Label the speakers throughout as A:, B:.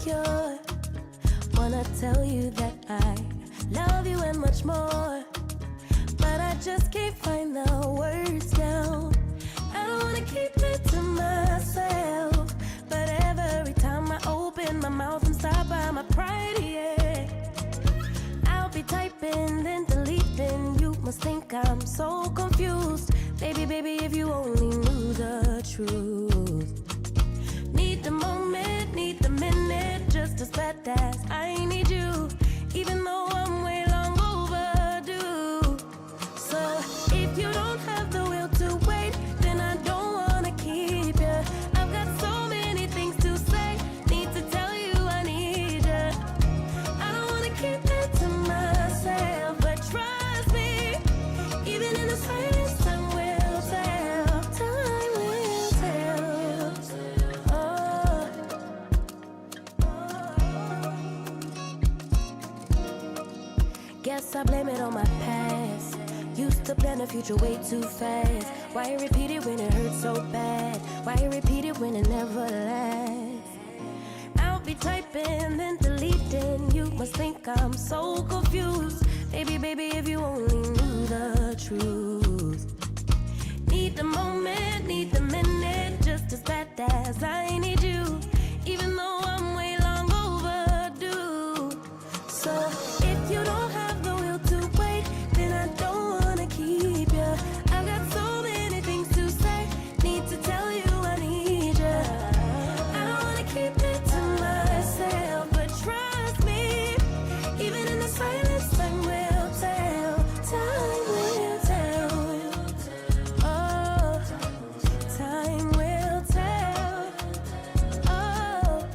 A: insecure. Wanna tell you that I love you and much more, but I just can't find the words down. I don't wanna keep it to myself, but every time I open my mouth and stop by my pride, yeah. I'll be typing, then deleting. You must think I'm so confused. Baby, baby, if you only knew the truth. Need the moment, need the minute, just as bad as I need you, even though I'm way long overdue. So if you don't have the will to wait, then I don't wanna keep you. I've got so many things to say, need to tell you I need you. I don't wanna keep it to myself, but trust me, even in the silence, time will tell. Time will tell. Oh. Guess I blame it on my past. Used to plan the future way too fast. Why repeat it when it hurts so bad? Why repeat it when it never lasts? I'll be typing, then deleting. You must think I'm so confused. Baby, baby, if you only knew the truth. Need the moment, need the minute, just as bad as I need you, even though I'm way long overdue. So if you don't have the will to wait, then I don't wanna keep you. I've got so many things to say, need to tell you I need you. I don't wanna keep it to myself, but trust me, even in the silence, time will tell. Time will tell. Oh, time will tell. Oh.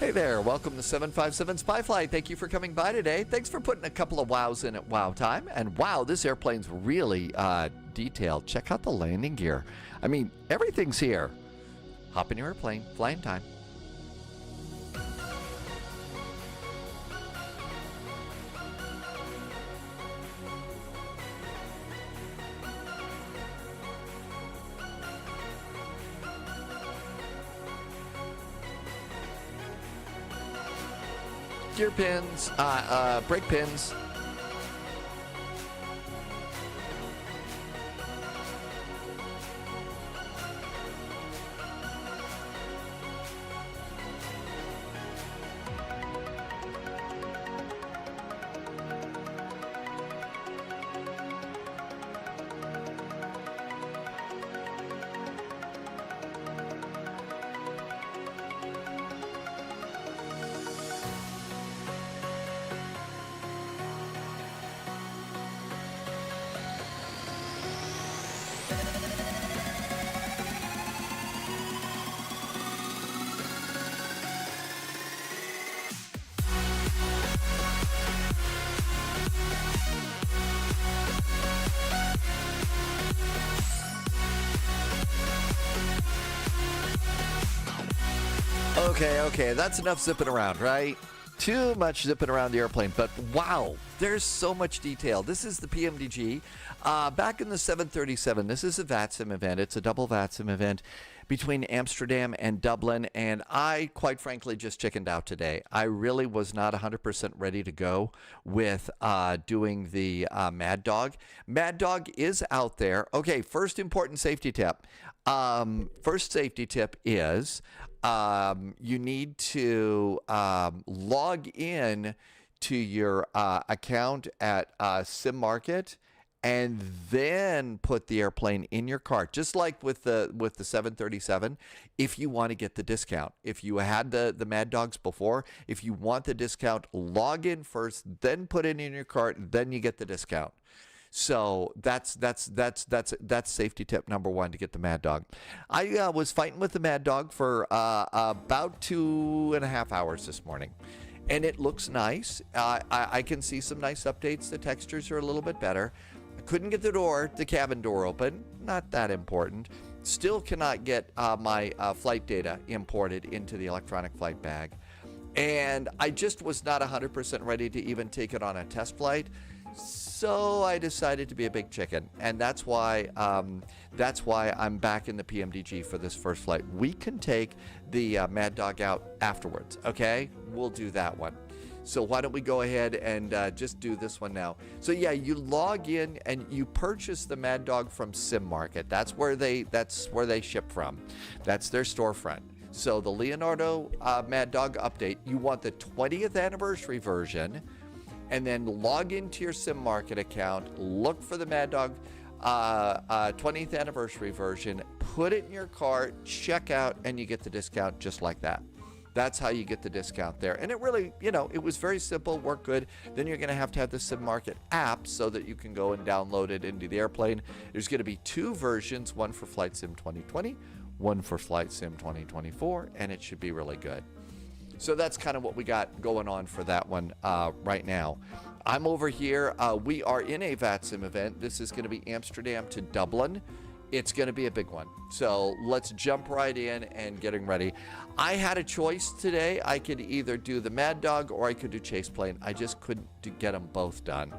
B: Hey there, welcome to 757 Spy Flight. Thank you for coming by today. Thanks for putting a couple of wows in at wow time. And wow, this airplane's really detailed. Check out the landing gear. I mean, everything's here. Hop in your airplane, flying time. Gear pins, brake pins. Okay, that's enough zipping around, right? Too much zipping around the airplane, but wow, there's so much detail. This is the PMDG. Back in the 737, this is a VATSIM event. It's a double VATSIM event between Amsterdam and Dublin, and I, quite frankly, just chickened out today. I really was not 100% ready to go with doing the Mad Dog. Mad Dog is out there. Okay, first important safety tip. First safety tip is you need to log in to your account at Sim Market and then put the airplane in your cart, just like with the 737. If you want to get the discount, if you had the Mad Dogs before, if you want the discount, log in first, then put it in your cart, then you get the discount. So that's safety tip number one to get the Mad Dog. I was fighting with the Mad Dog for about 2.5 hours this morning, and it looks nice. I can see some nice updates. The textures are a little bit better. I couldn't get the cabin door open. Not that important. Still cannot get my flight data imported into the electronic flight bag, and I just was not 100% ready to even take it on a test flight. So I decided to be a big chicken, and that's why I'm back in the PMDG for this first flight. We can take the Mad Dog out afterwards, okay? We'll do that one. So why don't we go ahead and just do this one now? So yeah, you log in and you purchase the Mad Dog from Sim Market. That's where they ship from. That's their storefront. So the Leonardo Mad Dog update, you want the 20th anniversary version. And then log into your Sim Market account, look for the Mad Dog 20th anniversary version, put it in your cart, check out, and you get the discount just like that. That's how you get the discount there. And it really, it was very simple, worked good. Then you're going to have the Sim Market app so that you can go and download it into the airplane. There's going to be two versions, one for Flight Sim 2020, one for Flight Sim 2024, and it should be really good. So that's kind of what we got going on for that one right now. I'm over here. We are in a VATSIM event. This is going to be Amsterdam to Dublin. It's going to be a big one. So let's jump right in and getting ready. I had a choice today. I could either do the Mad Dog or I could do Chase Plane. I just couldn't get them both done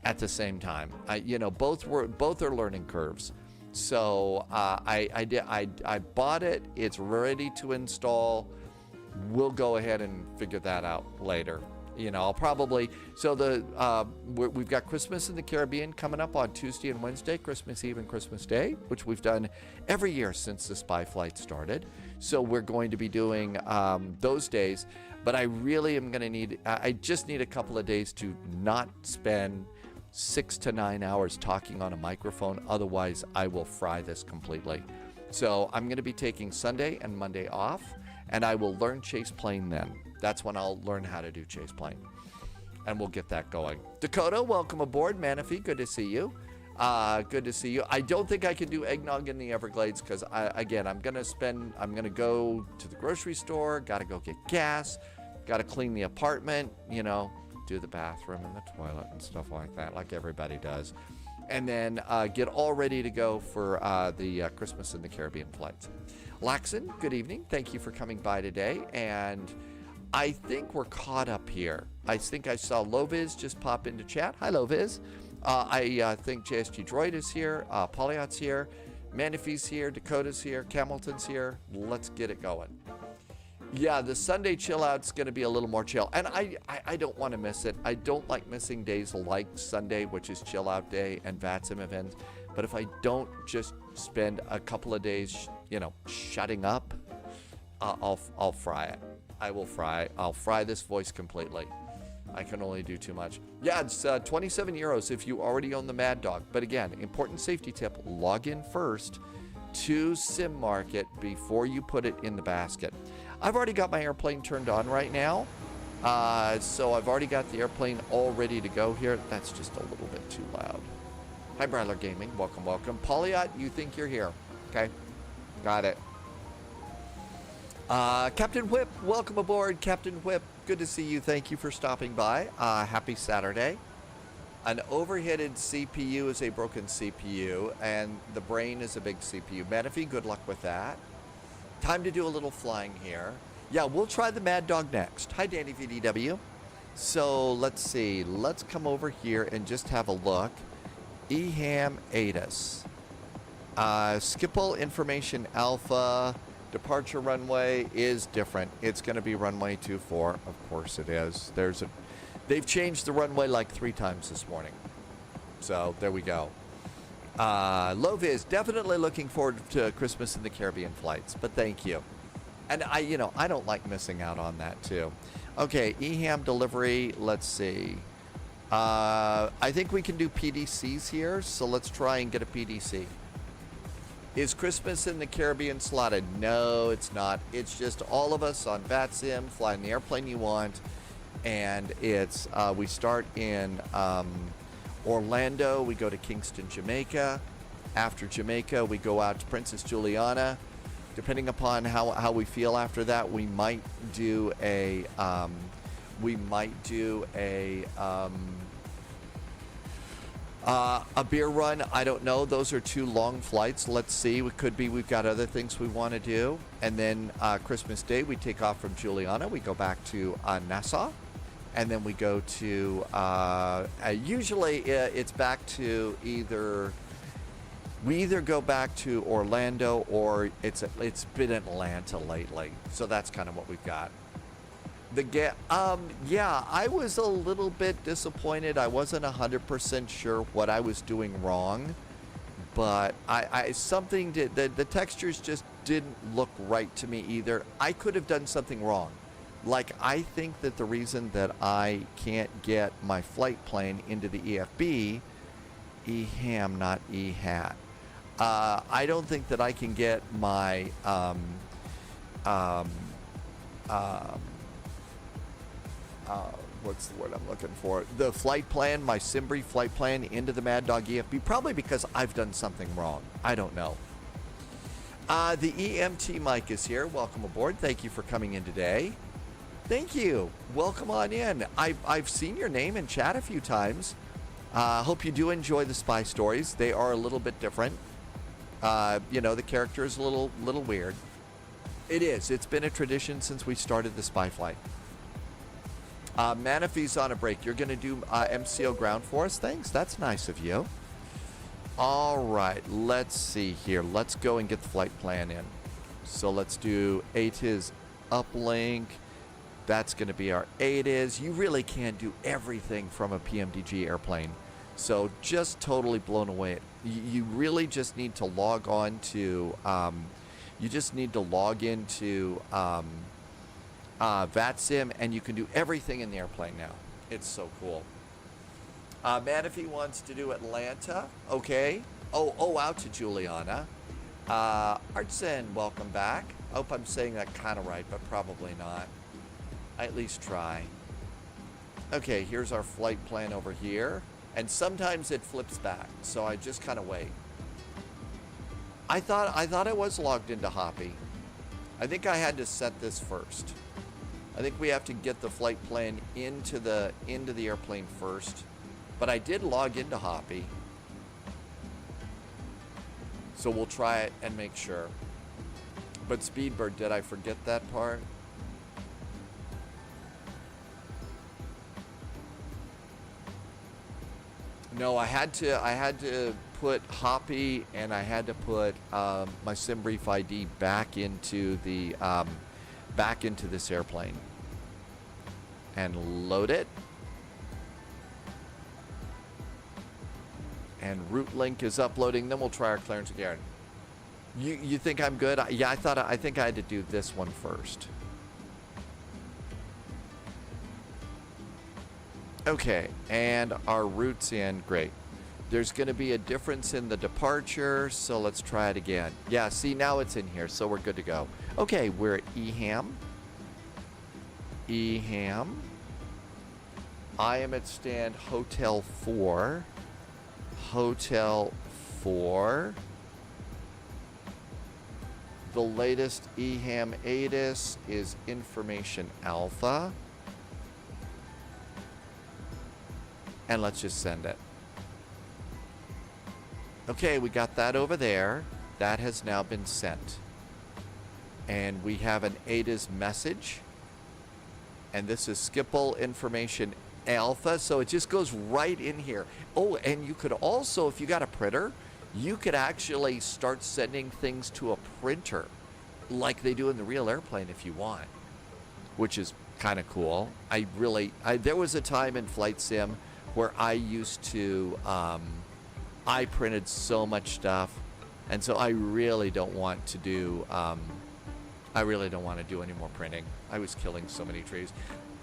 B: at the same time. Both are learning curves. So I bought it. It's ready to install. We'll go ahead and figure that out later. I'll probably, we've got Christmas in the Caribbean coming up on Tuesday and Wednesday, Christmas Eve and Christmas Day, which we've done every year since the spy flight started. So we're going to be doing those days, but I really am going to I just need a couple of days to not spend 6 to 9 hours talking on a microphone. Otherwise, I will fry this completely. So I'm going to be taking Sunday and Monday off. And I will learn Chase Plane then. That's when I'll learn how to do Chase Plane. And we'll get that going. Dakota, welcome aboard. Manaphy, good to see you. Good to see you. I don't think I can do eggnog in the Everglades because, I'm going to go to the grocery store, got to go get gas, got to clean the apartment, do the bathroom and the toilet and stuff like that, like everybody does. And then get all ready to go for the Christmas in the Caribbean flights. Laxon, good evening. Thank you for coming by today. And I think we're caught up here. I think I saw Loviz just pop into chat. Hi, Loviz. I think JSG Droid is here. Polyot's here. Manaphy's here. Dakota's here. Camilton's here. Let's get it going. Yeah, the Sunday chill out's going to be a little more chill. And I don't want to miss it. I don't like missing days like Sunday, which is chill out day and VATSIM events. But if I don't just spend a couple of days, shutting up, I'll fry it. I'll fry this voice completely. I can only do too much. Yeah, it's 27 euros if you already own the Mad Dog. But again, important safety tip, log in first to Sim Market before you put it in the basket. I've already got my airplane turned on right now. So I've already got the airplane all ready to go here. That's just a little bit too loud. Hi, Bryler Gaming. Welcome, welcome. Polyot, you think you're here. Okay. Got it. Captain Whip, welcome aboard. Captain Whip, good to see you. Thank you for stopping by. Happy Saturday. An overheated CPU is a broken CPU, and the brain is a big CPU. Manaphy, good luck with that. Time to do a little flying here. Yeah, we'll try the Mad Dog next. Hi, Danny VDW. So let's see. Let's come over here and just have a look. EHAM-EIDW. Schiphol Information Alpha. Departure runway is different. It's going to be runway 24. Of course it is. They've changed the runway like 3 times this morning. So there we go. Loviz, definitely looking forward to Christmas in the Caribbean flights, but thank you. And I don't like missing out on that too. Okay, EHAM delivery, let's see. I think we can do PDCs here, so let's try and get a PDC. Is Christmas in the Caribbean slotted? No, it's not. It's just all of us on VATSIM, flying the airplane you want. And it's, we start in Orlando, we go to Kingston, Jamaica. After Jamaica, we go out to Princess Juliana. Depending upon how we feel after that, we might do a, a beer run. I don't know. Those are 2 long flights. Let's see. It could be we've got other things we want to do. And then Christmas Day, we take off from Juliana. We go back to Nassau. And then we go to, usually it's back to we either go back to Orlando or it's been Atlanta lately. So that's kind of what we've got. Yeah, I was a little bit disappointed. I wasn't 100% sure what I was doing wrong, but the textures just didn't look right to me either. I could have done something wrong. Like, I think that the reason that I can't get my flight plane into the EFB, EHAM, not EHAT. I don't think that I can get my, what's the word I'm looking for? The flight plan, my Simbri flight plan into the Mad Dog EFB, probably because I've done something wrong. I don't know. The EMT mic is here. Welcome aboard. Thank you for coming in today. Thank you. Welcome on in. I've seen your name in chat a few times. Hope you do enjoy the spy stories. They are a little bit different. The character is a little weird. It is. It's been a tradition since we started the spy flight. Manaphy's on a break. You're going to do MCO ground for us? Thanks. That's nice of you. All right. Let's see here. Let's go and get the flight plan in. So let's do ATIS uplink. That's going to be our ATIS. You really can't do everything from a PMDG airplane. So just totally blown away. You really just need to log on to, VATSIM, and you can do everything in the airplane now. It's so cool. Manaphy wants to do Atlanta. Okay. Oh, out to Juliana. Artson, welcome back. I hope I'm saying that kind of right, but probably not. I at least try. Okay, here's our flight plan over here. And sometimes it flips back, so I just kind of wait. I thought I was logged into Hoppy. I think I had to set this first. I think we have to get the flight plan into the airplane first. But I did log into Hoppy. So we'll try it and make sure. But Speedbird, did I forget that part? No, I had to put Hoppy and I had to put my SimBrief ID back into this airplane and load it. And route link is uploading. Then we'll try our clearance again. You think I'm good? Yeah, I think I had to do this one first. Okay, and our route's in. Great. There's going to be a difference in the departure, so let's try it again. Yeah, see, now it's in here, so we're good to go. Okay, we're at EHAM. EHAM. I am at stand Hotel 4. Hotel 4. The latest EHAM-EIDW is Information Alpha. And let's just send it. Okay, we got that over there. That has now been sent. And we have an EIDW's message. And this is Skipple Information Alpha. So it just goes right in here. Oh, and you could also, if you got a printer, you could actually start sending things to a printer like they do in the real airplane if you want, which is kind of cool. There was a time in Flight Sim where I used to, I printed so much stuff, and so I really don't want to do, any more printing. I was killing so many trees.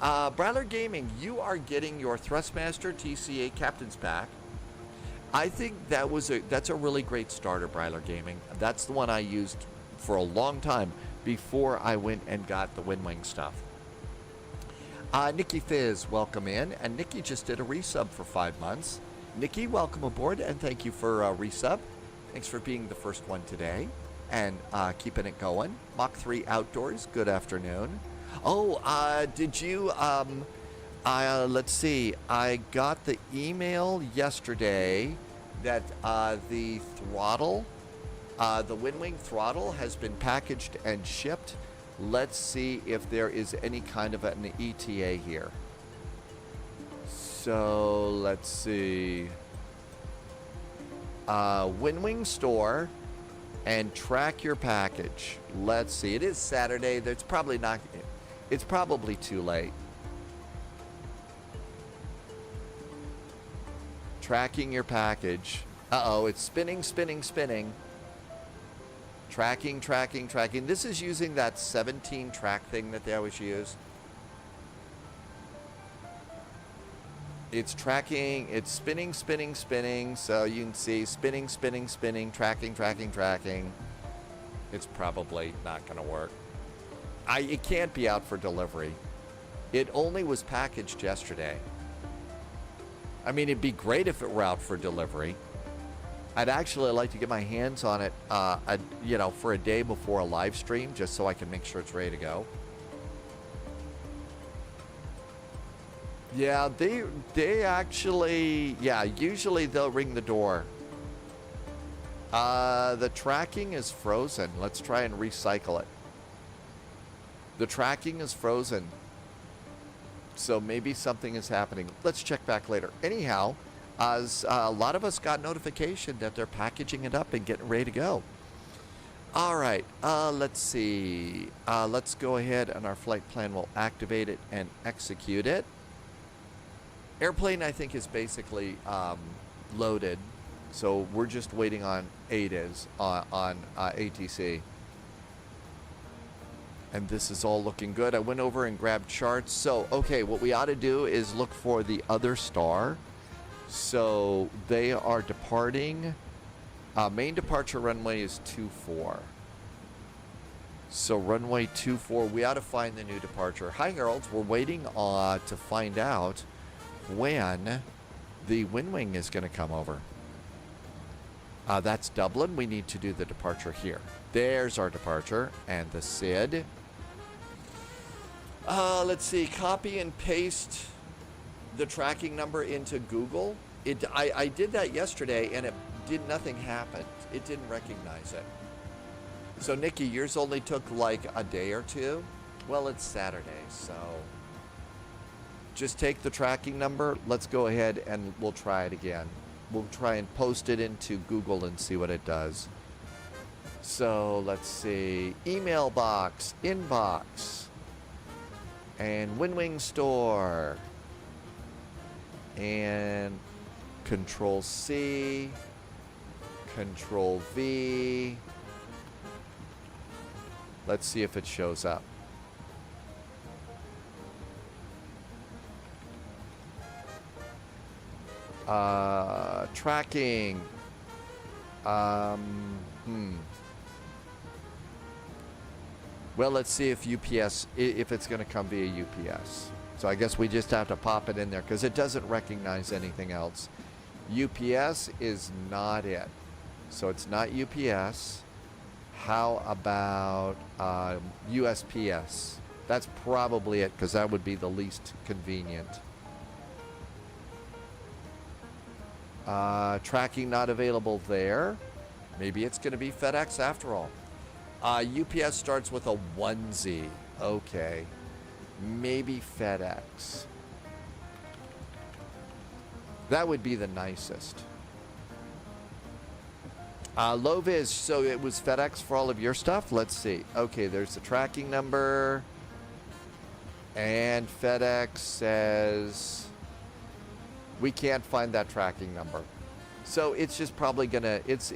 B: Brawler Gaming, you are getting your Thrustmaster TCA Captain's Pack. I think that's a really great starter, Brawler Gaming. That's the one I used for a long time before I went and got the Windwing stuff. Nikki Fizz, welcome in. And Nikki just did a resub for 5 months. Nikki, welcome aboard, and thank you for resub. Thanks for being the first one today and keeping it going. Mach 3 Outdoors, good afternoon. Oh, did you, let's see, I got the email yesterday that the throttle, the Windwing throttle has been packaged and shipped. Let's see if there is any kind of an ETA here. So let's see. Windwing store and track your package. Let's see. It is Saturday. It's probably not. It's probably too late. Tracking your package. Uh-oh, it's spinning, spinning, spinning. Tracking, tracking, tracking. This is using that 17 track thing that they always use. It's tracking, it's spinning, spinning, spinning. So you can see spinning, spinning, spinning, tracking, tracking, tracking. It's probably not going to work. It can't be out for delivery. It only was packaged yesterday. I mean, it'd be great if it were out for delivery. I'd actually like to get my hands on it, for a day before a live stream, just so I can make sure it's ready to go. Yeah, they actually, usually they'll ring the door. The tracking is frozen. Let's try and recycle it. The tracking is frozen. So maybe something is happening. Let's check back later. Anyhow, as a lot of us got notification that they're packaging it up and getting ready to go. All right, let's see. Let's go ahead and our flight plan will activate it and execute it. Airplane, I think, is basically loaded. So we're just waiting on EIDWs on ATC. And this is all looking good. I went over and grabbed charts. So, okay, what we ought to do is look for the other star. So they are departing. Main departure runway is 24. So runway 24, we ought to find the new departure. Hi, Heralds. We're waiting to find out when the Windwing is going to come over. That's Dublin. We need to do the departure here. There's our departure and the SID. Let's see. Copy and paste the tracking number into Google. I did that yesterday and nothing happened. It didn't recognize it. So Nikki, yours only took like a day or two. Well, it's Saturday, so just take the tracking number. Let's go ahead and we'll try it again. We'll try and post it into Google and see what it does. So let's see. Email box, inbox, and Windwing store. And Control C, Control V. Let's see if it shows up. Tracking. Well, let's see if UPS, if it's going to come via UPS. So I guess we just have to pop it in there because it doesn't recognize anything else. UPS is not it. So it's not UPS. How about USPS? That's probably it, because that would be the least convenient. Tracking not available there. Maybe it's going to be FedEx after all. UPS starts with a 1Z. Okay. Maybe FedEx. That would be the nicest. Low vis, so it was FedEx for all of your stuff? Let's see. Okay, there's the tracking number. And FedEx says we can't find that tracking number. So it's just probably gonna, it's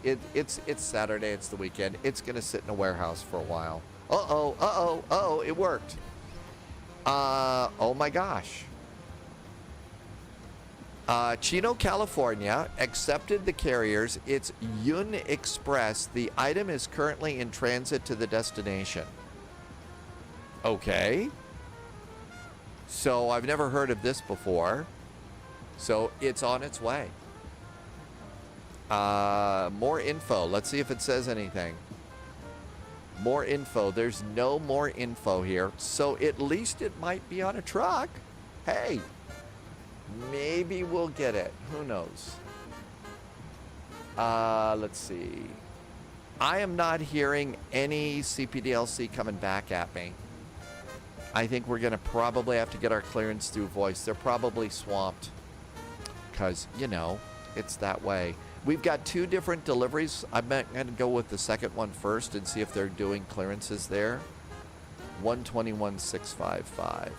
B: Saturday, it's the weekend. It's gonna sit in a warehouse for a while. Uh-oh, it worked. Oh my gosh. Chino, California accepted the carriers. It's Yun Express. The item is currently in transit to the destination. Okay. So I've never heard of this before. So it's on its way. More info. Let's see if it says anything. More info. There's no more info here. So at least it might be on a truck. Hey. Maybe we'll get it. Who knows? Let's see. I am not hearing any CPDLC coming back at me. I think we're going to probably have to get our clearance through voice. They're probably swamped. Because, you know, it's that way. We've got 2 different deliveries. I'm going to go with the second one first and see if they're doing clearances there. 121,655.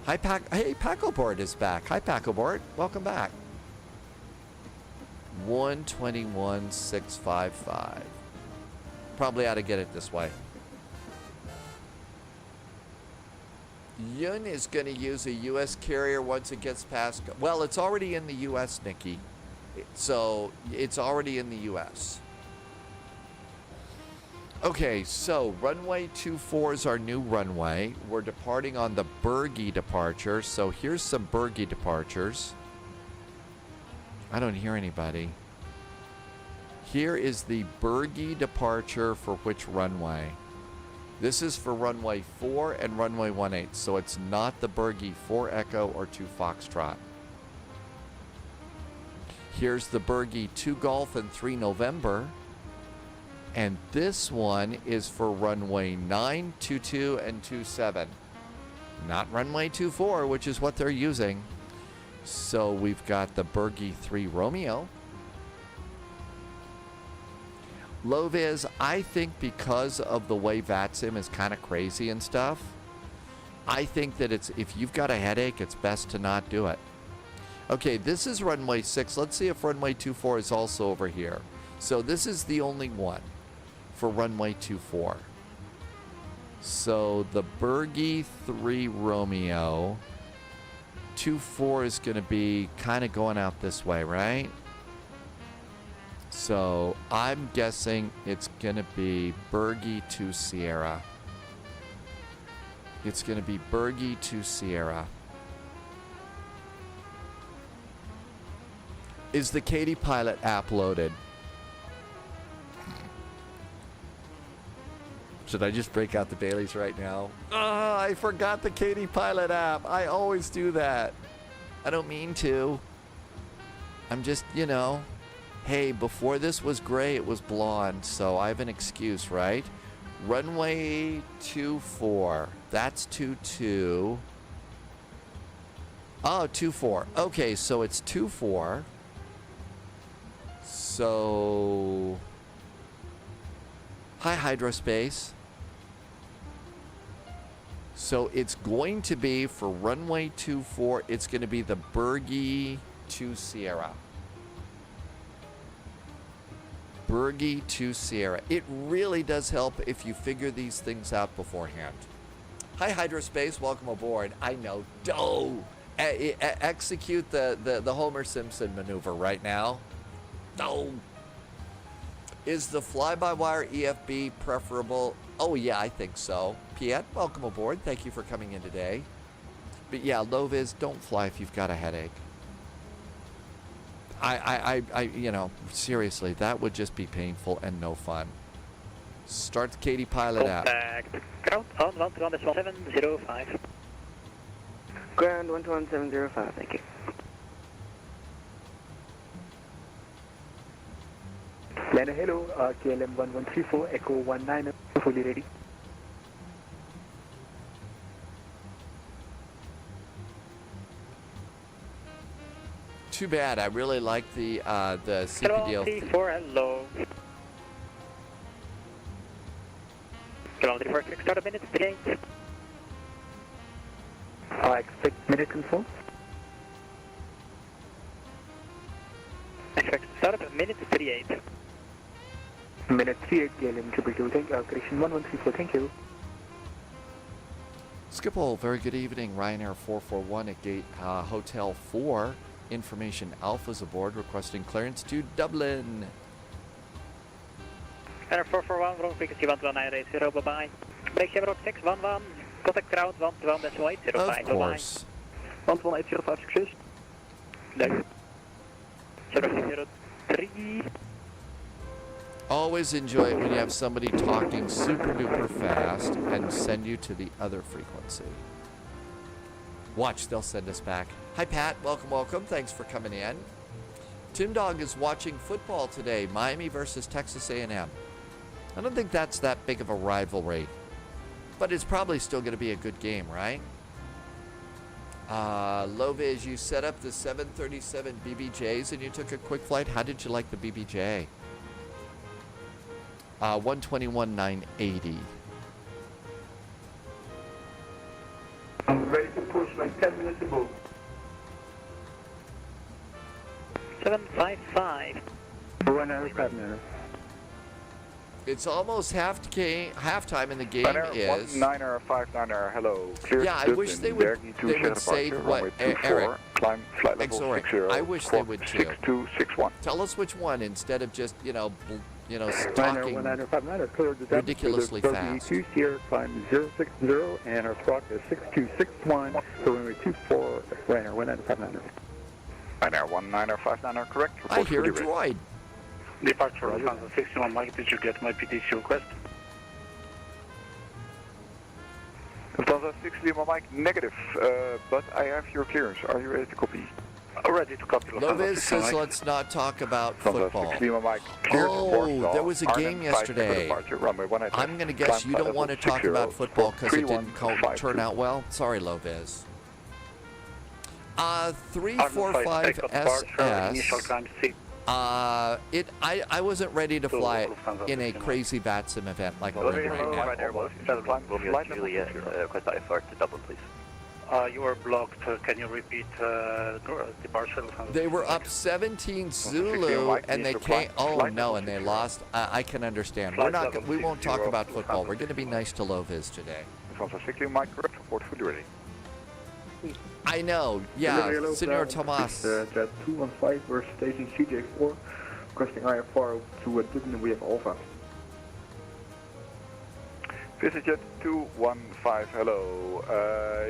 B: Hi, Hey, Packoboard is back. Hi, Packoboard. Welcome back. 121,655. Probably ought to get it this way. Yun is going to use a U.S. carrier once it gets past... Well, it's already in the U.S., Nikki. So, it's already in the U.S. Okay, so runway 24 is our new runway. We're departing on the Berge departure. So here's some Berge departures. I don't hear anybody. Here is the Berge departure for which runway? This is for runway 4 and runway 18. So it's not the Berge 4 Echo or 2 Foxtrot. Here's the Berge 2 Golf and 3 November. And this one is for runway 9, 22, and 27. Not runway 24, which is what they're using. So we've got the Berge 3 Romeo. Low vis, I think because of the way VATSIM is kind of crazy and stuff, I think that if you've got a headache, it's best to not do it. Okay, this is runway 6. Let's see if runway 24 is also over here. So this is the only one for runway 24. So the Berge 3 Romeo 24 is going to be kind of going out this way, right? So I'm guessing it's going to be Berge 2 Sierra. It's going to be Berge 2 Sierra. Is the Katie Pilot app loaded? Should I just break out the Baileys right now? Oh, I forgot the Katie Pilot app. I always do that. I don't mean to. I'm just, you know, hey, before this was gray, it was blonde, so I have an excuse, right? Runway 24. That's 22. Oh, 24. Okay, so it's 24. So... Hi, Hydrospace. So it's going to be for runway 24, it's going to be the Berge 2 Sierra. Berge 2 Sierra. It really does help if you figure these things out beforehand. Hi, Hydrospace. Welcome aboard. I know. Execute the Homer Simpson maneuver right now. Is the fly-by-wire EFB preferable? Oh, yeah, I think so. Piet, welcome aboard. Thank you for coming in today. But yeah, low vis, don't fly if you've got a headache. you know, seriously, that would just be painful and no fun. Start the Katie pilot app.
C: Contact ground on 121.705.
D: Ground 121.705, thank you.
E: Lana, hello, KLM 1134, Echo 19, fully ready.
B: Too bad. I really like the CPDL.
C: Hello. Ground 34, start a minute, 38.
E: I expect minute confirm.
C: Expect start a minute, 38.
E: Minute 38, KLM 222, thank you. Correction 1134, thank you.
B: Schiphol, very good evening. Ryanair 441 at Gate Hotel 4. Information Alpha's aboard, requesting clearance to Dublin.
C: Ryanair 441, wrong frequency 11980, bye-bye. Break 611, contact ground 121.805, bye-bye.
B: Of course.
C: 11805, success. Leuk. 0603.
B: Always enjoy it when you have somebody talking super duper fast and send you to the other frequency. Watch, they'll send us back. Hi Pat, welcome, welcome. Thanks for coming in. Tim Dog is watching football today, Miami versus Texas A&M. I don't think that's that big of a rivalry, but it's probably still going to be a good game, right? Loviz, you set up the 737 BBJs and you took a quick flight. How did you like the BBJ? 121,980.
E: I'm ready to push like 10 minutes ago.
C: 755.
E: 1 hour, 5 minutes.
B: It's almost halftime and the game is...
F: 19er, 59er, hello. Clear
B: Yeah, I wish they would say what... Eric,
F: climb flight level
B: Exoric,
F: 60,
B: I wish they would too.
F: 6261.
B: Tell us which one instead of just, you know,
E: Talking
B: talking ridiculously fast.
E: Here, climb 060, and our squawk is 6261, so runway 24, Ryanair 1959.
F: Ryanair 19er, 59er, correct?
B: I
F: Report
B: hear a
F: fully ready.
B: droid.
G: Departure Lufthansa 61 Mike, did you get my PTC request?
F: Lufthansa 61 Mike, negative, but I have your clearance. Are you ready to copy?
G: Ready to copy Lufthansa
B: Loviz
G: 61
B: says
G: Mike.
B: let's not talk about
F: Lufthansa
B: football.
F: 61 Mike, cleared
B: Oh,
F: for Warsaw,
B: there was a game
F: Arnhem,
B: yesterday.
F: departure, runway 18.
B: I'm going to guess
F: Climb
B: you
F: flight
B: don't want to
F: level
B: talk
F: 60,
B: about football because it didn't
F: 3152.
B: turn out well. Sorry, Loviz.
G: Arnhem
B: 345
G: take departure, initial
B: SS.
G: climb 6.
B: I wasn't ready to
G: So,
B: fly it
G: Lufthansa
B: in a
G: 61.
B: crazy VATSIM event like we're in right now.
F: Ryanair 1 flight level 60.
G: Request IFR to Dublin, please. You were blocked. Can you repeat departure Lufthansa?
B: They were up 17 Zulu and they came. Oh no, and they lost. I can understand. We're not. We won't talk about football. We're going to be nice to Loviz today.
F: Lufthansa 61 Mike, correct, report fully ready.
B: I know. Yeah, Senor Tomas.
E: Jet 215 versus station CJ4, requesting IFR to Dublin, we have Alpha.
F: VistaJet 215, hello.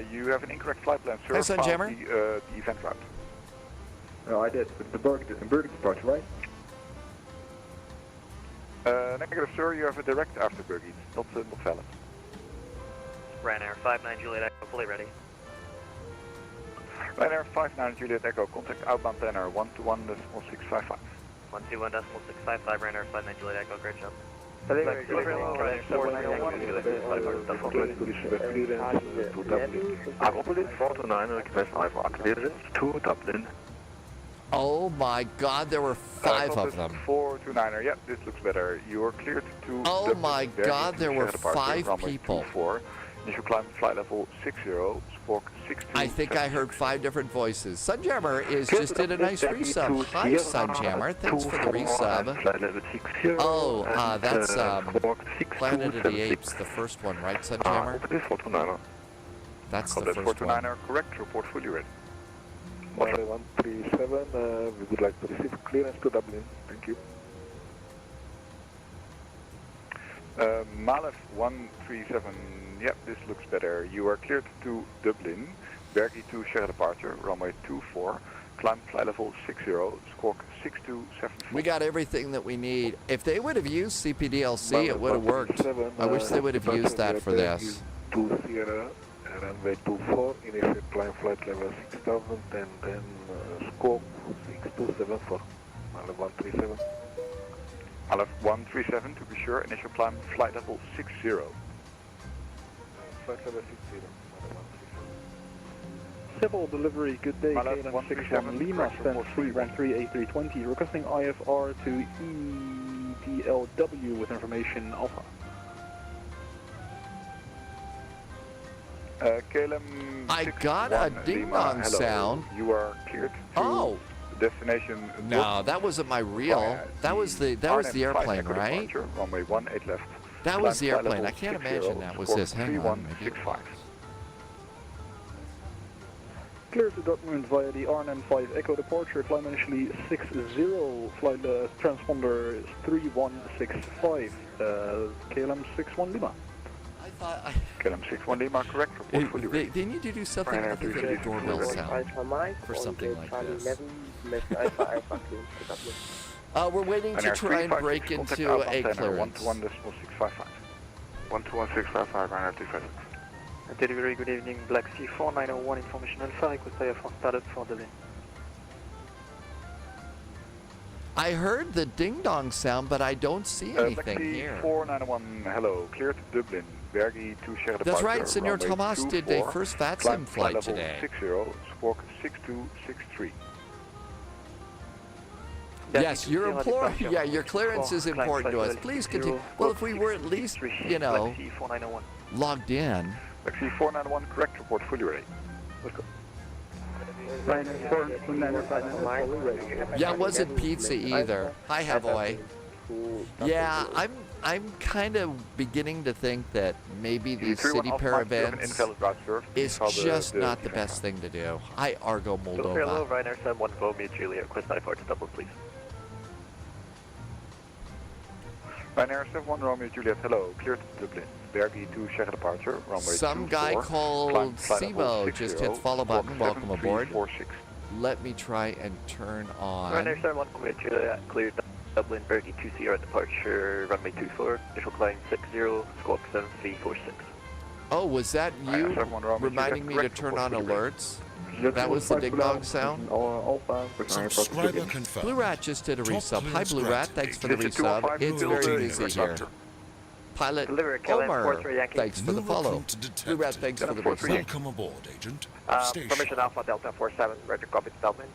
F: You have an incorrect flight plan, sir.
B: Hi, Sunjammer.
F: Found the event route.
E: No, I did, with the Bergen departure, right?
F: Negative, sir. You have a direct after Bergen. Not valid.
H: Ryanair 59 Juliet Echo, fully ready.
F: Ryanair 59 Juliet Echo, contact outbound planner 121.655.
H: 121.655, Ryanair 59 Juliet Echo, great job.
F: To Dublin.
B: Oh my God, there were 5 of them.
F: 429er, yep, this looks better. You are cleared to
B: Oh
F: Dublin.
B: my God, there were 5
F: runway
B: people.
F: 24. Initial climb flight level 60, squawk 62.
B: I think I heard 5 different voices. Sunjammer is just did a nice resub. Hi, Sunjammer. Thanks for the resub. Oh, that's Planet of the Apes, the first one, right, Sunjammer? That's the first one.
F: 429er, correct. Report fully ready.
E: 137, we would like to receive clearance to Dublin. Thank you.
F: Malef 137, yep, this looks better. You are cleared to Dublin. Bergie to share departure, runway 24. climb flight level 60, squawk 6274.
B: We got everything that we need. If they would have used CPDLC, it would have worked. I wish they would have used that for this.
I: 2 Sierra, runway 24, initial climb flight level 6000, and then squawk 6274, Aleph 137.
F: Aleph 137 to be sure, initial climb flight level 60.
I: Flight level 60,
E: Civil delivery, good day,
F: Malas
E: KLM
F: 137,
E: 61 Lima,
F: correction
E: stand
F: report
E: 313 A320, requesting IFR to EDLW with information Alpha.
F: KLM
B: I got a
F: 61
B: ding
F: Lima,
B: dong
F: hello.
B: sound.
F: You are cleared to
B: Oh.
F: destination.
B: No, that wasn't my real. That was the airplane, right?
F: Runway 18 left.
B: That was the
F: Climb flight
B: airplane.
F: level
B: I can't
F: 60,
B: imagine that was
F: squawk
B: this. Hang on. Maybe it
F: 3165.
B: was.
E: Clear to Dortmund via the RNN5 Echo departure, climb initially 60, flight transponder 3165, KLM 61 Lima.
B: I thought
F: KLM 61 Lima, correct. Report fully ready.
B: they need to do something
F: Ryanair
B: other than a
F: 360
B: doorbell
F: ready.
B: sound for something like this. We're waiting to
F: Ryanair
B: try and
F: 356,
B: break
F: contact
B: into
F: outbound
B: a
F: tenor
B: clearance.
F: 121.655.
G: 121.655, Ryanair 356. Delivery, good evening, Black Sea 4901, information Alpha, request IFR started for Dublin.
B: I heard the ding dong sound, but I don't see anything here.
F: 4901, hello, clear to Dublin, Bergy to share the
B: That's right, Senor Tomas did a first VATSIM flight today.
F: 60, squawk 6263.
B: Yes, your your clearance is important to us. Please continue. Well, if we were at least, you know, logged in.
F: Taxi 491, correct, report fully ready. Let's go.
B: Yeah, it wasn't pizza either. Hi, Havoy. Yeah, I'm kind of beginning to think that maybe these city pair events is just not the best thing to do. Hi, Argo
H: Hello,
B: Moldova.
H: Ryanair 71 Romeo Juliet, request IFR to double, please.
F: Ryanair 71 Romeo Juliet, hello, clear to Dublin. Bergy to share departure, runway
B: Some guy
F: 24,
B: called
F: climb flight level
B: Simo
F: 60,
B: just hit follow button.
F: squawk
B: Welcome aboard.
F: 7346.
B: Let me try and turn on.
H: Ryanair 71 Romeo Juliet, cleared Dublin, Bergy 2 Sierra departure, runway 24, initial climb 60, squawk 7346.
B: Oh, was that you
F: Ryanair 71 Romeo
B: reminding
F: Juliet,
B: me to
F: correct,
B: turn
F: report
B: on
F: fully ready.
B: alerts? That was the ding dong sound?
J: Subscriber confirmed.
B: Blue Rat just did a
J: Top
B: resub. Hi,
J: clearance
B: Blue Rat.
J: granted.
B: Thanks for the
F: It's a
B: resub.
F: 205
B: It's
F: Blue
B: very
F: Rat.
B: busy here. Pilot
H: Delivery, KLM
B: Omer,
H: 43 Yankee.
B: thanks for the
J: New
B: follow.
J: recruit detected.
B: Blue Rat, thanks for the resub.
J: Welcome aboard, Agent. Stay
H: Permission
J: sharp.
H: Alpha Delta 47, Roger, copy to Dublin.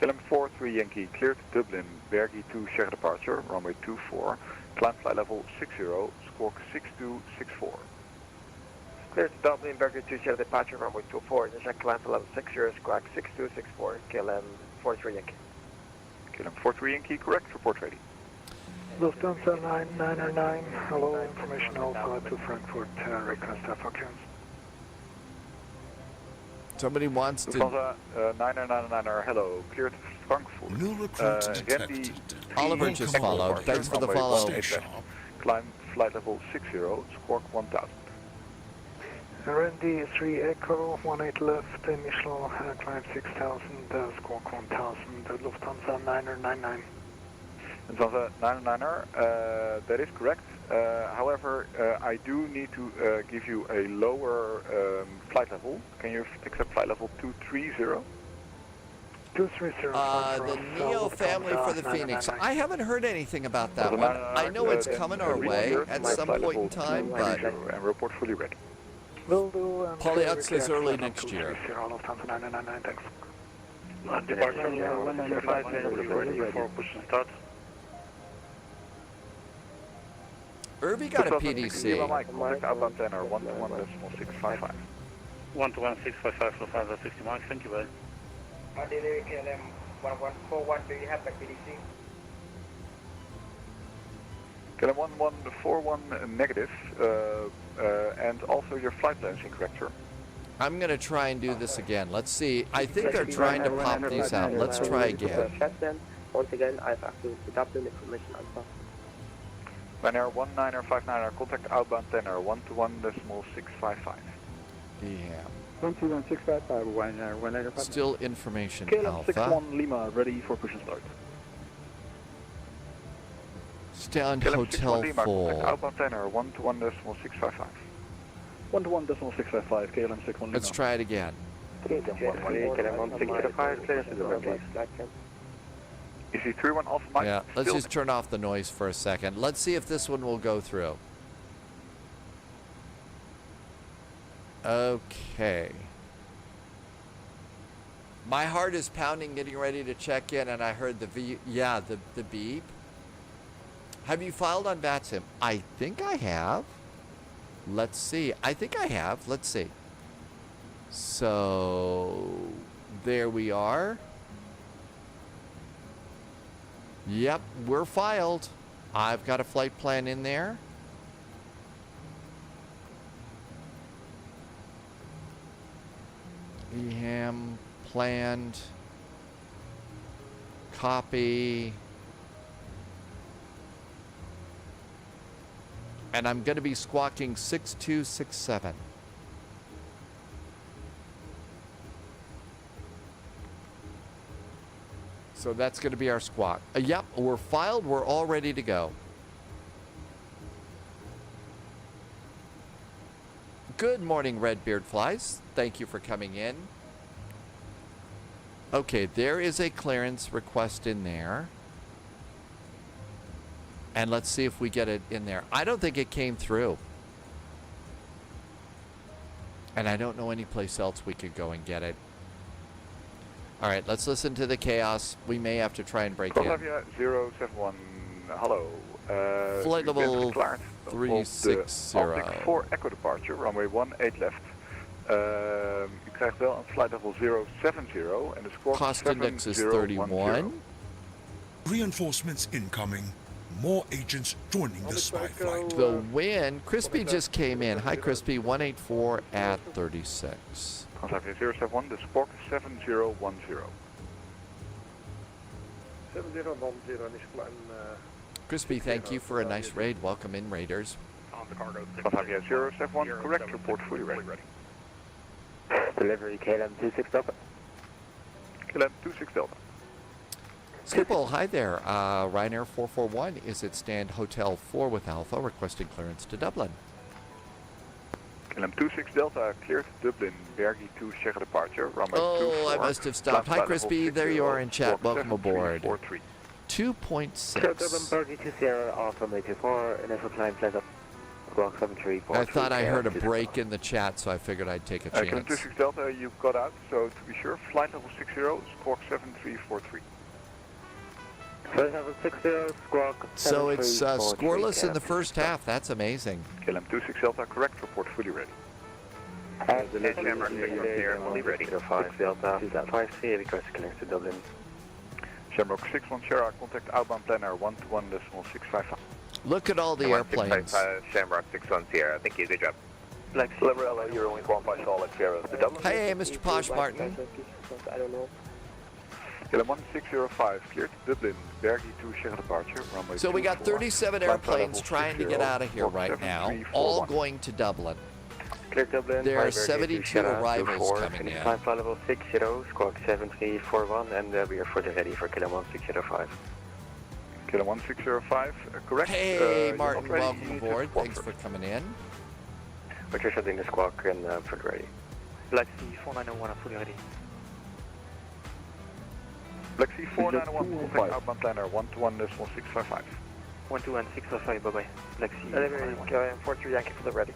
F: KLM 43 Yankee, clear to Dublin, Bergy to share departure, runway 24, climb flight level 60, squawk 6264.
H: Clear to Dublin, Berger 2 Sierra departure, runway 24, initial climb to level 60, squawk 6264, KLM 43 Yankee.
F: KLM 43 Yankee, correct, report ready.
I: Lufthansa 999, hello, information Alpha to Frankfurt, request IFR clearance.
B: Somebody wants to.
F: Lufthansa 999, hello, clear to Frankfurt.
J: New recruit
F: Randy
J: detected.
B: Oliver just
J: Welcome
B: followed.
J: aboard,
B: Thanks for the
F: Runway
B: follow.
F: 18
J: Stay
F: left.
J: sharp.
F: Climb flight level 60, squawk 1000.
I: Randy 3 Echo, 18 left, initial climb 6000, squawk 1000, Lufthansa 999.
F: Lufthansa 999, that is correct. However, I do need to give you a lower flight level. Can you accept flight level 230?
I: 230.
B: The Neo family for the Phoenix. I haven't heard anything about that one. I know it's coming our way at some point in time, but
F: And report fully ready.
I: Will do.
B: Polyot says early next year.
I: Lufthansa 999, thanks.
G: Departure 195, ready for push and start.
B: Irby got a PDC.
F: Contact outbound tenor 121.655.
G: 121.655, Lufthansa 60 miles, thank you, bye.
K: Delivery KLM 1141, do you have the PDC?
F: KLM 1141 negative, and also your flight plan is incorrect, sir.
B: I'm going to try and do this again. Let's see. I think they're trying to pop these out. Let's try again.
K: Once again, I've active to Dublin information Alpha.
F: Ryanair 1959, contact outbound tenor 121.655.
B: Yeah.
E: 12165, 195.
B: Still information
E: KLM
B: Alpha.
E: 61 Lima, ready for push and start.
B: Stand
F: KLM
B: Hotel
F: 61 Lima, contact
B: 4.
F: outbound planner 121.655.
E: 121.655, KLM 61 Lima.
B: Let's try it again.
H: KLM 1605, clear to Dublin, please.
F: Is he 31 Alpha Mike?
B: Yeah, let's
F: Still
B: just turn off the noise for a second. Let's see if this one will go through. Okay. My heart is pounding, getting ready to check in, and I heard the the beep. Have you filed on VATSIM? I think I have. Let's see. I think I have. Let's see. So, there we are. Yep, we're filed. I've got a flight plan in there. EHAM planned. Copy. And I'm going to be squawking 6267. So that's going to be our squawk. Yep, we're filed. We're all ready to go. Good morning, Redbeard Flies. Thank you for coming in. Okay, there is a clearance request in there. And let's see if we get it in there. I don't think it came through. And I don't know any place else we could go and get it. All right, let's listen to the chaos. We may have to try and break in.
F: Columbia 071, hallo.
B: Flight level
F: 360. Optic 4 Echo departure, runway 18 left. U krijgt wel een flight level 070 en de score
B: Cost index is 31.
J: Reinforcements incoming. More agents joining the spy flight.
B: The wind, Crispy just came in. Hi, Crispy, 184 at 36.
F: Columbia 071, de squawk 7010.
I: 7010 is plan.
B: Crispy, thank you for a nice raid. Welcome in, Raiders.
F: Columbia 071, correct, report fully ready.
H: Delivery KLM 26 Delta.
F: KLM 26 Delta.
B: Simple, hi there. Ryanair 441 is at stand Hotel 4 with Alpha, requesting clearance to Dublin.
F: KLM 26 Delta, cleared Dublin, Bergy 2, Sierra departure, runway 24.
B: Oh, I must have stopped. Hi, Crispy. There you are in chat. Welcome aboard. 2.6.
H: Dublin, Bergy 2, Sierra, Alpha, runway 24, initial climb, pleasant up. Squawk 7343.
B: I thought I heard a break in the chat, so I figured I'd take a
F: KLM
B: chance.
F: 26 Delta, you've got out, so to be sure, flight level 60, squawk 7343.
H: Flight level 60, squawk 7343.
B: So it's scoreless in the first half. That's amazing.
F: KLM 26 Delta, correct, report fully ready.
H: Shamrock 610 here, fully ready. 5 Delta, 53, request clearance to Dublin.
F: Shamrock 61 Sierra, contact outbound planner 121.655.
B: Look at all the airplanes.
H: Shamrock 61 Sierra, thank you, good job.
F: Liberella, you're only 1 solid Sierra to Dublin.
B: Hey, Mr. Posh Martin.
H: I don't know.
F: KLM 1605, cleared to Dublin, Bergy 2, Sierra departure, runway
B: So we got
F: 24.
B: 37 airplanes trying to get out of here right now, all going to Dublin.
H: Clear Dublin.
B: There are 72 arrivals coming in.
H: Flight level 60, squawk 7341, and we are fully ready for KLM 1605.
F: KLM 1605, correct.
B: Hey, Martin, welcome aboard. Thanks for coming in.
H: We're shutting the squawk and fully ready.
G: Black Sea 4901, fully ready.
F: Black Sea 491, contact outbound planner 121.655.
G: 121.655, bye-bye. Black Sea
H: Delivery, KLM 43 Yankee fully ready.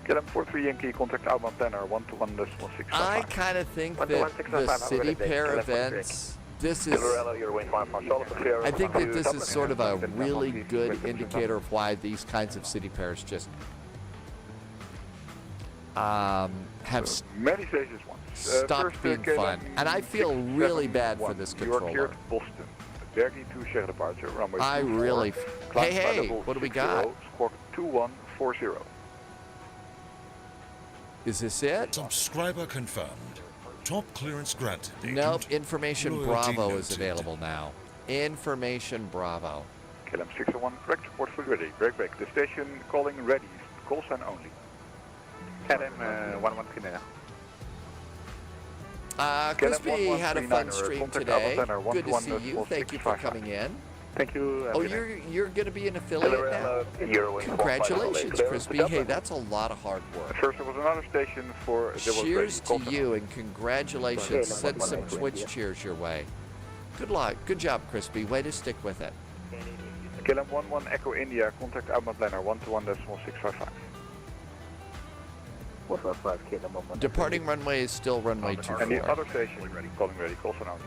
F: KLM 43 Yankee, contact outbound planner 121.655.
B: I kind of think that the city pair events, this is, I think that this is sort of a really good indicator of why these kinds of city pairs just have
F: many stages once.
B: stopped being fun. And I feel really bad for this controller.
F: You are cleared Boston. Bergy 2 Sierra departure, runway 24.
B: I really, hey, what do we got?
F: Squawk 2140.
B: Is this it?
J: Subscriber confirmed. Top clearance granted.
B: Nope,
J: Agent.
B: Information
J: Loyalty
B: Bravo is
J: noted.
B: available now. Information Bravo.
F: KLM 601, correct, report fully ready. Break. The station calling ready. Call sign only. KLM 113.
B: Crispy had a fun stream today. Good to see you. Thank you for coming in.
F: Thank you.
B: Oh, you're going to be an affiliate now? Congratulations, Crispy. Hey, that's a lot of hard work.
F: First, there was another station for...
B: Cheers to you and congratulations. Send some Twitch cheers your way. Good luck. Good job, Crispy. Way to stick with it.
F: KLM 11 Echo India, contact outbound planner 121.655.
I: 155 KLM 11.
B: Departing runway is still runway 24.
F: And the other station, calling ready, call for now.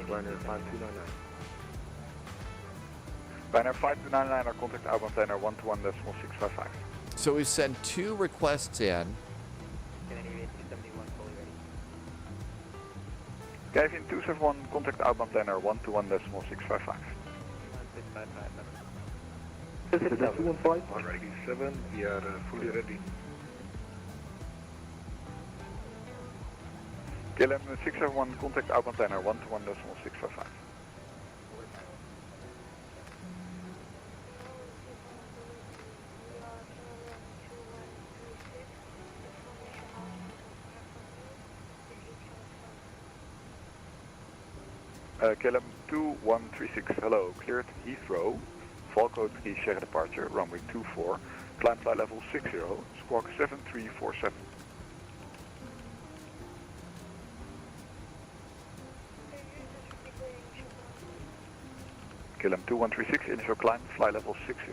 I: Runner 5299.
F: Banner 5299, contact outbound planner 121.655.
B: So we've sent 2 requests in.
F: Kevin 271, contact outbound planner 121.655.
I: 215. 187, we are fully ready.
F: KLM 671, contact outbound planner 121.655. KLM 2136, hello, cleared Heathrow, Volco 3 share departure, runway 24, climb flight level 60, squawk 7347. KLM 2136, initial climb, flight level 60.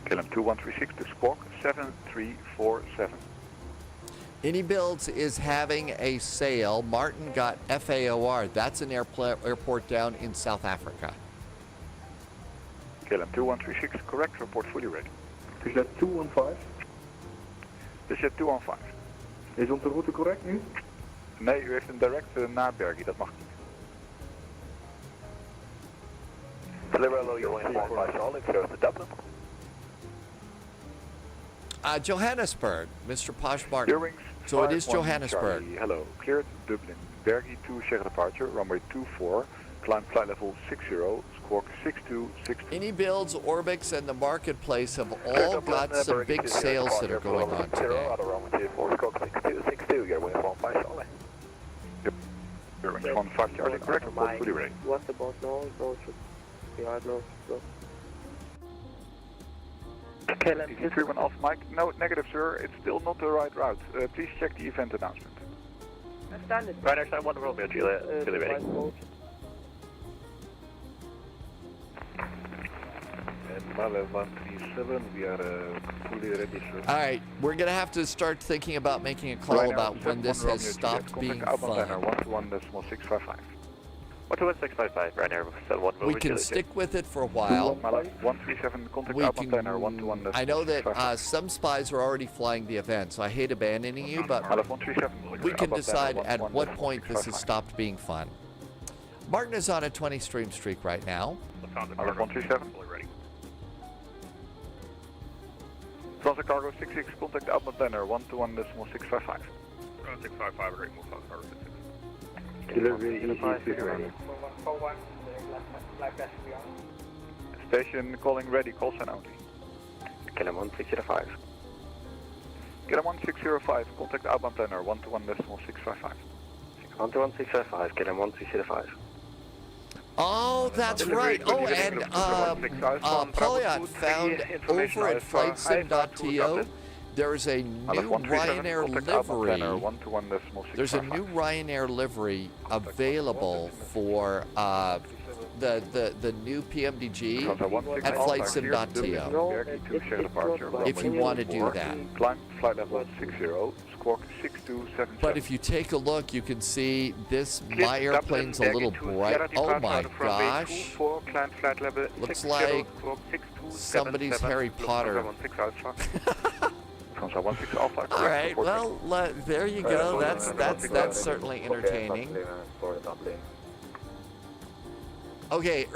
F: KLM 2136 to squawk 7347.
B: Any Builds is having a sale. Martin got FAOR. That's an airport down in South Africa.
F: KLM 2136, correct, report fully ready.
E: Is that 215?
F: Is dat 215?
E: Is onze route correct nu?
F: Nee, u heeft een direct naar Bergie, dat mag niet.
H: Deliver your 115 Charlie, close to Dublin.
B: Johannesburg, Mr. Posh Martin. So it is Johannesburg.
F: Charlie, hello, cleared Dublin. Bergie 2 share departure, runway 24, climb flight level 60, squawk 6262.
B: Any Builds, Orbix, and the Marketplace have all got some big sales that are going on today.
F: Yep, Gerwings 15 Charlie, correct, report fully ready.
D: What's the boss now?
F: KLM 31 off mic. No, negative sir, it's still not the right route. Please check the event announcement.
H: Right next time, 1 Romeo, Julie ready.
I: And Male 137, we are fully ready, sir.
B: All right, we're going to have to start thinking about making a call about when this has stopped being fun.
F: 121.655.
H: 121.655, right now, 71
B: We can stick with it for a while.
F: 137, contact outbound planner 121.655.
B: I know that some spies are already flying the event, so I hate abandoning you, but we can decide at what point this has stopped being fun. Martin is on a 20 stream streak right now.
F: 137. Transfer cargo 66, contact outbound planner 121.655.
G: 655, great move on cargo 66.
F: Station calling ready, call sign only.
H: KLM 1605.
F: KLM 1605, contact outbound planner 121.655.
H: 121.655, KLM 1605.
B: Oh, that's right. Oh, and Polyot found over at FlightSim.to, there's a new Ryanair livery. There's a new Ryanair livery available for the new PMDG at FlightSim.to. If you want to do that.
F: Climb flight level 60, squawk 6277.
B: But if you take a look, you can see this, my airplane's a little bright. Oh my gosh. Looks like somebody's Harry Potter.
F: Lufthansa 16 Alpha.
B: All right, well, there you go. That's certainly entertaining. Okay,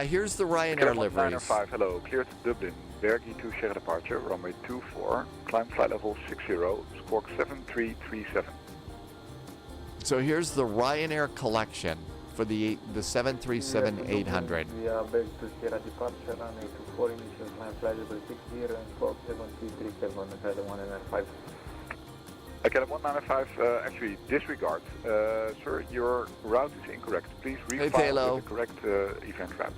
B: here's the Ryanair liveries.
F: 5, hello, cleared Dublin, Bergy to Sierra departure, runway 24, climb flight level 60, squawk 7337.
B: So here's the Ryanair collection for the 737-800.
G: We are back to Sierra departure, runway 24, initial climb flight level 60 and squawk 7337, Calum 195.
F: Calum 195, actually disregard. Sir, your route is incorrect. Please refile with the correct event route.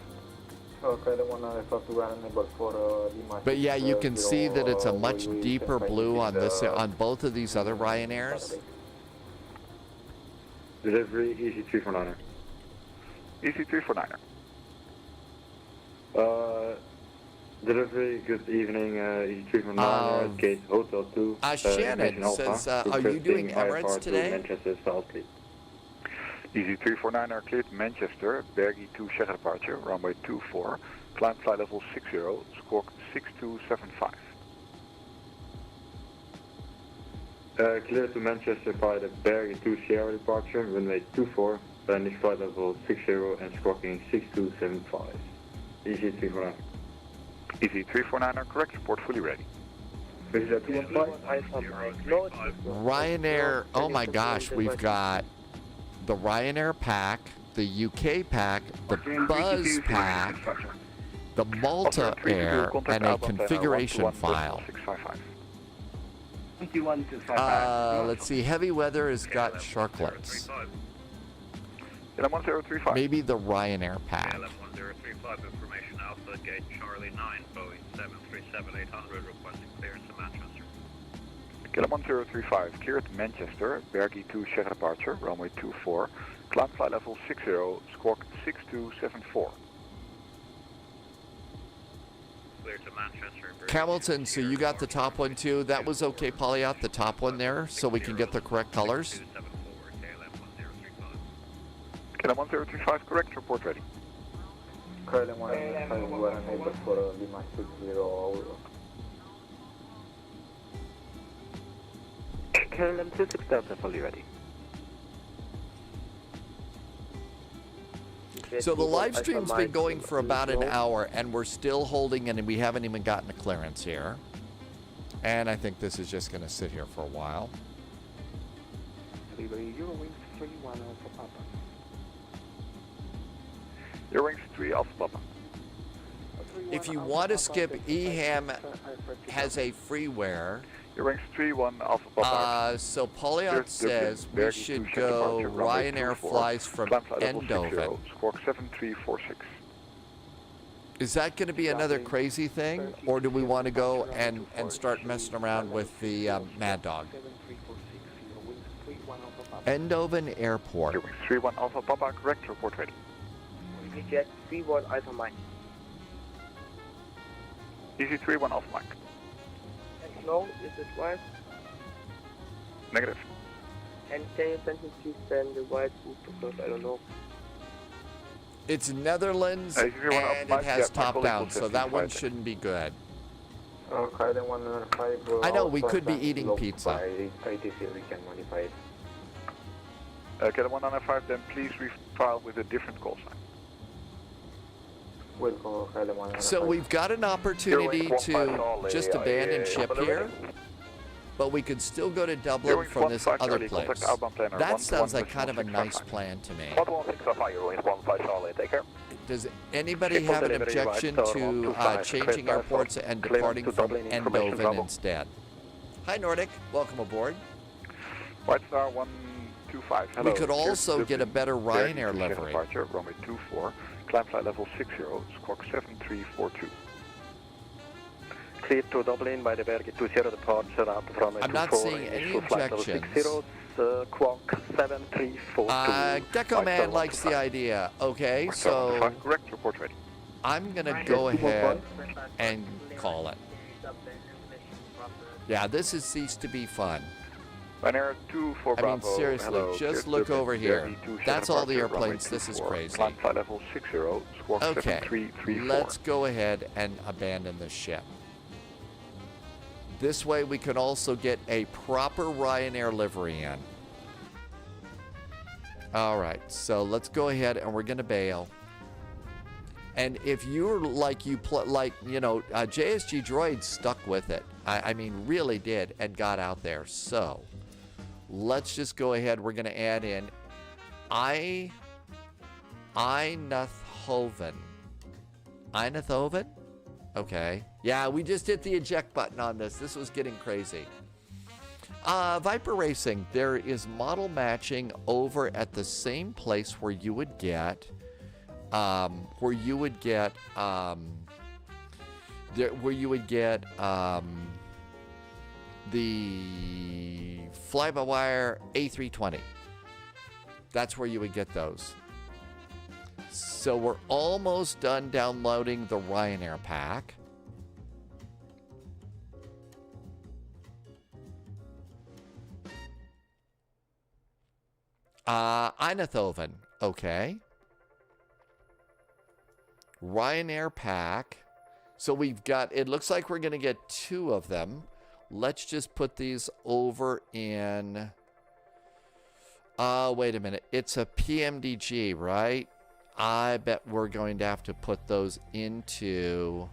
G: Calum 195 to Ryanair for Lima.
B: But yeah, you can see that it's a much deeper blue on this on both of these other Ryanairs.
L: Delivery EC349er.
F: EC349er.
L: Delivery, good evening, EC349er, Gate Hotel 2.
B: Shannon says, are you doing Emirates today?
L: Manchester South, please.
F: EC349er cleared Manchester, Bergy to Sierra departure, runway 24, climb flight level 60, squawk 6275.
L: Clear to Manchester by the Bergy to Sierra departure, runway 24, landing flight level 60 and squawking 6275. EC349.
F: EC349er, correct, report fully ready.
B: Ryanair, oh my gosh, we've got the Ryanair pack, the UK pack, the Buzz pack, the Malta Air, and a configuration file. Let's see, heavy weather has got sharklets. Maybe the Ryanair pack.
M: Information Alpha Gate Charlie 9, Boeing 737-800 requesting clearance to Manchester.
F: Calum 1035, cleared Manchester, Bergy to Sierra departure, runway 24, climb flight level 60, squawk 6274.
M: Clear to Manchester.
B: Hamilton, so you got the top one too. That was okay, Polyot, the top one there, so we can get the correct colors.
F: Calum 1035, correct, report ready.
G: Calum 195, we are unable for Lima 60.
H: Calum 26 Delta, fully ready.
B: So the live stream's been going for about an hour, and we're still holding, and we haven't even gotten a clearance here. And I think this is just going to sit here for a while.
F: Eurowings 3 Alpha Papa.
B: If you want to skip, EHAM has a freeware.
F: Eurowings 31 Alpha Papa.
B: So Polyot says we should go Ryanair flies from Eindhoven.
F: Squawk 7346.
B: Is that going to be another crazy thing, or do we want to go and start messing around with the Mad Dog? Eindhoven Airport.
F: Eurowings 31 Alpha Papa, correct, report ready.
H: Jet 31 Alpha Mike.
F: EC31 Alpha Mike.
H: No, this is wide.
F: Negative.
H: And can you send me please send the wide because I don't know.
B: It's Netherlands and it has top down, so that one shouldn't be good.
G: Calum 195.
B: I know, we could be eating pizza.
G: ITC, we can modify it.
F: Calum 195, then please refile with a different call sign.
B: So we've got an opportunity to just abandon ship here, but we could still go to Dublin from this other place. That sounds like kind of a nice plan to me. Does anybody have an objection to changing airports and departing from Eindhoven instead? Hi Nordic, welcome aboard.
F: White Star 125, hello.
B: We could also get a better Ryanair livery.
F: Departure, runway 24. Climb flight level 60, squawk 7342.
H: Cleared to Dublin by the Bergy to Sierra departure from
B: I'm not seeing any objections.
H: Squawk 7342.
B: Deco Man likes the idea. Okay, so
F: correct, report ready.
B: I'm gonna go ahead and call it. Yeah, this has ceased to be fun.
F: Ryanair 24 Bravo.
B: I mean, seriously,
F: hello,
B: just look over here. That's all the airplanes. This is crazy.
F: Climb flight level 60, squawk
B: Okay,
F: 7334.
B: let's go ahead and abandon the ship. This way we can also get a proper Ryanair livery in. All right, so let's go ahead and we're gonna bail. And if you're like JSG Droid stuck with it. I mean, really did and got out there. So let's just go ahead. We're gonna add in Eindhoven. Eindhoven? Okay. Yeah, we just hit the eject button on this. This was getting crazy. Viper Racing, there is model matching over at the same place where you would get, the fly-by-wire A320. That's where you would get those. So we're almost done downloading the Ryanair pack. Eindhoven, okay. Ryanair pack. So we've got, it looks like we're going to get 2 of them. Let's just put these over in, wait a minute. It's a PMDG, right? I bet we're going to have to put those into,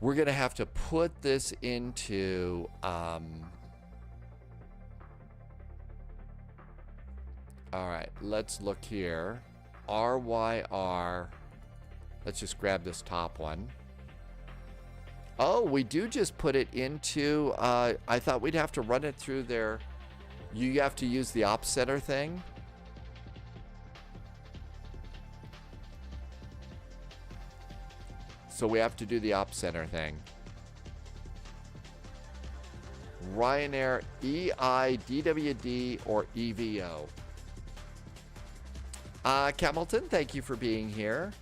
B: we're going to have to put this into, all right, let's look here. RYR. Let's just grab this top one. Oh, we do just put it into, I thought we'd have to run it through their, you have to use the op center thing. So we have to do the op center thing. Ryanair EIDWD or EVO. Hamilton, thank you for being here.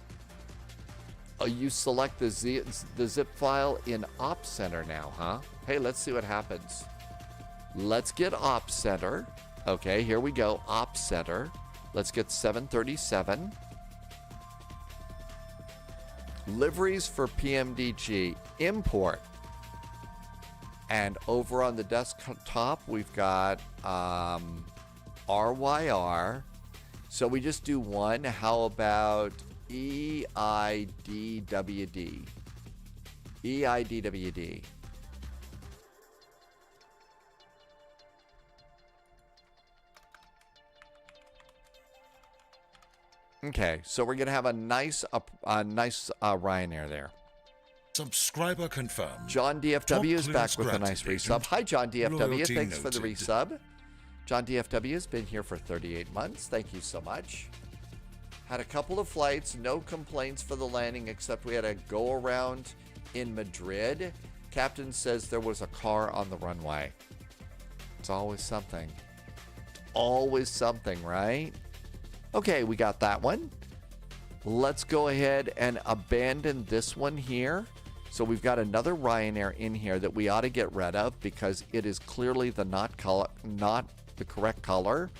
B: You select the zip file in Op Center now, huh? Hey, let's see what happens. Let's get Op Center. Okay, here we go. Op Center. Let's get 737. Liveries for PMDG. Import. And over on the desktop, we've got RYR. So we just do one. How about EIDWD? EIDWD. Okay, so we're gonna have a nice Ryanair there.
J: Subscriber confirmed.
B: John DFW is back with a
J: granted,
B: nice resub.
J: agent.
B: Hi, John DFW.
J: Loyalty
B: Thanks for the
J: noted.
B: resub. John DFW has been here for 38 months. Thank you so much. Had a couple of flights, no complaints for the landing, except we had a go around in Madrid. Captain says there was a car on the runway. It's always something. It's always something, right? Okay, we got that one. Let's go ahead and abandon this one here. So we've got another Ryanair in here that we ought to get rid of because it is clearly the not the correct color,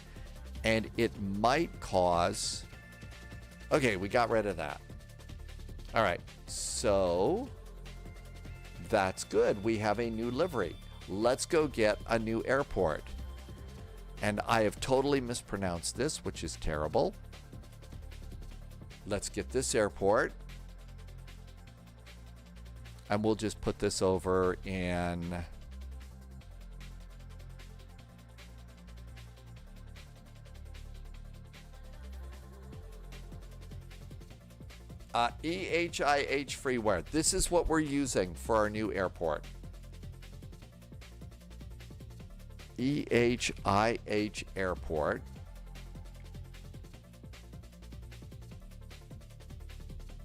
B: and it might cause. Okay, we got rid of that. All right, so that's good. We have a new livery. Let's go get a new airport. And I have totally mispronounced this, which is terrible. Let's get this airport. And we'll just put this over in EHIH freeware. This is what we're using for our new airport. EHIH airport.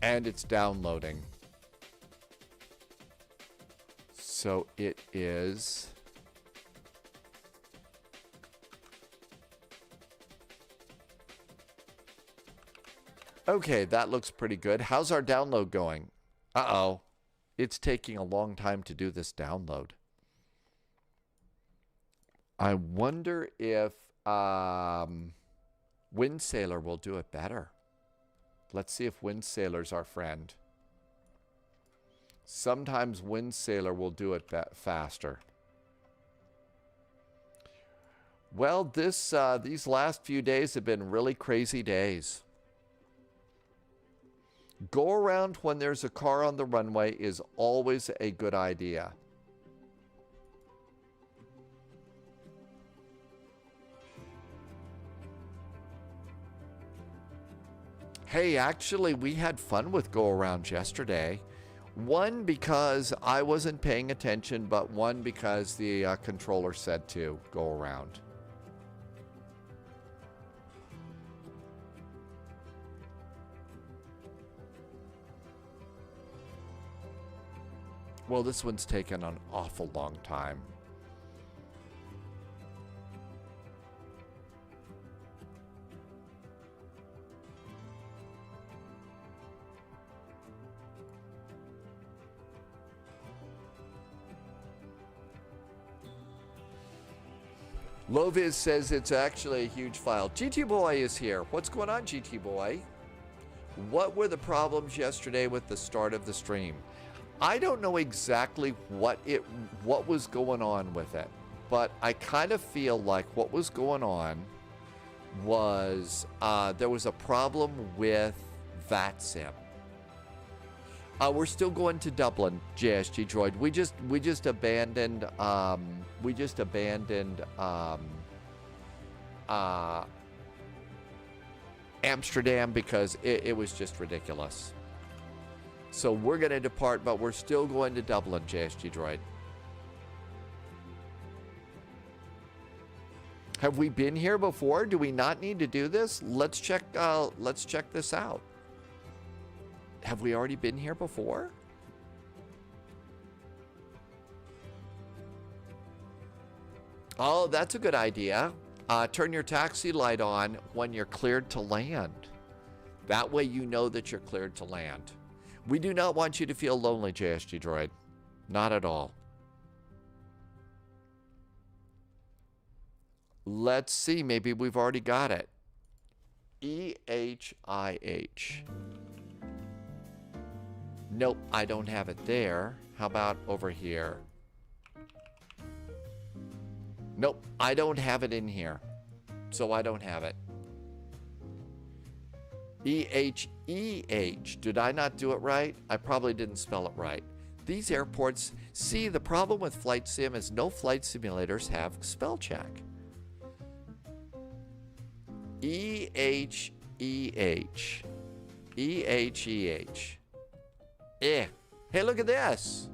B: And it's downloading. So it is. Okay, that looks pretty good. How's our download going? Uh-oh. It's taking a long time to do this download. I wonder if Windsailor will do it better. Let's see if Windsailor's our friend. Sometimes Windsailor will do it faster. Well, these last few days have been really crazy days. Go around when there's a car on the runway is always a good idea. Hey, actually, we had fun with go-arounds yesterday. One, because I wasn't paying attention, but one, because the controller said to go around. Well, this one's taken an awful long time. Loviz says it's actually a huge file. GT Boy is here. What's going on, GT Boy? What were the problems yesterday with the start of the stream? I don't know exactly what was going on with it, but I kind of feel like what was going on was there was a problem with VATSIM. We're still going to Dublin, JSG Droid. We just abandoned Amsterdam because it was just ridiculous. So we're going to depart, but we're still going to Dublin, JSG Droid. Have we been here before? Do we not need to do this? Let's check this out. Have we already been here before? Oh, that's a good idea. Turn your taxi light on when you're cleared to land. That way you know that you're cleared to land. We do not want you to feel lonely, JSG Droid. Not at all. Let's see. Maybe we've already got it. EHIH. Nope, I don't have it there. How about over here? Nope, I don't have it in here. So I don't have it. EHEH. Did I not do it right? I probably didn't spell it right. These airports, see, the problem with Flight Sim is no flight simulators have spell check. EHEH. EHEH. Hey, look at this.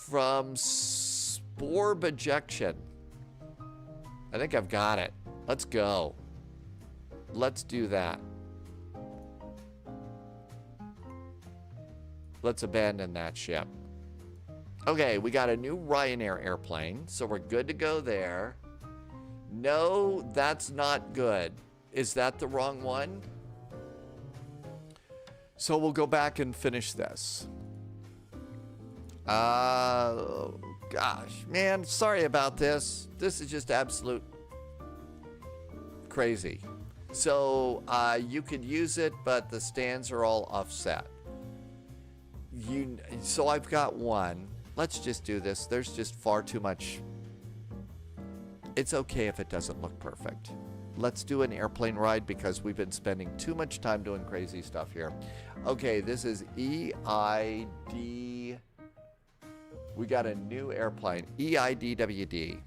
B: From spore ejection. I think I've got it. Let's go. Let's do that. Let's abandon that ship. Okay, we got a new Ryanair airplane, so we're good to go there. No, that's not good. Is that the wrong one? So we'll go back and finish this. Gosh, man, sorry about this. This is just absolute crazy. So you could use it, but the stands are all offset. So I've got one. Let's just do this. There's just far too much. It's okay if it doesn't look perfect. Let's do an airplane ride because we've been spending too much time doing crazy stuff here. Okay, this is EID. We got a new airplane, EIDWD.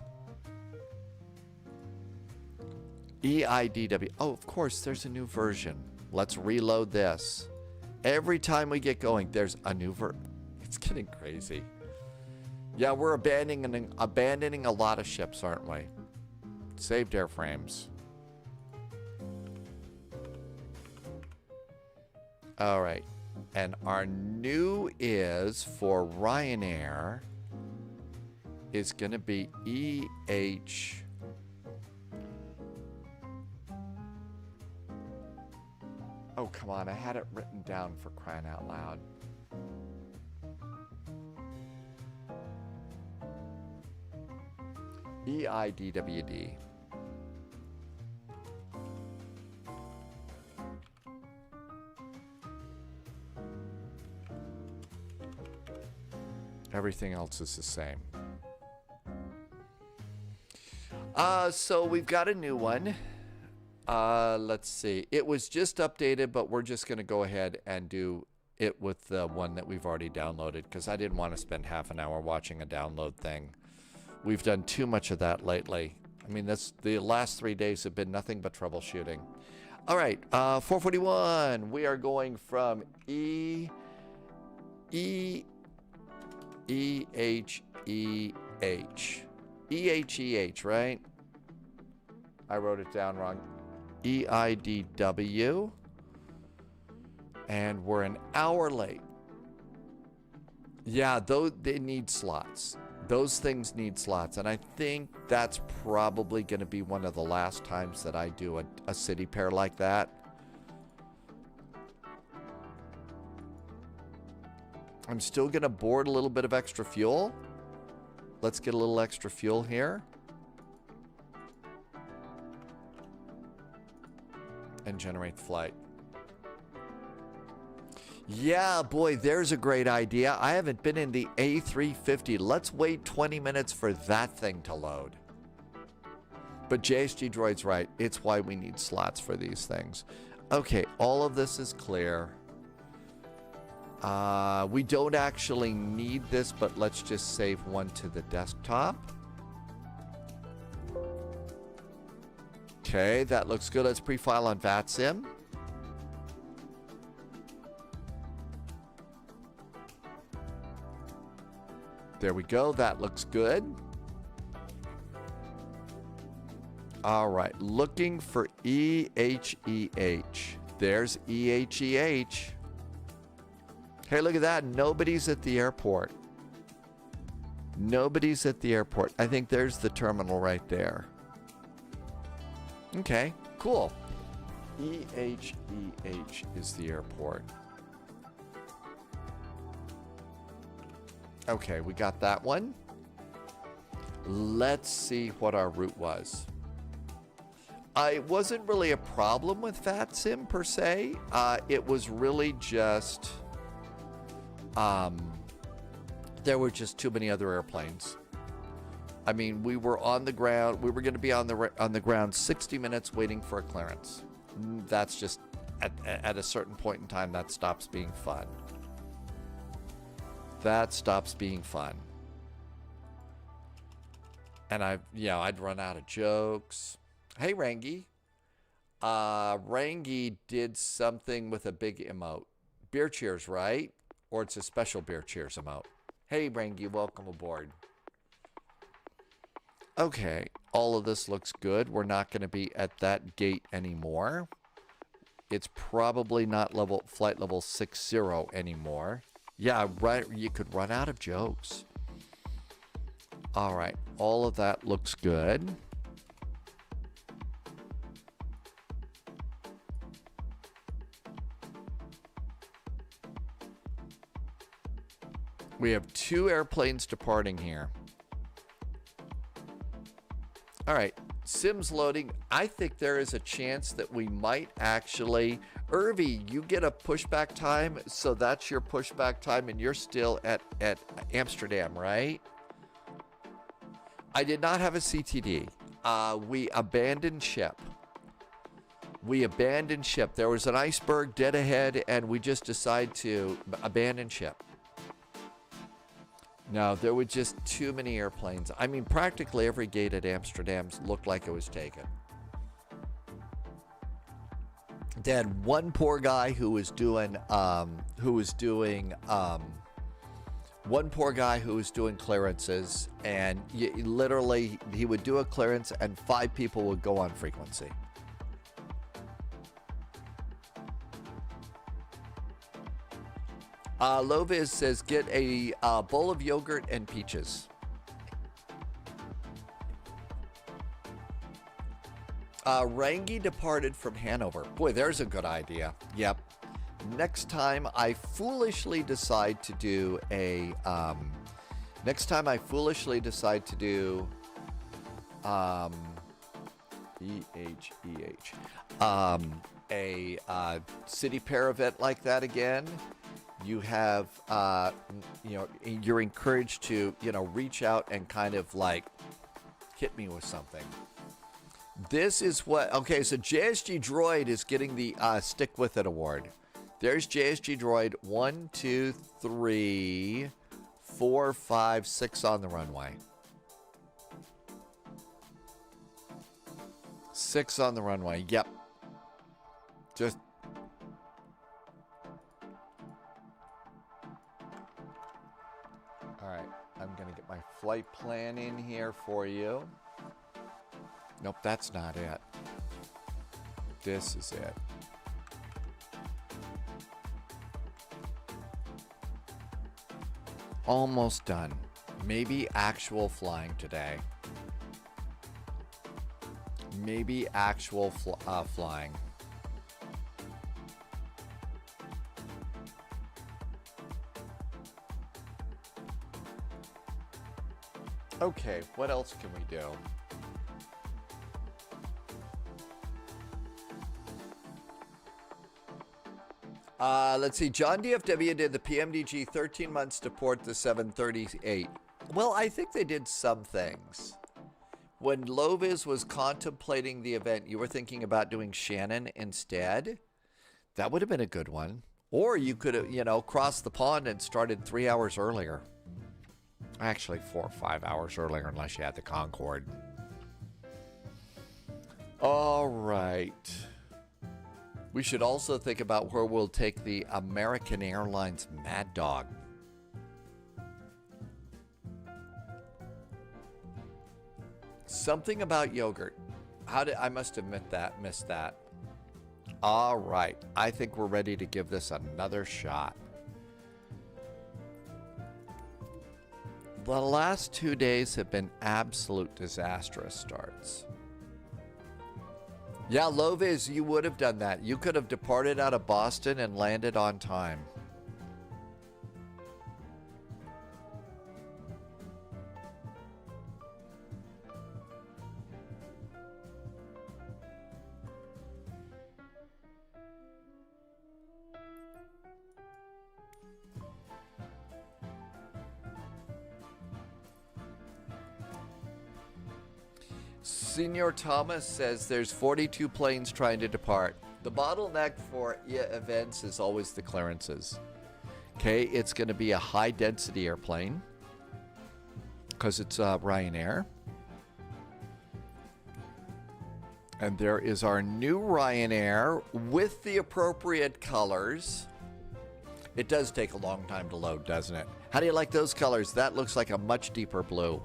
B: EIDW. Oh, of course, there's a new version. Let's reload this. Every time we get going, there's a new version. It's getting crazy. Yeah, we're abandoning a lot of ships, aren't we? Saved airframes. All right. And our new is for Ryanair is going to be EH. Oh, come on. I had it written down for crying out loud. EIDWD. Everything else is the same. So we've got a new one. Let's see. It was just updated, but we're just going to go ahead and do it with the one that we've already downloaded because I didn't want to spend half an hour watching a download thing. We've done too much of that lately. I mean, the last 3 days have been nothing but troubleshooting. All right, 441. We are going from EHEH. EHEH, right? I wrote it down wrong. EIDW. And we're an hour late. Yeah, they need slots. Those things need slots. And I think that's probably going to be one of the last times that I do a city pair like that. I'm still going to board a little bit of extra fuel. Let's get a little extra fuel here. And generate the flight. Yeah, boy, there's a great idea. I haven't been in the A350. Let's wait 20 minutes for that thing to load. But JSG Droid's right. It's why we need slots for these things. Okay, all of this is clear. We don't actually need this, but let's just save one to the desktop. Okay, that looks good. Let's pre-file on VATSIM. There we go. That looks good. All right, looking for EHEH. There's EHEH. Hey, look at that. Nobody's at the airport. Nobody's at the airport. I think there's the terminal right there. Okay, cool. EHEH is the airport. Okay, we got that one. Let's see what our route was. It wasn't really a problem with VATSIM per se. It was really just... there were just too many other airplanes. I mean, we were on the ground. We were going to be on the ground 60 minutes waiting for a clearance. That's just at a certain point in time that stops being fun. That stops being fun. And I'd run out of jokes. Hey, Rangi. Rangi did something with a big emote. Beer cheers, right? Or it's a special beer cheers emote. Hey, Rangi, welcome aboard. Okay, all of this looks good. We're not going to be at that gate anymore. It's probably not flight level 60 anymore. Yeah, right. You could run out of jokes. All right, all of that looks good. We have 2 airplanes departing here. All right, Sim's loading. I think there is a chance that we might actually... Irvi, you get a pushback time, so that's your pushback time, and you're still at Amsterdam, right? I did not have a CTD. We abandoned ship. There was an iceberg dead ahead, and we just decided to abandon ship. No, there were just too many airplanes. I mean, practically every gate at Amsterdam looked like it was taken. They had one poor guy who was doing clearances, and literally he would do a clearance and 5 people would go on frequency. Loviz says, get a bowl of yogurt and peaches. Rangi departed from Hanover. Boy, there's a good idea. Yep. Next time I foolishly decide to do a... EHEH. A city pair event like that again, you have, you're encouraged to, reach out and kind of like hit me with something. This is what, okay, so JSG Droid is getting the Stick With It award. There's JSG Droid 1, 2, 3, 4, 5, 6 on the runway. 6 on the runway, yep. Just... Alright, I'm going to get my flight plan in here for you. Nope, that's not it. This is it. Almost done. Maybe actual flying today. Maybe actual flying. Okay, what else can we do? Let's see. John DFW did the PMDG 13 months to port the 738. Well, I think they did some things. When Loviz was contemplating the event, you were thinking about doing Shannon instead. That would have been a good one. Or you could have, crossed the pond and started 3 hours earlier. Actually, 4 or 5 hours earlier, unless you had the Concorde. All right. We should also think about where we'll take the American Airlines Mad Dog. Something about yogurt. I must admit that, missed that. All right. I think we're ready to give this another shot. The last 2 days have been absolute disastrous starts. Yeah, Loviz, you would have done that. You could have departed out of Boston and landed on time. Senior Thomas says there's 42 planes trying to depart. The bottleneck for events is always the clearances. Okay, it's going to be a high density airplane because it's Ryanair. And there is our new Ryanair with the appropriate colors. It does take a long time to load, doesn't it? How do you like those colors? That looks like a much deeper blue.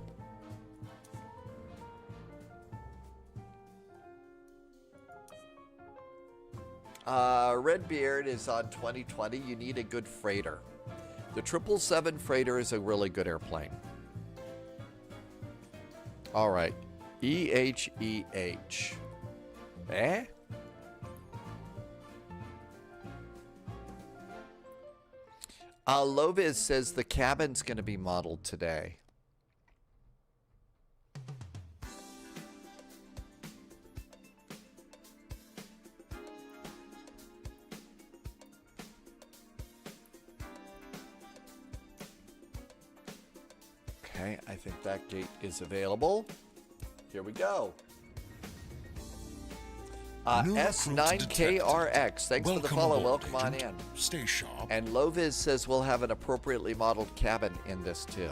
B: Redbeard is on 2020. You need a good freighter. The 777 freighter is a really good airplane. All right. EHEH. Eh? Loviz says the cabin's going to be modeled today. Okay, I think that gate is available. Here we go. S9KRX, thanks for the follow. Welcome on in.
J: Stay sharp.
B: And Loviz says we'll have an appropriately modeled cabin in this too.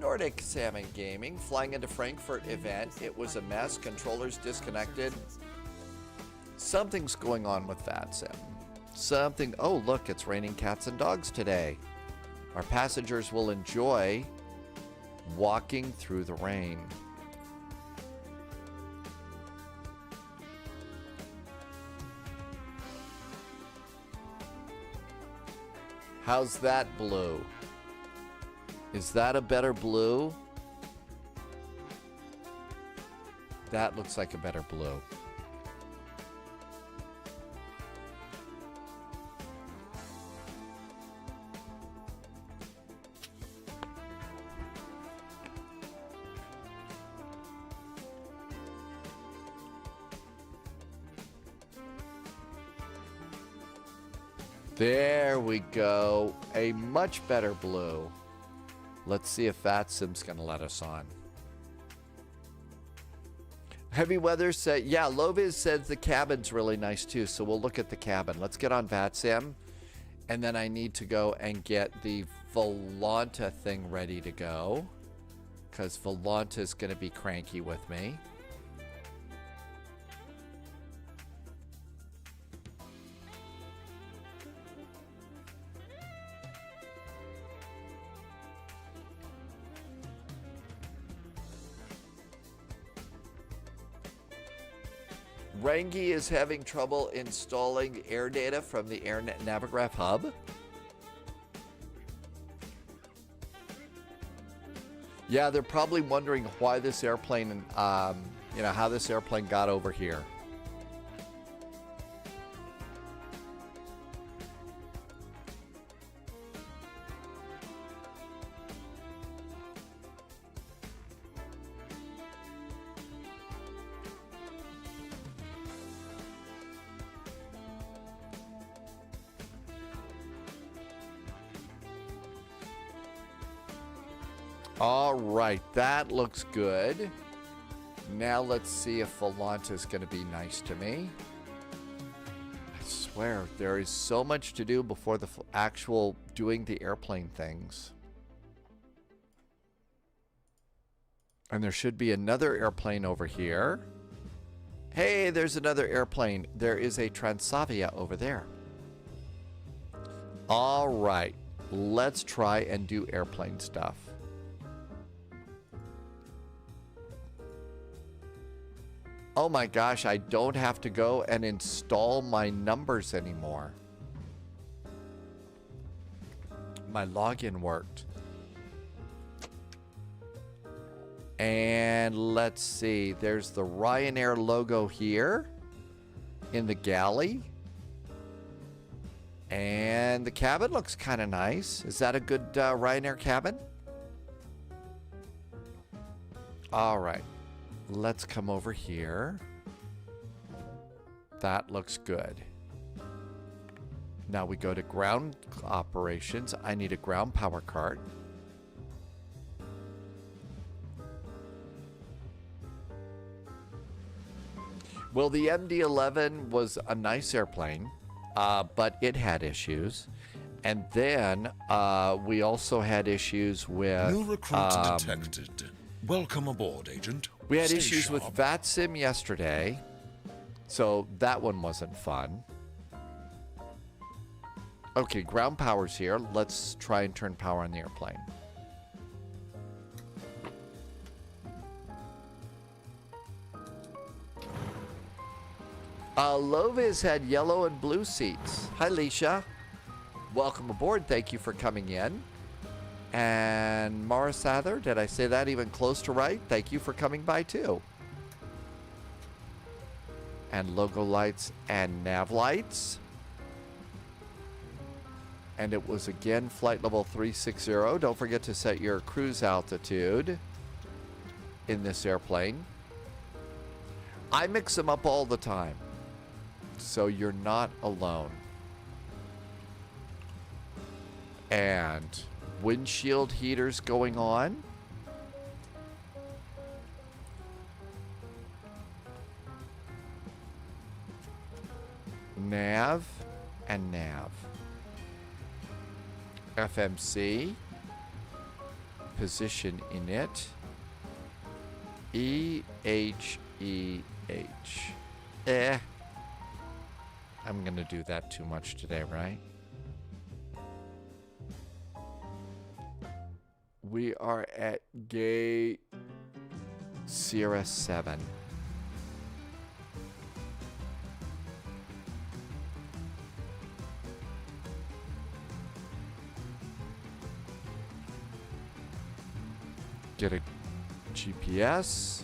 B: Nordic Salmon Gaming, flying into Frankfurt event. It was a mess. Controllers disconnected. Something's going on with VATSIM. Something. Oh, look, it's raining cats and dogs today. Our passengers will enjoy walking through the rain. How's that blue? Is that a better blue? That looks like a better blue. There we go. A much better blue. Let's see if VATSIM's going to let us on. Heavy Weather said, yeah, Loviz says the cabin's really nice too, so we'll look at the cabin. Let's get on VATSIM, and then I need to go and get the Volanta thing ready to go, because Volanta's going to be cranky with me. Rangi is having trouble installing air data from the Air Navigraph hub. Yeah, they're probably wondering why this airplane, how this airplane got over here. All right, that looks good. Now let's see if Volanta is going to be nice to me. I swear, there is so much to do before the actual doing the airplane things. And there should be another airplane over here. Hey, there's another airplane. There is a Transavia over there. All right, let's try and do airplane stuff. Oh my gosh, I don't have to go and install my numbers anymore. My login worked. And let's see, there's the Ryanair logo here in the galley. And the cabin looks kind of nice. Is that a good Ryanair cabin? All right. Let's come over here. That looks good. Now we go to ground operations. I need a ground power cart. Well, the MD-11 was a nice airplane, but it had issues. And then we also had issues with...
J: New recruit detected. Welcome aboard, Agent.
B: We had
J: Stay
B: issues
J: sharp.
B: with VATSIM yesterday, so that one wasn't fun. Okay, ground power's here. Let's try and turn power on the airplane. Loviz had yellow and blue seats. Hi, Leisha. Welcome aboard. Thank you for coming in. And Mara Sather, did I say that even close to right? Thank you for coming by too. And logo lights and nav lights. And it was again flight level 360. Don't forget to set your cruise altitude in this airplane. I mix them up all the time, so you're not alone. And windshield heaters going on. Nav and nav. FMC. Position init. EHEH. I'm gonna do that too much today, right? We are at gate Sierra 7. Get a GPS.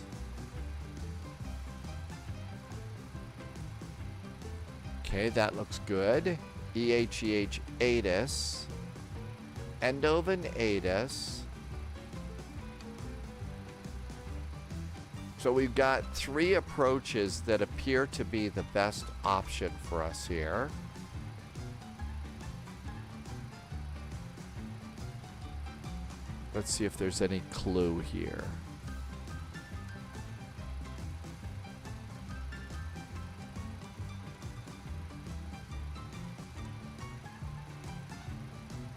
B: Okay, that looks good. EHEH ATIS. Eindhoven ATIS. So we've got 3 approaches that appear to be the best option for us here. Let's see if there's any clue here.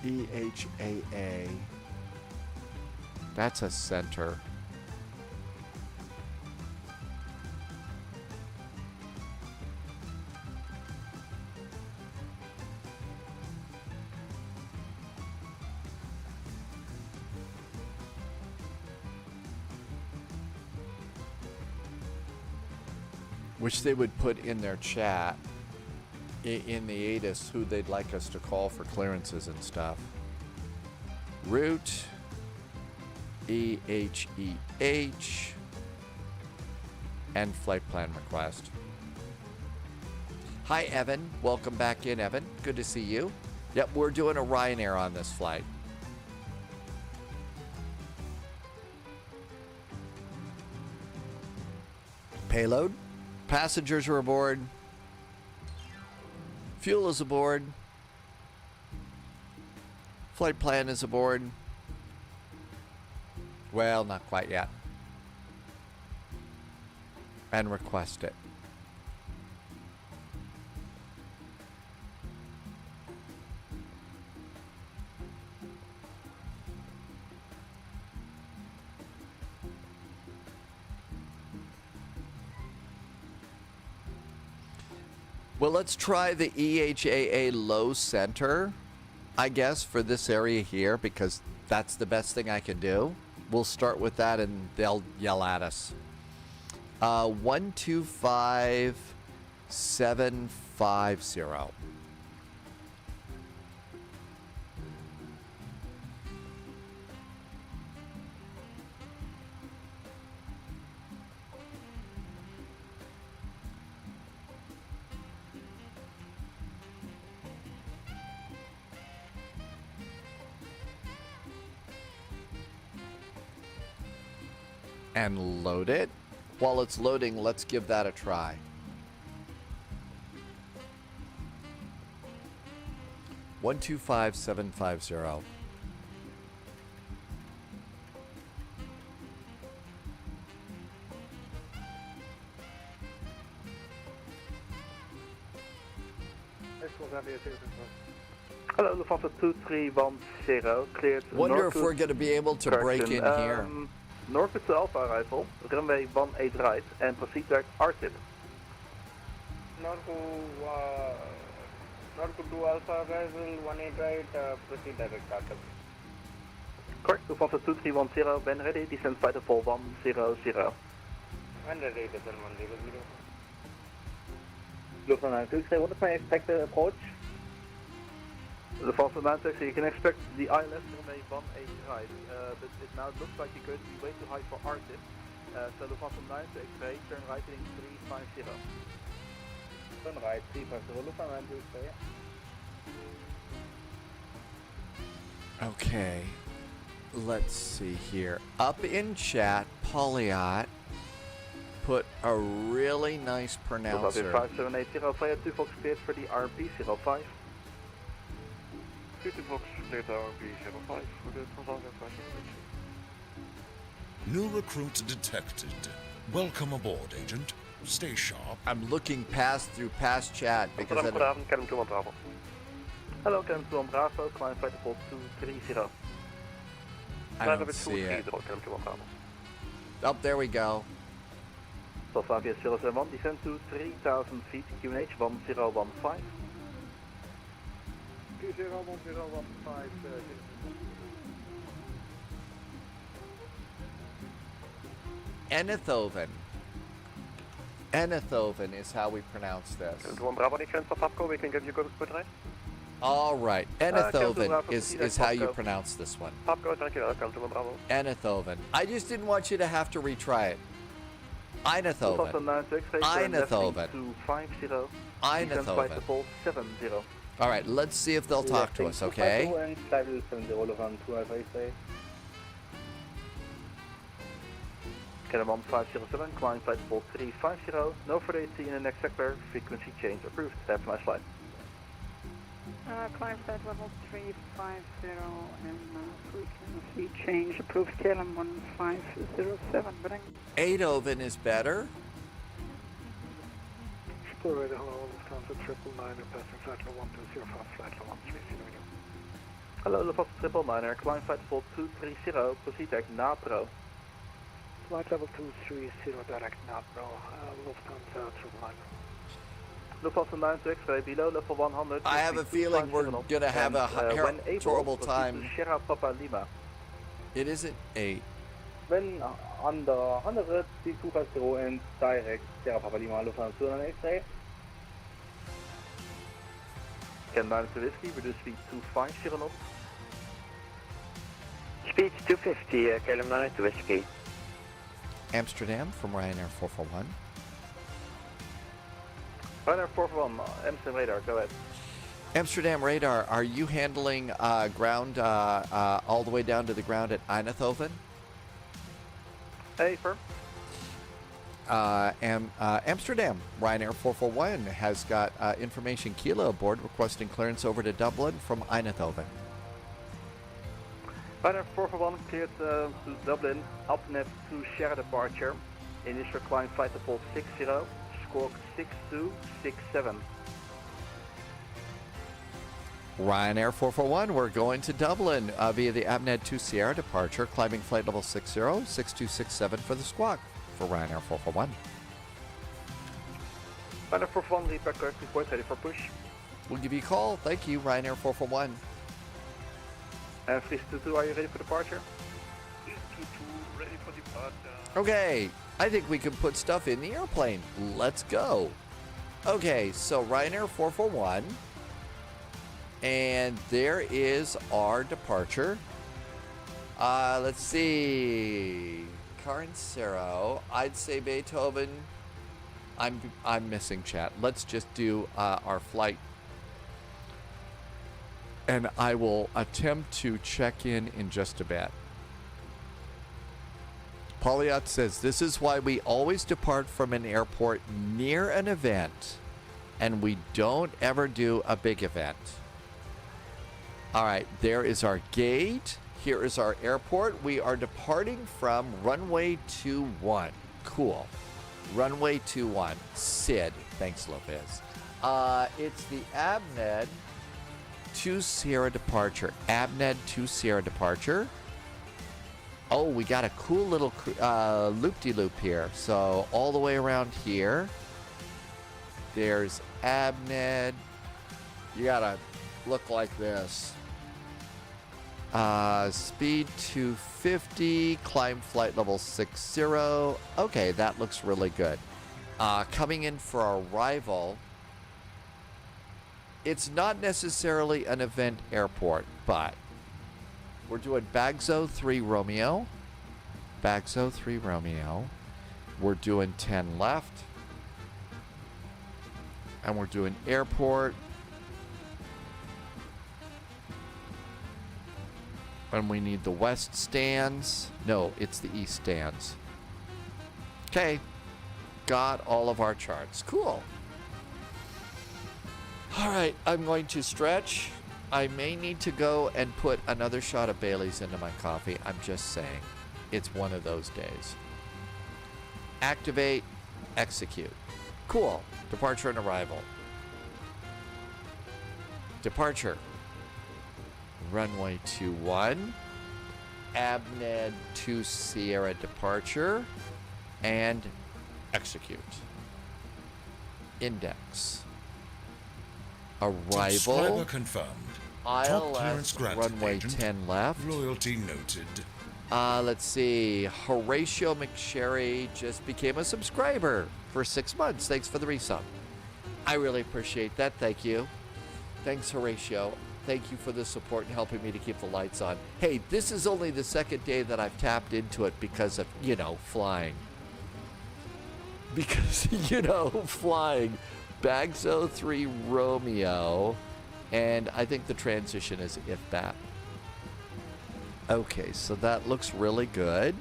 B: EHAA. That's a center. Wish they would put in their chat in the ATIS who they'd like us to call for clearances and stuff. Route EHEH and flight plan request. Hi Evan, welcome back in Evan. Good to see you. Yep, we're doing a Ryanair on this flight. Payload. Passengers are aboard. Fuel is aboard. Flight plan is aboard. Well, not quite yet. And request it. Well, let's try the EHAA low center, I guess, for this area here, because that's the best thing I can do. We'll start with that, and they'll yell at us. 125750. And load it. While it's loading, let's give that a try. One 125750.
E: Hello, Lufthansa 2310, cleared.
B: Wonder if we're going to be able to break in here.
E: Norfolk to Alpha arrival, runway 18 right, and proceed direct RTIP.
K: Norfolk to Alpha arrival, 18 right, proceed direct RTIP.
E: Correct, Lufthansa 2310, when ready, descend flight level 100.
K: When ready, descend 100.
E: Lufthansa 23, what is my expected approach? Lufthansa 96, you can expect the ILS runway 18 right, but it now looks like you're going to be way too high for RTIP. So Lufthansa 96, turn right in 350.
K: Turn right, 350, Lufthansa 96.
B: Okay, let's see here. Up in chat, Polyot put a really nice pronouncer.
E: 5780, flight 2 Fox cleared for the RP05.
F: 2 Fox cleared RP05 for the Tanzania flight.
J: New recruits detected. Welcome aboard, Agent. Stay sharp.
B: I'm looking through past chat because I don't...
E: Hello, Kelm 2 on Bravo, climb flight level 230.
B: I don't see it. Oh, there we go.
E: Belfavia 071, descend to 3000 feet, QNH 1015. 201015.
B: Enithoven. Enithoven is how we pronounce this.
H: Bravo, defense of Papco, we can give you good right.
B: All right, Enithoven is how you pronounce this one.
H: Papco, thank you, welcome to Bravo.
B: Enithoven. I just didn't want you to have to retry it. Einathoven. Einathoven. Einathoven. All right, let's see if they'll talk to us, okay?
E: Cannon 1507, climb flight level 350, no further AT in the next sector, frequency change approved, have a nice flight.
N: Climb flight level 350 and frequency change. Approved KLM 1507.
B: Eindhoven is better.
E: Still ready, hello, Lufthansa 999, passing flight level 1205, flight level 130.
O: Hello, Lufthansa 999, climb flight level 230, proceed direct NAPRO.
E: Flight level 230, direct NAPRO, Lufthansa 999.
O: Lufthansa 926, below level 100.
B: I have a feeling we're going to have a horrible time.
O: Sierra Papa Lima.
B: It isn't 8.
P: When under 100, speed 250 and direct Sierra Papa Lima, Lufthansa 298.
O: Can 92 Whiskey, reduce speed 250 knots.
H: Speed 250, KLM 92 Whiskey.
B: Amsterdam from Ryanair 441.
O: Ryanair 441, Amsterdam radar, go ahead.
B: Amsterdam radar, are you handling ground all the way down to the ground at Eindhoven?
O: Hey, firm.
B: Amsterdam, Ryanair 441 has got information Kilo aboard requesting clearance over to Dublin from Eindhoven.
O: Ryanair 441 cleared to Dublin, upnet to Sierra departure. Initial climb flight level 60, squawk 6267.
B: Ryanair 441, we're going to Dublin via the ABNED 2 Sierra departure, climbing flight level 60, 6267 for the squawk for Ryanair 441.
O: Ryanair 441, repair correct report, ready for push.
B: We'll give you a call. Thank you, Ryanair 441.
O: Freeze 22, are you ready for departure?
M: Freeze 22, ready for departure.
B: Okay, I think we can put stuff in the airplane. Let's go. Okay, so Ryanair 441. And there is our departure. Let's see. Carncero. I'd say Beethoven. I'm missing chat. Let's just do our flight. And I will attempt to check in just a bit. Polyot says, this is why we always depart from an airport near an event. And we don't ever do a big event. All right, there is our gate. Here is our airport. We are departing from runway 21. Cool. Runway 21. Sid. Thanks, Lopez. It's the ABNED 2 Sierra departure. ABNED 2 Sierra departure. Oh, we got a cool little loop-de-loop here. So all the way around here, there's ABNED. You gotta look like this. Speed 250, climb flight level 60. Okay, that looks really good. Coming in for our arrival, it's not necessarily an event airport, but we're doing Bagzo 3 Romeo. Bagzo 3 Romeo. We're doing 10 left. And we're doing airport. And we need the west stands. No, it's the east stands. Okay. Got all of our charts. Cool. All right, I'm going to stretch. I may need to go and put another shot of Bailey's into my coffee. I'm just saying. It's one of those days. Activate, execute. Cool. Departure and arrival. Departure. Runway 21, ABNED 2 Sierra departure, and execute. Index. Arrival.
J: Subscriber confirmed. Top clearance
B: ILS
J: granted,
B: runway
J: agent.
B: 10 left.
J: Loyalty noted.
B: Let's see. Horatio McSherry just became a subscriber for 6 months. Thanks for the resub. I really appreciate that. Thank you. Thanks, Horatio. Thank you for the support and helping me to keep the lights on. Hey, this is only the second day that I've tapped into it because of, flying. Because, flying. Bagzo 3 Romeo. And I think the transition is if that. Okay, so that looks really good.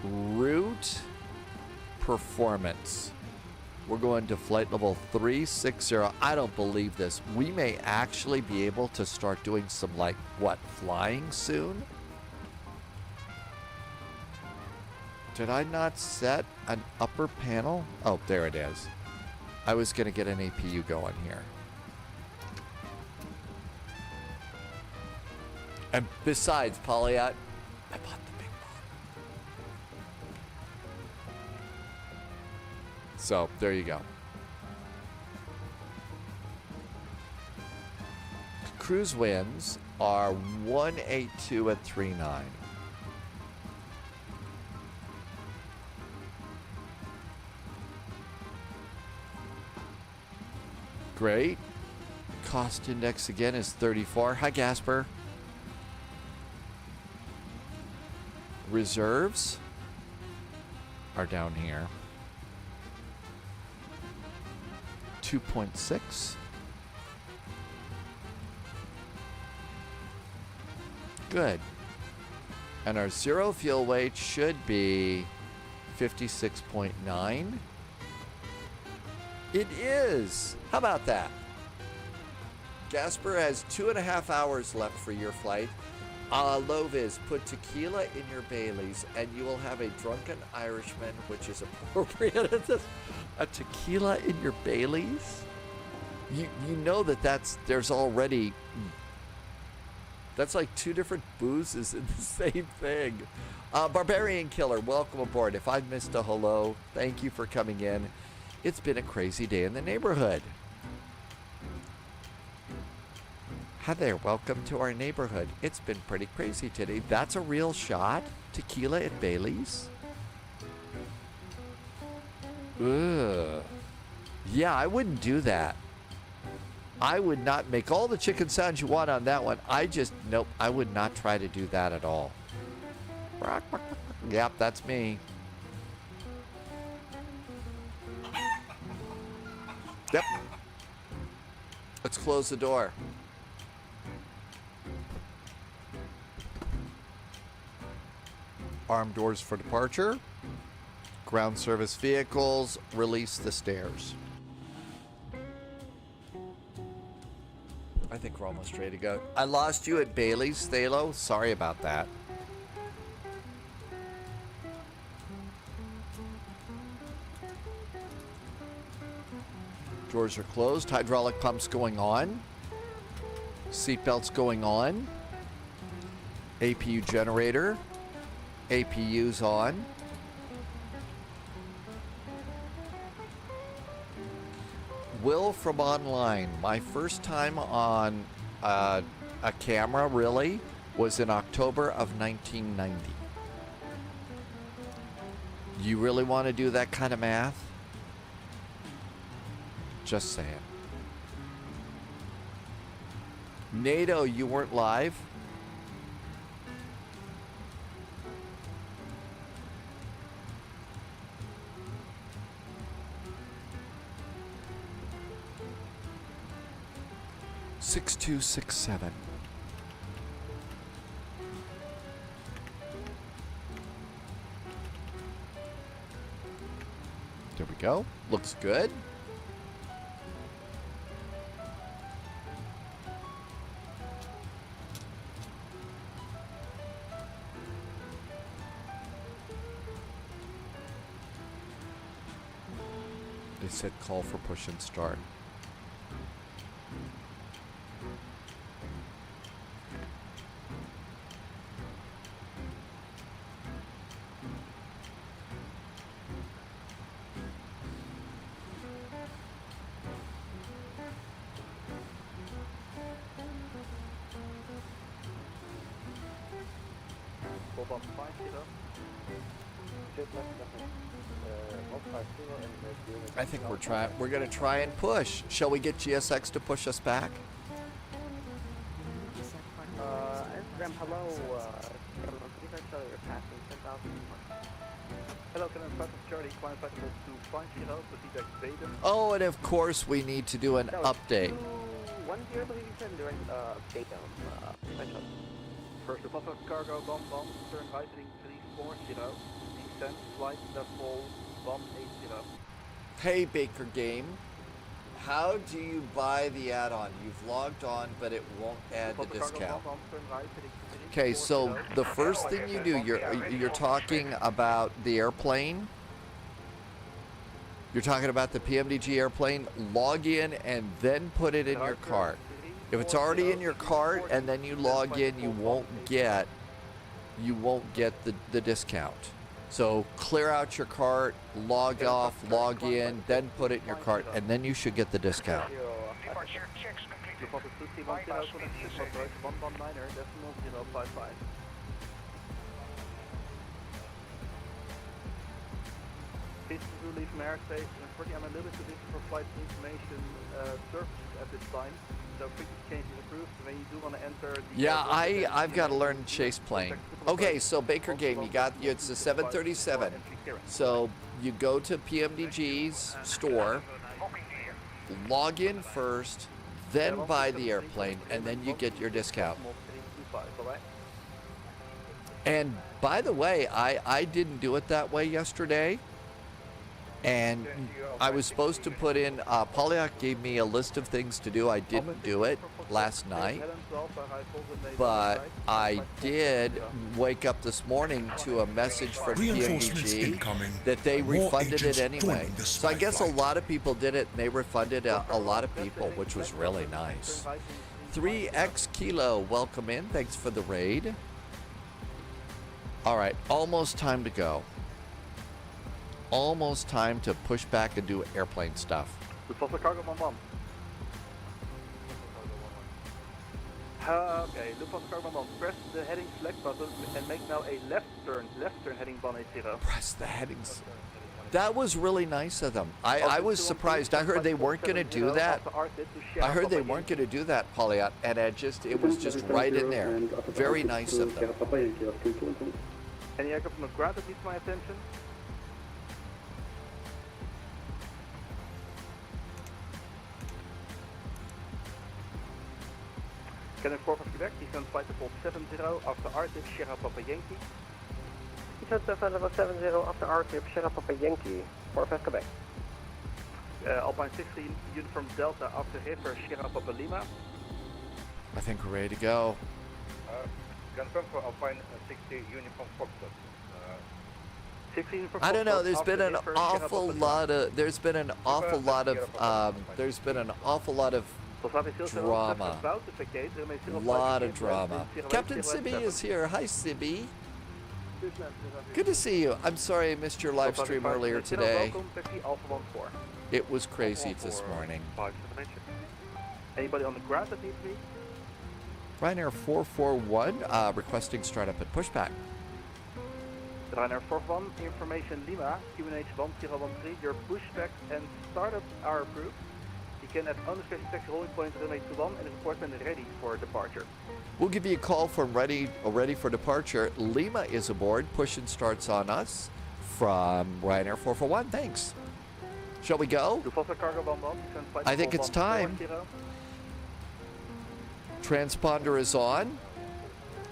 B: Route performance. We're going to flight level 360. I don't believe this. We may actually be able to start doing some, like, what, flying soon? Did I not set an upper panel? Oh, there it is. I was going to get an APU going here. And besides, Polyat, I bought the big bomb. So, there you go. Cruise winds are 182 at 39. Great. Cost index again is 34. Hi, Gasper. Reserves are down here. 2.6. Good. And our zero fuel weight should be 56.9. It is. How about that? Gasper has 2.5 hours left for your flight. Loviz, put tequila in your Baileys and you will have a drunken Irishman, which is appropriate at this. A tequila in your Baileys? You know there's already, that's like two different boozes in the same thing. Barbarian Killer, welcome aboard. If I've missed a hello, thank you for coming in. It's been a crazy day in the neighborhood. Hi there, welcome to our neighborhood. It's been pretty crazy today. That's a real shot? Tequila at Bailey's? Ugh. Yeah, I wouldn't do that. I would not make all the chicken sounds you want on that one. Nope, I would not try to do that at all. Yep, that's me. Yep. Let's close the door. Armed doors for departure. Ground service vehicles, release the stairs. I think we're almost ready to go. I lost you at Bailey's, Thalo. Sorry about that. Doors are closed. Hydraulic pumps going on. Seatbelts going on. APU generator. APU's on. Will from online. My first time on a camera, really, was in October of 1990. You really want to do that kind of math? Just saying. NATO, you weren't live? $6267. There we go. Looks good. They said call for push and start. I think we're going to try and push. Shall we get GSX to push us back?
P: Instagram, hello. Hello, can I press Charlie, climb festival to find you know, proceed to Baden?
B: Oh, and of course we need to do an update.
P: 10, believe you said during Baden. First Republic cargo, bomb, turn right, 340, descent, flight level, bomb 80.
B: Hey, Baker Game. How do you buy the add-on? You've logged on, but it won't add the discount. Okay, so the first thing you do, you're talking about the airplane. You're talking about the PMDG airplane. Log in and then put it in your cart. If it's already in your cart and then you log in, you won't get the discount. So clear out your cart, log off, log in, then put it in your cart, and then you should get the discount.
O: Please leave from airspace. Unfortunately, I'm a little bit too busy for flight information services at this time. So frequency change is approved. When you do want to enter the
B: Yeah, I've got to learn to chase plane. Okay, so Baker Game, it's a 737. So you go to PMDG's store, log in first, then buy the airplane, and then you get your discount. And by the way, I didn't do it that way yesterday. And I was supposed to put in, Polyak gave me a list of things to do. I didn't do it last night, but I did wake up this morning to a message from PMDG that they refunded it anyway. So I guess a lot of people did it, and they refunded a lot of people, which was really nice. 3X Kilo, welcome in. Thanks for the raid. All right, almost time to go. Almost time to push back and do airplane stuff.
O: Lufthansa Cargo 11. Okay, Lufthansa Cargo 11. Press the heading select button and make now a left turn heading 180.
B: Press the headings. That was really nice of them. I was surprised. I heard they weren't going to do that. I heard they weren't going to do that, Polyat, and it was just right in there. Very nice of them.
O: Any aircraft on the ground that needs my attention? Cannon 4 from Quebec, descend flight level 70 after RTIP, Sierra Papa Yankee.
H: Descend flight level 70 after RTIP, Sierra Papa Yankee, 4 Quebec.
O: Alpine 60, uniform Delta after River, Sierra Papa Lima.
B: I think we're ready to go.
G: Confirm for Alpine 60, uniform Foxtrot.
O: 60 uniform
B: I don't know.
O: Foxtrot
B: There's been an
O: after
B: awful
O: River,
B: lot of. There's been an awful lot of drama. A lot of drama. Captain Sibby is here. Hi, Sibby. Good to see you. I'm sorry I missed your live stream earlier today. It was crazy this morning.
O: Anybody on the ground that needs me?
B: Ryanair 441 requesting startup at pushback.
O: Ryanair 41, information Lima, QNH 1013, your pushback and startups are approved. You can at unrestricted taxi holding point runway 21 and report when ready for departure.
B: We'll give you a call from ready for departure. Lima is aboard. Push and starts on us from Ryanair 441. Thanks. Shall we go? I think it's time. Transponder is on.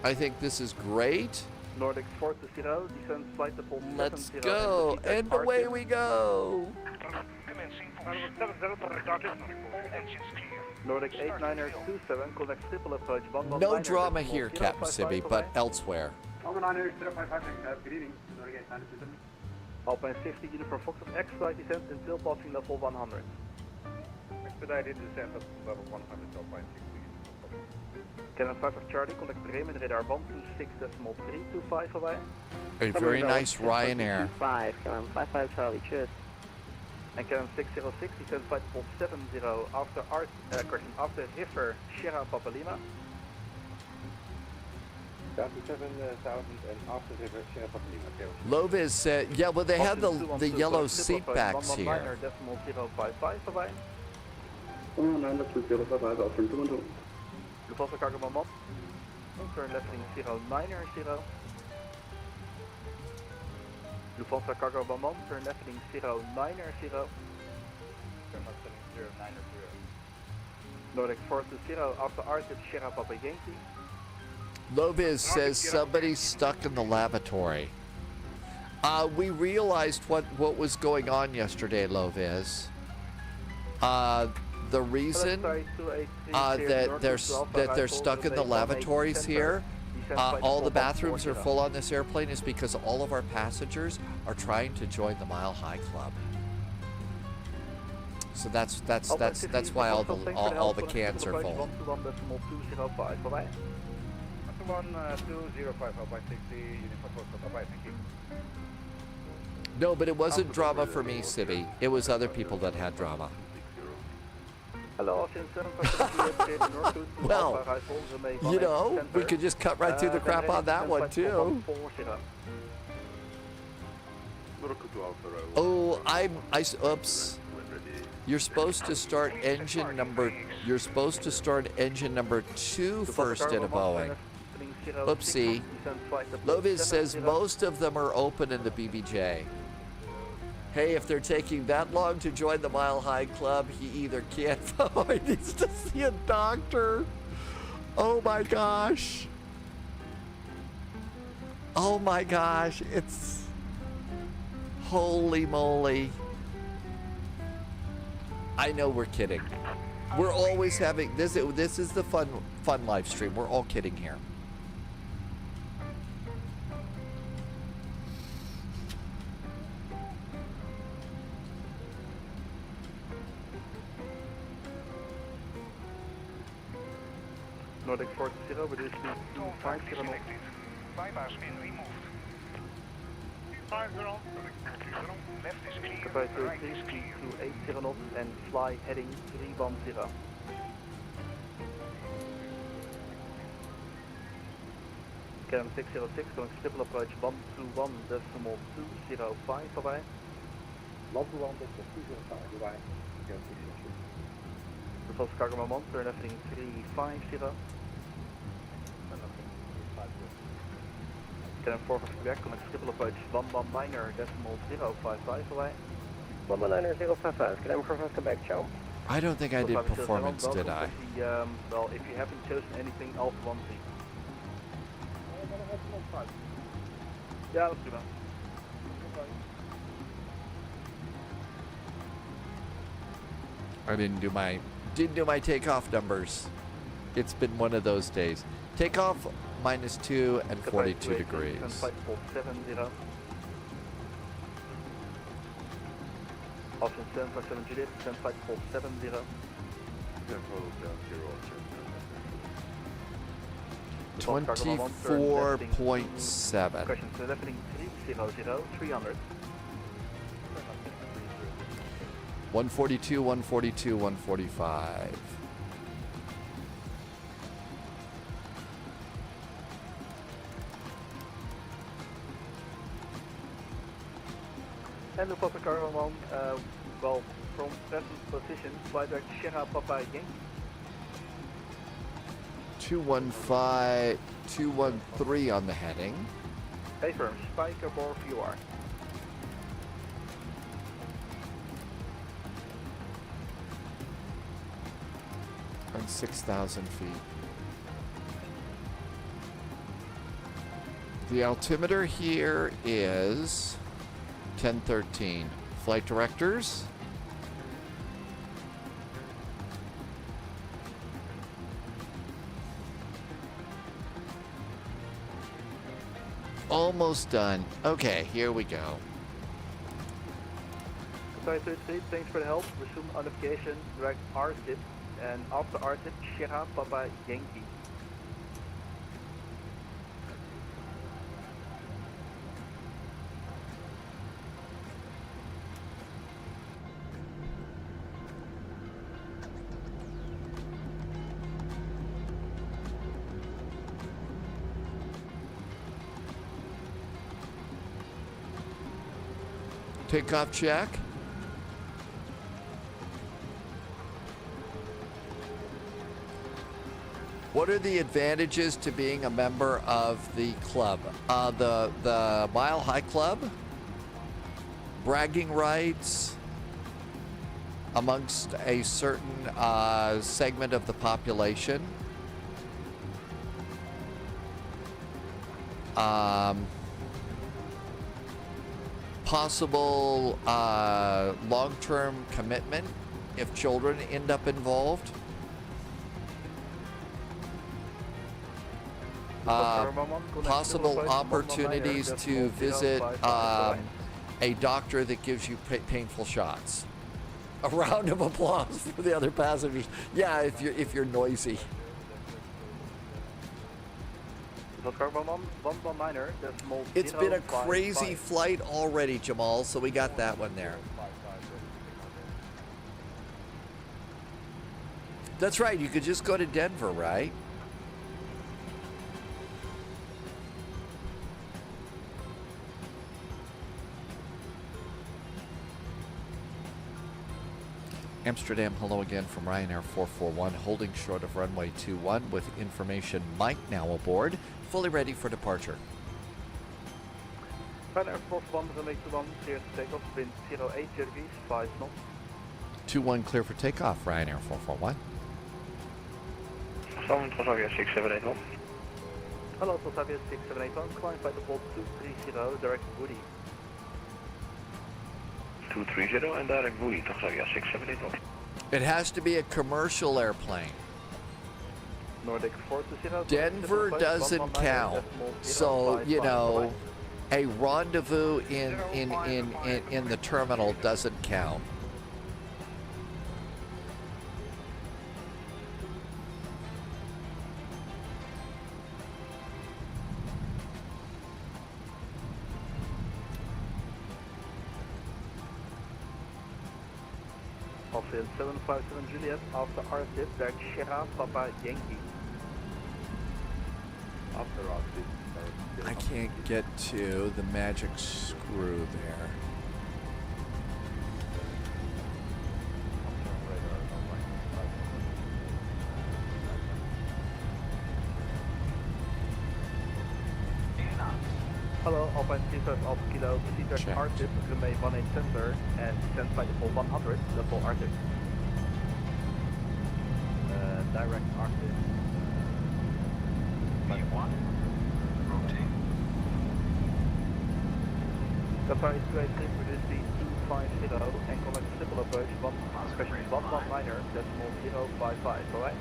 B: I think this is great.
O: Nordic 420, descend flight level 70.
B: Let's go. And away we go.
O: Nordic 8927, connect triple approach 11.
B: No drama here, Captain Sibby, but elsewhere.
O: Alpine 60, uniform Foxtrot X flight descent until passing level 100.
G: Expedited descent at level 100, Alpine 60.
O: Cannon 5 of Charlie, connect Bremen, radar 126.325 away.
B: A very nice Ryanair.
H: 5, Cannon 55 Charlie, cheers.
O: And Cannon 606, descend flight level 70 after River, Sierra Papa Lima.
G: 7,000 and after River, Sierra Papa Lima.
B: Loviz said, yeah, well, they have the yellow seat backs here.
O: Decimal 055 away. Lufthansa Cargo Mammoth. Turn left heading 090. Lufthansa Cargo Mammoth, turn left heading 090.
G: Turn left heading 090.
O: Nordic 420 after RTIP, Sierra Papa Yankee.
B: Loviz says somebody's stuck in the lavatory. We realized what was going on yesterday, Loviz. The reason that they're stuck in the lavatories here, all the bathrooms are full on this airplane, is because all of our passengers are trying to join the Mile High Club. So that's why all the cans are full.
G: 1205, thank you.
B: No, but it wasn't drama for me, Sibby. It was other people that had drama.
O: Hello,
B: well, you know, we could just cut right through the crap on that one too. Oh, oops. You're supposed to start engine number 2 first at a Boeing. Oopsie. Loviz says most of them are open in the BBJ. Hey, if they're taking that long to join the Mile High Club, he either can't or he needs to see a doctor. Oh my gosh. Oh my gosh. It's holy moly. I know we're kidding. We're always having this. This is the fun live stream. We're all kidding here.
O: Nordic 40, reduce to 250 knots.
K: Bypass pin removed. 50, left is clear.
O: Goodbye to 3280 knots and fly heading 310. KLM 606 going triple approach 121.205, bye-bye. 121.205, bye-bye. Reverse cargo moment, turn heading 350. KLM 450 back, connect triple approach 119.055, bye-bye.
H: 119.055, KLM 450 back, ciao.
B: I don't think I did performance, did I?
O: Well, if you haven't chosen anything, Alpha 1 3. Ja, dat is prima.
B: I didn't do my takeoff numbers. It's been one of those days. Takeoff -2 and 42 degrees.
O: Option 757 Juliet, 105.70.
B: 24.7.
O: Question to leveling 300, 300.
B: 142, 142, 145.
O: And the Papa Cargo 1, well, from present position, fly direct Sierra Papa Yankee.
B: 215, 213 on the heading.
O: Stay firm, Spiker bore QR.
B: On 6,000 feet. The altimeter here is 1013. Flight directors. Almost done. Okay, here we go.
O: Sorry, 33, thanks for the help. Resume identification, direct RTIP, and after RTIP, Sierra Papa Yankee.
B: Takeoff check. What are the advantages to being a member of the club? The Mile High Club, bragging rights amongst a certain segment of the population. possible long-term commitment if children end up involved. Possible opportunities to visit a doctor that gives you painful shots. A round of applause for the other passengers. Yeah, if you're noisy. It's been a crazy flight already, Jamal, so we got that one there. That's right, you could just go to Denver, right? Amsterdam, hello again from Ryanair 441, holding short of runway 21 with information Mike now aboard, fully ready for departure.
O: Ryanair 441, runway 21, clear to take off, wind 08 degrees, 5 knots.
B: 21 clear for takeoff, Ryanair 441.
G: Transavia 6781.
O: Hello, Transavia 6781, climb flight default 230, direct Woody.
G: 230 and direct Woody, Transavia 6781.
B: It has to be a commercial airplane.
O: Nordic 420.
B: Denver doesn't count. So, you know, a rendezvous in the terminal doesn't count.
O: Offset 757 Juliet after RTIP, direct Sierra Papa Yankee. After RTIP.
B: I can't get to the magic screw there.
O: Hello, Alpine 35 Alpha Kilo, proceed direct RTIP, runway 18 center, and descend flight default 100, level RTIP. Direct RTIP. V1, rotate. Qatar is 283, produce B250, and connect triple approach, special 119er, decimal 055, alright?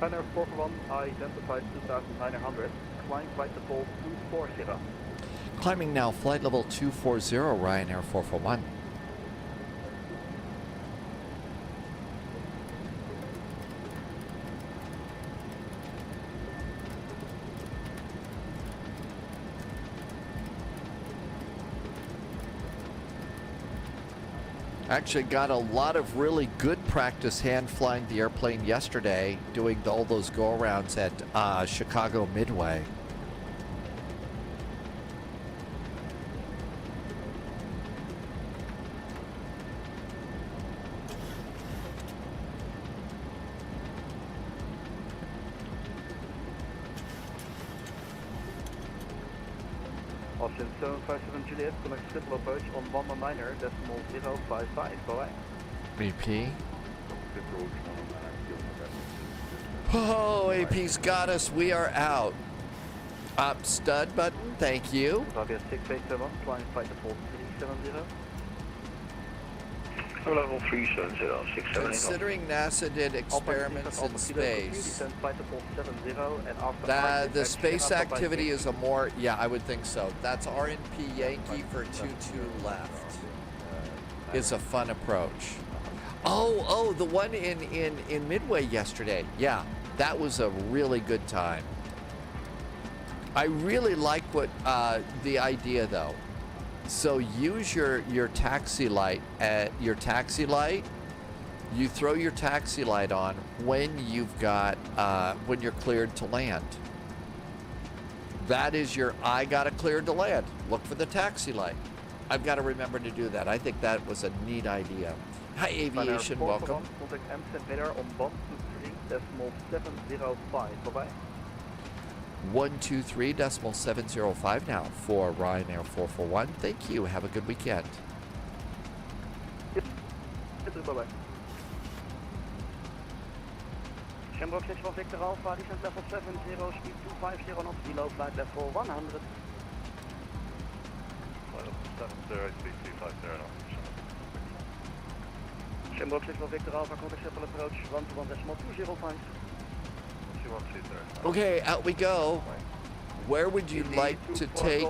O: Ryanair 441, identified 2900, climb flight default 240.
B: Climbing now, flight level 240, Ryanair 441. Actually got a lot of really good practice hand flying the airplane yesterday, doing all those go-arounds at Chicago Midway.
O: Austin 757 Juliet, connect triple approach on 119er, decimal 055, alright?
B: BP. Oh, AP's got us. We are out. Up stud button. Thank you.
O: Xavier 687, flying flight default 370.
M: level 370,
B: Considering NASA did experiments in space, the space activity is a more, yeah, I would think so. That's RNP Yankee for 22 left. Is a fun approach. Oh, the one in Midway yesterday. Yeah, that was a really good time. I really like what the idea though. So use your taxi light at your taxi light. You throw your taxi light on when you've got when you're cleared to land. That is your I got it cleared to land. Look for the taxi light. I've got to remember to do that. I think that was a neat idea. Hi Aviation, welcome.
O: Contact MSFS on 123.705. Bye-bye.
B: 123.705 now for Ryanair 441. Thank you. Have a good weekend.
O: Bye-bye. Shamrock 6 Victor Alpha, descent level 70, speed 250 knots, below flight level 100.
F: Flight level 70, speed 250 knots.
O: Shamrock 6 Victor Alpha, contact settle approach 121.205.
B: Okay, out we go. Where would you like to take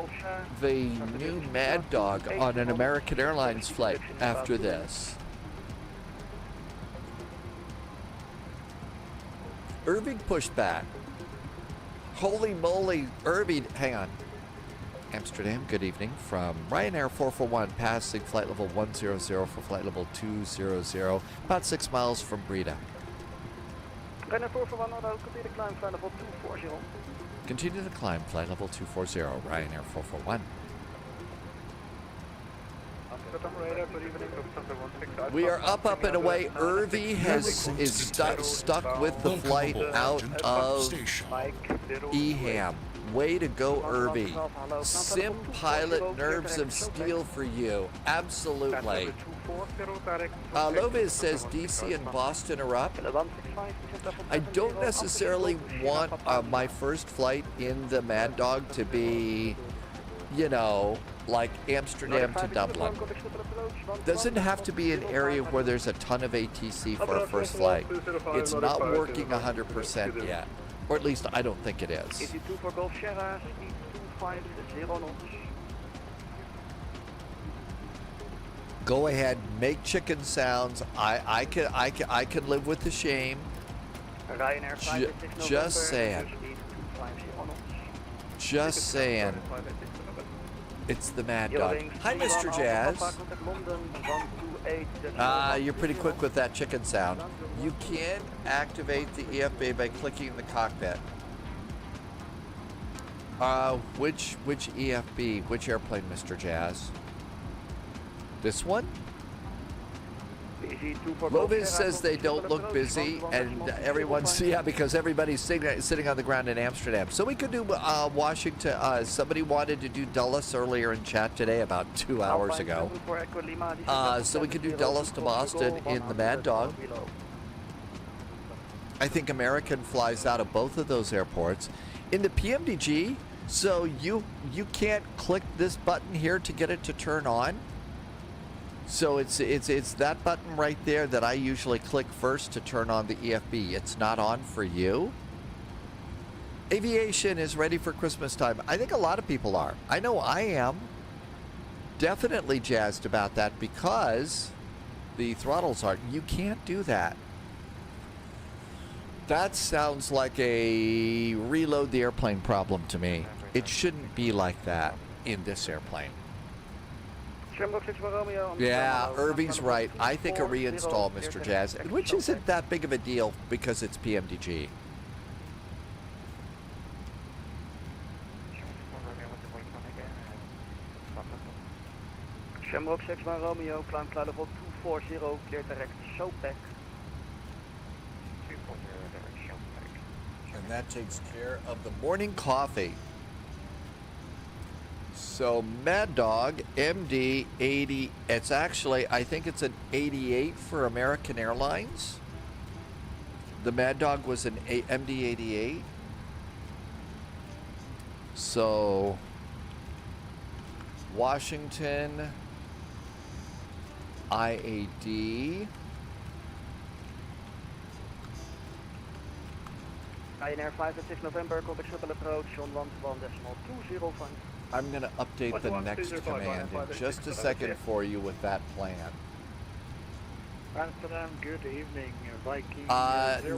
B: the new Mad Dog on an American Airlines flight after this? Irving pushed back. Holy moly, Irving, hang on. Amsterdam, good evening. From Ryanair 441, passing flight level 100 for flight level 200, about 6 miles from Breda.
O: Ryanair 441, continue to climb flight level 240.
B: Continue to climb flight level 240, Ryanair 441. We are up and away. Irvy is stuck with the flight out of EHAM. Way to go, Irvy. Sim pilot nerves of steel for you. Absolutely. Loviz says DC and Boston are up. I don't necessarily want my first flight in the Mad Dog to be, you know, like Amsterdam to Dublin. Doesn't have to be an area where there's a ton of ATC for a first flight. It's not working 100% yet. Or at least I don't think it is.
O: 82 for Golf Sierra, speed 250 knots.
B: Go ahead, make chicken sounds. I can live with the shame.
O: Ryanair 566
B: Just saying. Just saying. It's the Mad Dog. Hi, Mr. Jazz. You're pretty quick with that chicken sound. You can activate the EFB by clicking the cockpit. Which EFB? Which airplane, Mr. Jazz? This one? Lovis says they don't look busy, and everyone's, yeah, because everybody's sitting on the ground in Amsterdam. So we could do Washington. Somebody wanted to do Dulles earlier in chat today, about 2 hours ago. So we could do Dulles to Boston in the Mad Dog. I think American flies out of both of those airports. In the PMDG, so you can't click this button here to get it to turn on. So it's that button right there that I usually click first to turn on the EFB. It's not on for you. Aviation is ready for Christmas time. I think a lot of people are. I know I am. Definitely jazzed about that because the throttles aren't. You can't do that. That sounds like a reload the airplane problem to me. It shouldn't be like that in this airplane. Yeah, Irving's right. I think a reinstall, Mr. Jazz, which isn't that big of a deal because it's PMDG.
O: Shamrock 61 Romeo, climb flight level 240, clear direct SOPEC.
B: And that takes care of the morning coffee. So Mad Dog MD-80, it's actually, I think it's an 88 for American Airlines. The Mad Dog was an MD-88. So Washington, IAD.
O: Ryanair 5 November, contact shuttle approach on 11.205.
B: I'm going to update the next command in just a second for you with that plan.
E: Amsterdam, good evening, Viking.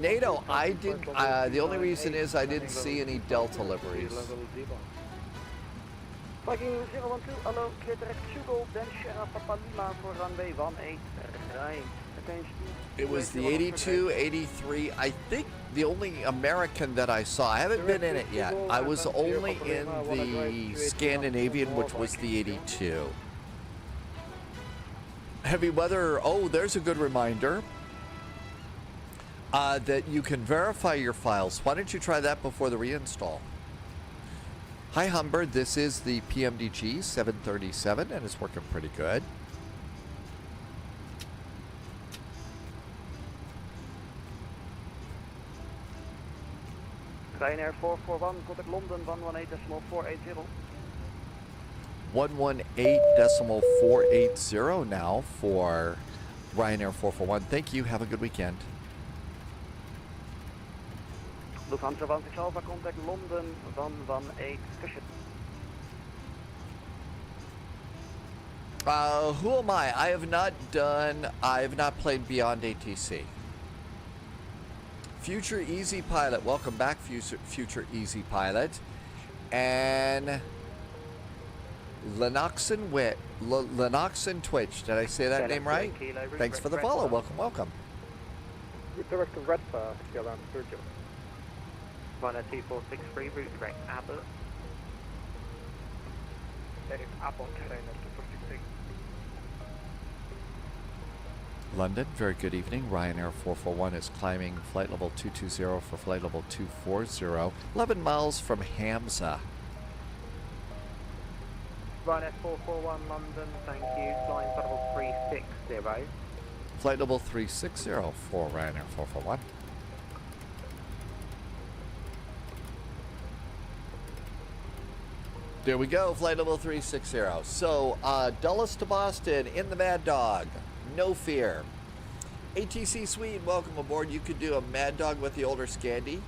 B: NATO, I didn't, the only reason is I didn't see any Delta liveries.
O: Viking 012, hello, clear direct Hugo, then Sierra Papa Lima for runway 18, right, attention.
B: It was the 82, 83, I think the only American that I saw, I haven't been in it yet, I was only in the Scandinavian, which was the 82. Heavy weather, oh, there's a good reminder that you can verify your files. Why don't you try that before the reinstall? Hi Humber, this is the PMDG 737 and it's working pretty good.
O: Ryanair 441, contact London 118.480.
B: 118.480 now for Ryanair 441. Thank you. Have a good weekend.
O: Lufthansa 16 Alpha, contact London 118 cushion.
B: Who am I? I have not played Beyond ATC. Future Easy Pilot. Welcome back, Future Easy Pilot. And Lenoxin Twitch. Did I say that name right? Thanks for the follow. Welcome, welcome.
E: Director Redford, KLM Sergio.
C: Runner 2463, route direct Abbott.
E: That is Abbott, Ryanair 2463.
B: London, very good evening. Ryanair 441 is climbing flight level 220 for flight level 240. 11 miles from Hamza.
C: Ryanair 441 London, thank you. Flying flight level 360.
B: Flight level 360 for Ryanair 441. There we go, flight level 360. So, Dulles to Boston in the Mad Dog. No fear. ATC Swede, welcome aboard. You could do a Mad Dog with the older Scandi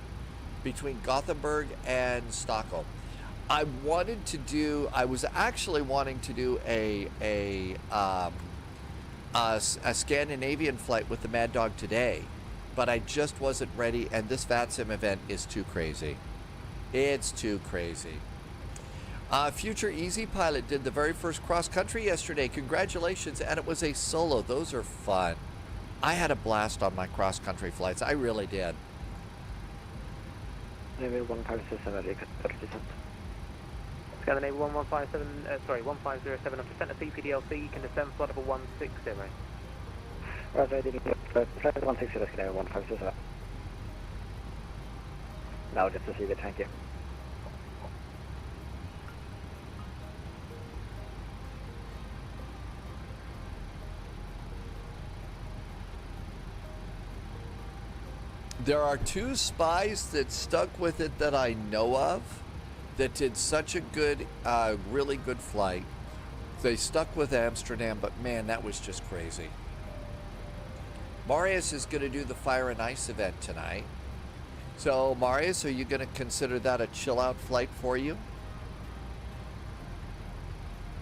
B: between Gothenburg and Stockholm. I was actually wanting to do a Scandinavian flight with the Mad Dog today, but I just wasn't ready, and this VATSIM event is too crazy. It's too crazy. Future Easy Pilot did the very first cross country yesterday. Congratulations, and it was a solo. Those are fun. I had a blast on my cross country flights. I really did.
C: Navy 1507, Scandinavia 1507 of descent of CPDLC, you can descend flight level 160.
Q: Right, flight 160, Scandinavia 1507. No, just to see the thank you.
B: There are two spies that stuck with it that I know of that did such a good, really good flight. They stuck with Amsterdam, but man, that was just crazy. Marius is going to do the Fire and Ice event tonight. So, Marius, are you going to consider that a chill-out flight for you?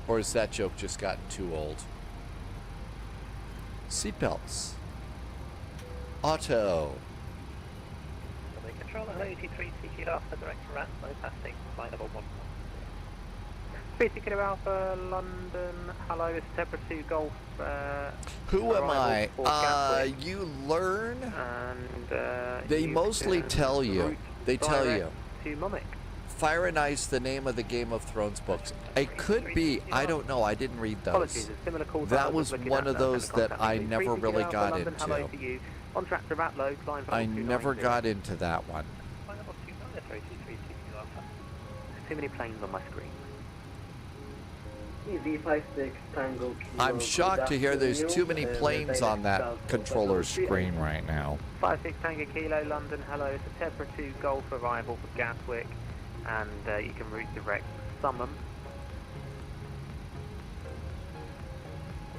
B: Or has that joke just gotten too old? Seatbelts. Auto.
C: Controller, hello, 83 CQ Alpha, direct to Rat, no passing, flight level 1. 3 CQ Alpha, London, hello, it's Zebra 2 Golf.
B: Who am I? You learn,
C: and
B: they mostly tell you. They tell you.
C: To Munich.
B: Fire and Ice, the name of the Game of Thrones books. It could be, I don't know, I didn't read those. That was one of those that I never really got into.
C: On track to Ratlow, climb for
B: I never got into that one.
C: Too many planes on my screen.
Q: EV56 Tango.
B: I'm shocked to hear there's too many planes on that controller's screen right now.
C: 56 Tango Kilo, London, hello. It's a Tebra 2 Golf arrival for Gatwick, and you can route direct Summon.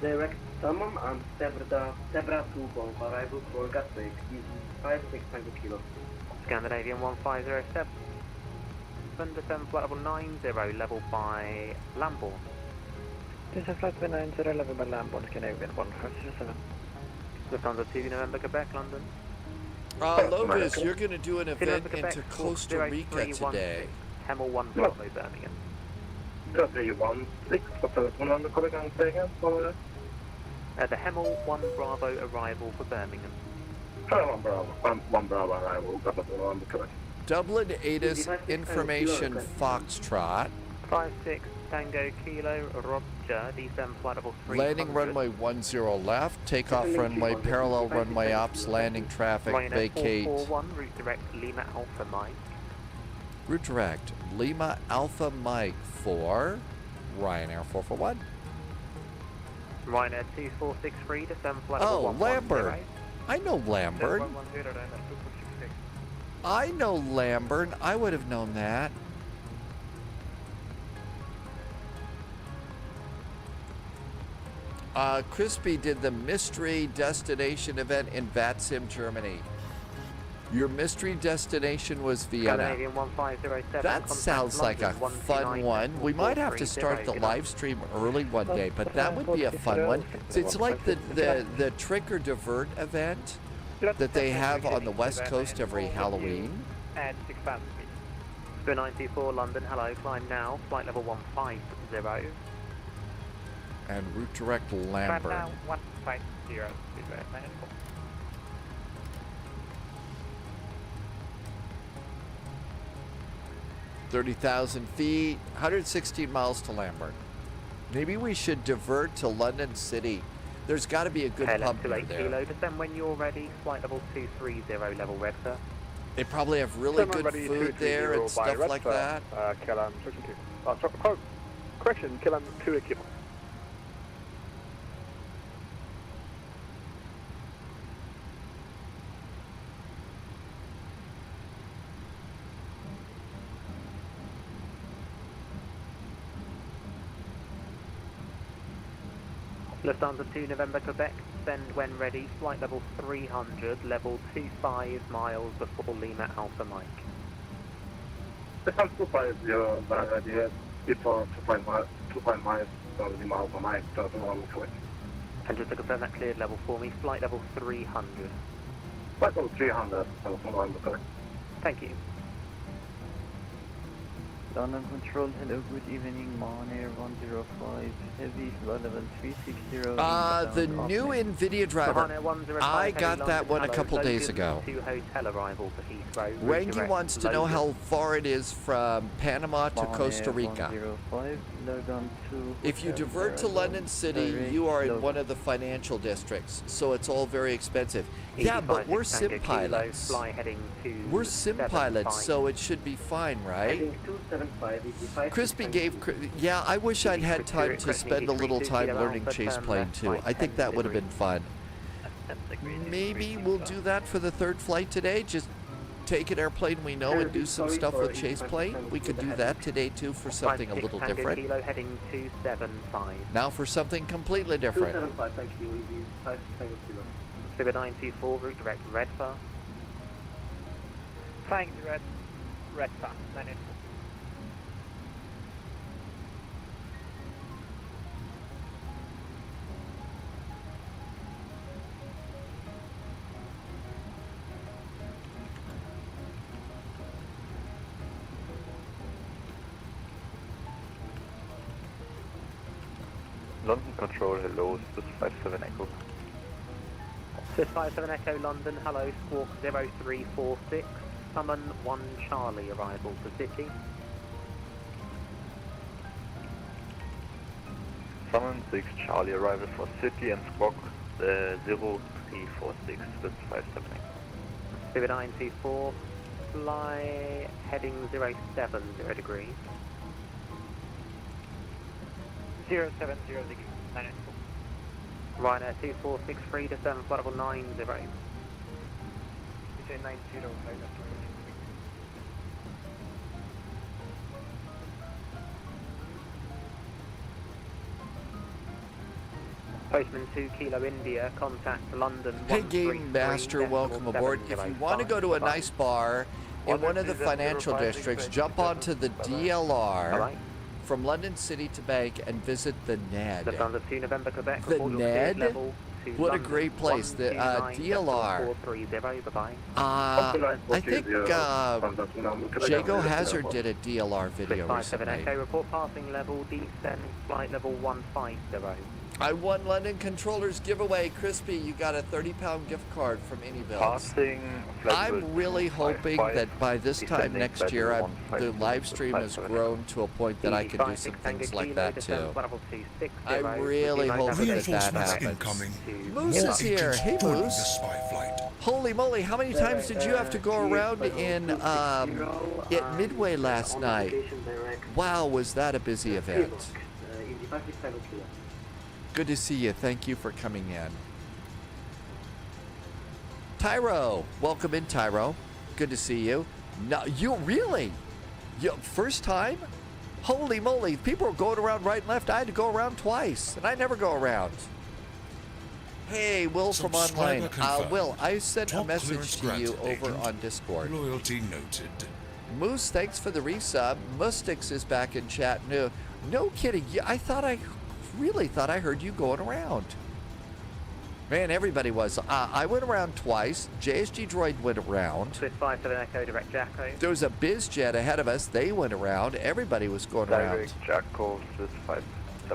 Q: Direct summon and Zebra 2 bomb arrival for Gatwick, easy 56 Tango Kilo.
C: Scandinavian 1507. Descend flight level 90, level by Lambourne.
Q: This is flight 90, level by Lambourne, Scandinavian 1507.
C: Lufthansa 2 November, Quebec, London.
B: Lovis, you're going to do an event into Costa Rica today.
C: Hemel 1 Bravo, Birmingham.
I: 316, what's the one on the Quebec again?
C: The Hemel 1 Bravo arrival for Birmingham.
I: 1 Bravo arrival, on the Quebec.
B: Dublin ATIS information Foxtrot.
C: 56 Tango Kilo, Roger, descend flight level 300.
B: Landing runway 10 left, takeoff runway parallel runway ops, landing traffic, vacate.
C: 441, route direct Lima Alpha Mike.
B: Route direct Lima Alpha Mike for Ryanair 441.
C: Ryanair 2463, descend flight level 110.
B: Lambert. I know Lambert. I know Lambert. I would have known that. Crispy did the mystery destination event in VATSIM, Germany. Your mystery destination was Vienna. That sounds like a fun one. We might have to start the live stream early one day, but that would be a fun one. So it's like the Trick or Divert event that they have on the West Coast every Halloween.
C: And 6,000 feet. 94 London, hello, climb now, flight level 150.
B: And route direct Lambert.
C: Now 150,
B: 30,000 feet, 116 miles to Lambert. Maybe we should divert to London City. There's got to be a good pub near there.
C: Kilo, descend when you're ready, flight level 230, level red, sir.
B: They probably have really good food there and stuff like that.
E: KLM 62. Correction, KLM 2 Kilo.
C: Lufthansa 2 November, Quebec, send when ready, flight level 300, level 25 miles before Lima Alpha Mike.
I: Descend 250, ready, before 2.5 miles, Lima Alpha Mike, on the Quebec.
C: And just to confirm that cleared level for me, flight level 300.
I: Flight level 300, on the Quebec.
C: Thank you.
R: London Control, hello, good evening, Monair 105, heavy, flight level 360.
B: The new Nvidia driver, I got that one a couple days ago. Rengi wants to know how far it is from Panama to Costa Rica. If you divert to London City, you are in one of the financial districts, so it's all very expensive. Yeah, but we're sim pilots. We're sim pilots, so it should be fine, right? Crispy gave... Yeah, I wish I'd had time to spend a little time learning chase plane too. I think that would have been fun. Maybe we'll do that for the third flight today. Just take an airplane we know and do some stuff with chase plane. We could do that today too for something a little different. Now for something completely different.
Q: 275, thank you, easy 5 Tango Kilo.
C: Flight 924, route direct Redfar.
O: Flying direct Redfar, 984.
F: London Control, hello, this is 57 Echo.
C: This 57 Echo London, hello, Squawk 0346, summon 1 Charlie, arrival to City.
F: Summon 6 Charlie, arrival for City and Squawk 0346, this is 57 Echo.
C: 924, fly heading 070 degrees.
O: 070 degrees, 994.
C: Ryanair 2463, descend flight level 90.
O: You say 90,
C: Postman 2 Kilo India, contact London.
B: Hey, Game Master, welcome aboard. If you want to go to a nice bar in one of the financial districts, jump onto the DLR from London City to Bank and visit the NED.
C: Lufthansa 2 November Quebec.
B: The NED? What a great place. The DLR. I think Jago Hazard did a DLR video recently.
C: Okay, report passing level, descend flight level 150.
B: I won London Controllers giveaway. Crispy, you got a 30-pound gift card from Anyville.
F: Passing.
B: I'm really hoping that by this time next year, the live stream has grown to a point that I can do some things like that too. I really hope that happens. Moose is here. Hey, Moose. Holy moly, how many times did you have to go around in at Midway last night? Wow, was that a busy event. Good to see you. Thank you for coming in. Tyro, welcome in, Tyro. Good to see you. No, you really? First time? Holy moly, people are going around right and left. I had to go around twice, and I never go around. Hey, Will from online. Will, I sent a message to you over on Discord.
J: Loyalty noted.
B: Moose, thanks for the resub. Mustix is back in chat. No kidding. I really thought I heard you going around. Man, everybody was. I went around twice. JSG Droid went around.
C: Swift 5 to the Echo, direct Jacko.
B: There was a BizJet ahead of us. They went around. Everybody was going around.
F: Direct Jacko, Swift 5.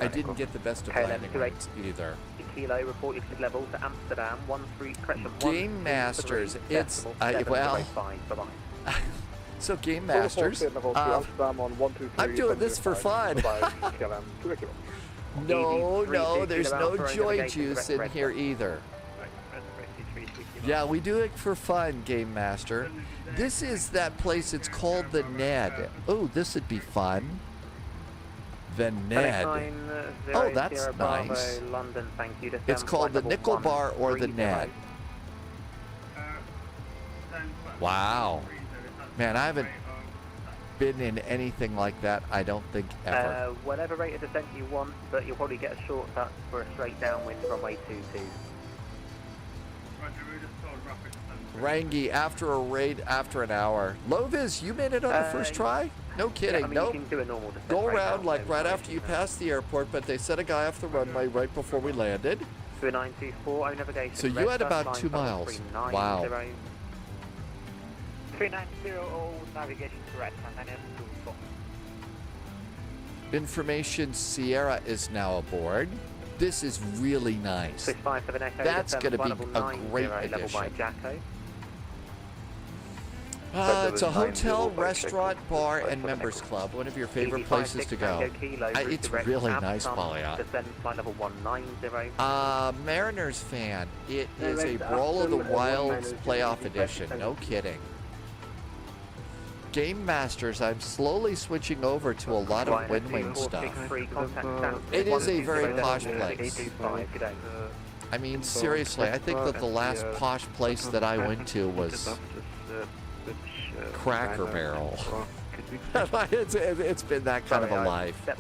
B: I didn't get the best of landing rates either.
C: Kilo, report exit level to Amsterdam, 13, correction,
B: Game Masters, it's, well, so Game Masters, I'm doing this for fun. No, there's no joy juice in here either. Yeah, we do it for fun, Game Master. This is that place, it's called the NED. Oh, this would be fun. The NED. Oh, that's nice. It's called the Nickel Bar or the NED. Wow. Man, I haven't been in anything like that, I don't think, ever.
C: Whatever rate of descent you want, but you'll probably get a shortcut for a straight downwind runway 22.
B: Rangi, after a raid, after an hour. Lovis, you made it on the first try? No kidding,
C: yeah, I mean,
B: nope.
C: you can do a normal descent
B: go
C: right
B: around
C: now,
B: like right after you pass the airport, but they set a guy off the runway right before we landed.
C: 2924, navigation.
B: So you had about 2 miles. Wow.
C: 3900, navigation correct, and then
B: Information Sierra is now aboard. This is really nice. That's going to be a great addition. It's a hotel, restaurant, bar, and members club. One of your favorite places to go. It's really nice, Polyot. Mariners fan. It is a Brawl of the Wilds playoff edition. No kidding. Game Masters, I'm slowly switching over to a lot of Win-Win stuff. It is a very posh place. I mean, seriously, I think that the last posh place that I went to was Cracker Barrel. It's been that kind of a life. Hi,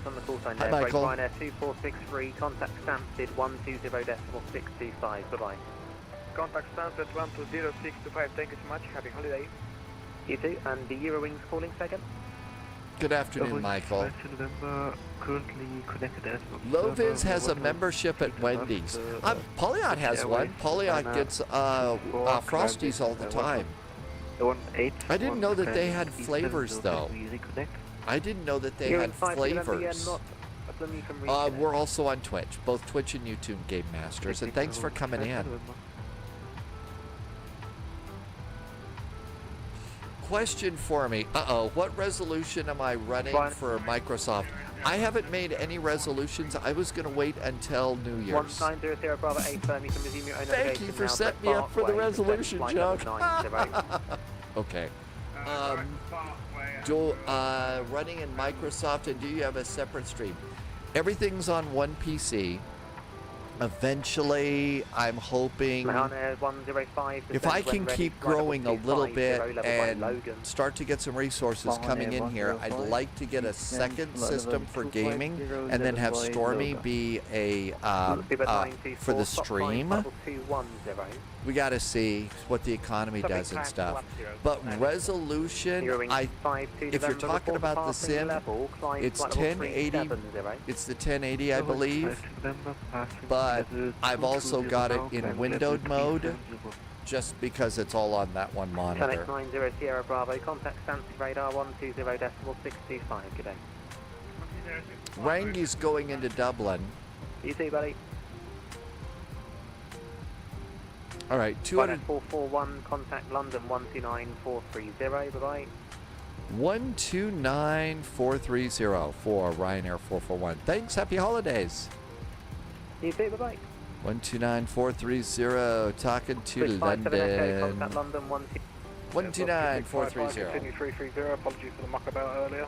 B: Michael.
C: Ryanair 2463, contact Stansted 120.625. Bye-bye.
H: Contact Stansted 120.625. Thank you so much. Happy holiday.
C: You too. And the Eurowings calling second.
B: Good afternoon, Michael.
I: Currently connected.
B: Loviz has a membership at Wendy's. Polyot has one. Polyot gets Frosties all the time. I didn't know that they had flavors, though. I didn't know that they had flavors. We're also on Twitch, both Twitch and YouTube, Game Masters, and thanks for coming in. Question for me. What resolution am I running for Microsoft? I haven't made any resolutions. I was going to wait until New Year's. Thank you for setting me up for the resolution, Chuck. Okay. Running in Microsoft, and do you have a separate stream? Everything's on one PC. Eventually, I'm hoping
C: Mahana 105.
B: if I can keep growing a little bit and start to get some resources coming in here, I'd like to get a second system for gaming and then have Stormy be a for the stream. We got to see what the economy does and stuff. But resolution, if you're talking about the sim, it's 1080. It's the 1080, I believe. But I've also got it in windowed mode, just because it's all on that one monitor.
C: 1090 Sierra Bravo, contact Stancy radar 120.625, good day.
B: Rangi's going into Dublin.
C: You too, buddy.
B: All right, 200.
C: 441, contact London 129430, bye-bye.
B: 129430 for Ryanair 441. Thanks, happy holidays.
C: You too, bye-bye.
B: 129430, talking to London. 129430.
E: Continue 330, apologies for the muck about earlier.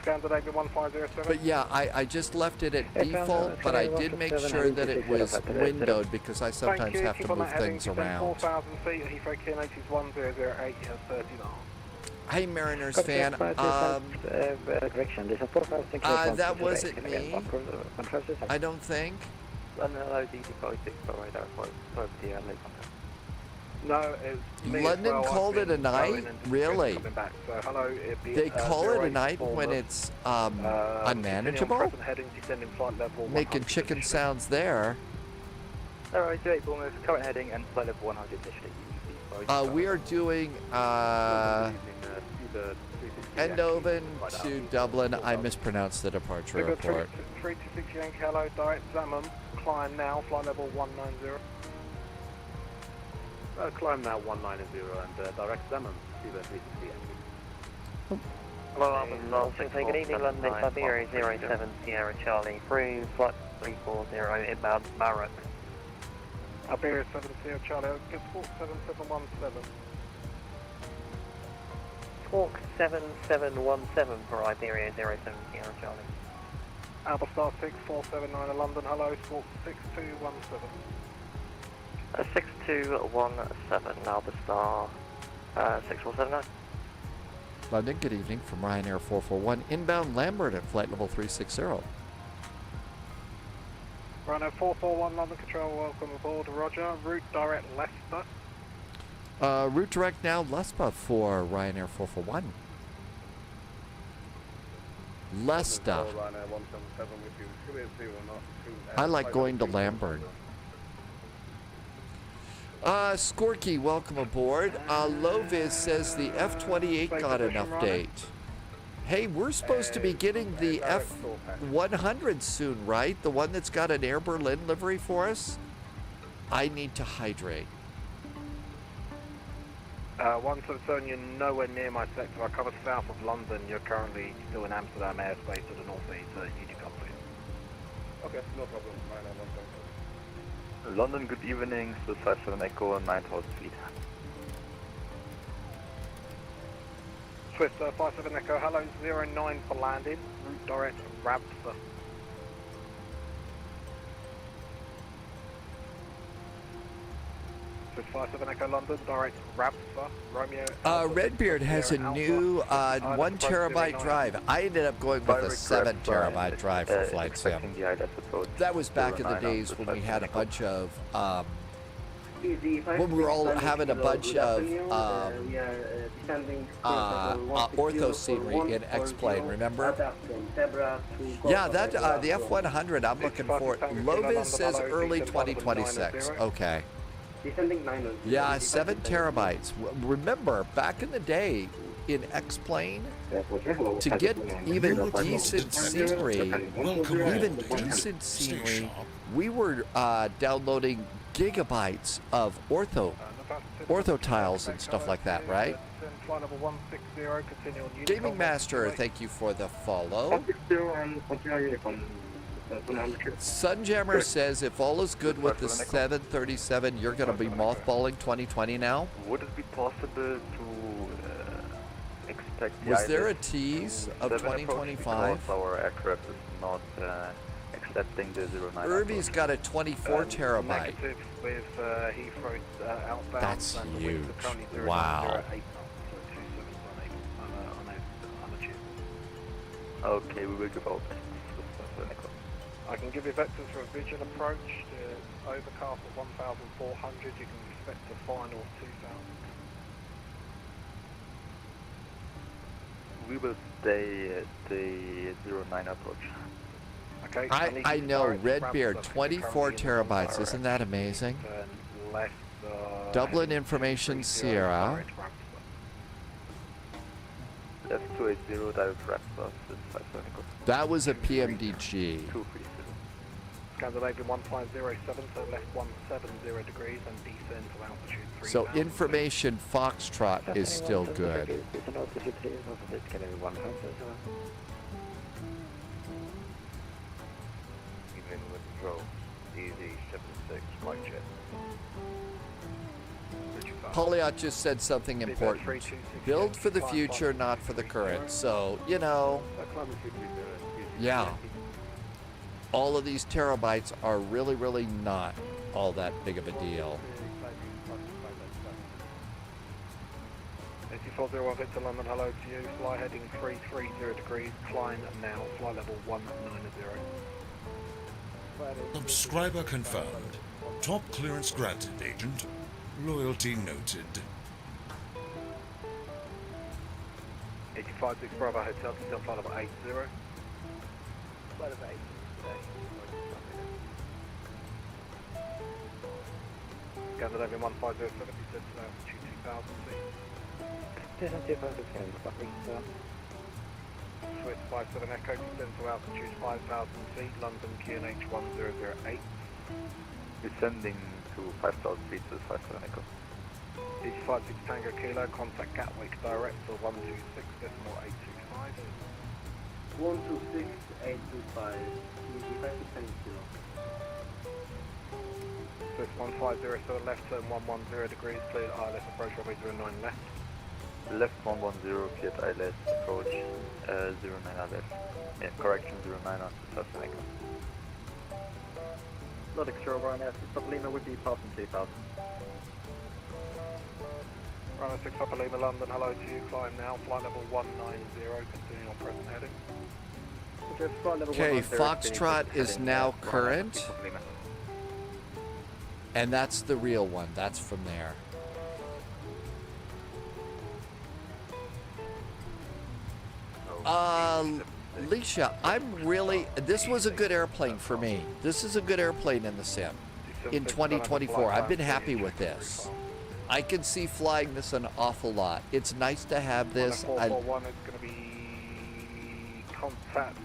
E: Scandinavia 1507.
B: But yeah, I just left it at default, but I did make sure that it was windowed because I sometimes have to move things around.
E: 4,000 feet, Heathrow KNH is 1008, has 30 knots.
B: Hey, Mariners fan. That wasn't me. I don't think.
E: No, it's me.
B: London called it a night? Really?
E: So, hello,
B: they call it a night when it's unmanageable? Making chicken sounds there.
G: Alright, 28 Bournemouth, current heading and flight level 100 initially.
B: We are doing Eindhoven to Dublin. I mispronounced the departure report.
E: 326 Yankee, hello, direct Zammam, climb now, flight level 190.
M: Climb now 190 and direct Zeman, Cuba 360 Yankee.
H: Hello, Alpha good evening, London, Siberia 07 Sierra Charlie, through flight 340 inbound Maroc.
E: Iberia 7 Sierra Charlie, good talk 7717.
H: Talk 7717 for Iberia 07 Sierra Charlie.
E: Alpha Star 6479 London, hello, Squawk 6217.
H: 6217, Alpha Star 6479.
B: London, good evening from Ryanair 441, inbound Lambert at flight level 360.
E: Ryanair 441, London Control, welcome aboard, roger, route direct Leicester.
B: Route direct now Lespa for Ryanair 441. Leicester. I like going to Lambert. Skorky, welcome aboard. Loviz says the F-28 got an update. Hey, we're supposed to be getting the F-100 soon, right? The one that's got an Air Berlin livery for us? I need to hydrate.
E: 177, you're nowhere near my sector. I cover south of London. You're currently still in Amsterdam airspace to the northeast. You do come please.
M: Okay, no problem.
R: London, good evening, Swiss 57 Echo, 9000 feet.
E: Swiss 57 Echo, hello, 09 for landing, route direct Rabsa. Swiss 57 Echo London, direct Rabsa, Romeo.
B: Redbeard has a new 1 terabyte drive. I ended up going with a 7 terabyte drive for Flight Sim. That was back in the days when we had a bunch of, when we were all having a bunch of ortho scenery in X-Plane, remember? Yeah, that the F-100 I'm looking for. Lovis says early 2026. Okay. Yeah, 7 terabytes. Remember, back in the day, in X-Plane, to get even decent scenery, we were downloading gigabytes of ortho tiles and stuff like that, right? Gaming Master, thank you for the follow. Sunjammer says if all is good with the 737, you're going to be mothballing 2020 now?
R: Would it be possible to expect
B: Was there a tease of 2025?
R: Our aircraft is not accepting the 09.
B: Irby's got a 24 terabyte.
E: Negative with Heathrow outbound.
B: That's
E: and
B: huge.
E: the currently 0.08
B: Wow.
E: knots, so 27 on a tube.
R: Okay, we will give out.
E: I can give you vectors for a visual approach to overcast at 1,400. You can expect a final 2,000.
R: We will stay at the 09 approach.
E: Okay.
B: I know, Redbeard, 24 terabytes. Isn't that amazing? Dublin Information Sierra.
R: Left 280, direct ramp bus is 570.
B: That was a PMDG.
R: 230.
E: Scandinavian 1507, so left 170 degrees and descend to altitude 3,000.
B: So information Foxtrot is still good.
H: Even with control, easy 76, flight jet.
B: Poliot just said something important. Build for the future, not for the current. So, you know, yeah. All of these terabytes are really, really not all that big of a deal.
E: 8401 Victor London, hello to you. Fly heading 330 degrees, climb now, fly level 190.
J: Subscriber confirmed. Top clearance granted, Agent. Loyalty noted.
E: 856 Bravo Hotel, still flight level 80. Flight level 80. Scandinavian 1507, descend to altitude 2,000 feet. Swiss 57 Echo, descend to altitude 5,000 feet, London QNH 1008.
R: Descending to 5,000 feet to 57 Echo.
E: 856 Tango Kilo, contact Gatwick direct for 126.825.
Q: 126.825. Easy 5
E: Swiss 1507 left, turn 110 degrees, cleared ILS approach runway 09 left.
R: Left 110, cleared ILS approach 09 left. Yeah, correction 09 on 57 Echo.
P: Logic Shore Ryan Stop Lima would be passing 2,000.
E: Runway 6 Upper Lima London, hello to you, climb now, flight level 190, continuing on present heading.
B: Okay, Foxtrot is now current. And that's the real one. That's from there. Leisha, this was a good airplane for me. This is a good airplane in the sim. In 2024, I've been happy with this. I can see flying this an awful lot. It's nice to have this.
E: 441 is going to be contact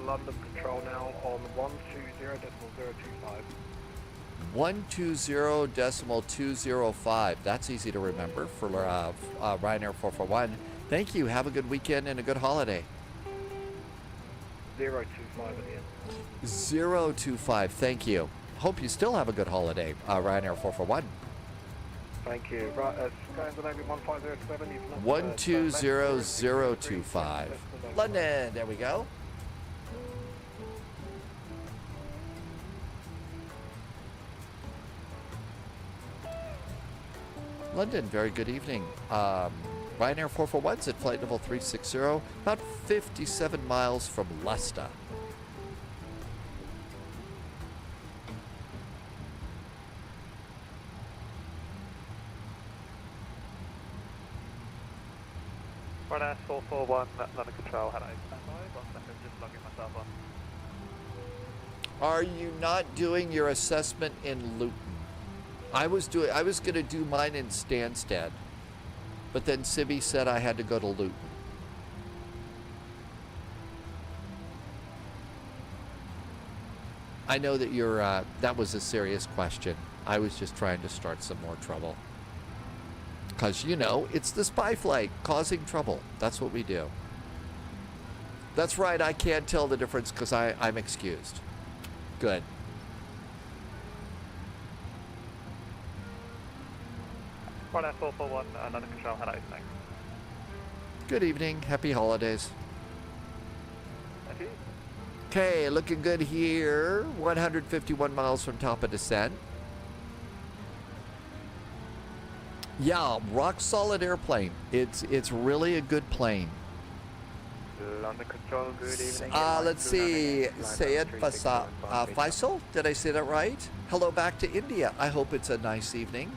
E: London Control now on 120.025.
B: 120.205. That's easy to remember for Ryanair 441. Thank you. Have a good weekend and a good holiday.
E: 025 at the end.
B: 025. Thank you. Hope you still have a good holiday, Ryanair 441.
E: Thank you. Right, Scandinavian 1507.
B: 120.025. London. There we go. London, very good evening. Ryanair 441's at flight level 360, about 57 miles from Leicester.
C: Ryanair 441, London Control, hello. Standby, 1 second, just logging myself on.
B: Are you not doing your assessment in Luton? I was going to do mine in Stansted, but then Sibby said I had to go to Luton. I know that that was a serious question. I was just trying to start some more trouble. Because, you know, it's the spy flight causing trouble. That's what we do. That's right, I can't tell the difference because I'm excused. Good.
C: Ryanair 441, London Control, hello, thanks.
B: Good evening. Happy holidays.
C: Thank you.
B: Okay, looking good here. 151 miles from top of descent. Yeah, rock solid airplane. It's really a good plane.
R: London Control, good evening.
B: Let's see, Sayed Faisal, did I say that right? Hello back to India. I hope it's a nice evening.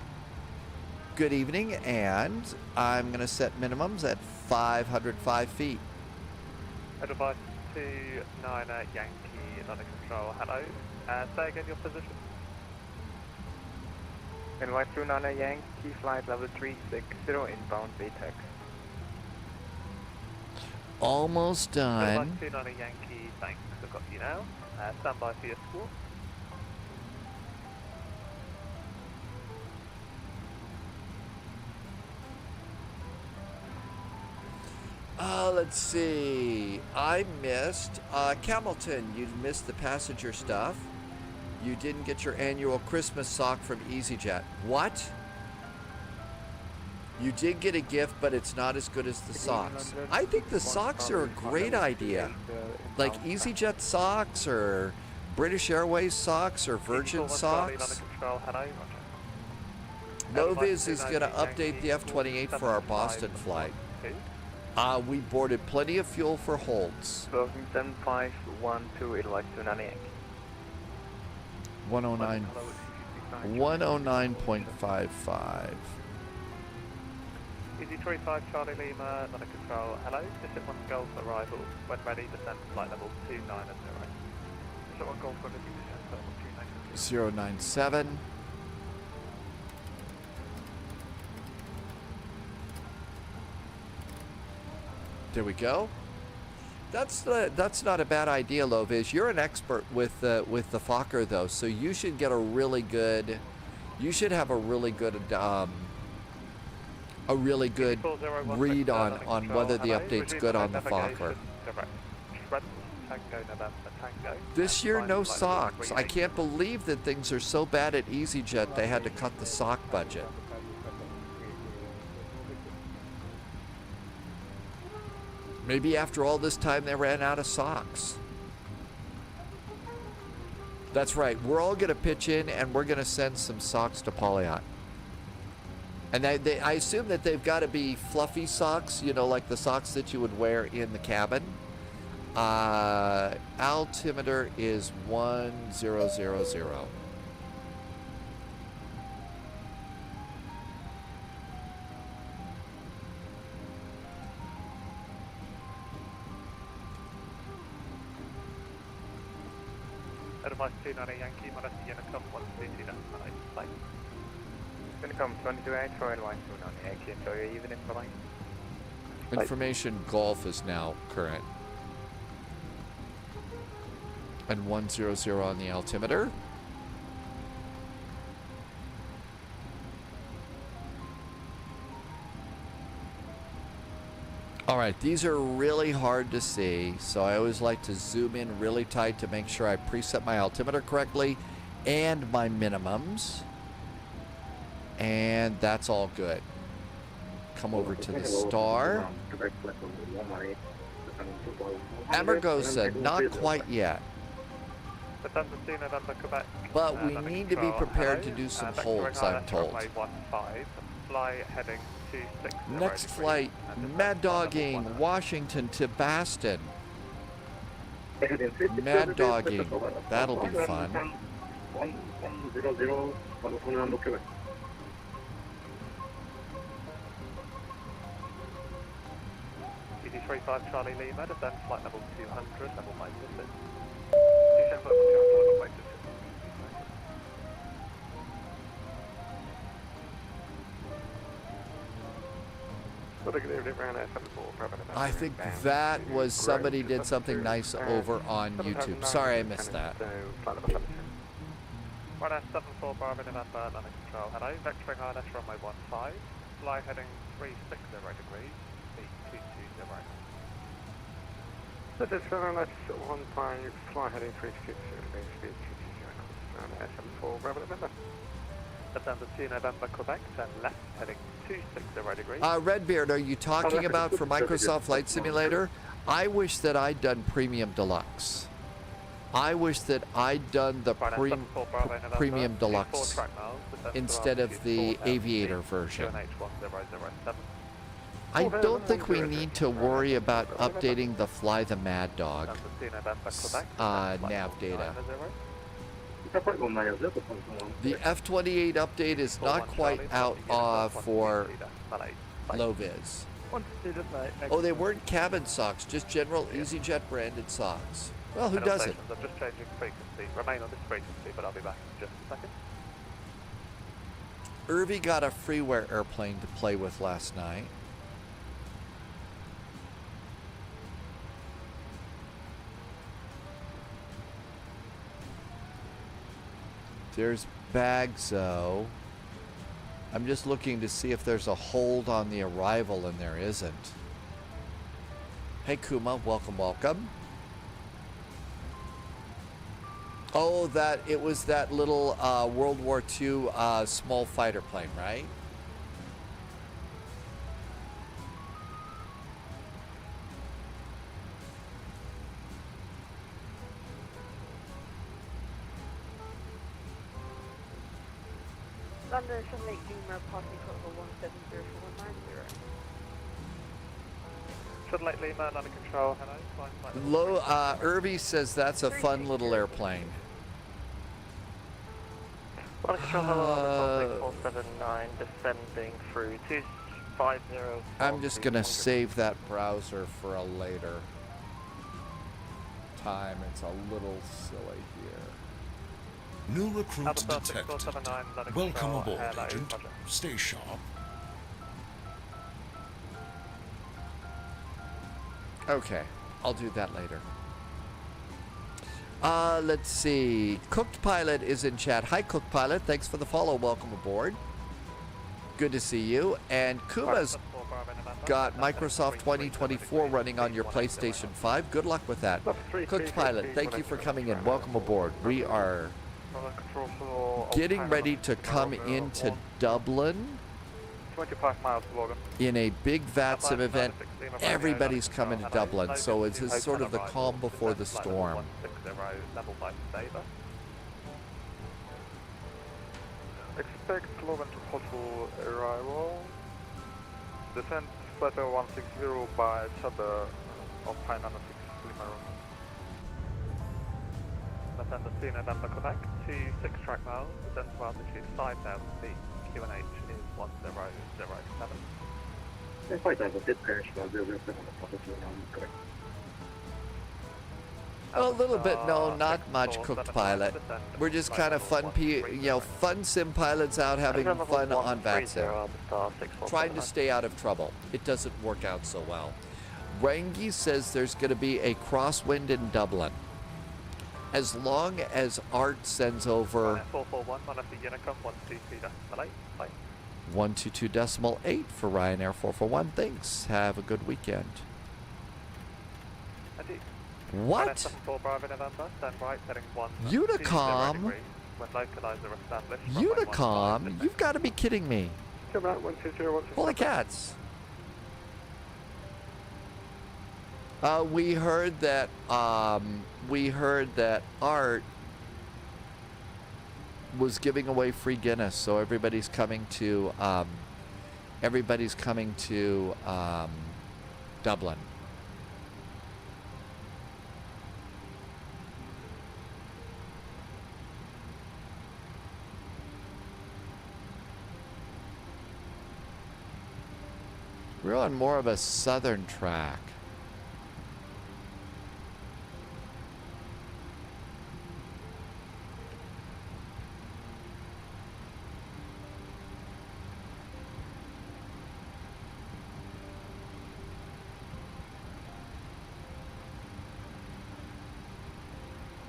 B: Good evening, and I'm going to set minimums at 505 feet.
C: Advice 29 Yankee, London Control, hello. Say again your position.
H: Advice 29 Yankee, flight level 360, inbound VTEC.
B: Almost done.
C: Advice 29 Yankee, thanks, I've got you now. Stand by for your squawk.
B: Let's see. I missed Camilton. You missed the passenger stuff. You didn't get your annual Christmas sock from EasyJet. What? You did get a gift, but it's not as good as the socks. I think the socks are a great idea. Like EasyJet socks or British Airways socks or Virgin socks. Noviz is going to update the F-28 for our Boston flight. We boarded plenty of fuel for Holtz.
H: 7512, Advice 29 Yankee.
B: 109, 109.55.
C: Easy 35 Charlie Lima, London Control, hello. District 1 Golf arrival, when ready, descend flight level 290. District 1 Golf, when ready, descend flight level 290.
B: 097. There we go. That's not a bad idea, Loviz. You're an expert with the Fokker though, so you should get a really good. You should have a really good read on whether the update's good on the Fokker. This year, no socks. I can't believe that things are so bad at EasyJet they had to cut the sock budget. Maybe after all this time they ran out of socks. That's right. We're all going to pitch in and we're going to send some socks to Polyot. And I assume that they've got to be fluffy socks, you know, like the socks that you would wear in the cabin. Altimeter is 1000.
C: Advice 29 Yankee, Modest Unicom 122, that's nice. Bye.
H: Unicom 228 for Advice 29 Yankee, enjoy your evening, bye-bye.
B: Information Golf is now current. And 100 on the altimeter. All right, these are really hard to see, so I always like to zoom in really tight to make sure I preset my altimeter correctly and my minimums. And that's all good. Come over to the star. Amargosa, not quite yet. But we need to be prepared to do some holds, I'm told.
C: Fly heading 26.
B: Next flight, Mad Dogging, Washington to Baston. Mad Dogging, that'll be fun.
C: ED35 Charlie Lima, descend flight level 200, level 5 descent. Descend level 200, level 5 descent.
B: I think that was somebody did something nice over on YouTube. Sorry I missed that.
C: 174 Bravo November, London Control. Hello, vectoring ILS runway 15. Fly heading 360 degrees, speed 220.
F: That is ILS 15, fly heading 360 degrees, speed 220. 174 Bravo November.
C: September 2 November, Quebec, turn left heading 260 degrees.
B: Redbeard, are you talking about for Microsoft Flight Simulator? I wish that I'd done Premium Deluxe. I wish that I'd done the premium deluxe instead of the aviator version. I don't think we need to worry about updating the Fly the Mad Dog nav data. The F-28 update is not quite out for low vis. Oh, they weren't cabin socks, just general EasyJet branded socks. Well, who doesn't?
C: I'm just changing frequency. Remain on this frequency, but I'll be back in just a second.
B: Irvy got a freeware airplane to play with last night. There's Bagzo. I'm just looking to see if there's a hold on the arrival, and there isn't. Hey Kuma, welcome, welcome. Oh, it was that little World War II small fighter plane, right?
N: London Lake Beamer, passing protocol 170490.
C: Should Lake Lima, under control, hello.
B: Low, Irby says that's a fun little airplane.
R: Under control, hello, 479, descending through 250.
B: I'm just going to save that browser for a later time. It's a little silly here.
J: New recruits detected. Welcome aboard, Agent. Stay sharp.
B: Okay, I'll do that later. Let's see. Cooked Pilot is in chat. Hi, Cooked Pilot. Thanks for the follow. Welcome aboard. Good to see you. And Kuma's got Microsoft 2024 running on your PlayStation 5. Good luck with that. Cooked Pilot, thank you for coming in. Welcome aboard. We are getting ready to come into Dublin
C: 25 miles to Logan.
B: in a big VATSIM event. Everybody's coming to Dublin, so it's sort of the calm before the storm.
F: Expect Logan to possible arrival. Descent flight 160 by Chadder of Pine 6 Lima.
C: Descend the November Quebec to 6 track miles, descent to altitude 5,000 feet. QNH is 1007.
B: A little bit, no, not much, Cooked Pilot. We're just kind of fun, fun sim pilots out having fun on VATSIM. Trying to stay out of trouble. It doesn't work out so well. Rangi says there's going to be a crosswind in Dublin. As long as Art sends over 122.8 for Ryanair 441. Thanks. Have a good weekend. What? Unicom? Unicom? You've got to be kidding me. Holy cats. We heard that Art was giving away free Guinness, so everybody's coming to Dublin. We're on more of a southern track.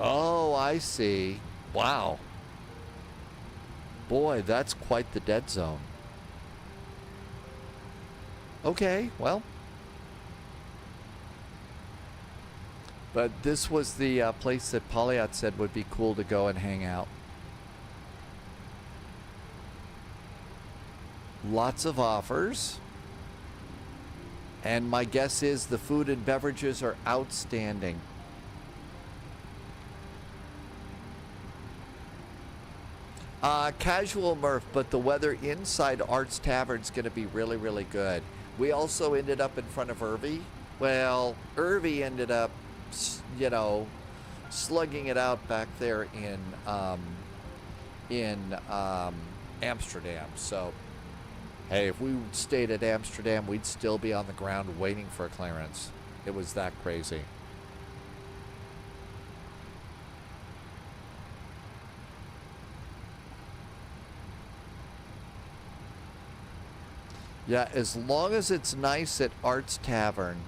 B: Oh, I see. Wow. Boy, that's quite the dead zone. Okay, well. But this was the place that Polyat said would be cool to go and hang out. Lots of offers. And my guess is the food and beverages are outstanding. Casual Murph, but the weather inside Art's Tavern is going to be really, really good. We also ended up in front of Irvy. Well, Irvy ended up, you know, slugging it out back there in Amsterdam. So, hey, if we stayed at Amsterdam, we'd still be on the ground waiting for clearance. It was that crazy. Yeah, as long as it's nice at Art's Tavern.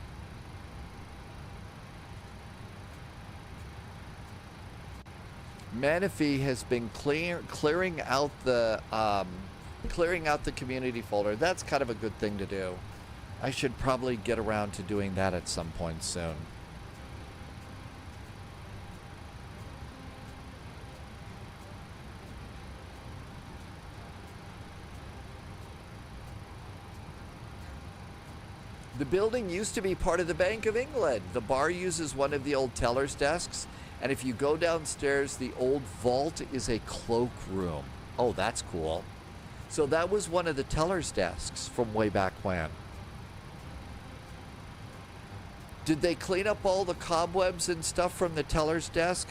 B: Manaphy has been clearing out the community folder. That's kind of a good thing to do. I should probably get around to doing that at some point soon. The building used to be part of the Bank of England. The bar uses one of the old teller's desks, and if you go downstairs, the old vault is a cloak room. Oh, that's cool. So that was one of the teller's desks from way back when. Did they clean up all the cobwebs and stuff from the teller's desk?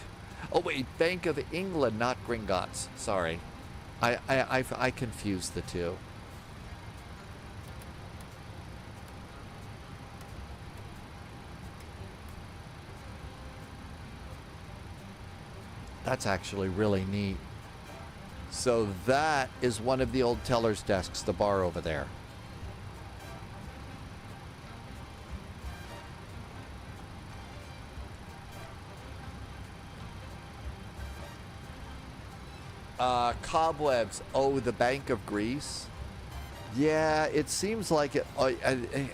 B: Oh wait, Bank of England, not Gringotts. Sorry. I confused the two. That's actually really neat. So that is one of the old teller's desks, the bar over there. Cobwebs. Oh, the Bank of Greece. Yeah, it seems like it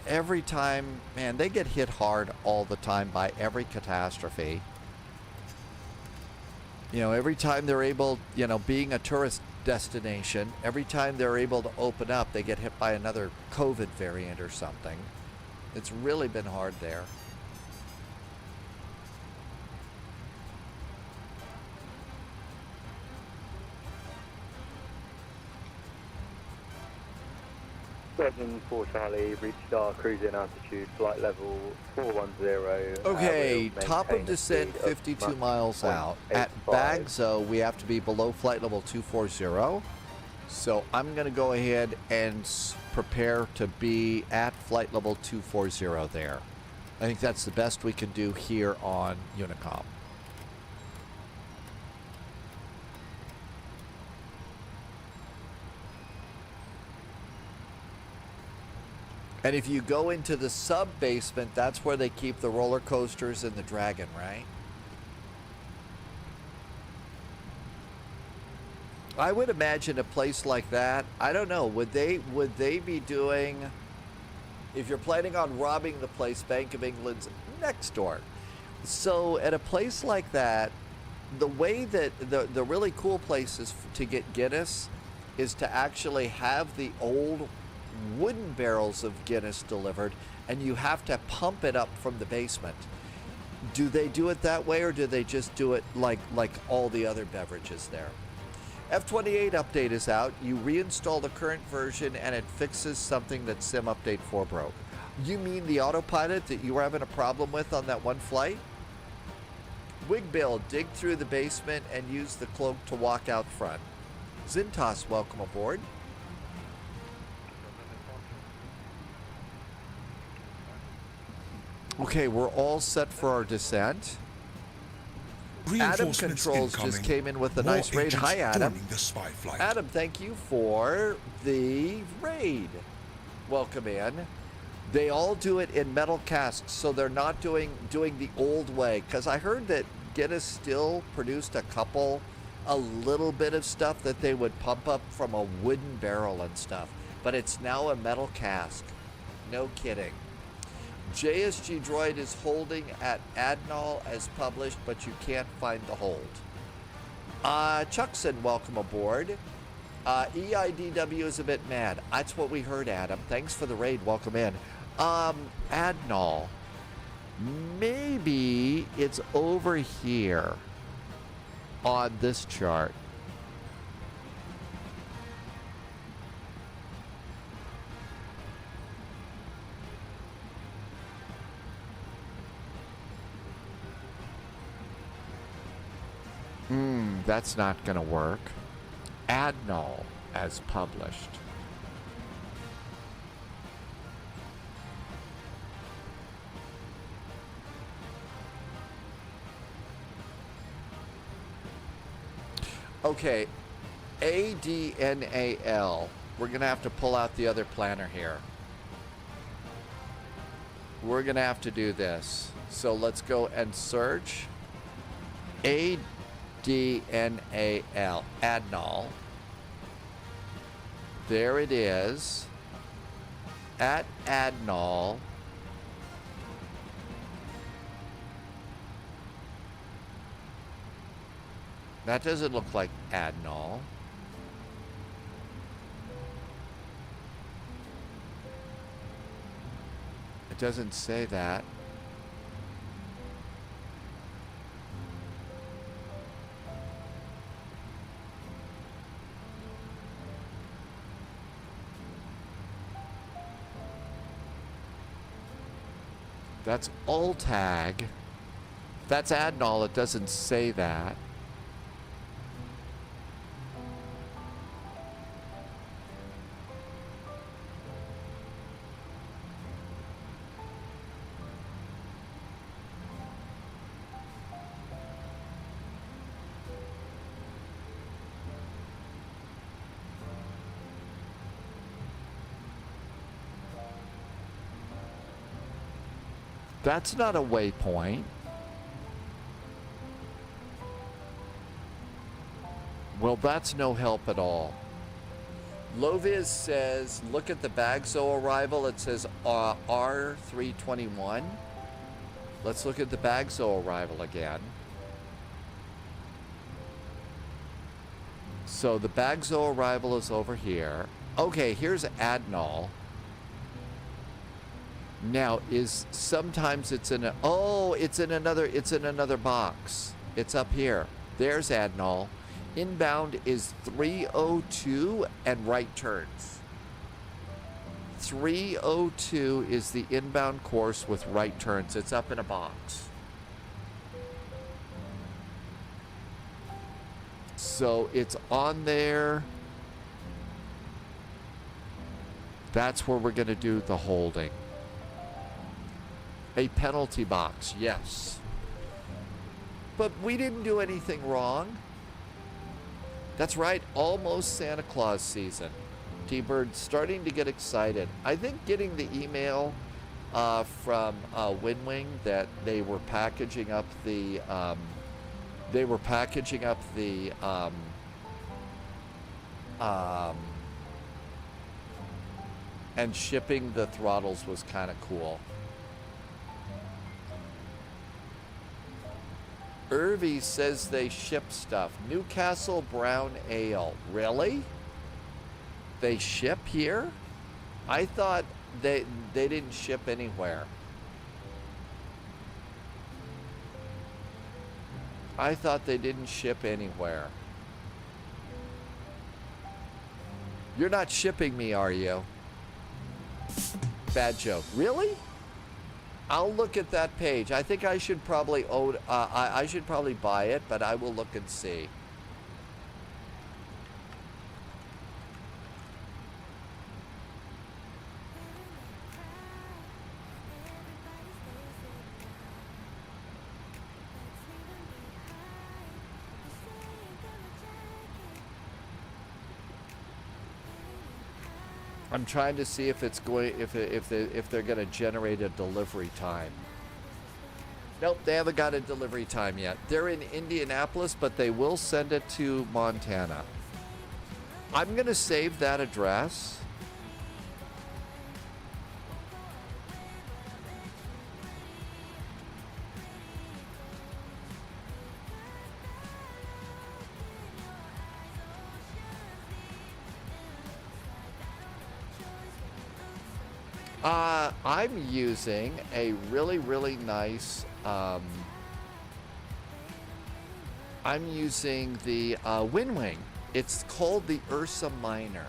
B: every time, man, they get hit hard all the time by every catastrophe. You know, every time they're able, you know, being a tourist destination, every time they're able to open up, they get hit by another COVID variant or something. It's really been hard there.
R: For Charlie, reached our cruising altitude, flight level 410.
B: Okay, top of descent 52 miles out. At Bagzo, we have to be below flight level 240. So I'm going to go ahead and prepare to be at flight level 240 there. I think that's the best we can do here on Unicom. And if you go into the sub-basement, that's where they keep the roller coasters and the dragon, right? I would imagine a place like that, I don't know, would they be doing, if you're planning on robbing the place, Bank of England's next door. So at a place like that, the way that the really cool places to get Guinness is to actually have the old wooden barrels of Guinness delivered, and you have to pump it up from the basement. Do they do it that way, or do they just do it like all the other beverages there? F28 update is out. You reinstall the current version and it fixes something that Sim Update 4 broke. You mean the autopilot that you were having a problem with on that one flight? Wigbill, dig through the basement and use the cloak to walk out front. Zintas, welcome aboard. Okay, we're all set for our descent. Adam Controls just came in with a nice raid. Hi, Adam. Adam, thank you for the raid. Welcome in. They all do it in metal casks, so they're not doing the old way. Because I heard that Guinness still produced a little bit of stuff that they would pump up from a wooden barrel and stuff. But it's now a metal cask. No kidding. JSG Droid is holding at Adnol as published, but you can't find the hold. Chuckson, welcome aboard. EIDW is a bit mad. That's what we heard, Adam. Thanks for the raid. Welcome in. Adnol. Maybe it's over here on this chart. That's not going to work. Add null as published. Okay, ADNAL. We're going to have to pull out the other planner here. We're going to have to do this. So let's go and search ADNAL, add null. There it is. At add null. That doesn't look like add null. It doesn't say that. That's all tag. That's add null. It doesn't say that. That's not a waypoint. Well, that's no help at all. Loviz says, look at the Bagzo arrival. It says R321. Let's look at the Bagzo arrival again. So the Bagzo arrival is over here. Okay, here's add null. Now is sometimes it's in a, oh, it's in another box. It's up here. There's add null. Inbound is 302 and right turns. 302 is the inbound course with right turns. It's up in a box. So it's on there. That's where we're going to do the holding. A penalty box, yes. But we didn't do anything wrong. That's right, almost Santa Claus season. T-Bird starting to get excited. I think getting the email from Winwing that they were packaging up the and shipping the throttles was kind of cool. Irvy says they ship stuff. Newcastle Brown Ale. Really? They ship here? I thought they didn't ship anywhere. I thought they didn't ship anywhere. You're not shipping me, are you? Bad joke. Really? I'll look at that page. I think I should probably I should probably buy it, but I will look and see. I'm trying to see if it's going if they're going to generate a delivery time. Nope, they haven't got a delivery time yet. They're in Indianapolis, but they will send it to Montana. I'm going to save that address. I'm using a really nice, I'm using the Winwing. It's called the Ursa Minor.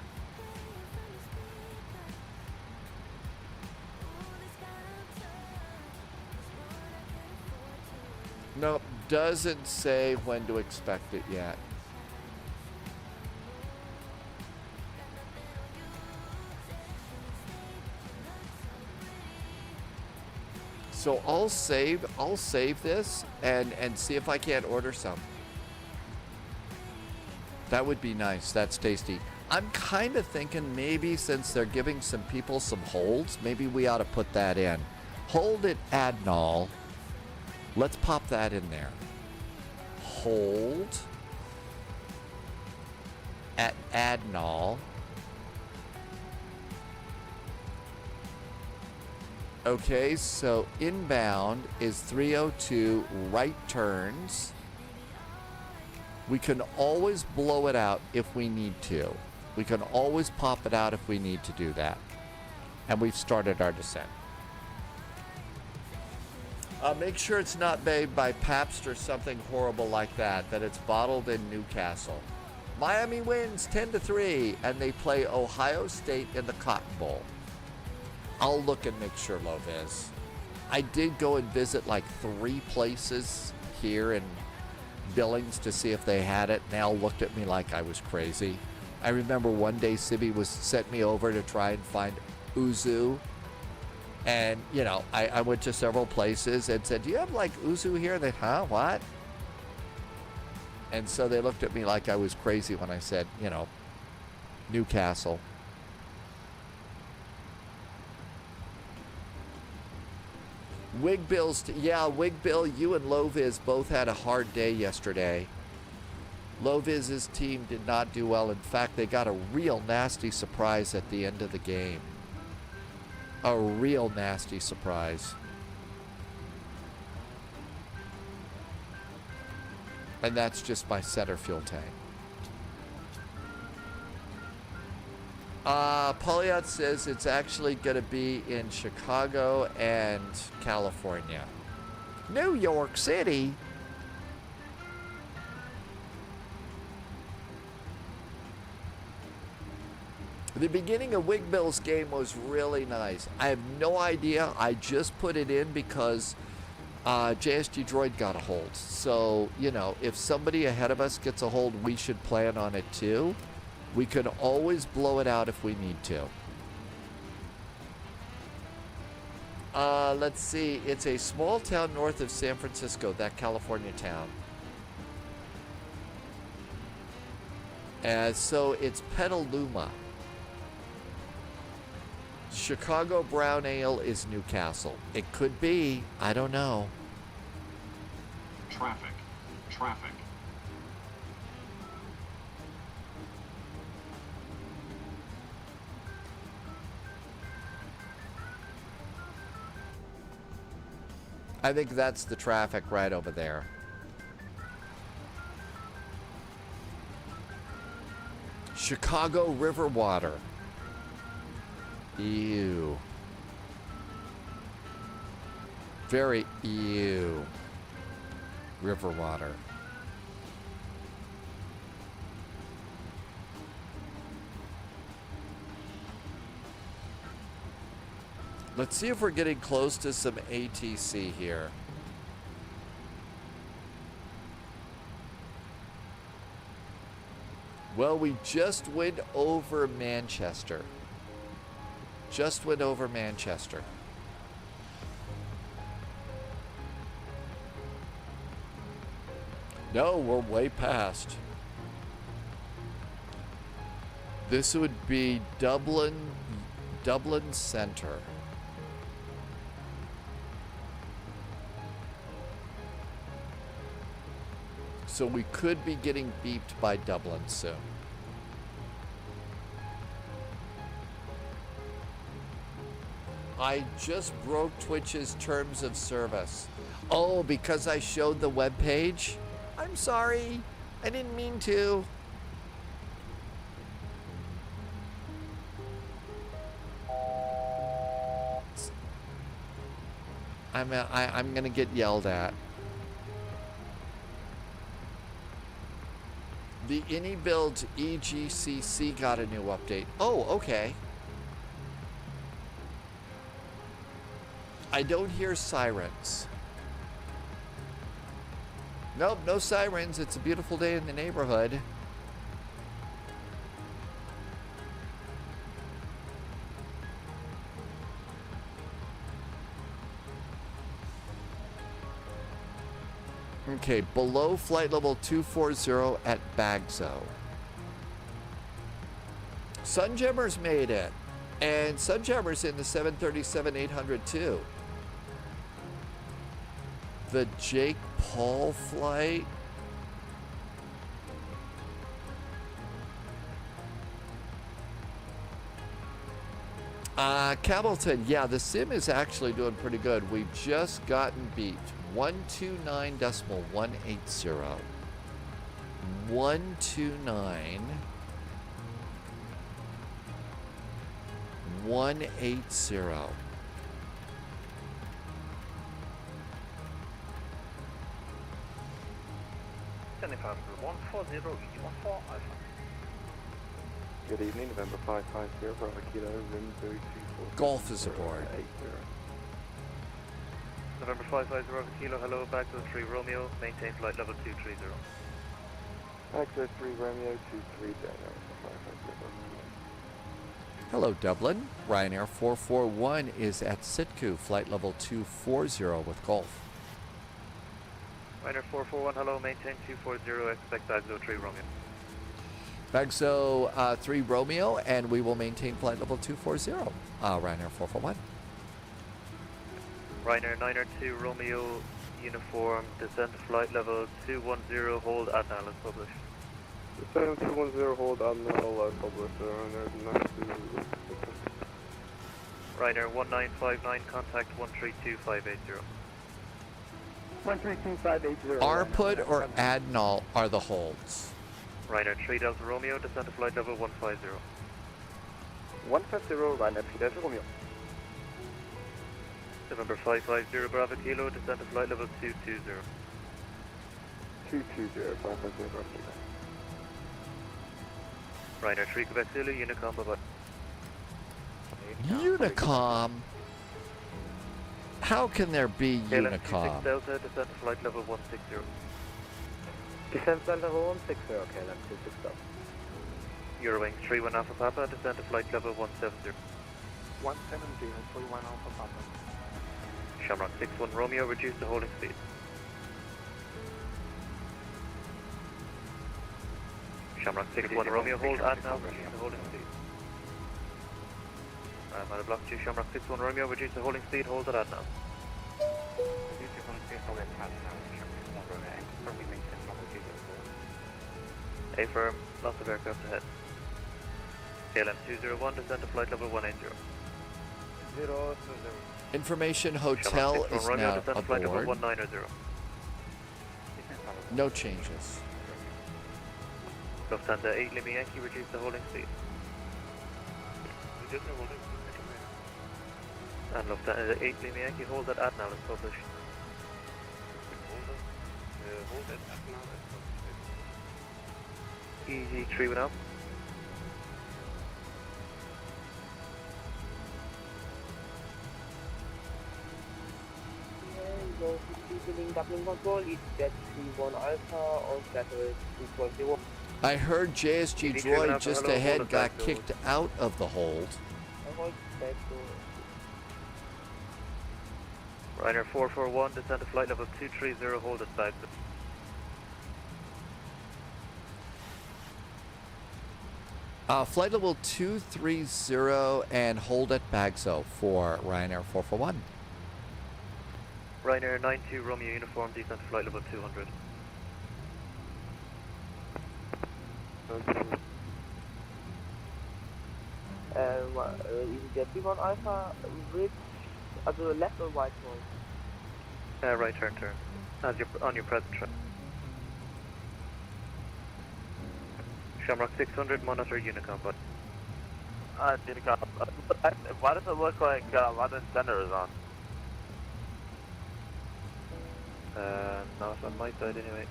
B: No, Doesn't say when to expect it yet. So I'll save this and see if I can't order some. That would be nice. That's tasty. I'm kind of thinking maybe since they're giving some people some holds, maybe we ought to put that in. Hold at Adnol. Let's pop that in there. Hold at Adnol. Okay, so inbound is 302 right turns. We can always blow it out if we need to. We can always pop it out if we need to do that. And we've started our descent. Make sure it's not made by Pabst or something horrible like that, that it's bottled in Newcastle. Miami wins 10-3, and they play Ohio State in the Cotton Bowl. I'll look and make sure, Loviz. I did go and visit like 3 places here in Billings to see if they had it. They all looked at me like I was crazy. I remember one day Sibby sent me over to try and find Uzu. And, you know, I went to several places and said, do you have like Uzu here? They, huh, what? And so they looked at me like I was crazy when I said, you know, Newcastle. Wig Bill's, yeah, Wig Bill, you and Loviz both had a hard day yesterday. Loviz's team did not do well. In fact, they got a real nasty surprise at the end of the game. A real nasty surprise. And that's just my center fuel tank. Polyot says it's actually going to be in Chicago and California. New York City? The beginning of Wig Bill's game was really nice. I have no idea. I just put it in because JSG Droid got a hold. So, you know, if somebody ahead of us gets a hold, we should plan on it too. We can always blow it out if we need to. Let's see. It's a small town north of San Francisco, that California town. So it's Petaluma. Chicago Brown Ale is Newcastle. It could be. I don't know.
S: Traffic.
B: I think that's the traffic right over there. Chicago River water. Ew. Very ew. River water. Let's see if we're getting close to some ATC here. Well, we just went over Manchester. Just went over Manchester. No, we're way past. This would be Dublin Center. So we could be getting beeped by Dublin soon. I just broke Twitch's terms of service. Oh, because I showed the web page? I'm sorry. I didn't mean to. I'm gonna get yelled at. The AnyBuild EGCC got a new update. Oh, okay. I don't hear sirens. Nope, no sirens. It's a beautiful day in the neighborhood. Okay, below flight level 240 at Bagso. Sunjammer's made it. And Sunjammer's in the 737-800 too. The Jake Paul flight. Campbellton, yeah, the sim is actually doing pretty good. We've just gotten beat. 129.180. 129.180.
I: Good evening, November 550, Bravo Kilo, room 324.
B: Golf is aboard.
C: November 550 Bravo Kilo, hello, back to 3 Romeo, maintain flight level 230.
I: Access 3 Romeo 23 Daniel.
B: Hello, Dublin. Ryanair 441 is at Sitku, flight level 240 with Golf.
C: Ryanair 441, hello, maintain 240, expect Bagso 3 Romeo.
B: Bagso 3 Romeo, and we will maintain flight level 240. Ryanair 441.
C: Ryanair 902 Romeo, uniform, descent to flight level 210, hold Adnal as published.
I: Descent 210, hold Adnal as published.
C: Ryanair 1959, contact 132580.
P: 132580.
B: Arput or Adnal are the holds.
C: Ryanair 3 Delta Romeo, descent to flight level 150.
P: 150, Ryanair 3 Delta Romeo.
C: November 550 Bravo Kilo, descent to flight level 220.
I: 220, 550 Bravo Kilo.
C: Ryanair 3 Quebec Zulu, Unicom, bye-bye.
B: Unicom? How can there be
C: KLM
B: Unicom?
C: 26 Delta, descent to flight level 160.
P: Descent flight level 160, KLM 26 Delta.
C: Eurowings 31 Alpha Papa, descent to flight level 170.
F: 170, 31 Alpha Papa.
C: Shamrock 61 Romeo, reduce the holding speed. Shamrock 61 Romeo, hold at now, reduce the holding speed. I'm at a block 2, Shamrock 61 Romeo, reduce the holding speed, hold it at now.
F: Reduce your holding speed, hold it at now.
C: A firm, lots of aircraft ahead. KLM 201, descent to flight level 180.
F: 020.
B: Information Hotel is
C: Romeo,
B: now
C: descent to flight level
B: aboard.
C: 190.
B: No changes.
C: Lufthansa 8 Lima Yankee, reduce the holding speed.
F: Reduce the holding speed,
C: And Lufthansa 8 Lima Yankee, hold at Adnal as published.
F: hold it at now.
C: Easy 3 went up.
P: Go to Dublin Control, it's Jet 31 Alpha on Saturday 240.
B: I heard JSG Droid just ahead got kicked out of the hold.
C: Ryanair 441, descent to flight level 230, hold at Bagso.
B: Flight level 230 and hold at Bagso for Ryanair 441.
C: Ryanair 92 Romeo uniform, descent to flight level 200.
P: Is Jet 31 Alpha with the left or right one?
C: Right turn. As you're on your present track. Shamrock 600, monitor Unicom, but
R: Unicom. Why does it look like one center is on?
C: not on my side anyway.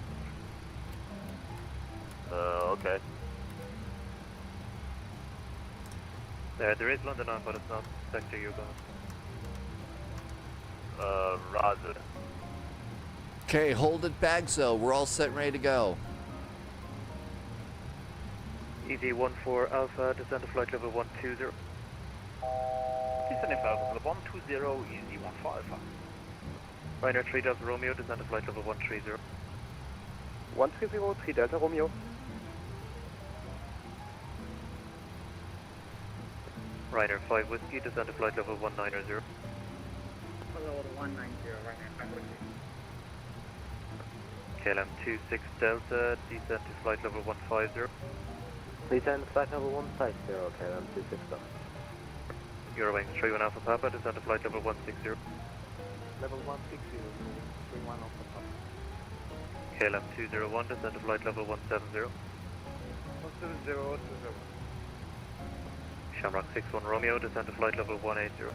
R: Okay.
C: There is London on, but it's not sector you're going.
R: Roger.
B: Okay, hold at Bagso. We're all set and ready to go.
M: EV14 Alpha, descend to flight level 120.
O: Descending flight level 120, easy 14 Alpha.
M: Ryanair 3 Delta Romeo, descend to flight level 130.
H: 130, 3 Delta Romeo.
M: Ryanair 5 Whiskey, descend to flight level 190.
K: Level 190, Ryanair 5 Whiskey.
M: KLM 26 Delta, descend to flight level 150.
R: Descend to flight level 150, KLM 26 Delta.
M: Eurowings 31 Alpha Papa, descend to flight level 160.
R: Level 160, 31 Alpha Papa.
M: KLM 201, descend to flight level 170.
K: 170,
M: Shamrock 61 Romeo, descend to flight level 180.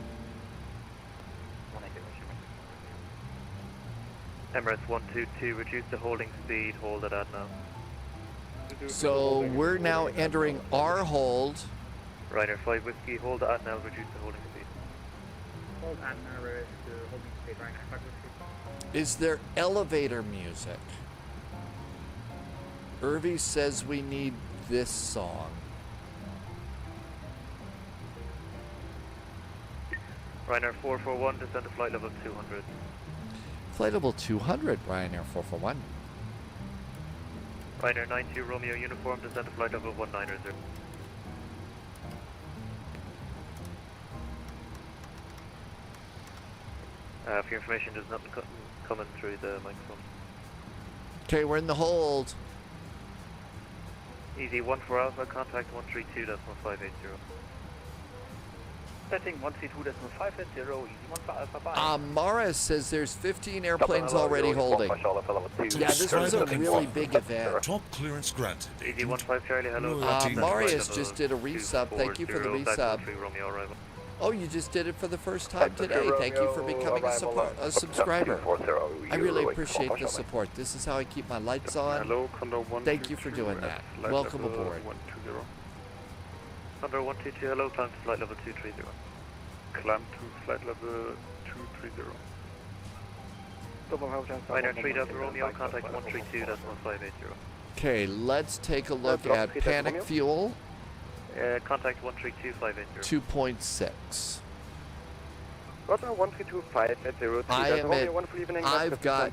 M: Emirates 122, reduce the holding speed, hold it at now.
B: So we're now entering our hold.
M: Ryanair 5 Whiskey, hold at now, reduce the holding speed.
K: Hold and reduce the holding speed, Ryanair 5 Whiskey.
B: Is there elevator music? Irvi says we need this song.
M: Ryanair 441, descend to flight level 200.
B: Flight level 200, Ryanair 441.
M: Ryanair 92 Romeo uniform, descend to flight level 190. For your information, there's nothing coming through the microphone.
B: Okay, we're in the hold.
M: Easy 14 Alpha, contact 132.580.
O: Setting 132.580, easy 1 for Alpha, bye.
B: Morris says there's 15 airplanes already holding. Yeah, this was a really big event.
J: Top clearance granted.
M: Easy 15 Charlie, hello.
B: Marius just did a resub. Thank you for the resub. Oh, you just did it for the first time today. Thank you for becoming a subscriber. I really appreciate the support. This is how I keep my lights on. Thank you for doing that. Welcome aboard.
M: Condor 122, hello, climb to flight level 230.
F: Climb to flight level 230.
M: Ryanair 3 Delta Romeo, contact 132.580.
B: Okay, let's take a look at panic fuel.
M: Contact 132.580.
B: 2.6.
H: Roger 132.580.
B: I am at, I've got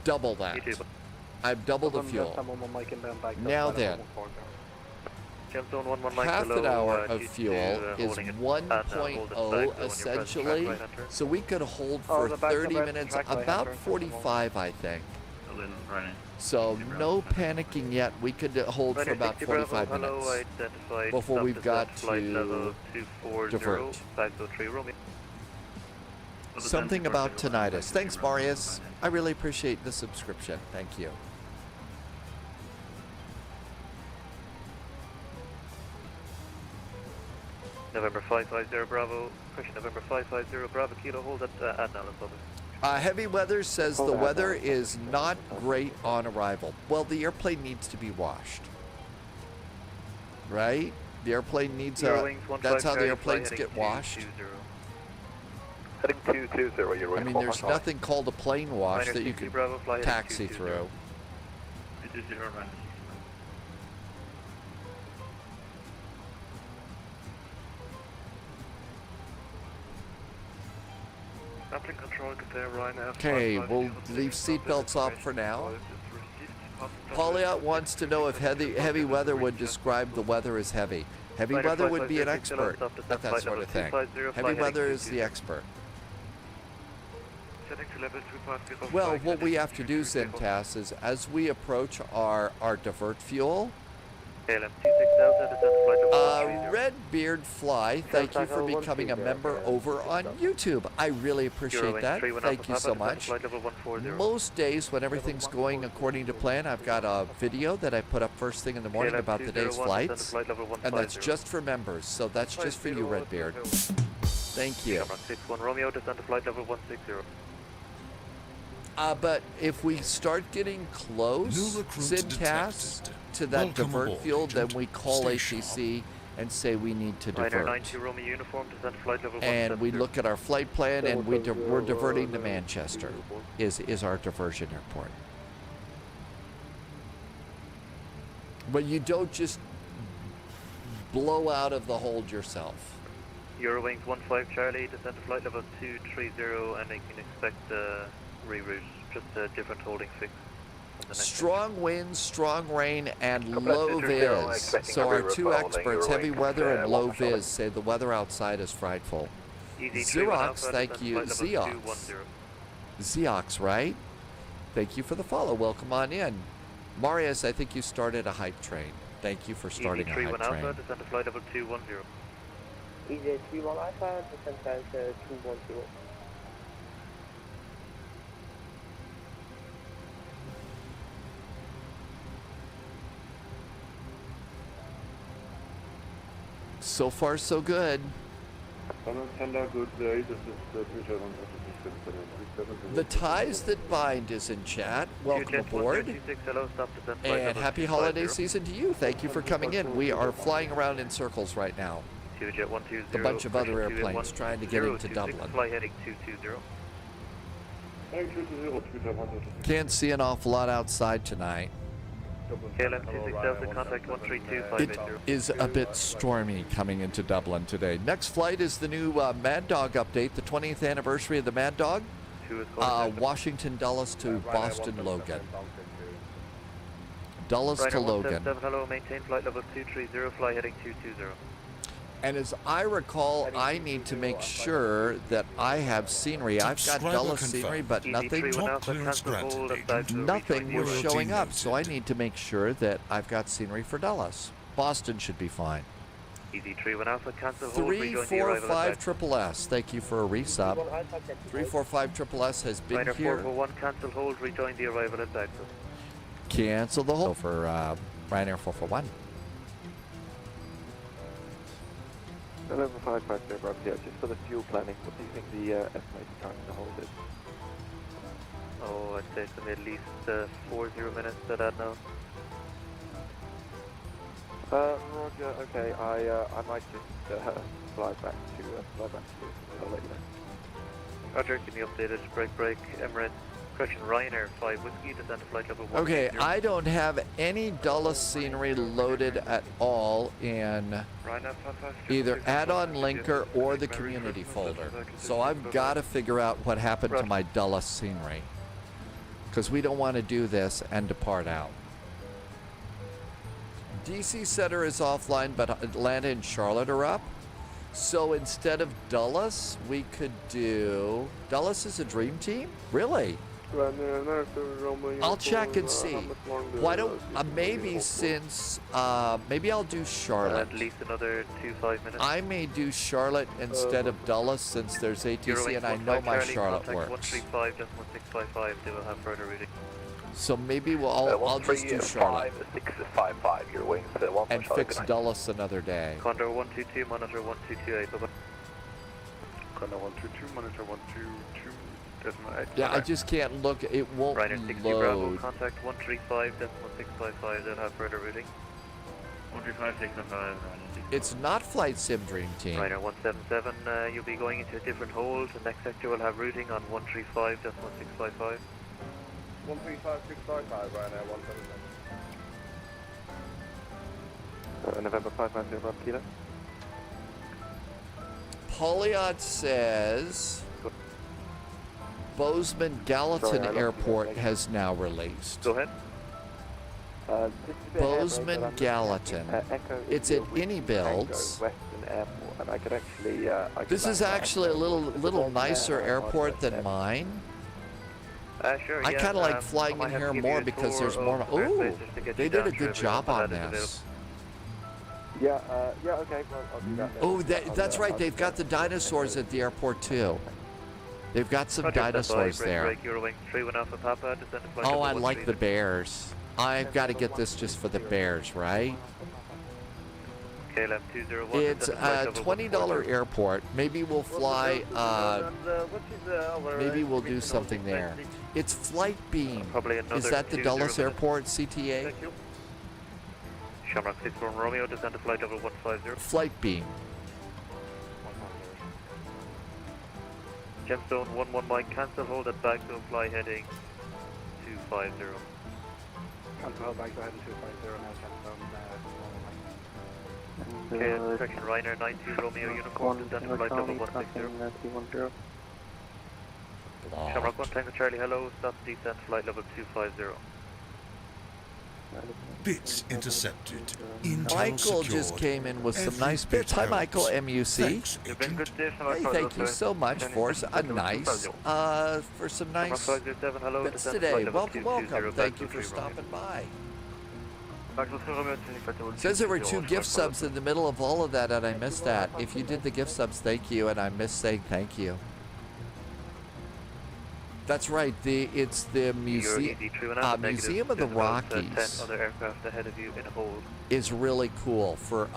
B: double that. I've doubled the fuel. Now then, half an hour of fuel is 1.0 essentially, so we could hold for 30 minutes, about 45 I think. So no panicking yet, we could hold for about 45 minutes before we've got to divert. Something about tinnitus. Thanks Marius, I really appreciate the subscription, thank you.
M: November 550 Bravo, correction, November 550 Bravo, Kilo, hold at now,
B: Heavy Weather says the weather is not great on arrival. Well, the airplane needs to be washed. Right? The airplane needs a... That's how the airplanes get washed.
F: Heading 220, you're
B: I mean, there's nothing called a plane wash that you can taxi through. Okay, we'll leave seatbelts off for now. Pauliot wants to know if heavy weather would describe the weather as heavy. Heavy weather would be an expert at that sort of thing. Heavy weather is the expert. Well, what we have to do, Zintas, is as we approach our divert fuel, Redbeard Fly, thank you for becoming a member over on YouTube. I really appreciate that. Thank you so much. Most days when everything's going according to plan, I've got a video that I put up first thing in the morning about the day's flights, and that's just for members, so that's just for you, Redbeard. Thank you. But if we start getting close, Zintas, to that divert fuel, then we call ATC and say we need to
M: Ryanair
B: divert.
M: 90 Romeo uniform, descent flight level
B: And we
M: 170.
B: look at our flight plan, and we're diverting to Manchester. Is our diversion airport. But you don't just blow out of the hold yourself.
M: Eurowings 15 Charlie, descent to flight level 230, and you can expect reroute, just a different holding fix.
B: Strong winds, strong rain, and low viz. So our two experts, heavy weather and low viz, say the weather outside is frightful. Xerox, thank you. Xerox, right? Thank you for the follow. Welcome on in. Marius, I think you started a hype train. Thank you for starting a hype train.
M: Alpha, descent to flight level 210.
P: EJ31 Alpha, descent time 210.
B: So far, so good. The ties that bind is in chat. Welcome aboard. And happy holiday season to you. Thank you for coming in. We are flying around in circles right now. A bunch of other airplanes trying to get into Dublin.
M: Fly heading 220.
B: Can't see an awful lot outside tonight.
M: KLM 26 Delta, contact 132
B: It is a bit stormy coming into Dublin today. Next flight is the new Mad Dog update, the 20th anniversary of the Mad Dog. Washington Dulles to Boston Logan. Dulles to Logan.
M: Hello, maintain flight level 230, fly heading 220.
B: And as I recall, I need to make sure that I have scenery. I've got Dulles scenery, but nothing was showing up. So I need to make sure that I've got scenery for Dulles. Boston should be fine.
M: Easy 31 Alpha, cancel hold,
B: 345 Triple S. Thank you for a resub. 345 Triple S has been
M: Ryanair
B: here.
M: 441, cancel hold, rejoin the arrival at Dagso.
B: Cancel the hold for Ryanair 441.
F: November 550, Rob, yeah, just for the fuel planning, what do you think the estimated time to hold is?
M: Oh, I'd say it's at least 40 minutes to that now.
F: Roger, okay, I might just fly back to you, I'll let you know.
M: Roger, give me updated, break, Emirates, correction, Ryanair 5 Whiskey, descent to flight level 1.
B: Okay, I don't have any Dulles scenery loaded at all in either add-on linker or the community folder. So I've got to figure out what happened to my Dulles scenery, because we don't want to do this and depart out. DC Center is offline, but Atlanta and Charlotte are up. So instead of Dulles, we could do... Dulles is a dream team? Really? I'll check and see. Why don't... maybe since... maybe I'll do Charlotte.
M: At least another 2-5 minutes.
B: I may do Charlotte instead of Dulles since there's ATC and I know my Charlotte works.
M: 135.655, they will have further reading.
B: So maybe I'll just do Charlotte.
F: 655, your wings.
B: And fix Dulles another day.
M: Condor 122, monitor 1228, bye-bye.
F: Condor 122, monitor 122.8.
B: Yeah, I just can't look. It won't
M: Ryanair 60 Bravo,
B: load.
M: contact 135.655, they'll have further reading. 135.655,
B: It's not Flight Sim Dream Team.
M: Ryanair 177, you'll be going into a different hold. The next sector will have routing on 135.655.
P: 135.655, Ryanair 177.
F: November 550, Rob Kilo.
B: Polyot says Bozeman Gallatin Airport has now released.
M: Go ahead.
B: Bozeman Gallatin. It's at Any Builds.
F: And I could actually,
B: This is actually a little nicer airport than mine.
M: Sure,
B: I kind of like flying in here more because there's more. Ooh, they did a good job on this.
F: Yeah, okay, well, I'll do that.
B: Oh, that's right. They've got the dinosaurs at the airport too. They've got some dinosaurs there. Oh, I like the bears. I've got to get this just for the bears, right? It's a $20 airport. Maybe we'll fly. Maybe we'll do something there. It's Flight Beam. Is that the Dulles Airport CTA?
M: Shamrock 61 Romeo, descend to flight level 150.
B: Flight beam.
M: Gemstone 11 Mike, cancel, hold at back to fly heading 250.
O: Cancel hold back to heading 250 now, Gemstone.
M: Okay, correction, Ryanair 92 Romeo uniform, descend to flight level 160. Shamrock 1 Tango Charlie, hello, stop descent, flight level 250.
J: Bits intercepted. Intel
B: Michael
J: secured.
B: just came in with some
J: Every
B: nice
J: bit
B: bits. Hi, Michael,
J: helps.
B: MUC.
J: Thanks, Agent.
B: Hey, thank you so much for some nice bits today. Welcome, welcome. Thank you for stopping by. Says there were 2 gift subs in the middle of all of that, and I missed that. If you did the gift subs, thank you, and I missed saying thank you. That's right. It's the Museum of the Rockies.
M: Other aircraft ahead of you in hold.
B: Is really cool for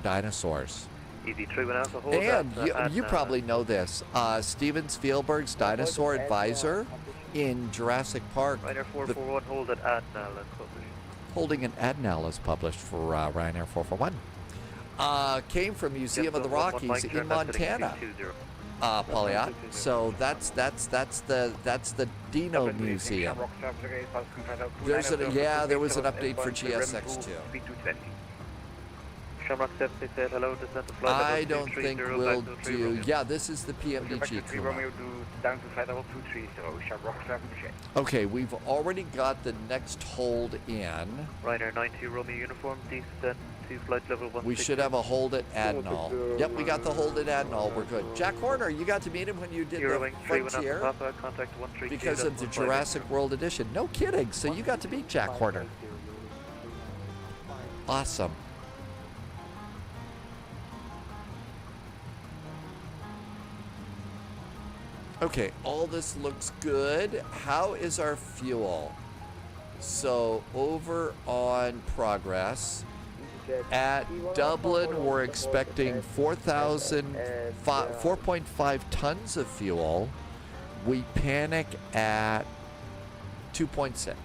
B: dinosaurs.
M: EV3
B: And you probably know this. Steven Spielberg's dinosaur advisor in Jurassic Park.
M: Ryanair 441 hold at Adnal and published.
B: Holding an Adnal is published for Ryanair 441. Came from Museum of the Rockies in Montana. Polyot. So that's the Dino Museum. There was an update for GSX2.
M: Shamrock 76 hello, descend to flight
B: I
M: level
B: don't think
M: 230,
B: we'll
M: back to 3
B: do.
M: Romeo.
B: Yeah, this is the PMDG crew.
O: Romeo down to flight level 230, Shamrock 76.
B: Okay, we've already got the next hold in.
M: Ryanair 92 Romeo uniform, descend to flight level 160.
B: We should have a hold at Adnal. Yep, we got the hold at Adnal. We're good. Jack Horner, you got to meet him when you did the Frontier
M: Papa, contact 132,
B: because of the Jurassic World Edition. No kidding. So you got to meet Jack Horner. Awesome. Okay, all this looks good. How is our fuel? So over on progress, at Dublin, we're expecting 4.5 tons of fuel. We panic at 2.6.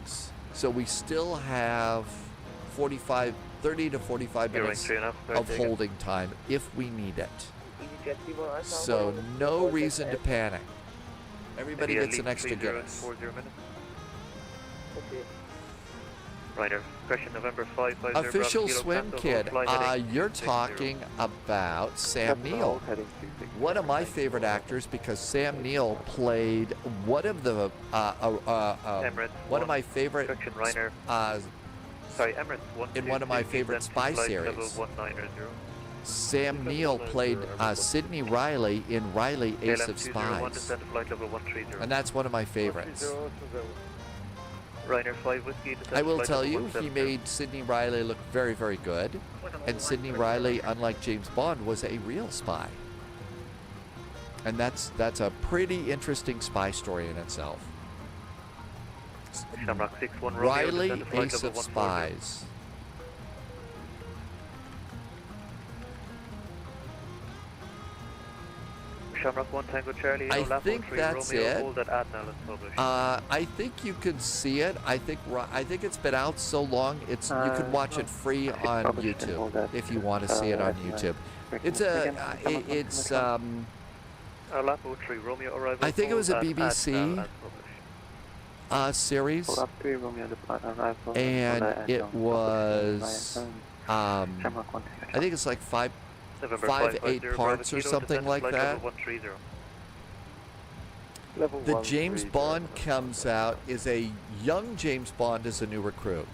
B: So we still have 30 to 45 minutes of holding time if we need it. So no reason to panic. Everybody gets an extra Guinness.
M: Ryanair, correction, November 550.
B: Official swim kid, you're talking about Sam Neill. One of my favorite actors because Sam Neill played one of the one of my favorite in one of my favorite spy series. Sam Neill played Sidney Riley in Riley Ace of Spies. And that's one of my favorites.
M: Ryanair 5 Whiskey,
B: I will tell you, he made Sidney Riley look very, very good. And Sidney Riley, unlike James Bond, was a real spy. And that's a pretty interesting spy story in itself. Riley Ace of Spies.
M: Shamrock 1 Tango Charlie,
B: I think that's it.
M: I
B: think you can see it. I think it's been out so long. You can watch it free on YouTube if you want to see it on YouTube. I think it was a BBC series, and it was I think it's like 8 parts or something like that. The James Bond comes out, is a young James Bond as a new recruit.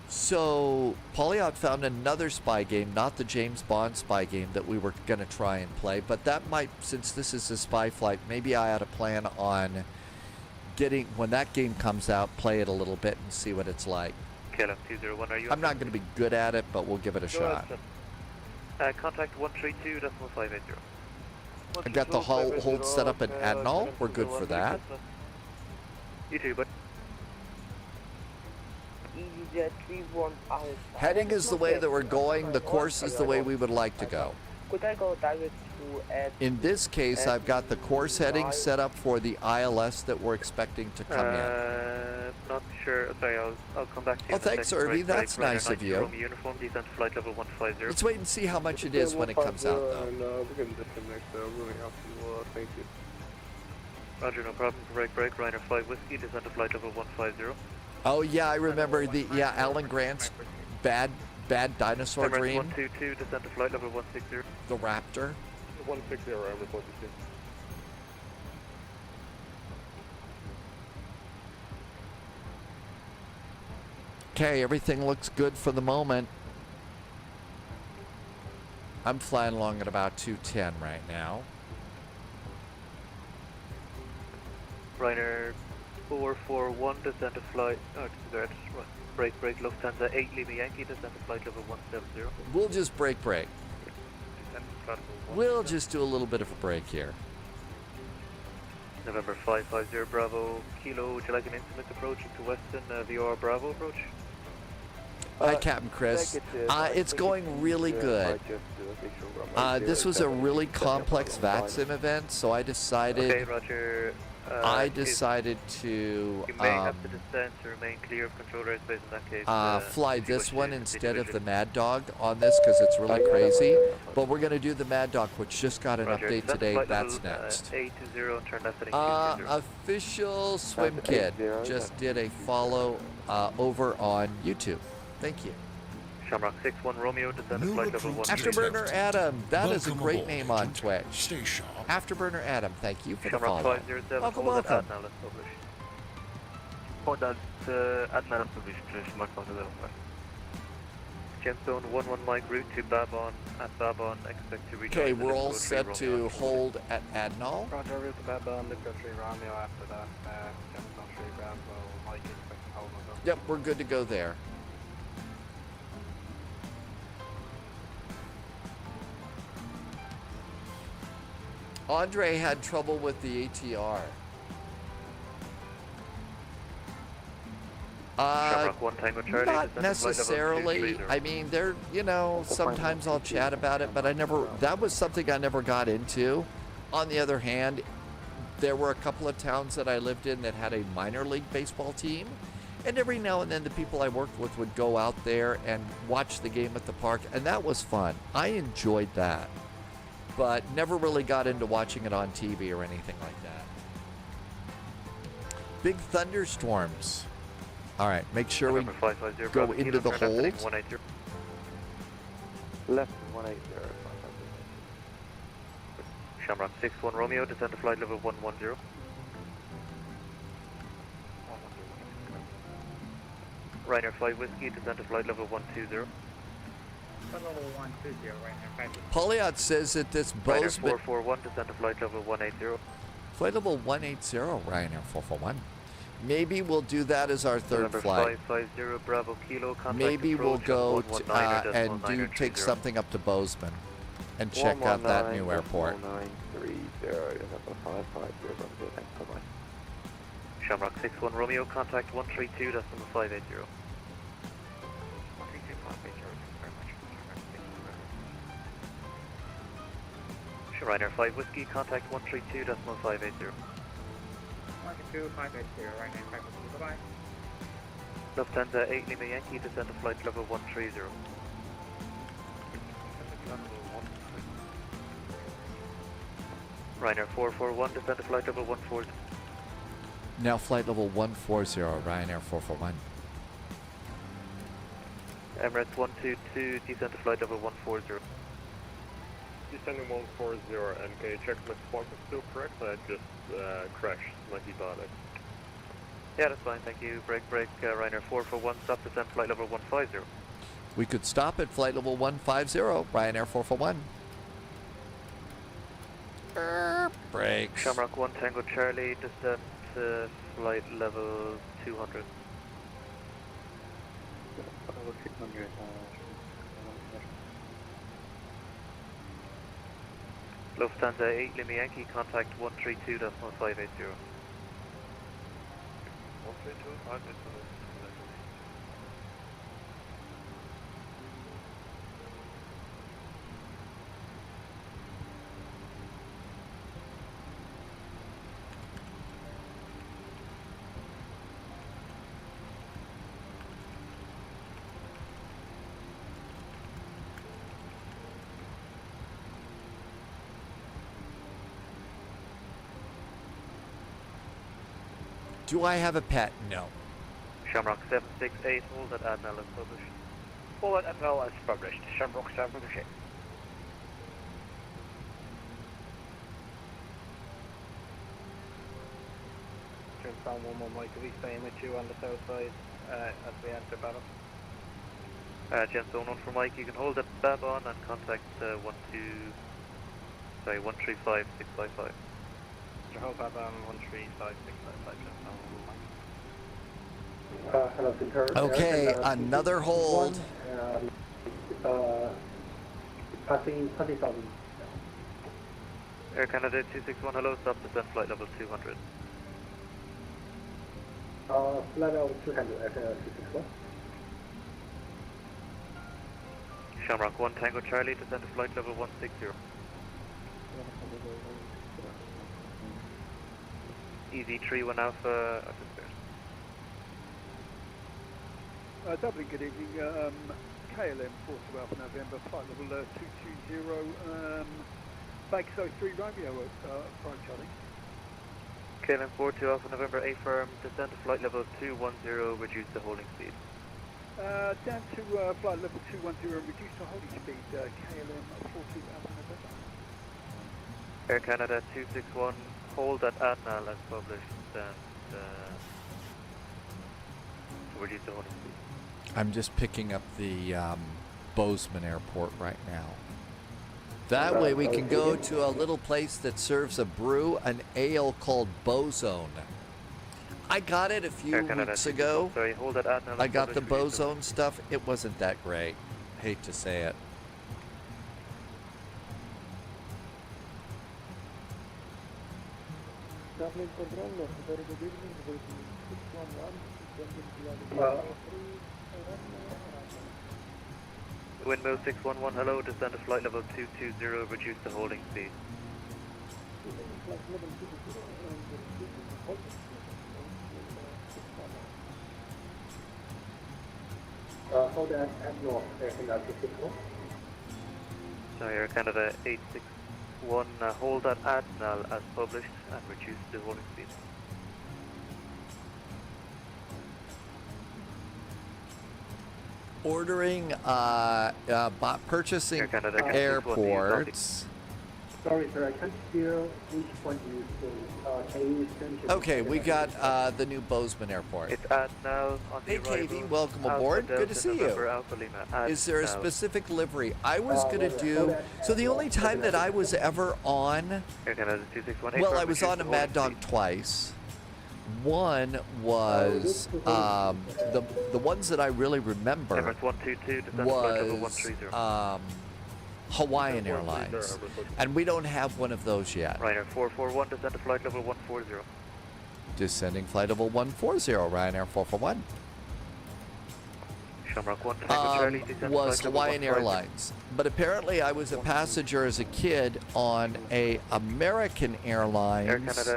B: So Polyot found another spy game, not the James Bond spy game that we were going to try and play, but that might, since this is a spy flight, maybe I ought to plan on getting, when that game comes out, play it a little bit and see what it's like. I'm not going to be good at it, but we'll give it a shot.
M: Contact 132.580.
B: I got the hold set up in Adnal. We're good for that.
M: You too, but
B: heading is the way that we're going. The course is the way we would like to go.
N: Could I go direct
B: In this case, I've got the core settings set up for the ILS that we're expecting to come in.
M: Not sure. Sorry, I'll come back to you.
B: Oh,
M: in a
B: thanks,
M: second.
B: Irby.
M: Break,
B: That's
M: break,
B: nice
M: Ryder
B: of you.
M: 90 uniform, descent to flight level 150.
B: Let's wait and see how much it is when it comes out, though.
I: And we're going to disconnect. Really helpful. Thank you.
M: Roger, no problem. Break, Ryder 5 whiskey, descent to flight level 150.
B: Oh, yeah, I remember Alan Grant's bad dinosaur
M: Emirates
B: dream.
M: 122, descent to flight level 160.
B: The Raptor.
I: 160, I'm reporting to you.
B: Okay, everything looks good for the moment. I'm flying along at about 210 right now.
M: Ryder 441, descent to flight. Oh, there's break, Lufthansa 8 Lima Yankee, descent to flight level 170.
B: We'll just break. We'll just do a little bit of a break here.
M: November 550 Bravo Kilo, would you like an intimate approach into Weston VR Bravo approach?
B: Hi, Captain Chris. It's going really good. This was a really complex VATSIM event, so I decided.
M: Okay, Roger.
B: I decided to.
M: You may have to descend to remain clear of control airspace in that case.
B: Fly this one instead of the Mad Dog on this because it's really crazy. But we're going to do the Mad Dog, which just got an update today. That's next.
M: 820 and turn left heading 220.
B: Official Swim Kid just did a follow over on YouTube. Thank you.
M: Shamrock 61 Romeo, descend to flight level 1.
B: Afterburner Adam, that is a great
J: aboard,
B: name on
J: Agent.
B: Twitch.
J: Stay sharp.
B: Afterburner Adam, thank you for the
M: Shamrock
B: follow.
M: 507,
B: Welcome,
M: hold at
B: welcome.
M: Admiral, let's publish.
R: Hold that Admiral publish, Shamrock 507.
M: Gemstone 11 Mike route to Babon, at Babon, expect to reach.
B: Okay, we're all set to hold at Adnal.
P: Roger, route to Babon, Liquor 3 Romeo after that, Gemstone 3 Bravo, Mike expect to hold on.
B: Yep, we're good to go there. Andre had trouble with the ATR.
M: Shamrock 1 Tango Charlie,
B: Not necessarily. I mean, there, sometimes I'll chat about it, but that was something I never got into. On the other hand, there were a couple of towns that I lived in that had a minor league baseball team. And every now and then the people I worked with would go out there and watch the game at the park, and that was fun. I enjoyed that, but never really got into watching it on TV or anything like that. Big thunderstorms. All right, make sure we go into the hold.
P: Left 180.
M: Shamrock 61 Romeo, descend to flight level 110. Ryder 5 Whiskey, descend to flight level 120.
K: Flight level 120, Ryder 5.
B: Poliot says that this
M: Ryder
B: Bozeman...
M: 441, descend to flight level 180.
B: Flight level 180, Ryanair 441. Maybe we'll do that as our third
M: November
B: flight.
M: 550 Bravo Kilo, contact
B: Maybe we'll
M: approach
B: go
M: on
B: and take something up to Bozeman and check out that new airport.
R: 1930,
M: Shamrock 61 Romeo, contact 132.580. Ryder 5 Whiskey, contact 132.580.
K: 12580, Ryder 5 Whiskey, bye-bye.
M: Lufthansa 8 Lima Yankee, descend to flight level 130. Ryder 441, descend to flight level 140.
B: Now flight level 140, Ryanair 441.
M: Emirates 122, descend to flight level 140.
I: Descending 140, and can you check my spark is still correct? I just crashed my debonic.
M: Yeah, that's fine, thank you. Break, Ryanair 441, stop descent flight level 150.
B: We could stop at flight level 150, Ryanair 441. Brakes.
M: Shamrock 1 Tango Charlie, descent to flight level 200. Lufthansa 8 Lima Yankee, contact 132.580.
I: 132.580.
B: Do I have a pet? No.
M: Shamrock 768, hold at Admiral as published.
O: Hold at Admiral as published. Shamrock 768.
G: Sound 1-1 Mike, are we staying with you on the south side as we enter battle?
M: Gen Zone 1 for Mike, you can hold at Babon and contact 135-655.
G: Hold Babon 135-655, Gen Zone 1 Mike.
Q: Hello, Peter.
B: Okay, another hold.
Q: Passing 20,000.
M: Air Canada 261, hello, stop descent flight level 200.
Q: Flight level 200 at 261.
M: Shamrock 1 Tango Charlie, descend to flight level 160. EV3 1 Alpha,
E: Dublin, good evening. KLM 42 Alpha November, flight level 220, Bakerside 3 Romeo, Prime Charlie.
M: KLM 42 Alpha November A firm, descend to flight level 210, reduce the holding speed.
E: Down to flight level 210, reduce the holding speed, KLM 42 Alpha November.
M: Air Canada 261, hold at Admiral as published, and reduce the holding speed.
B: I'm just picking up the Bozeman Airport right now. That way we can go to a little place that serves a brew, an ale called Bozone. I got it a few weeks ago.
M: Sorry, hold at Admiral.
B: I got the Bozone stuff. It wasn't that great. Hate to say it.
E: Dublin Control, very good evening. 611.
M: Windmill 611, hello, descend to flight level 220, reduce the holding speed.
Q: Hold at Admiral, Air Canada 261.
M: Sorry, Air Canada 861, hold at Admiral as published and reduce the holding speed.
B: Ordering, purchasing airports.
Q: Sorry, sir, I can't hear which one you say. Can you send it?
B: Okay, we got the new Bozeman Airport.
M: It's Admiral on the
B: Hey, KV, welcome aboard. Good to see you. Is there a specific livery? I was going to do... So the only time that I was ever on... Well, I was on a Mad Dog twice. One was the ones that I really remember was Hawaiian Airlines, and we don't have one of those yet.
M: Ryanair 441, descend to flight level 140.
B: Descending flight level 140, Ryanair 441.
M: Shamrock 1 Tango Charlie, descend
B: was
M: to
B: Hawaiian Airlines, but apparently I was a passenger as a kid on a American Airlines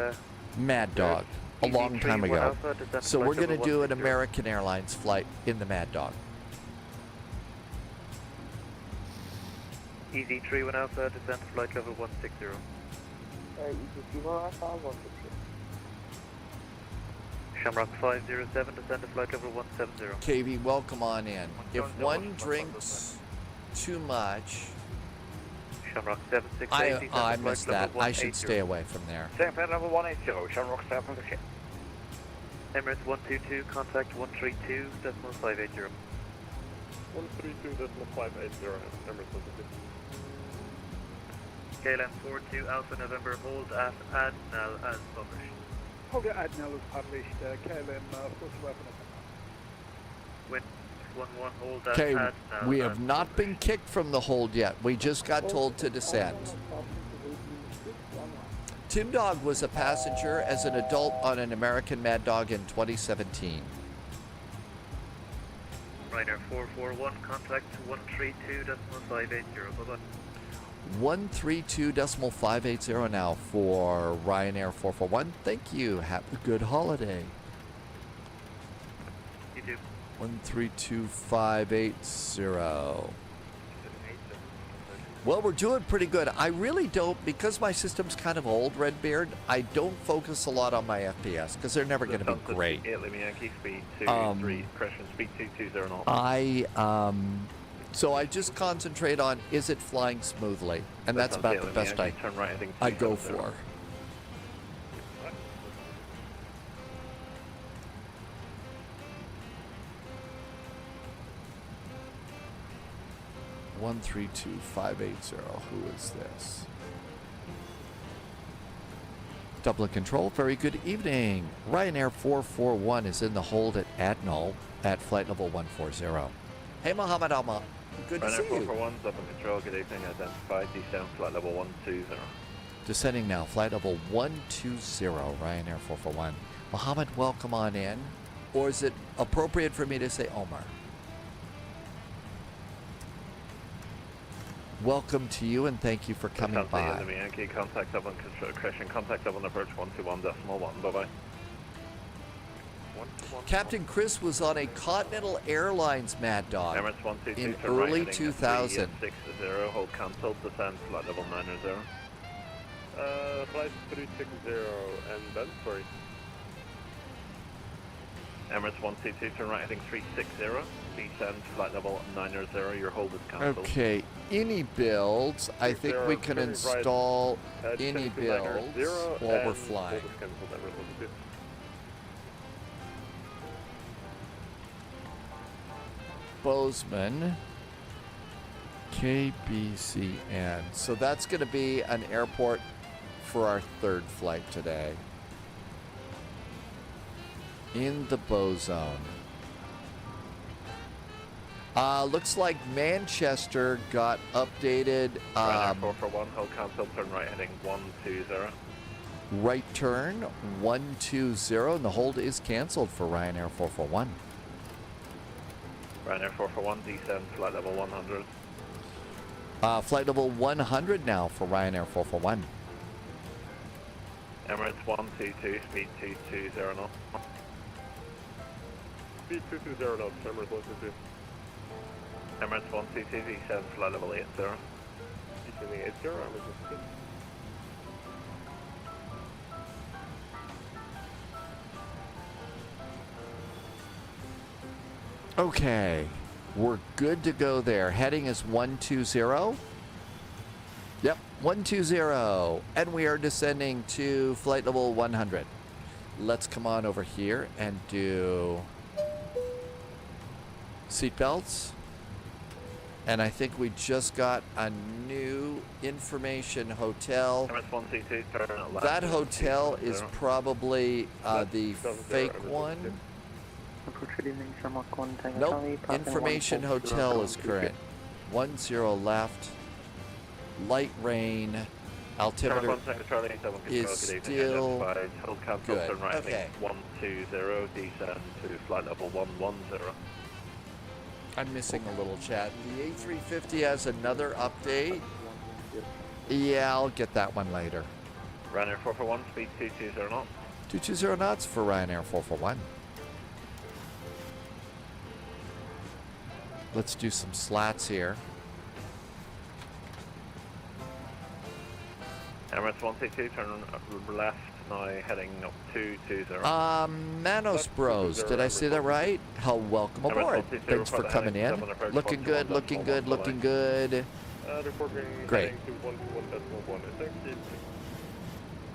B: Mad Dog. A long time ago. So we're going to do an American Airlines flight in the Mad Dog.
M: EZ3 1 Alpha, descend to flight level 160.
G: EZ3 1 Alpha, 160.
M: Shamrock 507, descend to flight level 170.
B: KV, welcome on in. If one drinks too much...
M: Shamrock 768,
B: I missed that. I should stay away from there.
O: Flight level 180, Shamrock 768.
M: Emirates 122, contact 132.580.
L: 132.580, Emirates 122.
M: KLM 42 Alpha November, hold at Admiral as published.
E: Hold at Admiral as published, KLM 42 Alpha November.
M: Wind 11, hold at
B: Okay,
M: Admiral.
B: we have not been kicked from the hold yet. We just got told to descend. Tim Dog was a passenger as an adult on an American Mad Dog in 2017.
M: Ryanair 441, contact 132.580. Bye-bye.
B: 132.580 now for Ryanair 441. Thank you. Have a good holiday.
M: You too.
B: 132.580. Well, we're doing pretty good. I really don't, because my system's kind of old, Redbeard, I don't focus a lot on my FPS, because they're never going to be great.
M: Yankee, speed 23, correction, speed 220 knots.
B: So I just concentrate on, is it flying smoothly? And that's about the best I go for. One 32580. Who is this? Dublin Control. Very good evening. Ryanair 441 is in the hold at Adnol at flight level 140. Hey, Mohammed Alma. Good to see you.
M: Ryanair 441, Dublin Control. Good evening. Identified. Descend flight level 120.
B: Descending now. Flight level 120. Ryanair 441. Mohammed, welcome on in. Or is it appropriate for me to say Omar? Welcome to you, and thank you for coming by.
M: Yankee, contact Dublin Control, correction, contact Dublin approach 121.1, bye-bye.
B: Captain Chris was on a Continental Airlines Mad Dog in early 2000.
M: 60, hold cancelled, descend flight level 90.
S: Flight 360, and then, sorry.
M: Emirates 122, turn right heading 360, descend flight level 90, your hold is cancelled.
B: Okay, any builds, I think we can install any builds while we're flying. Bozeman, KBCN. So that's going to be an airport for our third flight today. In the Bow Zone. Looks like Manchester got updated.
M: Ryanair 441, hold cancelled, turn right heading 120.
B: Right turn 120, and the hold is canceled for Ryanair 441.
M: Ryanair 441, descend flight level 100.
B: Flight level 100 now for Ryanair 441.
M: Emirates 122, speed 220 knots.
S: Speed 220 knots, Emirates 122.
M: Emirates 122, descend flight level 80.
S: Descending 80, Emirates 122.
B: Okay, we're good to go there. Heading is 120. Yep, 120. And we are descending to flight level 100. Let's come on over here and do seatbelts. And I think we just got a new information hotel.
M: Emirates 122, turn left.
B: That hotel is probably the fake one. Nope, information hotel is current. 10 left. Light rain. Altimeter is still good. Okay.
M: 120, descend to flight level 110.
B: I'm missing a little chat. The A350 has another update. Yeah, I'll get that one later.
M: Ryanair 441, speed 220 knots.
B: 220 knots for Ryanair 441. Let's do some slats here.
M: Emirates 122, turn left, now heading up 220.
B: Manos Bros, did I say that right? Hell, welcome aboard. Thanks for coming in. Looking good, looking good, looking good. Great.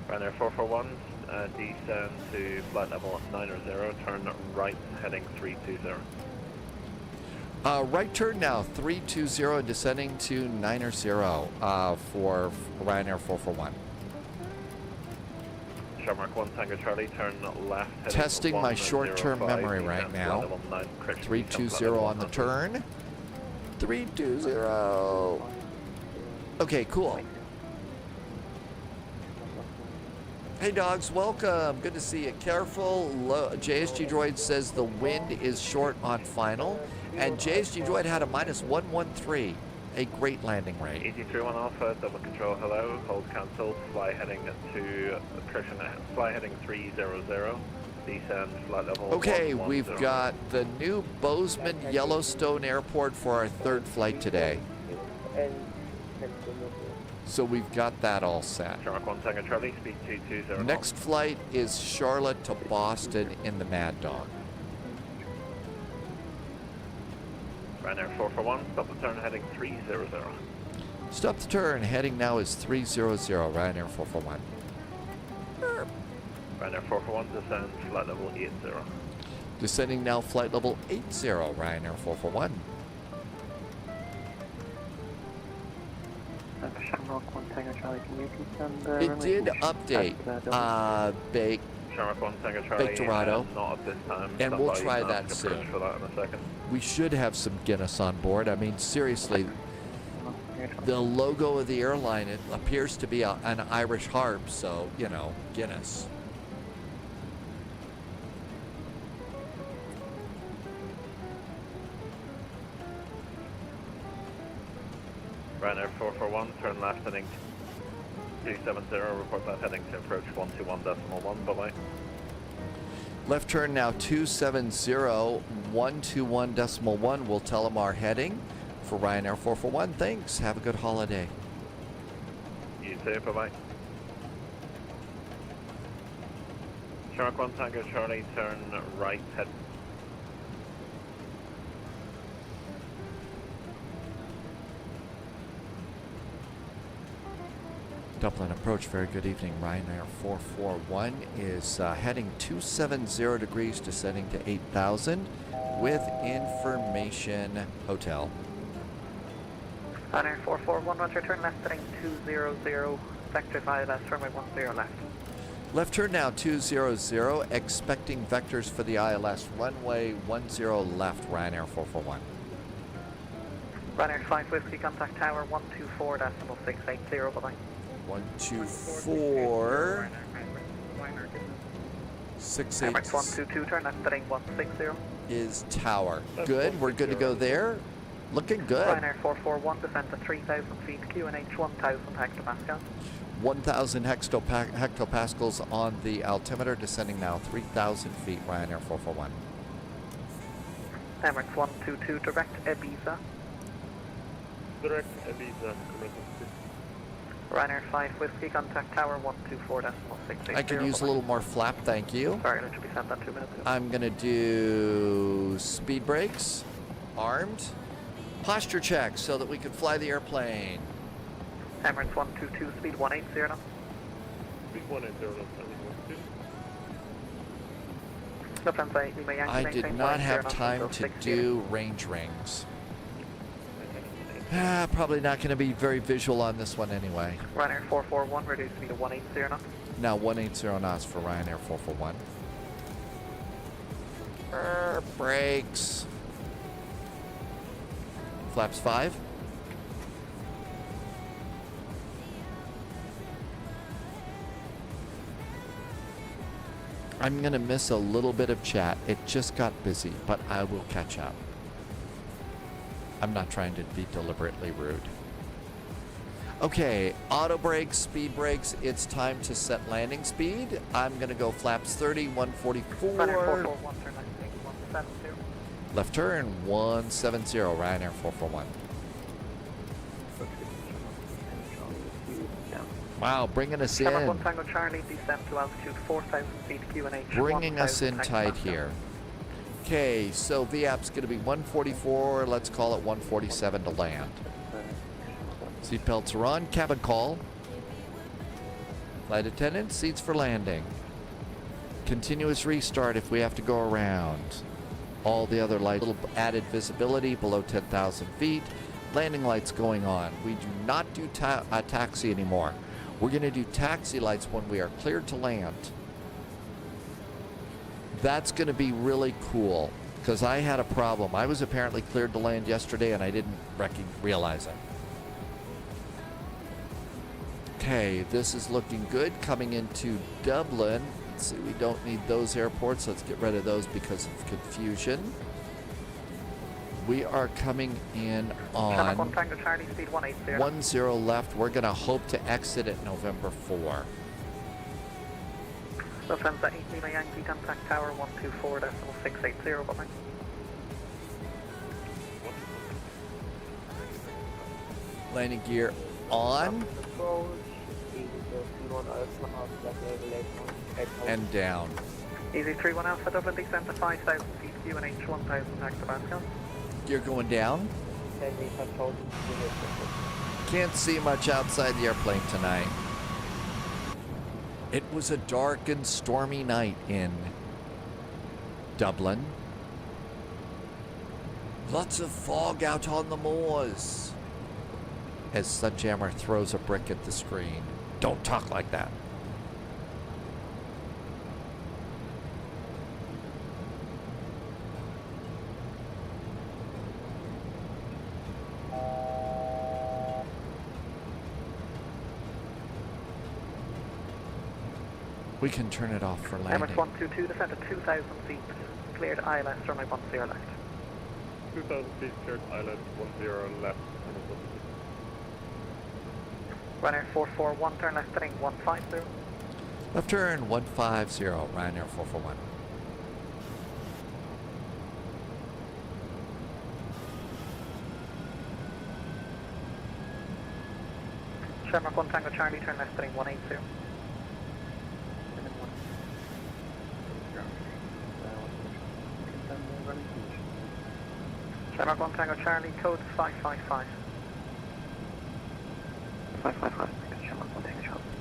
M: Ryanair 441, descend to flight level 90, turn right heading 320.
B: Right turn now, 320, and descending to 90 for Ryanair 441.
M: Shamrock 1 Tango Charlie, turn left.
B: Testing my short-term memory right now. 320 on the turn. 320. Okay, cool. Hey dogs, welcome. Good to see you. Careful. JSG Droid says the wind is short on final. And JSG Droid had a -113. A great landing rate.
M: 83-1 Alpha, double control, hello. Hold cancelled. Fly heading to, correction, fly heading 300. Descend, flight level
B: Okay,
M: 110.
B: we've got the new Bozeman Yellowstone Airport for our third flight today. So we've got that all set.
M: Shark 1 Tango Charlie, speed 220.
B: Next flight is Charlotte to Boston in the Mad Dog.
M: Ryanair 441, stop the turn heading 300.
B: Stop the turn, heading now is 300, Ryanair 441.
M: Ryanair 441, descend flight level 80.
B: Descending now, flight level 80, Ryanair 441.
G: Shamrock 1 Tango Charlie, can you confirm
B: It did update, Bake
M: Shamrock 1 Tango Charlie,
B: Dorado.
M: Not at this time.
B: And
M: Stand
B: we'll
M: by,
B: try
M: you can
B: that
M: ask
B: soon.
M: approach for that in a second.
B: We should have some Guinness on board. I mean, seriously, the logo of the airline, it appears to be an Irish harp, so, you know, Guinness.
M: Ryanair 441, turn left heading 270, report that heading to approach 121.1, bye-bye.
B: Left turn now 270, 121.1. We'll tell them our heading for Ryanair 441. Thanks. Have a good holiday.
M: You too, bye-bye. Shark 1 Tango Charlie, turn right, head.
B: Dublin approach, very good evening. Ryanair 441 is heading 270 degrees, descending to 8,000 with information hotel.
G: Ryanair 441, roger, turn left heading 200, vector via left, runway 10 left.
B: Left turn now 200, expecting vectors for the ILS, runway 10 left, Ryanair 441.
G: Ryanair 5 Whiskey, contact tower 124.680, bye-bye.
B: 124 68
G: Emirates 122, turn left heading 160.
B: is tower. Good, we're good to go there. Looking good.
G: Ryanair 441, descend to 3,000 feet, QNH 1,000 hectopascals.
B: 1,000 hectopascals on the altimeter, descending now 3,000 feet, Ryanair 441.
G: Emirates 122, direct Ibiza.
S: Direct Ibiza,
G: Ryanair 5 Whiskey, contact tower 124.680.
B: I could use a little more flap, thank you.
G: Sorry, that should be sent on 2 minutes ago.
B: I'm going to do speed brakes, armed, posture check so that we can fly the airplane.
G: Emirates 122, speed 180.
S: Speed 180,
G: Lufthansa, you may
B: I did not have time to do range rings. Probably not going to be very visual on this one anyway.
G: Ryanair 441, reduce speed to 180 knots.
B: Now 180 knots for Ryanair 441. Brakes. Flaps 5. I'm going to miss a little bit of chat. It just got busy, but I will catch up. I'm not trying to be deliberately rude. Okay, auto brakes, speed brakes. It's time to set landing speed. I'm going to go flaps 30, 144.
G: Ryanair 441, turn left heading 170.
B: Left turn 170, Ryanair 441. Wow, bringing us in.
G: Shamrock 1 Tango Charlie, descend to altitude 4,000 feet, QNH.
B: Bringing us in
G: 1,000
B: tight
G: hectopascals.
B: here. Okay, so VAP's going to be 144. Let's call it 147 to land. Seatbelts are on. Cabin call. Flight attendant, seats for landing. Continuous restart if we have to go around. All the other lights, little added visibility below 10,000 feet. Landing lights going on. We do not do taxi anymore. We're going to do taxi lights when we are cleared to land. That's going to be really cool because I had a problem. I was apparently cleared to land yesterday and I didn't realize it. Okay, this is looking good. Coming into Dublin. Let's see, we don't need those airports. Let's get rid of those because of confusion. We are coming in on 10 left. We're going to hope to exit at November 4.
G: Lufthansa 8 Lima Yankee, contact tower 124.680, bye-bye.
B: Landing gear on and down.
C: Easy 31 Alpha Dublin, descend to 5,000 feet, UNH 1,000 hectopascal.
B: You're going down. Can't see much outside the airplane tonight. It was a dark and stormy night in Dublin. Lots of fog out on the moors. As Sunjammer throws a brick at the screen. Don't talk like that. We can turn it off for landing.
C: Emirates 122, descend to 2,000 feet, cleared ILS, runway 10 left.
S: 2,000 feet, cleared island, 10 left.
C: Ryanair 441, turn left heading 150.
B: Left turn 150, Ryanair 441.
C: Shamrock 1 Tango Charlie, turn left heading 180. Shamrock 1 Tango Charlie, code 555. 555, Shamrock 1 Tango Charlie.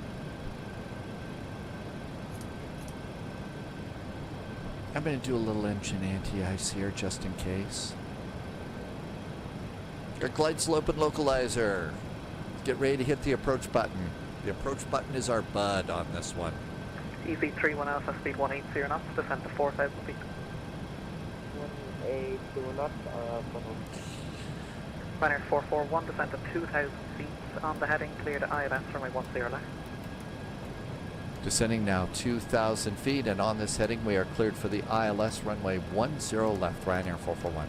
B: I'm going to do a little engine anti-ice here just in case. Your glide slope and localizer. Get ready to hit the approach button. The approach button is our bud on this one.
C: Easy 31 Alpha, speed 180 knots, descend to 4,000 feet.
P: 180 knots,
C: Ryanair 441, descend to 2,000 feet on the heading, cleared ILS, runway 10 left.
B: Descending now 2,000 feet, and on this heading we are cleared for the ILS runway 10 left, Ryanair 441.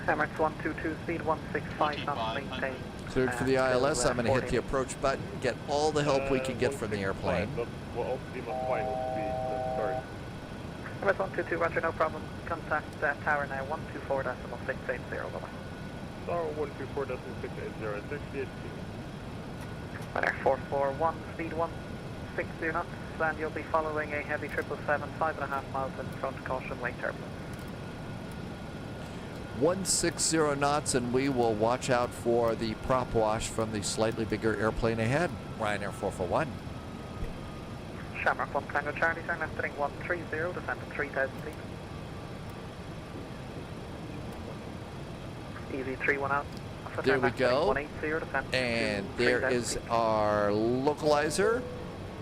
C: Emirates 122, speed 165 knots, maintain.
B: Cleared for the ILS, I'm going to hit the approach button, get all the help we can get from the airplane.
S: We'll also be my final speed, sorry.
C: Emirates 122, roger, no problem. Contact tower now, 124.680, bye-bye.
S: Tower 124.680, 68 feet.
C: Ryanair 441, speed 160 knots, and you'll be following a heavy 777, 5.5 miles in front, caution, lane turbulence.
B: 160 knots, and we will watch out for the prop wash from the slightly bigger airplane ahead, Ryanair 441.
C: Shamrock 1 Tango Charlie, turn left heading 130, descend to 3,000 feet. Easy 31 out.
B: There we go. And there is our localizer.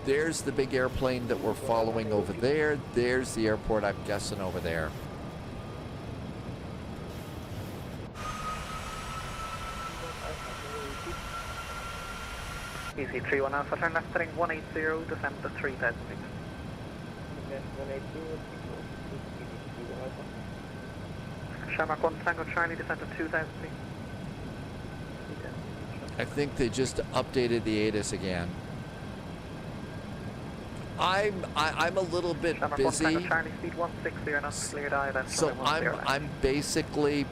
B: There's the big airplane that we're following over there. There's the airport, I'm guessing, over there.
C: Easy 31 Alpha, turn left heading 180, descend to 3,000 feet. Shamrock 1 Tango Charlie, descend to 2,000 feet.
B: I think they just updated the ATIS again. I'm a little bit busy,
C: Charlie, speed 160 knots, cleared ILS,
B: so I'm basically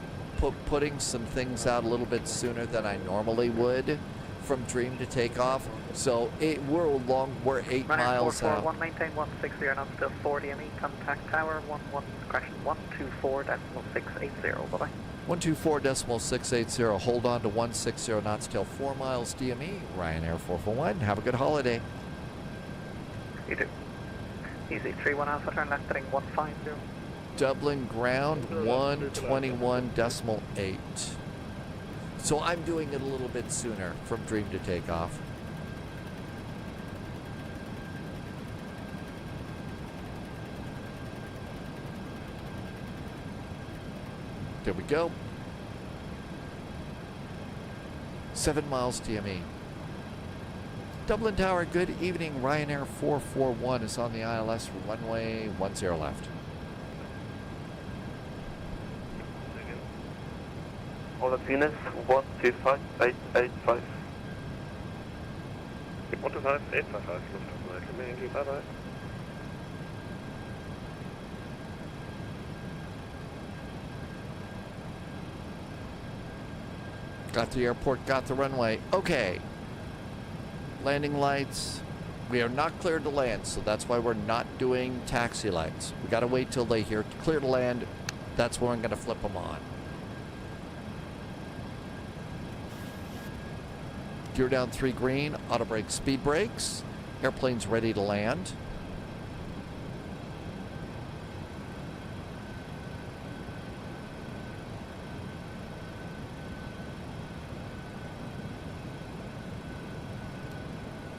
B: putting some things out a little bit sooner than I normally would from Dream to takeoff. So we're 8 miles out.
C: 441, maintain 160 knots, still 40 ME, contact tower 124.680, bye-bye.
B: 124.680, hold on to 160 knots till 4 miles DME, Ryanair 441. Have a good holiday.
C: You do. Easy 31 Alpha, turn left heading 150.
B: Dublin ground 121.8. So I'm doing it a little bit sooner from Dream to takeoff. There we go. 7 miles DME. Dublin Tower, good evening. Ryanair 441 is on the ILS runway 10 left.
H: All the Venus 125.885.
S: 125.855, Lufthansa, bye-bye.
B: Got the airport, got the runway. Okay. Landing lights. We are not cleared to land, so that's why we're not doing taxi lights. We got to wait till they hear clear to land. That's when I'm going to flip them on. Gear down 3 green, auto brake, speed brakes. Airplane's ready to land.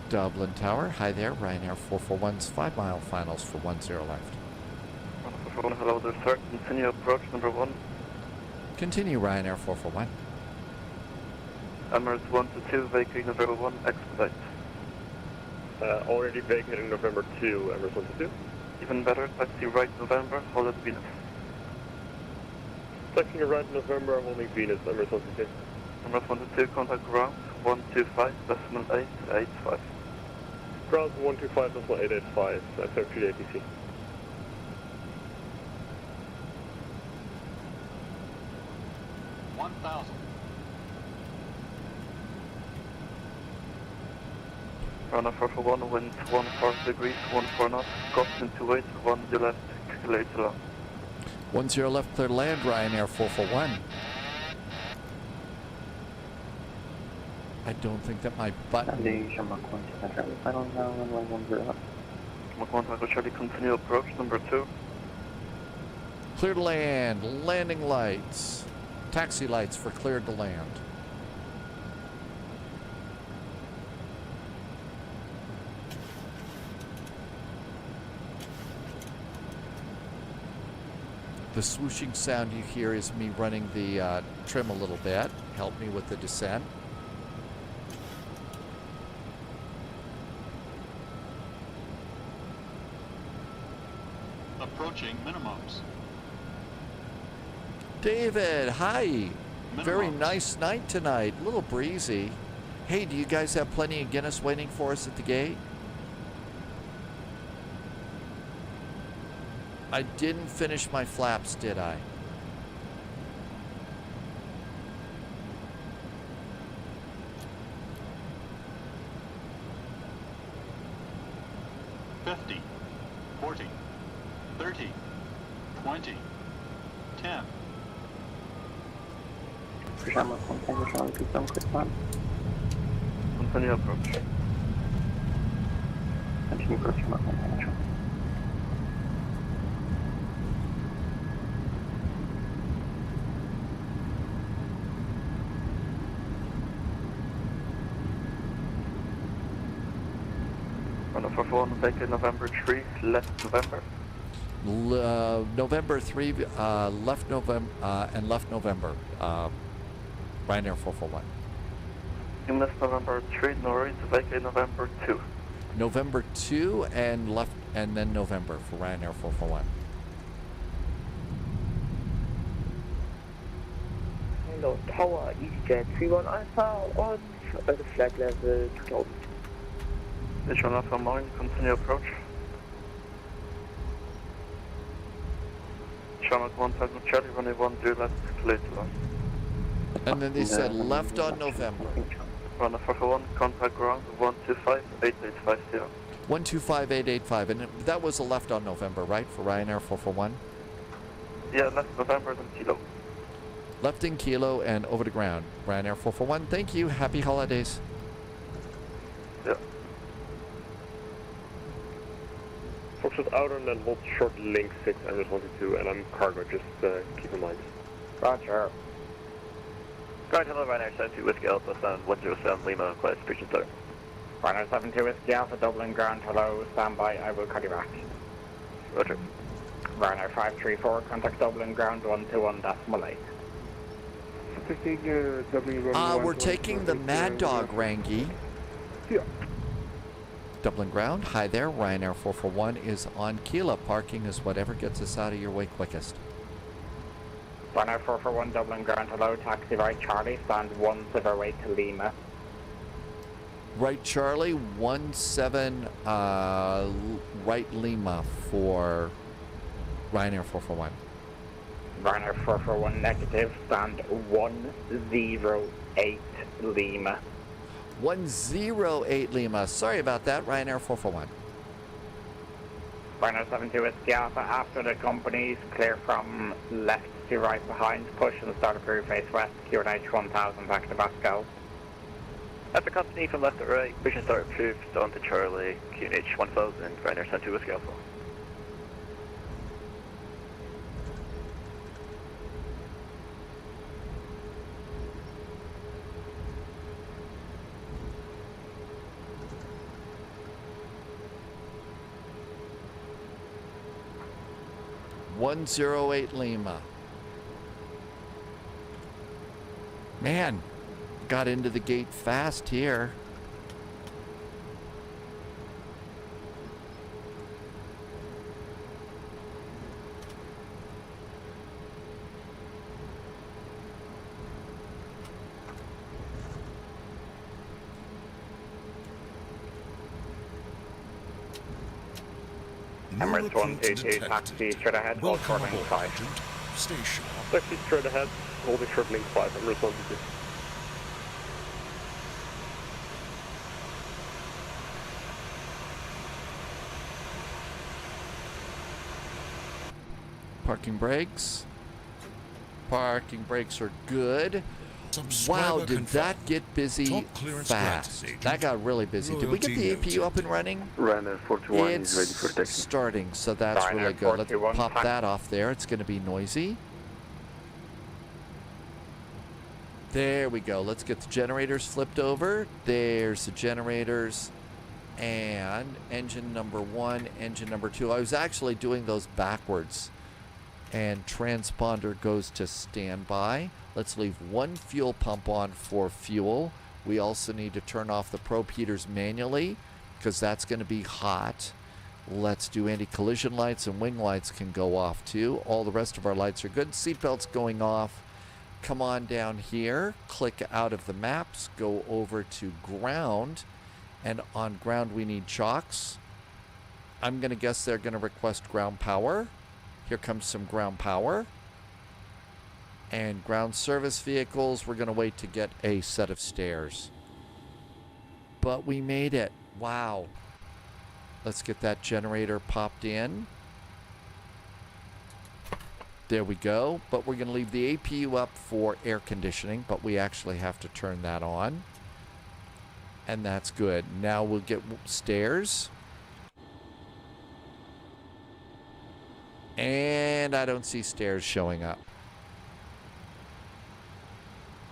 B: Dublin Tower, hi there, Ryanair 441's 5-mile finals for 10 left.
G: 441, hello there, sir. Continue approach number 1.
B: Continue, Ryanair 441.
G: Emirates 122, vacate November 1, expedite.
S: Already vacating November 2, Emirates 122.
G: Even better, taxi right November, hold at Venus.
S: Taxing right November, holding Venus, Emirates 122.
G: Emirates 122, contact ground 125.885.
S: Ground 125.885, accept to the ATC.
G: Runner 441, wind 14 degrees, 14 knots, crossing 28, 10 left, clear to land.
B: 10 left, clear to land, Ryanair 441. I don't think that my button...
G: Contact Charlie, continue approach number 2.
B: Clear to land, landing lights, taxi lights for cleared to land. The swooshing sound you hear is me running the trim a little bit. Help me with the descent.
T: Approaching minimums.
B: David, hi.
T: Minimums.
B: Very nice night tonight. A little breezy. Hey, do you guys have plenty of Guinness waiting for us at the gate? I didn't finish my flaps, did I? $50, 40, 30, 20, 10.
G: Continue approach.
P: Continue approach.
G: Runner 441, vacate November 3, left November.
B: November 3, left November, and left November. Ryanair 441.
G: In left November 3, no worries, vacate November 2.
B: November 2 and left, and then November for Ryanair 441.
D: Hello, Tower, EasyJet 31 Alpha on the flight level 2000.
G: Visual Alpha Mine, continue approach. Charlotte 1, Tango Charlie, runway 10 left, clear to land.
B: And then they said left on November.
G: Runner 441, contact ground 125.8850.
B: 125.885, and that was a left on November, right, for Ryanair 441?
G: Yeah, left November, then Kilo.
B: Left in Kilo and over to ground. Ryanair 441, thank you. Happy holidays.
G: Yeah.
S: Foxtrot outer and then hold short link 6, Emirates 122, and I'm cargo, just keep in mind.
P: Roger.
R: Ground hello, Ryanair 72 Whiskey Alpha, stand 107 Lima, quiet speech and start.
K: Ryanair 72 Whiskey Alpha, Dublin ground, hello, stand by, I will call you back.
R: Roger.
K: Ryanair 534, contact Dublin ground 121.8.
B: We're taking the Mad Dog, Rangi.
E: Yeah.
B: Dublin ground, hi there, Ryanair 441 is on Kilo. Parking is whatever gets us out of your way quickest.
K: Ryanair 441 Dublin ground, hello, taxi right Charlie, stand 17 way to Lima.
B: Right Charlie, 17 right Lima for Ryanair 441.
K: Ryanair 441 negative, stand 108 Lima.
B: 108 Lima. Sorry about that, Ryanair 441.
K: Ryanair 72 Whiskey Alpha, after the companies, clear from left to right behind, push and start a crew face west, QNH 1000 back to Pascal.
G: At the company from left to right, vision start approved, on to Charlie, QNH 1000, Ryanair 72 Whiskey Alpha.
B: .108 Lima. Man, got into the gate fast here.
K: Emirates 122 taxi straight ahead, hold short link 5.
J: Stay sharp.
S: Taxi straight ahead, holding short link 5, Emirates 122.
B: Parking brakes. Parking brakes are good. Wow, did that get busy fast? That got really busy. Did we get the APU up and running?
L: Ryanair 41
B: It's
L: is ready for taxi.
B: starting, so that's
K: Ryanair
B: really good. Let's
K: 41
B: pop that off there. It's going to be noisy. There we go. Let's get the generators flipped over. There's the generators. And engine number 1, engine number 2. I was actually doing those backwards. And transponder goes to standby. Let's leave one fuel pump on for fuel. We also need to turn off the probe heaters manually because that's going to be hot. Let's do anti-collision lights, and wing lights can go off too. All the rest of our lights are good. Seatbelts going off. Come on down here, click out of the maps, go over to ground, and on ground we need chocks. I'm going to guess they're going to request ground power. Here comes some ground power. And ground service vehicles, we're going to wait to get a set of stairs. But we made it. Wow. Let's get that generator popped in. There we go. But we're going to leave the APU up for air conditioning, but we actually have to turn that on. And that's good. Now we'll get stairs. And I don't see stairs showing up.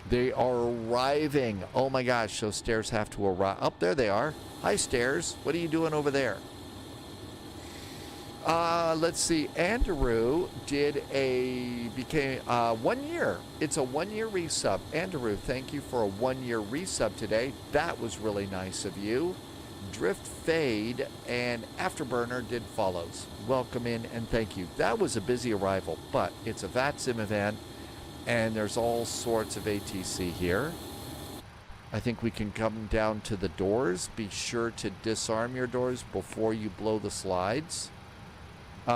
B: They are arriving. Oh my gosh, so stairs have to arrive. Oh, there they are. Hi, stairs. What are you doing over there? Let's see. Andrew became 1 year. It's a 1 year resub. Andrew, thank you for a 1 year resub today. That was really nice of you. Drift Fade and Afterburner did follows. Welcome in and thank you. That was a busy arrival, but it's a VATSIM event and there's all sorts of ATC here. I think we can come down to the doors. Be sure to disarm your doors before you blow the slides.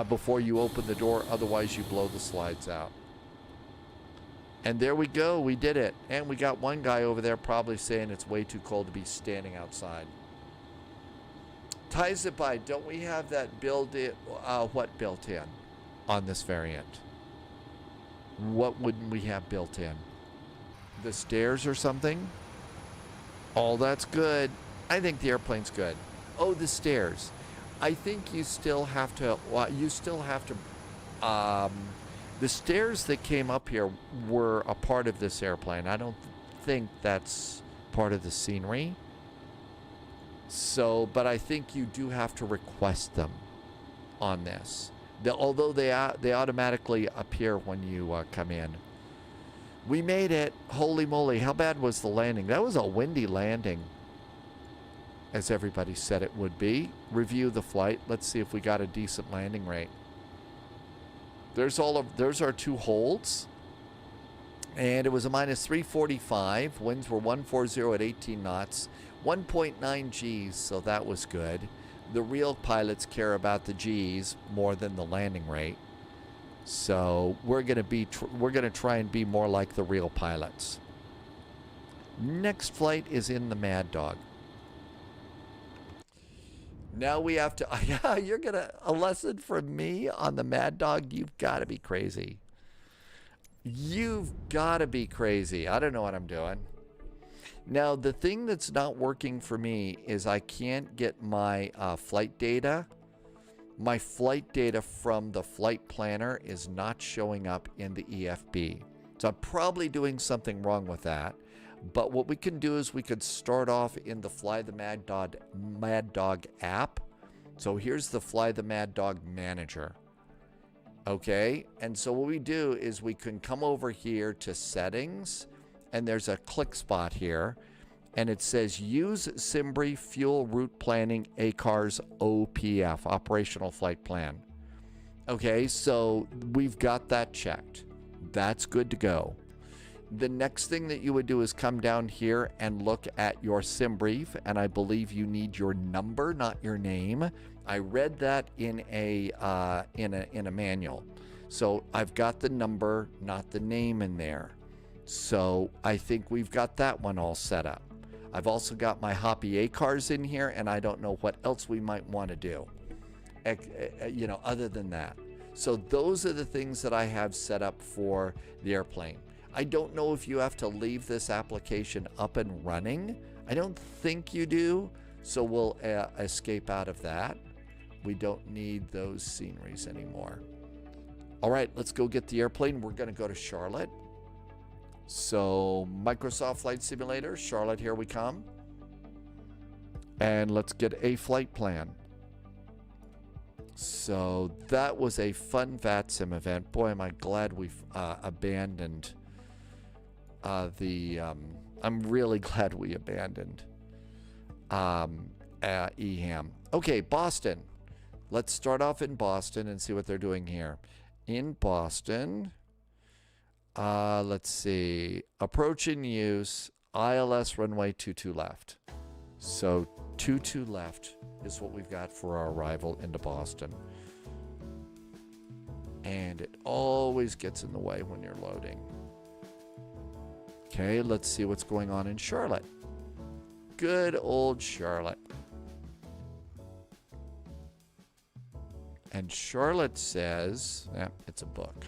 B: Before you open the door, otherwise you blow the slides out. And there we go, we did it. And we got one guy over there probably saying it's way too cold to be standing outside. Ties it by, don't we have that built in, what built in on this variant? What wouldn't we have built in? The stairs or something? Oh, that's good. I think the airplane's good. Oh, the stairs. I think you still have to, the stairs that came up here were a part of this airplane. I don't think that's part of the scenery. So, but I think you do have to request them on this. Although they automatically appear when you come in. We made it. Holy moly. How bad was the landing? That was a windy landing, as everybody said it would be. Review the flight. Let's see if we got a decent landing rate. There's our two holds. And it was a minus 345. Winds were 140 at 18 knots. 1.9 Gs, so that was good. The real pilots care about the Gs more than the landing rate. So we're gonna try and be more like the real pilots. Next flight is in the Mad Dog. Now we have to, yeah, you're gonna, a lesson from me on the Mad Dog, you've got to be crazy. You've got to be crazy. I don't know what I'm doing. Now, the thing that's not working for me is I can't get my flight data. My flight data from the flight planner is not showing up in the EFB. So I'm probably doing something wrong with that. But what we can do is we could start off in the Fly the Mad Dog app. So here's the Fly the Mad Dog Manager. Okay, and so what we do is we can come over here to settings, and there's a click spot here, and it says use SimBrief Fuel Route Planning ACARS OPF, Operational Flight Plan. Okay, so we've got that checked. That's good to go. The next thing that you would do is come down here and look at your SimBrief, and I believe you need your number, not your name. I read that in a manual. So I've got the number, not the name in there. So I think we've got that one all set up. I've also got my Hoppy ACARS in here, and I don't know what else we might want to do, you know, other than that. So those are the things that I have set up for the airplane. I don't know if you have to leave this application up and running. I don't think you do, so we'll escape out of that. We don't need those sceneries anymore. All right, let's go get the airplane. We're going to go to Charlotte. So Microsoft Flight Simulator, Charlotte, here we come. And let's get a flight plan. So that was a fun VATSIM event. Boy, am I glad we've abandoned I'm really glad we abandoned EHAM. Okay, Boston. Let's start off in Boston and see what they're doing here. In Boston, let's see. Approach in use, ILS runway 22 left. So 22 left is what we've got for our arrival into Boston. And it always gets in the way when you're loading. Okay, let's see what's going on in Charlotte. Good old Charlotte. And Charlotte says, it's a book.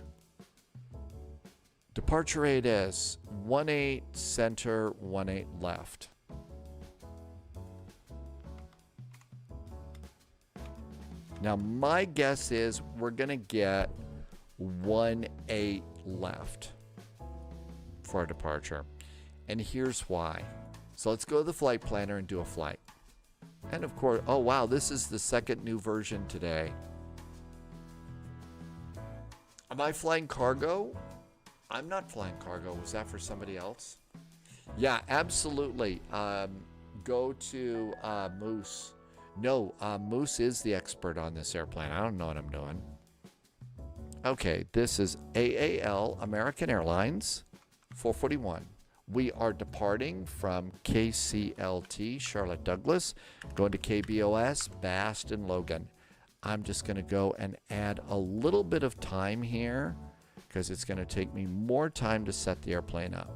B: Departure 8 is 18 center, 18 left. Now my guess is we're gonna get 18 left for our departure. And here's why. So let's go to the flight planner and do a flight. And of course, oh wow, this is the second new version today. Am I flying cargo? I'm not flying cargo. Was that for somebody else? Yeah, absolutely. Go to Moose. No, Moose is the expert on this airplane. I don't know what I'm doing. Okay, this is AAL, American Airlines, 441. We are departing from KCLT, Charlotte Douglas, going to KBOS, Bast and Logan. I'm just going to go and add a little bit of time here because it's going to take me more time to set the airplane up.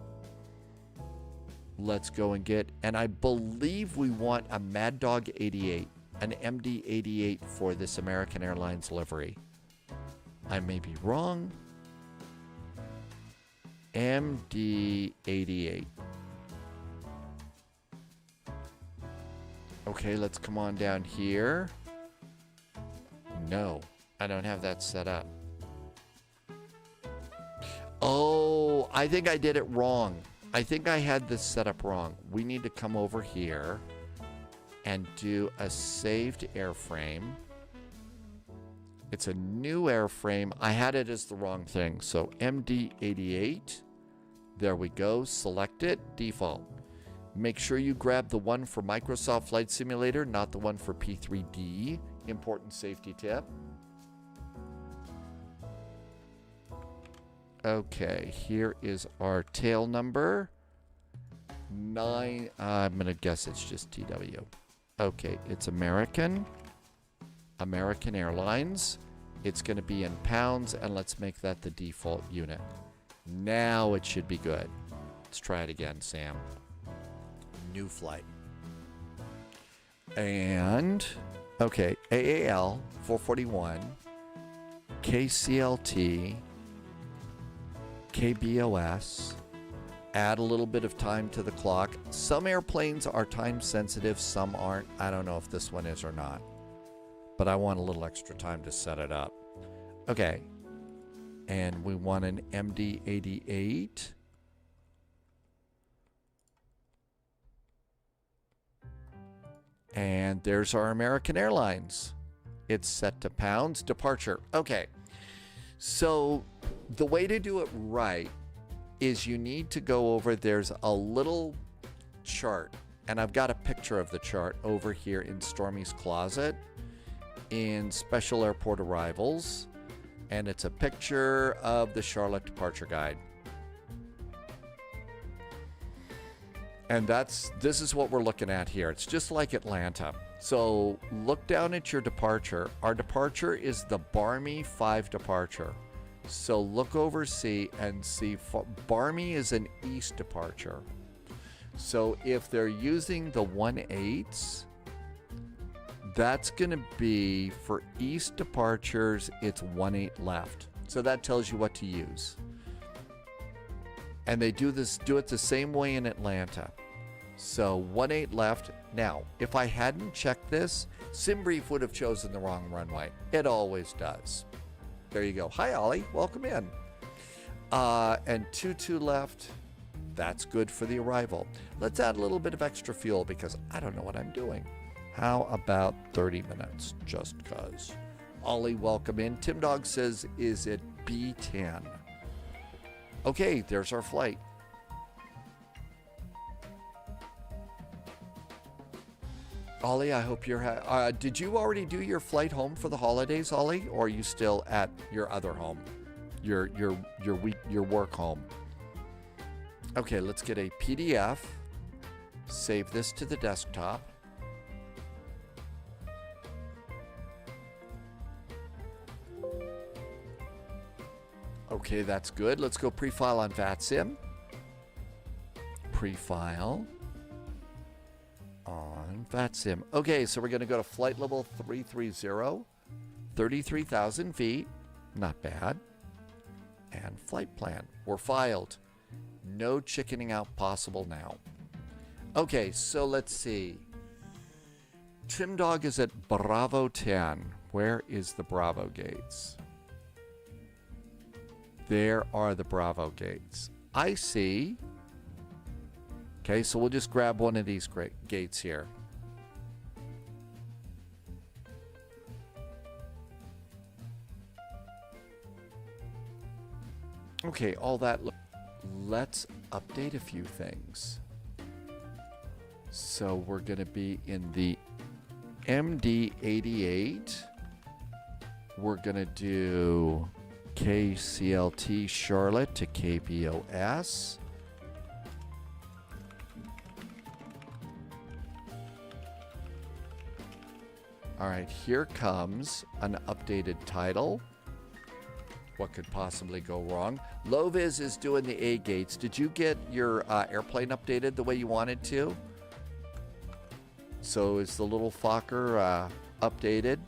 B: Let's go and get, and I believe we want a Mad Dog 88, an MD 88 for this American Airlines livery. I may be wrong. MD 88. Okay, let's come on down here. No, I don't have that set up. Oh, I think I did it wrong. I think I had this set up wrong. We need to come over here and do a saved airframe. It's a new airframe. I had it as the wrong thing. So MD88. There we go. Select it. Default. Make sure you grab the one for Microsoft Flight Simulator, not the one for P3D. Important safety tip. Okay, here is our tail number. 9. I'm going to guess it's just TW. Okay, it's American Airlines. It's going to be in pounds, and let's make that the default unit. Now it should be good. Let's try it again, Sam. New flight. And, okay, AAL 441, KCLT, KBOS, add a little bit of time to the clock. Some airplanes are time sensitive, some aren't. I don't know if this one is or not, but I want a little extra time to set it up. Okay, and we want an MD88. And there's our American Airlines. It's set to pounds. Departure. Okay. So the way to do it right is you need to go over, there's a little chart, and I've got a picture of the chart over here in Stormy's closet in Special Airport Arrivals, and it's a picture of the Charlotte Departure Guide. And this is what we're looking at here. It's just like Atlanta. So look down at your departure. Our departure is the Barmy 5 departure. So look over C and see Barmy is an east departure. So if they're using the 1/8, that's going to be for east departures, it's 1/8 left. So that tells you what to use. And they do it the same way in Atlanta. So 1/8 left. Now, if I hadn't checked this, SimBrief would have chosen the wrong runway. It always does. There you go. Hi, Ollie. Welcome in. And 2-2 left. That's good for the arrival. Let's add a little bit of extra fuel because I don't know what I'm doing. How about 30 minutes? Just because. Ollie, welcome in. Tim Dog says, is it B10? Okay, there's our flight. Ollie, I hope you're... did you already do your flight home for the holidays, Ollie? Or are you still at your other home? Your work home? Okay, let's get a PDF. Save this to the desktop. Okay, that's good. Let's go pre-file on VATSIM. Pre-file on VATSIM. Okay, so we're going to go to flight level 330, 33,000 feet. Not bad. And flight plan. We're filed. No chickening out possible now. Okay, so let's see. Tim Dog is at Bravo 10. Where is the Bravo gates? There are the Bravo gates. I see. Okay, so we'll just grab one of these gates here. Okay, all that. Let's update a few things. So we're going to be in the MD88. We're going to do KCLT Charlotte to KBOS. All right, here comes an updated title. What could possibly go wrong? Loviz is doing the A gates. Did you get your airplane updated the way you wanted to? So is the little Fokker updated?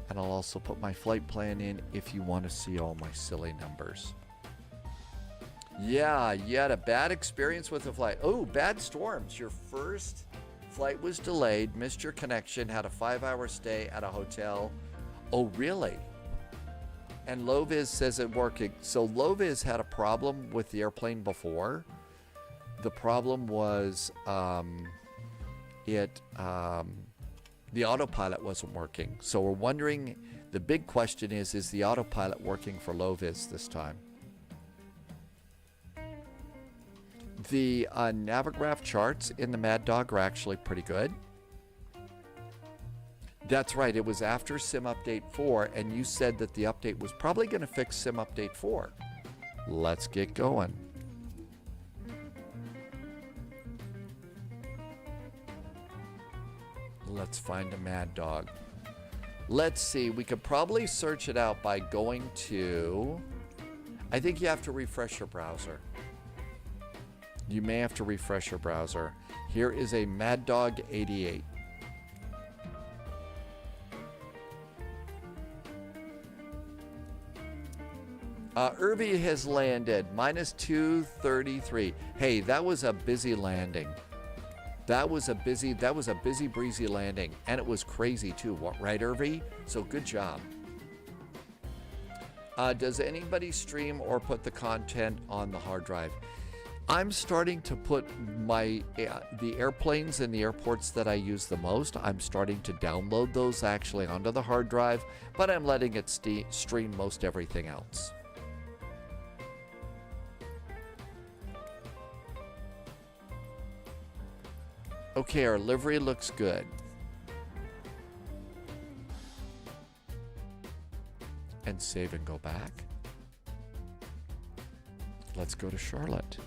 B: And I'll also put my flight plan in if you want to see all my silly numbers. Yeah, you had a bad experience with the flight. Oh, bad storms. Your first flight was delayed, missed your connection, had a 5-hour stay at a hotel. Oh, really? And Loviz says it working. So Loviz had a problem with the airplane before. The problem was the autopilot wasn't working. So we're wondering, the big question is the autopilot working for Loviz this time? The Navigraph charts in the Mad Dog are actually pretty good. That's right, it was after Sim Update 4, and you said that the update was probably going to fix Sim Update 4. Let's get going. Let's find a Mad Dog. Let's see. We could probably search it out by going to... I think you have to refresh your browser. You may have to refresh your browser. Here is a Mad Dog 88. Irby has landed, minus 233. Hey, that was a busy landing. That was a busy, breezy landing. And it was crazy too, what, right, Irby? So good job. Does anybody stream or put the content on the hard drive? I'm starting to put the airplanes and the airports that I use the most, I'm starting to download those actually onto the hard drive, but I'm letting it stream most everything else. Okay, our livery looks good. And save and go back. Let's go to Charlotte.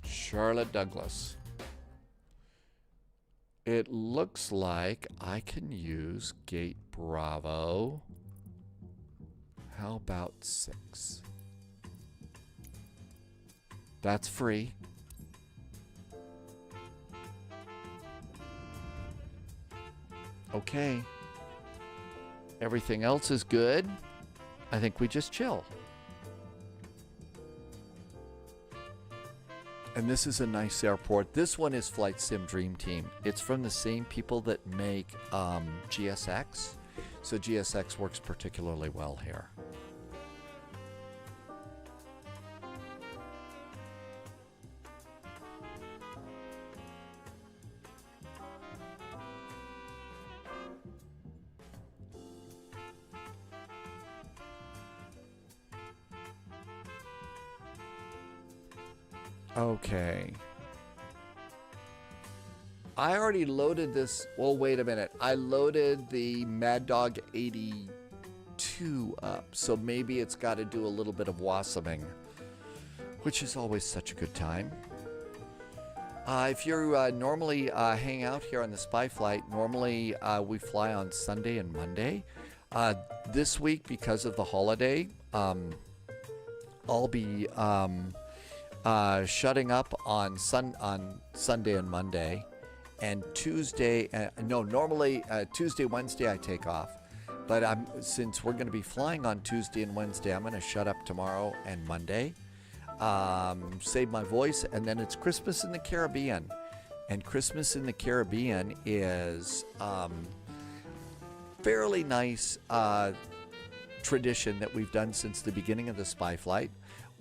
B: Charlotte Douglas. It looks like I can use Gate Bravo. How about 6? That's free. Okay. Everything else is good. I think we just chill. And this is a nice airport. This one is Flight Sim Dream Team. It's from the same people that make GSX. So GSX works particularly well here. Okay. I already loaded this. Well, wait a minute. I loaded the Mad Dog 82 up, so maybe it's got to do a little bit of wassoming, which is always such a good time. If you normally hang out here on the Spy Flight, normally we fly on Sunday and Monday. This week, because of the holiday, I'll be shutting up on Sunday and Monday, and Tuesday. Normally Tuesday, Wednesday I take off, but since we're going to be flying on Tuesday and Wednesday, I'm going to shut up tomorrow and Monday, save my voice, and then it's Christmas in the Caribbean, and Christmas in the Caribbean is fairly nice tradition that we've done since the beginning of the Spy Flight.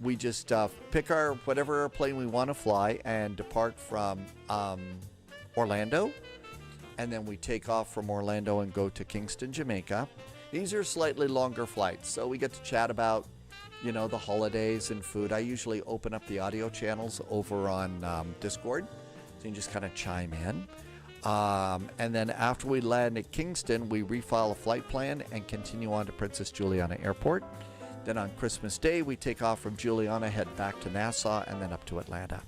B: We just pick our whatever airplane we want to fly and depart from Orlando, and then we take off from Orlando and go to Kingston, Jamaica. These are slightly longer flights, so we get to chat about, the holidays and food. I usually open up the audio channels over on Discord, so you can just kind of chime in. And then after we land at Kingston, we refile a flight plan and continue on to Princess Juliana Airport. Then on Christmas Day, we take off from Juliana, head back to Nassau, and then up to Atlanta.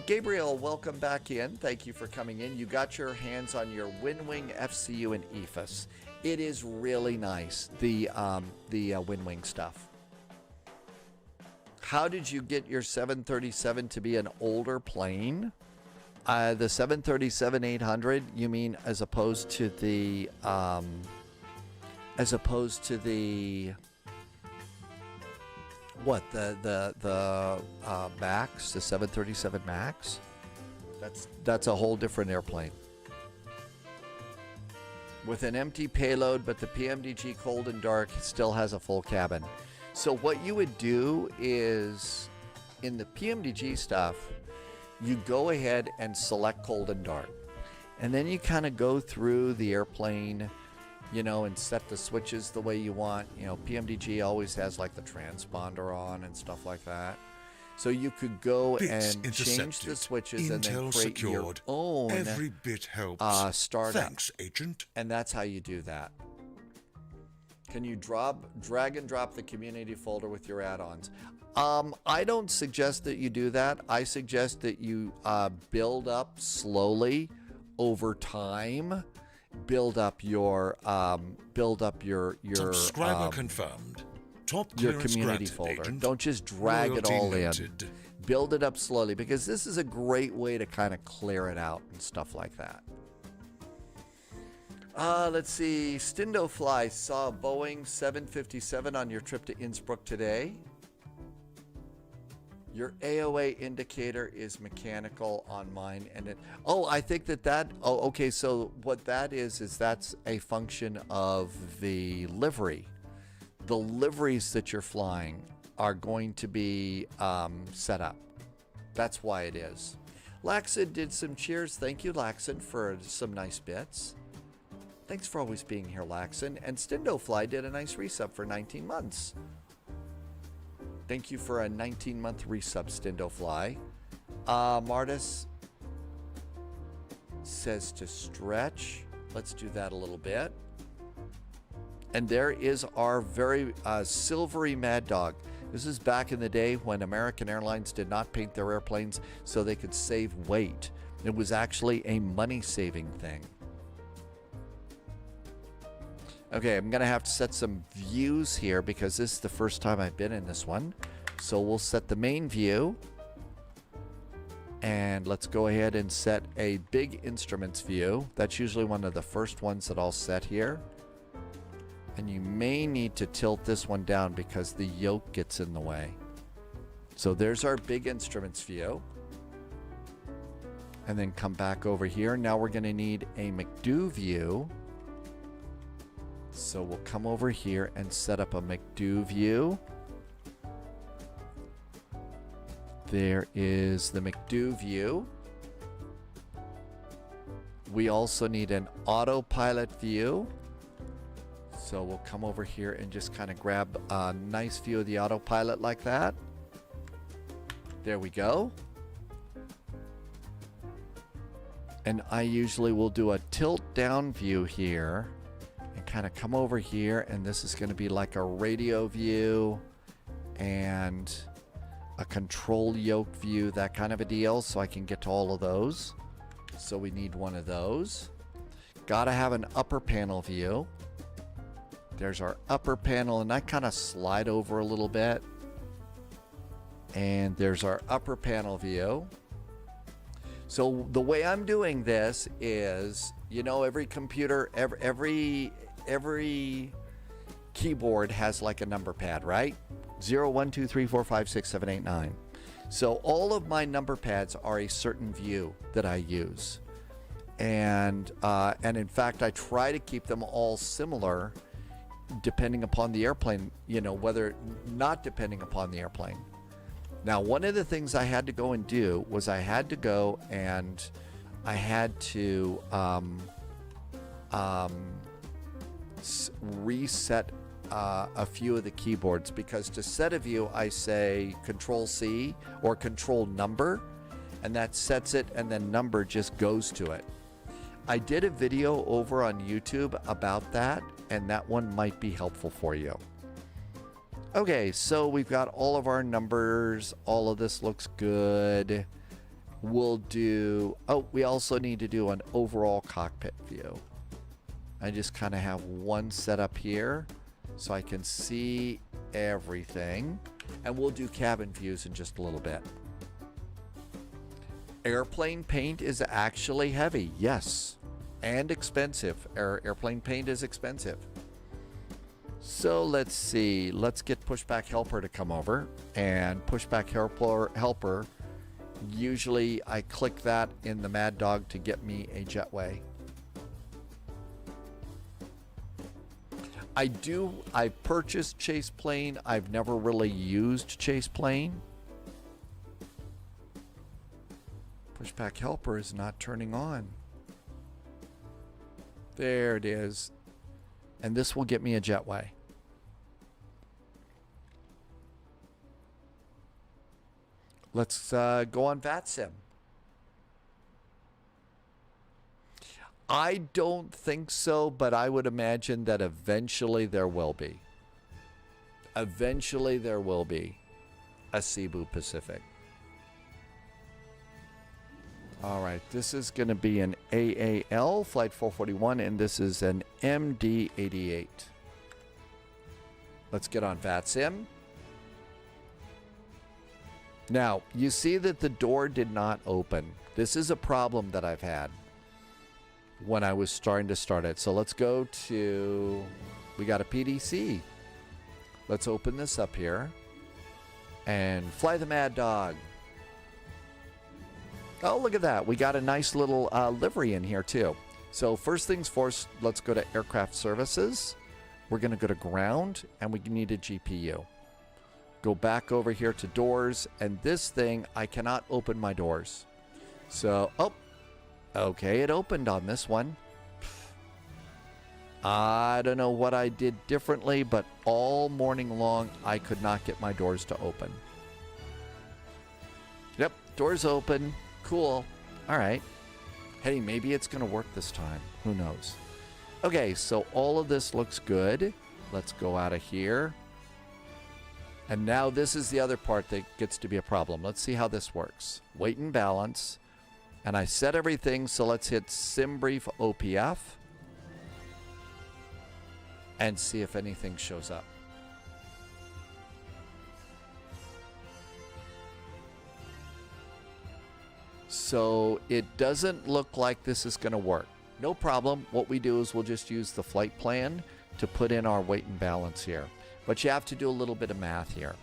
B: Gabriel, welcome back in. Thank you for coming in. You got your hands on your WinWing FCU and EFIS. It is really nice, the WinWing stuff. How did you get your 737 to be an older plane? The 737-800, you mean as opposed to the... what, the Max, the 737 Max? That's a whole different airplane with an empty payload, but the PMDG cold and dark still has a full cabin. So what you would do is, in the PMDG stuff, you go ahead and select cold and dark, and then you kind of go through the airplane, and set the switches the way you want. PMDG always has like the transponder on and stuff like that. So you could go and change the switches and then create your own
J: Every bit helps.
B: startup.
J: Thanks, Agent.
B: And that's how you do that. Can you drag and drop the community folder with your add-ons? I don't suggest that you do that. I suggest that you build up slowly over time. Build up your
J: Subscriber confirmed. Top
B: your
J: clearance
B: community
J: granted,
B: folder.
J: agent.
B: Don't just drag it
J: Loyalty
B: all
J: noted.
B: in. Build it up slowly, because this is a great way to kind of clear it out and stuff like that. Let's see. Stindo Fly saw a Boeing 757 on your trip to Innsbruck today. Your AOA indicator is mechanical on mine, and it. Oh, I think that. Oh, okay. So what that is that's a function of the livery. The liveries that you're flying are going to be set up. That's why it is. Laxon did some cheers. Thank you, Laxon, for some nice bits. Thanks for always being here, Laxon. And Stindo Fly did a nice resub for 19 months. Thank you for a 19-month resub, Stindo Fly. Martis says to stretch. Let's do that a little bit. And there is our very silvery Mad Dog. This is back in the day when American Airlines did not paint their airplanes so they could save weight. It was actually a money-saving thing. Okay, I'm going to have to set some views here because this is the first time I've been in this one. So we'll set the main view. And let's go ahead and set a big instruments view. That's usually one of the first ones that I'll set here. And you may need to tilt this one down because the yoke gets in the way. So there's our big instruments view. And then come back over here. Now we're going to need a McDo view. So we'll come over here and set up a McDo view. There is the McDo view. We also need an autopilot view. So we'll come over here and just kind of grab a nice view of the autopilot like that. There we go. And I usually will do a tilt down view here. And kind of come over here, and this is going to be like a radio view and a control yoke view, that kind of a deal, so I can get to all of those. So we need one of those. Gotta have an upper panel view. There's our upper panel, and I kind of slide over a little bit. And there's our upper panel view. So the way I'm doing this is, you know, every computer, every keyboard has like a number pad, right? 0, 1, 2, 3, 4, 5, 6, 7, 8, 9. So all of my number pads are a certain view that I use. And in fact, I try to keep them all similar depending upon the airplane, you know, whether not depending upon the airplane. Now, one of the things I had to go and do was I had to go and I had to reset a few of the keyboards, because to set a view I say Control C or Control number, and that sets it, and then number just goes to it. I did a video over on YouTube about that, and that one might be helpful for you. Okay, so we've got all of our numbers. All of this looks good. We'll do, oh, we also need to do an overall cockpit view. I just kind of have one set up here so I can see everything. And we'll do cabin views in just a little bit. Airplane paint is actually heavy, yes, and expensive. Airplane paint is expensive. So let's see. Let's get Pushback Helper to come over. And Pushback Helper, usually I click that in the Mad Dog to get me a jetway. I purchased Chase Plane. I've never really used Chase Plane. Pushback Helper is not turning on. There it is. And this will get me a jetway. Let's go on VATSIM. I don't think so, but I would imagine that eventually there will be. Eventually there will be a Cebu Pacific. All right, this is going to be an AAL, Flight 441, and this is an MD88. Let's get on VATSIM. Now, you see that the door did not open. This is a problem that I've had when I was starting to start it. So let's go to, we got a PDC. Let's open this up here and fly the Mad Dog. Oh, look at that. We got a nice little livery in here too. So first things first, let's go to aircraft services. We're going to go to ground and we need a GPU. Go back over here to doors, and this thing, I cannot open my doors. So, oh, okay, it opened on this one. I don't know what I did differently, but all morning long, I could not get my doors to open. Yep, doors open. Cool. All right. Hey, maybe it's going to work this time. Who knows? Okay, so all of this looks good. Let's go out of here. And now this is the other part that gets to be a problem. Let's see how this works. Weight and balance. And I set everything, so let's hit SimBrief OPF. And see if anything shows up. So it doesn't look like this is going to work. No problem. What we do is we'll just use the flight plan to put in our weight and balance here. But you have to do a little bit of math here.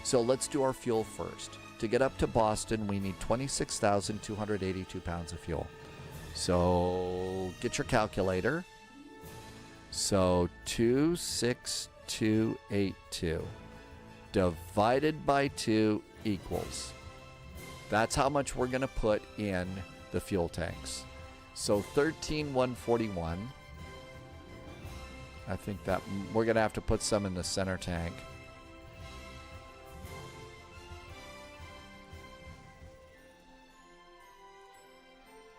B: So let's do our fuel first. To get up to Boston, we need 26,282 pounds of fuel. So get your calculator. So 26282 divided by 2 equals. That's how much we're going to put in the fuel tanks. So 13,141. I think that we're going to have to put some in the center tank.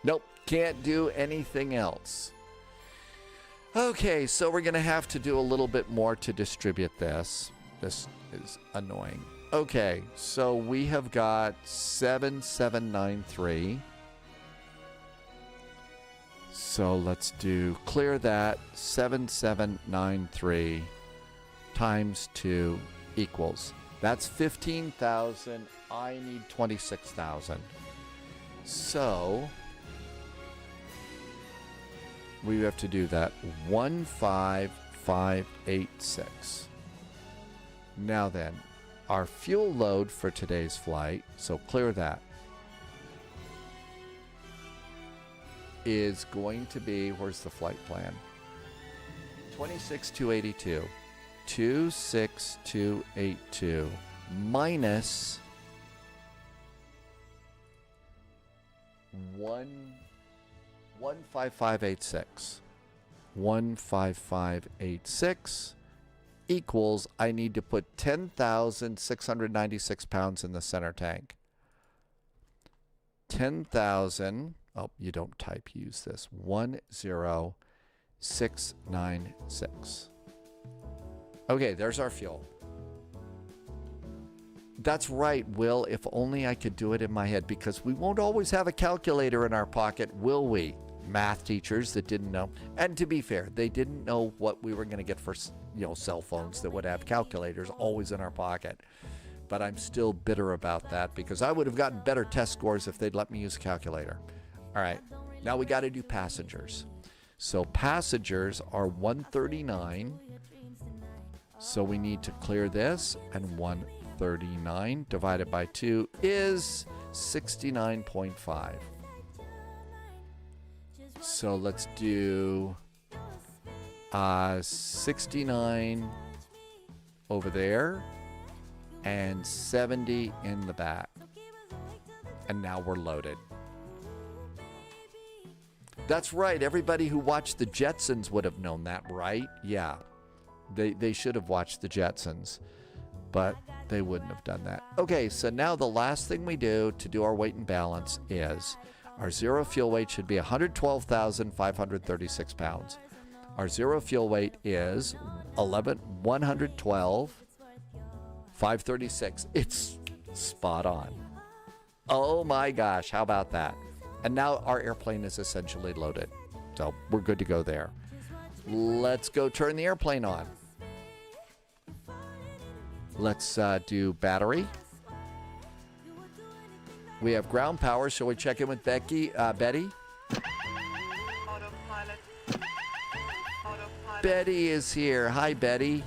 B: Nope, can't do anything else. Okay, so we're going to have to do a little bit more to distribute this. This is annoying. Okay, so we have got 7793. So let's do clear that. 7793 times 2 equals. That's 15,000. I need 26,000. So we have to do that. 15586. Now then, our fuel load for today's flight, so clear that, is going to be, where's the flight plan? 26,282. 26282 minus 15586. 15586 equals, I need to put 10,696 pounds in the center tank. 10,000, oh, you don't type, use this, 10696. Okay, there's our fuel. That's right, Will, if only I could do it in my head, because we won't always have a calculator in our pocket, will we? Math teachers that didn't know. And to be fair, they didn't know what we were going to get for, cell phones that would have calculators always in our pocket. But I'm still bitter about that, because I would have gotten better test scores if they'd let me use a calculator. All right, now we got to do passengers. So passengers are 139. So we need to clear this, and 139 divided by 2 is 69.5. So let's do 69 over there and 70 in the back. And now we're loaded. That's right. Everybody who watched the Jetsons would have known that, right? Yeah. They should have watched the Jetsons, but they wouldn't have done that. Okay, so now the last thing we do to do our weight and balance is Our zero fuel weight should be 112,536 pounds. Our zero fuel weight is 112,536. It's spot on. Oh my gosh, how about that? And now our airplane is essentially loaded. So we're good to go there. Let's go turn the airplane on. Let's do battery. We have ground power. Shall we check in with Betty? Betty is here. Hi, Betty.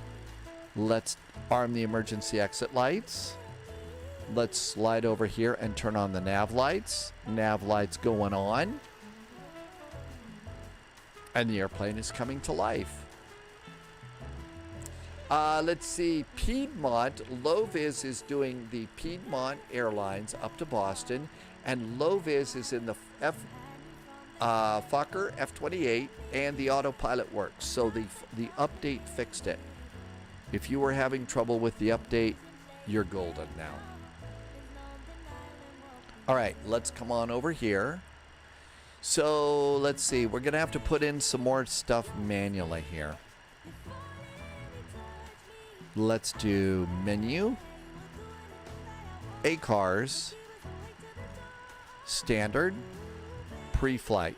B: Let's arm the emergency exit lights. Let's slide over here and turn on the nav lights. Nav lights going on. And the airplane is coming to life. Let's see. Piedmont, Low-Vis is doing the Piedmont Airlines up to Boston. And Low-Vis is in the Fokker F-28 and the autopilot works. So the update fixed it. If you were having trouble with the update, you're golden now. All right, let's come on over here. So let's see. We're going to have to put in some more stuff manually here. Let's do menu, ACARS, standard, pre-flight.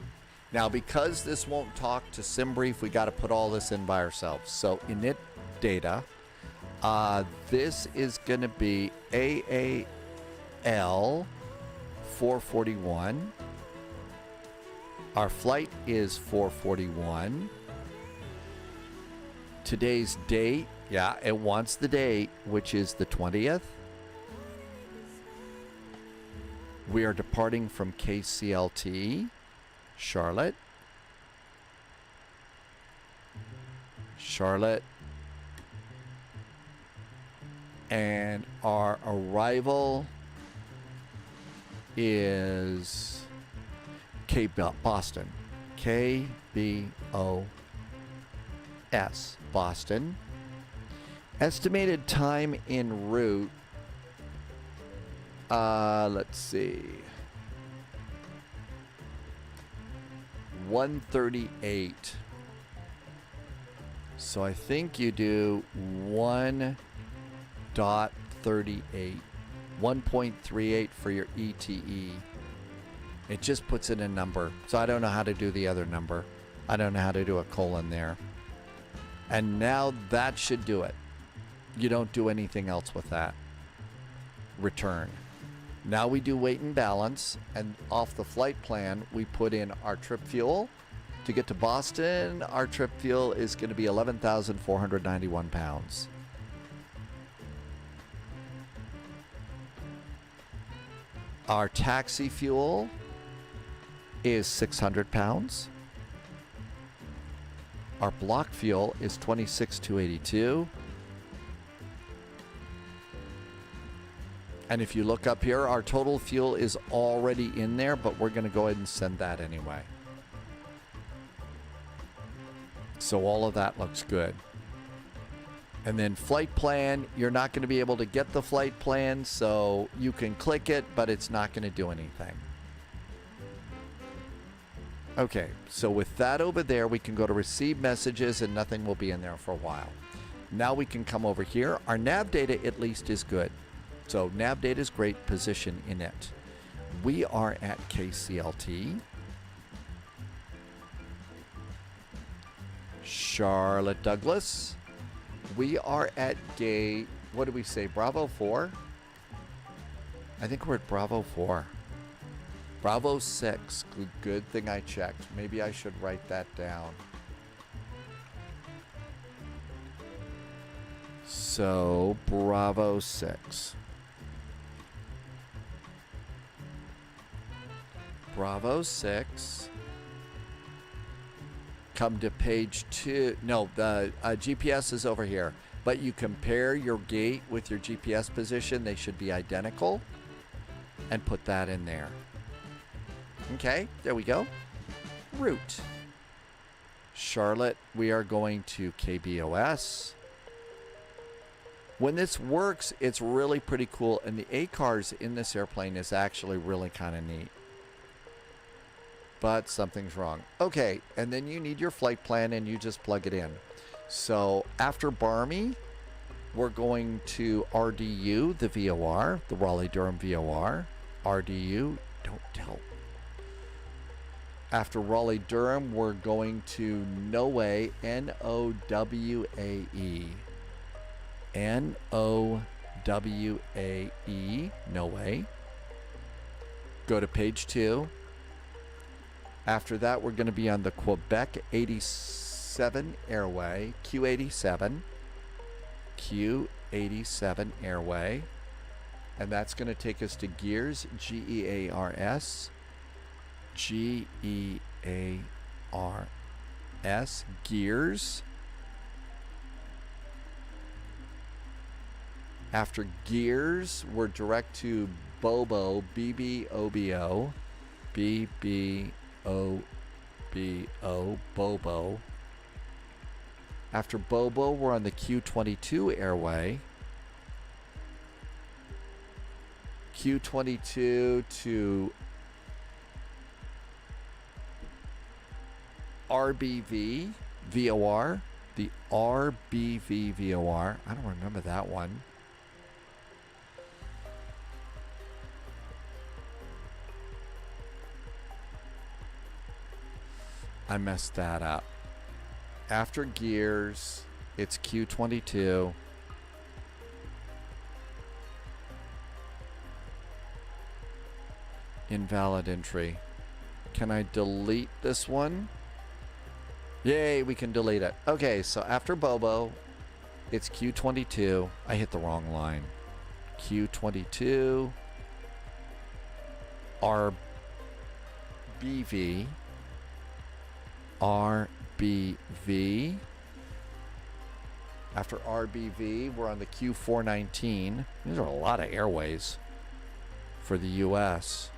B: Now, because this won't talk to SimBrief, we got to put all this in by ourselves. So init data, this is going to be AAL 441. Our flight is 441. Today's date, yeah, it wants the date, which is the 20th. We are departing from KCLT, Charlotte. And our arrival is Boston. KBOS, Boston. Estimated time en route. Let's see. 1:38. So I think you do 1.38. 1.38 for your ETE. It just puts in a number. So I don't know how to do the other number. I don't know how to do a colon there. And now that should do it. You don't do anything else with that. Return. Now we do weight and balance, and off the flight plan, we put in our trip fuel. To get to Boston, our trip fuel is going to be 11,491 pounds. Our taxi fuel is 600 pounds. Our block fuel is 26,282. And if you look up here, our total fuel is already in there, but we're going to go ahead and send that anyway. So all of that looks good. And then flight plan, you're not going to be able to get the flight plan, so you can click it, but it's not going to do anything. Okay, so with that over there, we can go to receive messages and nothing will be in there for a while. Now we can come over here. Our nav data at least is good. So nav data is great, position in it. We are at KCLT. Charlotte Douglas. We are at gate, what do we say, Bravo 4? I think we're at Bravo 4. Bravo 6. Good thing I checked. Maybe I should write that down. So, Bravo 6. Bravo 6. Come to page 2. No, the GPS is over here. But you compare your gate with your GPS position. They should be identical. And put that in there. Okay, there we go. Route. Charlotte, we are going to KBOS. When this works, it's really pretty cool. And the ACARS in this airplane is actually really kind of neat. but something's wrong. Okay, and then you need your flight plan and you just plug it in. So after Barmy, we're going to RDU, the VOR, the Raleigh-Durham VOR. RDU, don't tell. After Raleigh-Durham, we're going to Nowae, N-O-W-A-E. N-O-W-A-E, Nowae. Go to page 2. After that, we're going to be on the Quebec 87 Airway, Q87. Q87 Airway. And that's going to take us to Gears, G-E-A-R-S. G-E-A-R-S, Gears. After Gears, we're direct to Bobo, B-B-O-B-O. B-B-O-B-O, Bobo. After Bobo, we're on the Q22 Airway. Q22 to RBV VOR, the RBV VOR. I don't remember that one. I messed that up. After Gears, it's Q22. Invalid entry. Can I delete this one? Yay, we can delete it. Okay, so after Bobo, it's Q22. I hit the wrong line. Q22. RBV. RBV. After RBV, we're on the Q419. These are a lot of airways for the U.S.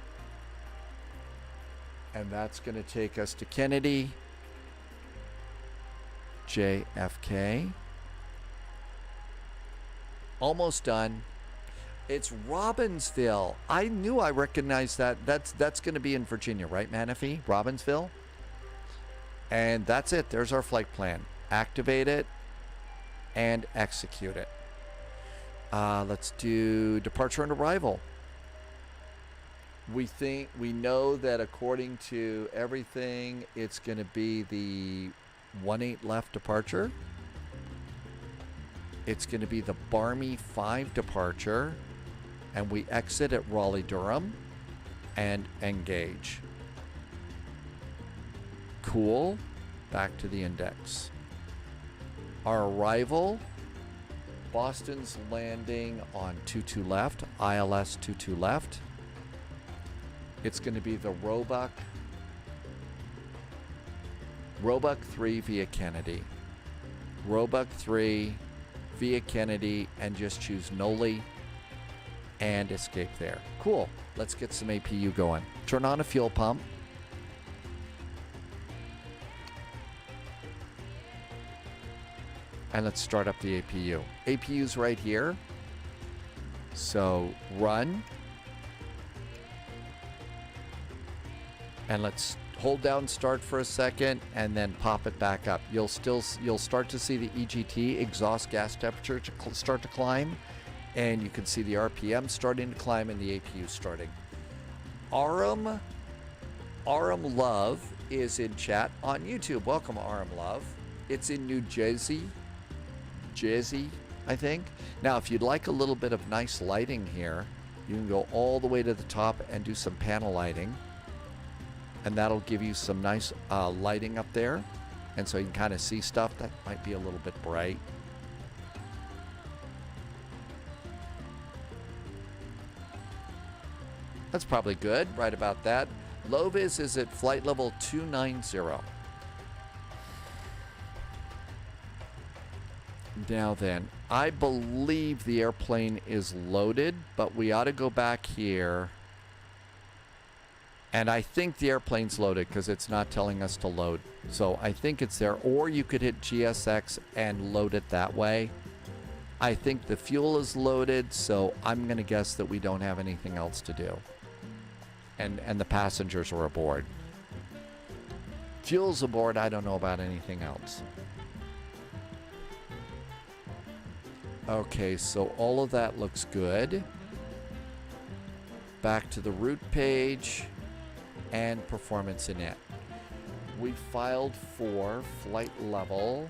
B: And that's going to take us to Kennedy, JFK. Almost done. It's Robbinsville. I knew I recognized that. That's going to be in Virginia, right, Manifee? Robbinsville? And that's it. There's our flight plan. Activate it and execute it. Let's do departure and arrival. We know that according to everything, it's going to be the 18 left departure. It's going to be the Barmy 5 departure. And we exit at Raleigh-Durham and engage. Cool. Back to the index. Our arrival, Boston's landing on 22 left, ILS 22 left. It's going to be the Roebuck 3 via Kennedy. Roebuck 3 via Kennedy, and just choose Noli and escape there. Cool. Let's get some APU going. Turn on a fuel pump. And let's start up the APU. APU's right here. So run. And let's hold down start for a second and then pop it back up. You'll start to see the EGT, exhaust gas temperature, start to climb. And you can see the RPM starting to climb and the APU starting. Aram Love is in chat on YouTube. Welcome, Aram Love. It's in New Jersey, I think. Now, if you'd like a little bit of nice lighting here, you can go all the way to the top and do some panel lighting. And that'll give you some nice lighting up there. And so you can kind of see stuff that might be a little bit bright. That's probably good, right about that. Low-vis is at flight level 290. Now then, I believe the airplane is loaded, but we ought to go back here. And I think the airplane's loaded because it's not telling us to load. So I think it's there. Or you could hit GSX and load it that way. I think the fuel is loaded, so I'm going to guess that we don't have anything else to do. And the passengers are aboard. Fuel's aboard. I don't know about anything else. Okay, so all of that looks good. Back to the route page and performance in it. We filed for flight level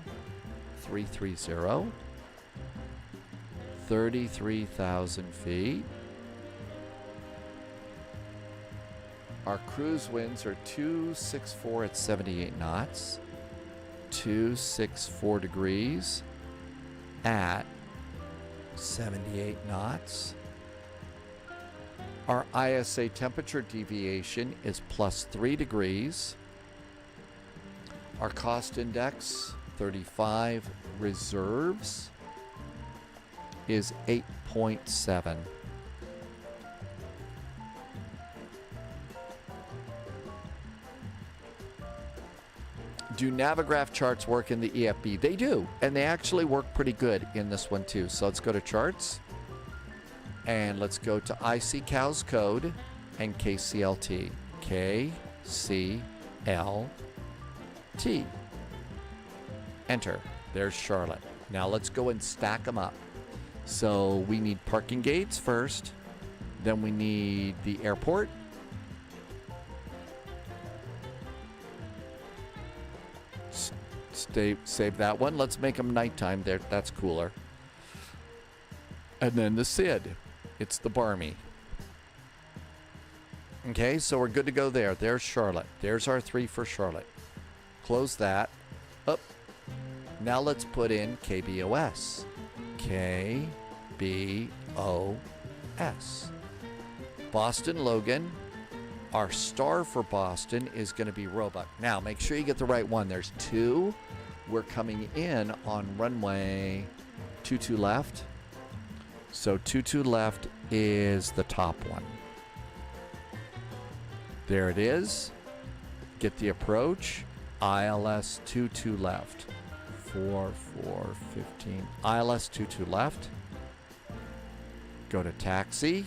B: 330, 33,000 feet. Our cruise winds are 264 at 78 knots, 264 degrees at 78 knots. Our ISA temperature deviation is +3 degrees. Our cost index, 35 reserves, is 8.7. Do Navigraph charts work in the EFB? They do, and they actually work pretty good in this one too. So let's go to charts, and let's go to ICCAL's code and KCLT. KCLT. Enter. There's Charlotte. Now let's go and stack them up. So we need parking gates first, then we need the airport. Save that one. Let's make them nighttime there. That's cooler. And then the SID. It's the Barmy. Okay, so we're good to go there. There's Charlotte. There's our 3 for Charlotte. Close that. Up. Now let's put in KBOS. KBOS. Boston Logan. Our star for Boston is going to be Roebuck. Now, make sure you get the right one. There's 2. We're coming in on runway 22 left. So 22 left is the top one. There it is. Get the approach. ILS 22 left. 4415. ILS 22 left. Go to taxi,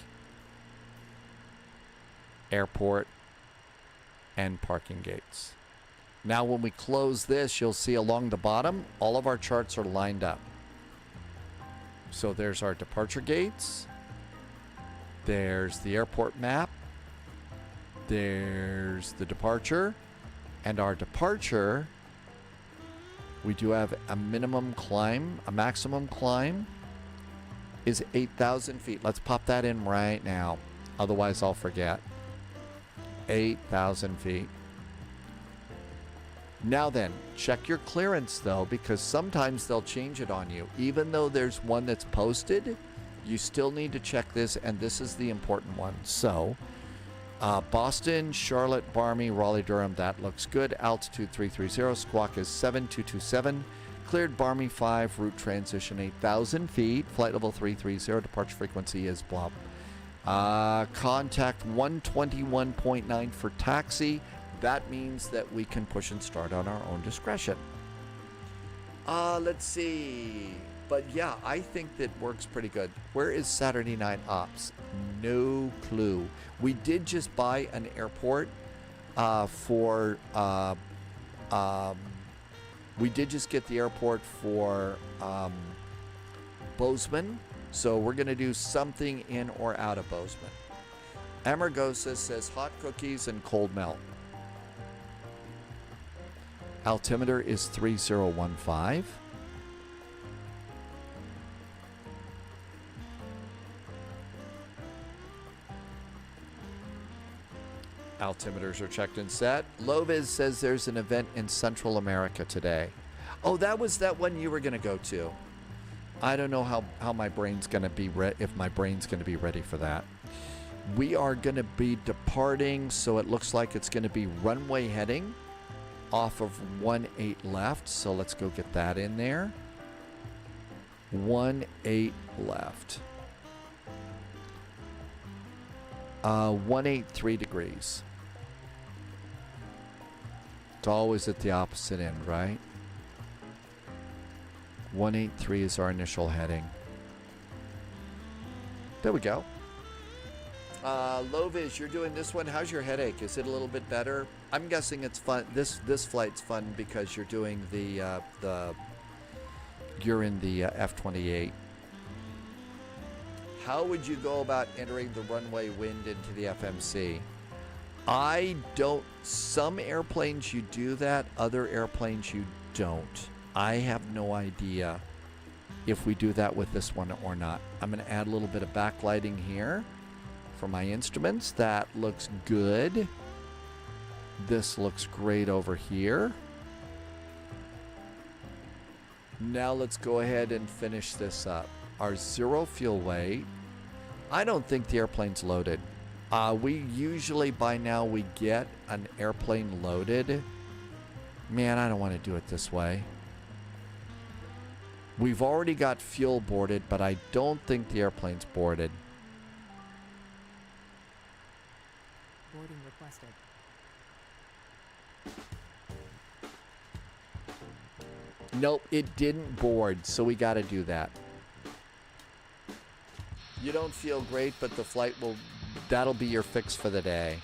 B: airport, and parking gates. Now when we close this, you'll see along the bottom, all of our charts are lined up. So there's our departure gates. There's the airport map. There's the departure. And our departure, we do have a minimum climb, a maximum climb is 8,000 feet. Let's pop that in right now. Otherwise I'll forget. 8,000 feet. Now then, check your clearance though, because sometimes they'll change it on you. Even though there's one that's posted, you still need to check this, and this is the important one. So, Boston, Charlotte, Barmy, Raleigh, Durham, that looks good. Altitude 330, squawk is 7227. Cleared Barmy 5, route transition 8,000 feet. Flight level 330, departure frequency is blah. Contact 121.9 for taxi. That means that we can push and start on our own discretion. Let's see. But yeah, I think that works pretty good. Where is Saturday Night Ops? No clue. We did just buy an airport we did just get the airport for Bozeman. So we're going to do something in or out of Bozeman. Amargosa says hot cookies and cold melt. Altimeter is 3015. Altimeters are checked and set. Loviz says there's an event in Central America today. Oh, that was that one you were going to go to. I don't know how my brain's going to be if my brain's going to be ready for that. We are going to be departing, so it looks like it's going to be runway heading off of 18 left. So let's go get that in there. 18 left. 183 degrees. It's always at the opposite end, right? 183 is our initial heading. There we go. Loviz, you're doing this one. How's your headache? Is it a little bit better? I'm guessing it's fun. This flight's fun because you're doing you're in the F-28. How would you go about entering the runway wind into the FMC? I don't. Some airplanes you do that. Other airplanes you don't. I have no idea if we do that with this one or not. I'm going to add a little bit of backlighting here for my instruments. That looks good. This looks great over here. Now let's go ahead and finish this up. Our zero fuel weight. I don't think the airplane's loaded. We usually, by now, we get an airplane loaded. Man, I don't want to do it this way. We've already got fuel boarded, but I don't think the airplane's boarded.
U: Boarding requested.
B: Nope, it didn't board, so we got to do that. You don't feel great, but the flight that'll be your fix for the day.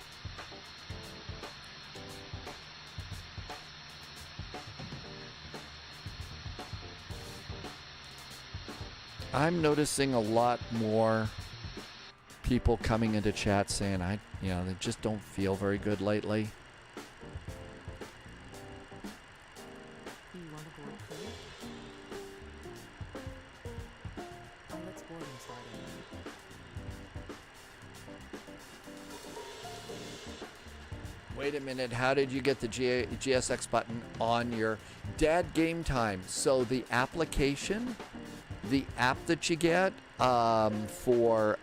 B: I'm noticing a lot more people coming into chat saying they just don't feel very good lately.
U: Do you want to board too? Let's boarding starting.
B: Wait a minute, how did you get the GSX button on your Dad Game Time? So the application, the app that you get for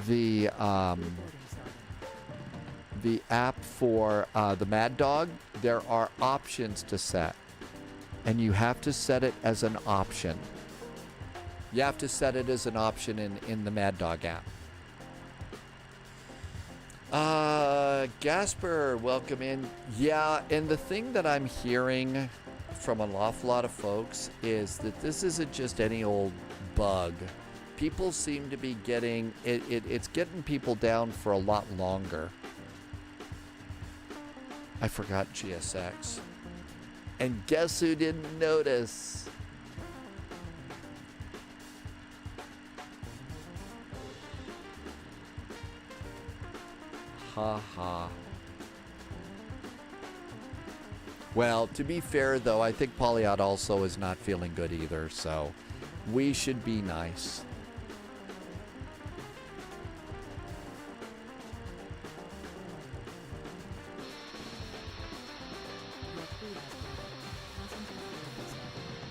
B: the app for the Mad Dog, there are options to set. And you have to set it as an option. You have to set it as an option in the Mad Dog app. Gasper, welcome in. Yeah, and the thing that I'm hearing from an awful lot of folks is that this isn't just any old bug. People seem to be getting it's getting people down for a lot longer. I forgot GSX. And guess who didn't notice? Ha ha. Well, to be fair, though, I think Polyot also is not feeling good either, so we should be nice.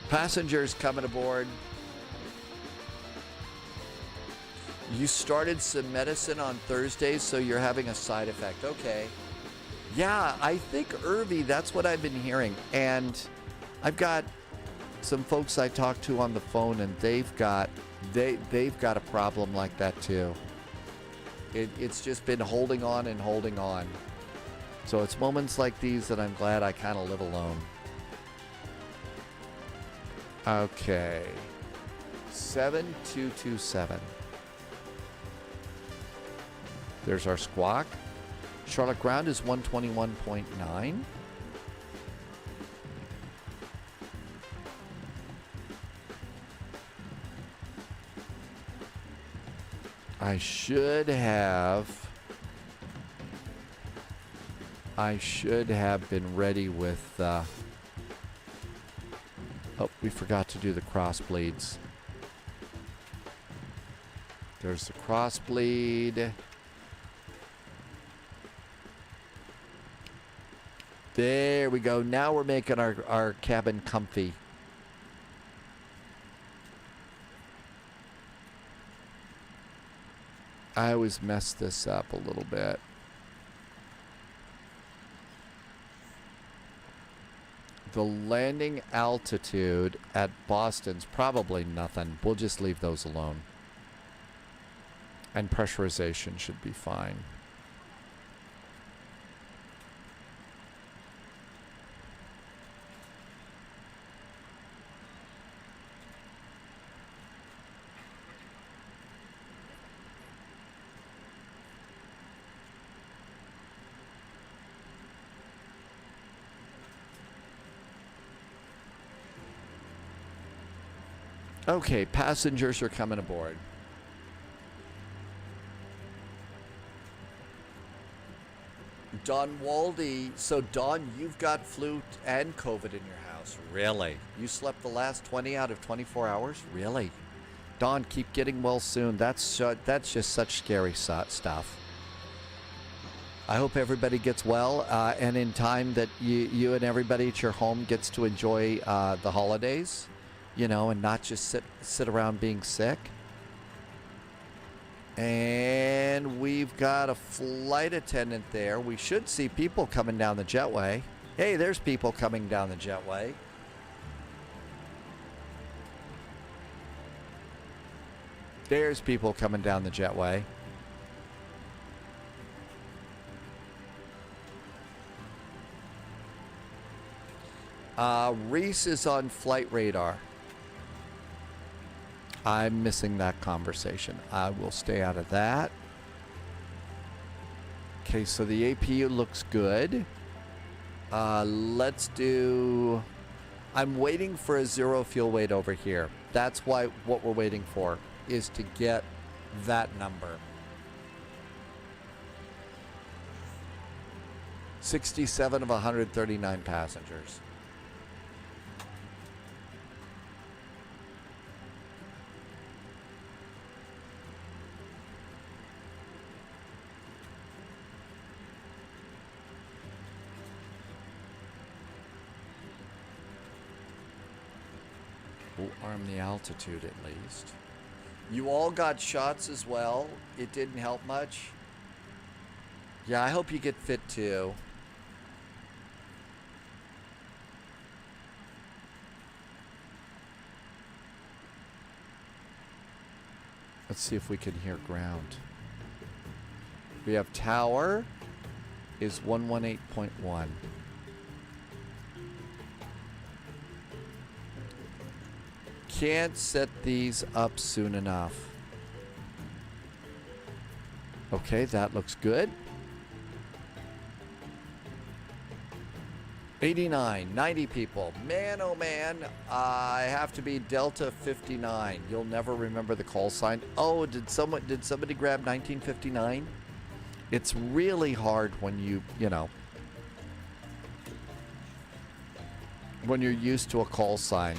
B: Passengers coming aboard. You started some medicine on Thursday, so you're having a side effect. Okay. Yeah, I think Irvi, that's what I've been hearing. And I've got some folks I talked to on the phone, and they've got a problem like that too. It's just been holding on and holding on. So it's moments like these that I'm glad I kind of live alone. Okay. 7227. There's our squawk. Charlotte ground is 121.9. I should have been ready with oh, we forgot to do the cross bleeds. There's the cross bleed. There we go. Now we're making our cabin comfy. I always mess this up a little bit. The landing altitude at Boston's probably nothing. We'll just leave those alone. And pressurization should be fine. Okay, passengers are coming aboard. Don Waldy. So, Don, you've got flu and COVID in your house. Really? You slept the last 20 out of 24 hours? Really? Don, keep getting well soon. That's just such scary stuff. I hope everybody gets well, and in time that you and everybody at your home gets to enjoy the holidays, you know, and not just sit around being sick. And we've got a flight attendant there. We should see people coming down the jetway. Hey, there's people coming down the jetway. There's people coming down the jetway. Reese is on flight radar. I'm missing that conversation. I will stay out of that. Okay, so the APU looks good. Let's do... I'm waiting for a 0 fuel weight over here. That's why what we're waiting for is to get that number. 67 of 139 passengers. We'll arm the altitude at least. You all got shots as well. It didn't help much. Yeah, I hope you get fit too. Let's see if we can hear ground. We have tower is 118.1. Can't set these up soon enough. Okay, that looks good. 89, 90 people. Man, oh man, I have to be Delta 59. You'll never remember the call sign. Oh, did somebody grab 1959? It's really hard when you know, when you're used to a call sign.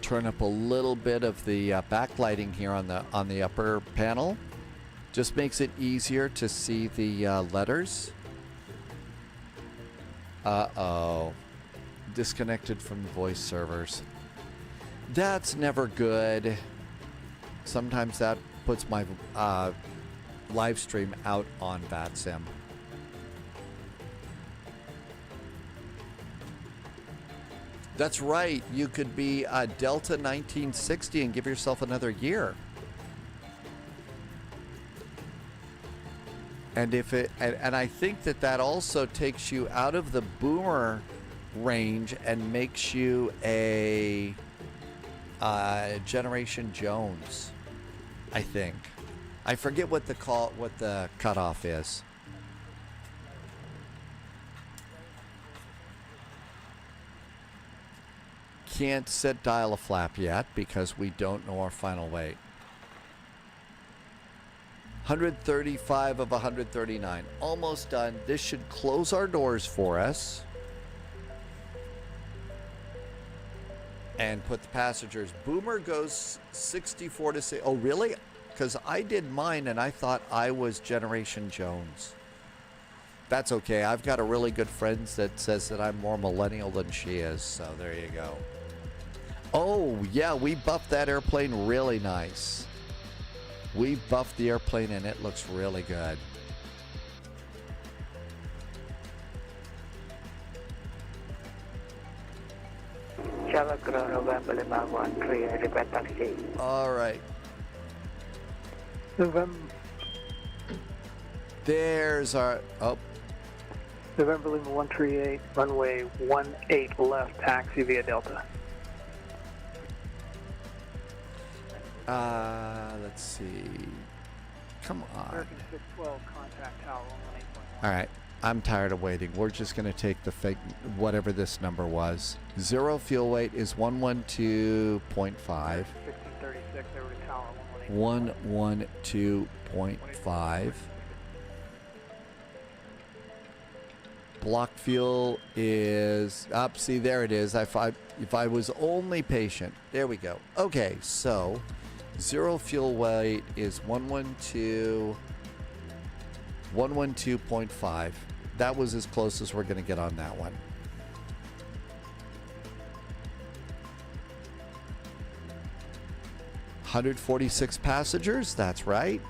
B: Turn up a little bit of the backlighting here on the upper panel. Just makes it easier to see the letters. Uh-oh. Disconnected from voice servers. That's never good. Sometimes that puts my live stream out on VATSIM. That's right. You could be a Delta 1960 and give yourself another year. And if it, and I think that also takes you out of the boomer range and makes you a Generation Jones. I think. I forget what the cutoff is. Can't set dial a flap yet because we don't know our final weight. 135 of 139. Almost done. This should close our doors for us. And put the passengers. Boomer goes 64 to 6. Oh, really? Because I did mine and I thought I was Generation Jones. That's okay. I've got a really good friend that says that I'm more millennial than she is. So there you go. Oh, yeah, we buffed that airplane really nice. We buffed the airplane and it looks really good. All right.
A: November.
B: There's our... Oh.
A: November Lima 138, runway 18 left, taxi via Delta.
B: Let's see. Come on.
A: American 612, contact tower 118.1.
B: All right. I'm tired of waiting. We're just going to take the fake, whatever this number was. Zero fuel weight is 112.5.
A: 1636 over to tower 118.1.
B: 112.5. Block fuel is up. See, there it is. If I was only patient. There we go. Okay, so zero fuel weight is 112.5. That was as close as we're going to get on that one. $146 passengers. That's right.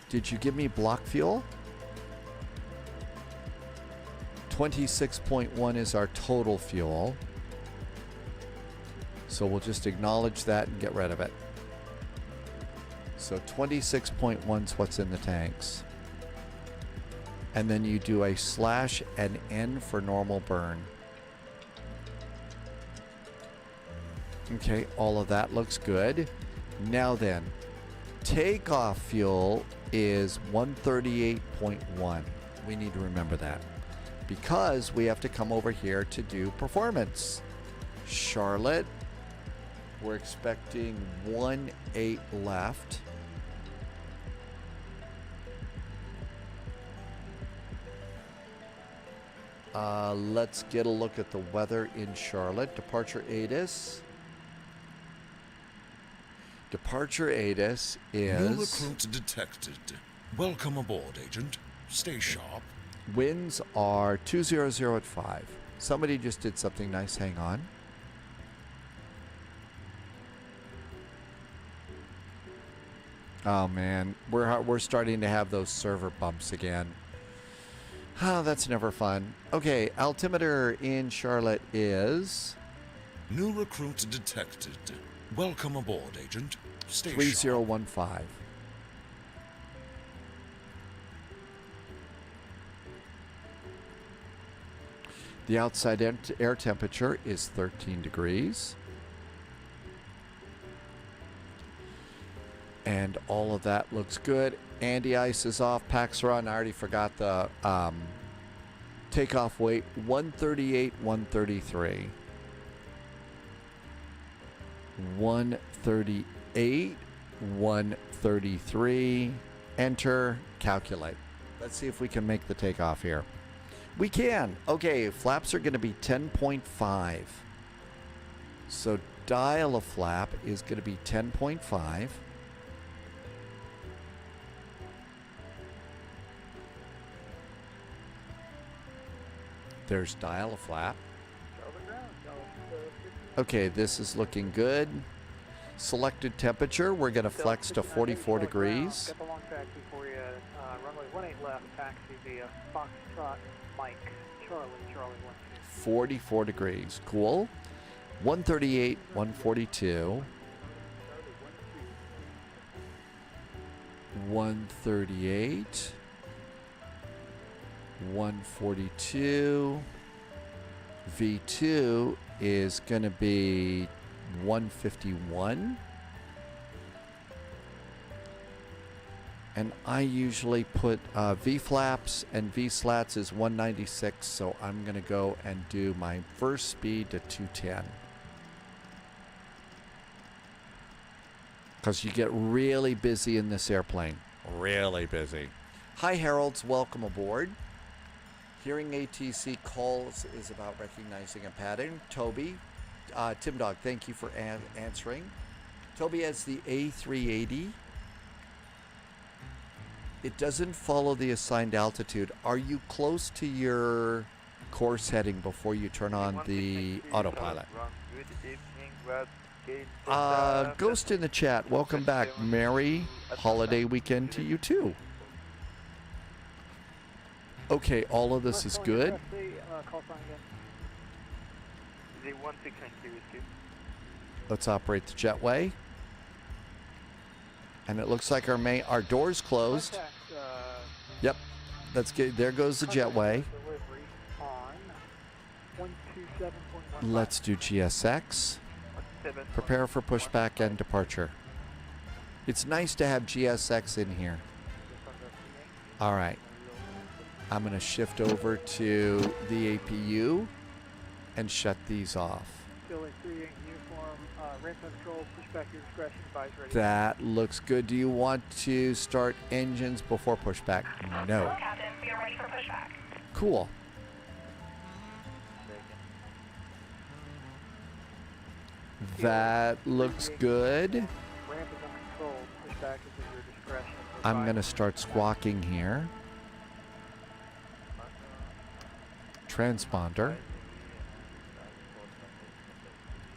B: Did you give me block fuel? 26.1 is our total fuel. So we'll just acknowledge that and get rid of it. So 26.1 is what's in the tanks. And then you do a slash and N for normal burn. Okay, all of that looks good. Now then, takeoff fuel is 138.1. We need to remember that because we have to come over here to do performance. Charlotte, we're expecting 1.8 left. Let's get a look at the weather in Charlotte. Departure ATIS. Departure ATIS is...
J: New recruit detected. Welcome aboard, Agent. Stay sharp.
B: Winds are 200 at 5. Somebody just did something nice. Hang on. Oh, man. We're starting to have those server bumps again. Oh, that's never fun. Okay, altimeter in Charlotte is...
J: New recruit detected. Welcome aboard, Agent. Stay
B: 3015. The outside air temperature is 13 degrees. And all of that looks good. Anti-ice is off. Packs are on. I already forgot the takeoff weight. 138, 133. 138, 133. Enter. Calculate. Let's see if we can make the takeoff here. We can. Okay, flaps are going to be 10.5. So dial a flap is going to be 10.5. There's dial a flap. Okay, this is looking good. Selected temperature, we're going to flex to 44 degrees.
A: Got the long taxi for you. Runway 18 left, taxi via Foxtrot Mike, Charlie 12.
B: 44 degrees. Cool. 138, 142. 138. 142. V2 is going to be 151. And I usually put V flaps and V slats is 196, so I'm going to go and do my first speed to 210. Because you get really busy in this airplane. Really busy. Hi, Heralds. Welcome aboard. Hearing ATC calls is about recognizing a pattern. Toby, Tim Dog, thank you for answering. Toby has the A380. It doesn't follow the assigned altitude. Are you close to your course heading before you turn on the autopilot? Ghost in the chat, welcome back. Merry holiday weekend to you too. Okay, all of this is good. Let's operate the jetway. And it looks like our door's closed. Yep. Let's get, there goes the jetway. Let's do GSX. Prepare for pushback and departure. It's nice to have GSX in here. All right. I'm going to shift over to the APU and shut these off.
A: Philly 38 uniform, ramp control, push back your discretion, advise ready.
B: That looks good. Do you want to start engines before pushback? No.
F: Hello, Captain. We are ready for pushback.
B: Cool. That looks good.
A: Ramp is under control, pushback is at your discretion.
B: I'm going to start squawking here. Transponder.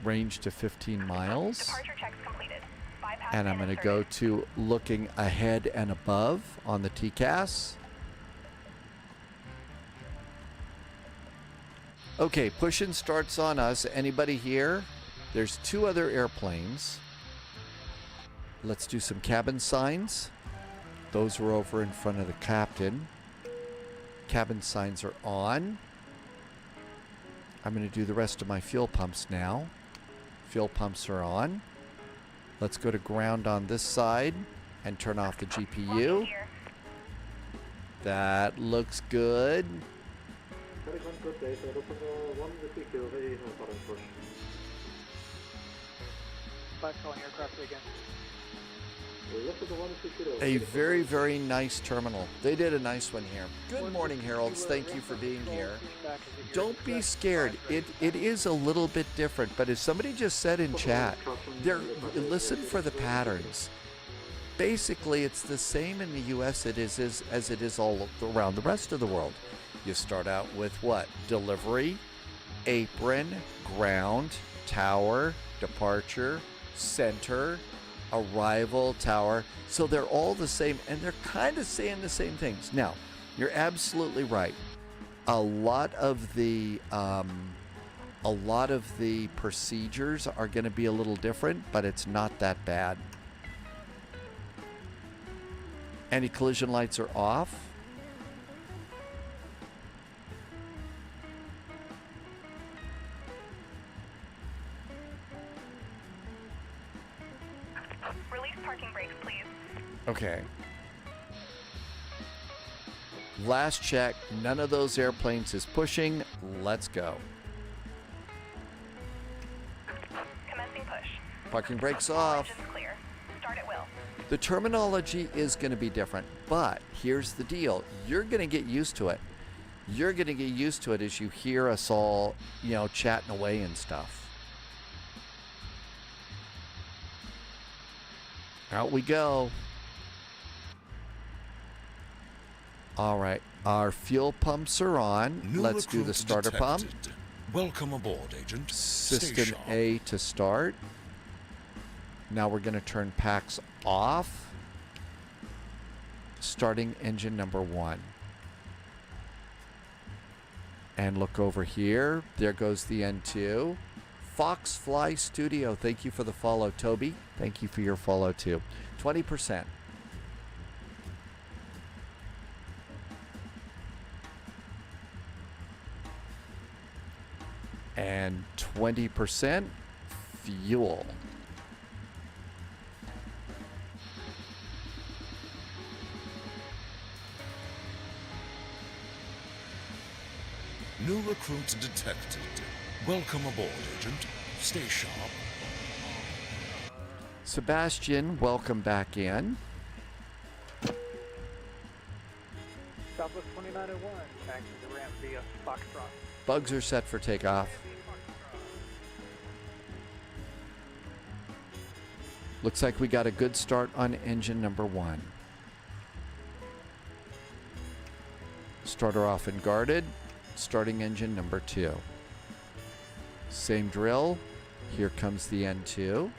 B: Range to 15 miles.
F: Departure checks completed. Bypass
B: And I'm going to go to looking ahead and above on the TCAS. Okay, push-in starts on us. Anybody here? There's 2 other airplanes. Let's do some cabin signs. Those are over in front of the captain. Cabin signs are on. I'm going to do the rest of my fuel pumps now. Fuel pumps are on. Let's go to ground on this side and turn off the GPU. That looks good.
A: Calling aircraft again.
B: A very, very nice terminal. They did a nice one here. Good morning, Heralds. Thank you for being here. Don't be scared. It is a little bit different, but as somebody just said in chat, listen for the patterns. Basically, it's the same in the U.S. as it is all around the rest of the world. You start out with what? Delivery, apron, ground, tower, departure, center, arrival, tower. So they're all the same, and they're kind of saying the same things. Now, you're absolutely right. A lot of the procedures are going to be a little different, but it's not that bad. Anti-collision lights are off.
F: Release parking brakes, please.
B: Okay. Last check. None of those airplanes is pushing. Let's go.
F: Commencing push.
B: Parking brakes off.
F: Engines clear. Start at will.
B: The terminology is going to be different, but here's the deal. You're going to get used to it. You're going to get used to it as you hear us all, chatting away and stuff. Out we go. All right, our fuel pumps are on.
J: New
B: Let's do the starter pump.
J: Welcome aboard, Agent.
B: System A to start. Now we're going to turn packs off. Starting engine number 1. And look over here. There goes the N2. Fox Fly Studio. Thank you for the follow, Toby. Thank you for your follow too. 20%. And 20% fuel.
J: New recruits detected. Welcome aboard, Agent. Stay sharp.
B: Sebastian, welcome back in.
A: Southwest 2901, taxi the ramp via Foxtrot.
B: Bugs are set for takeoff. Looks like we got a good start on engine number 1. Starter off and guarded. Starting engine number 2. Same drill. Here comes the N2.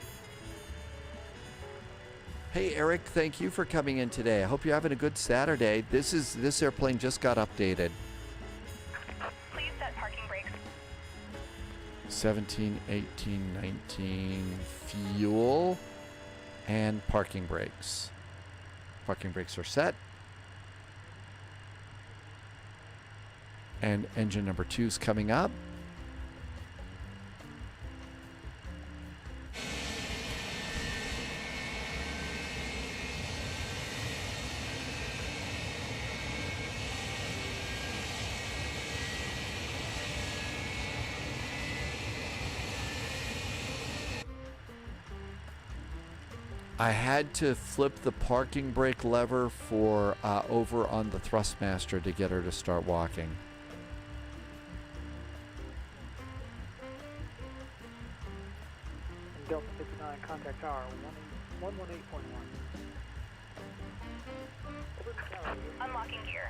B: Hey Eric, thank you for coming in today. I hope you're having a good Saturday. This airplane just got updated.
F: Please set parking brakes.
B: 17, 18, 19, fuel, and parking brakes. Parking brakes are set. And engine number 2 is coming up. I had to flip the parking brake lever for over on the thrustmaster to get her to start walking.
A: And Delta 59, contact tower 118.1.
F: Unlocking gear.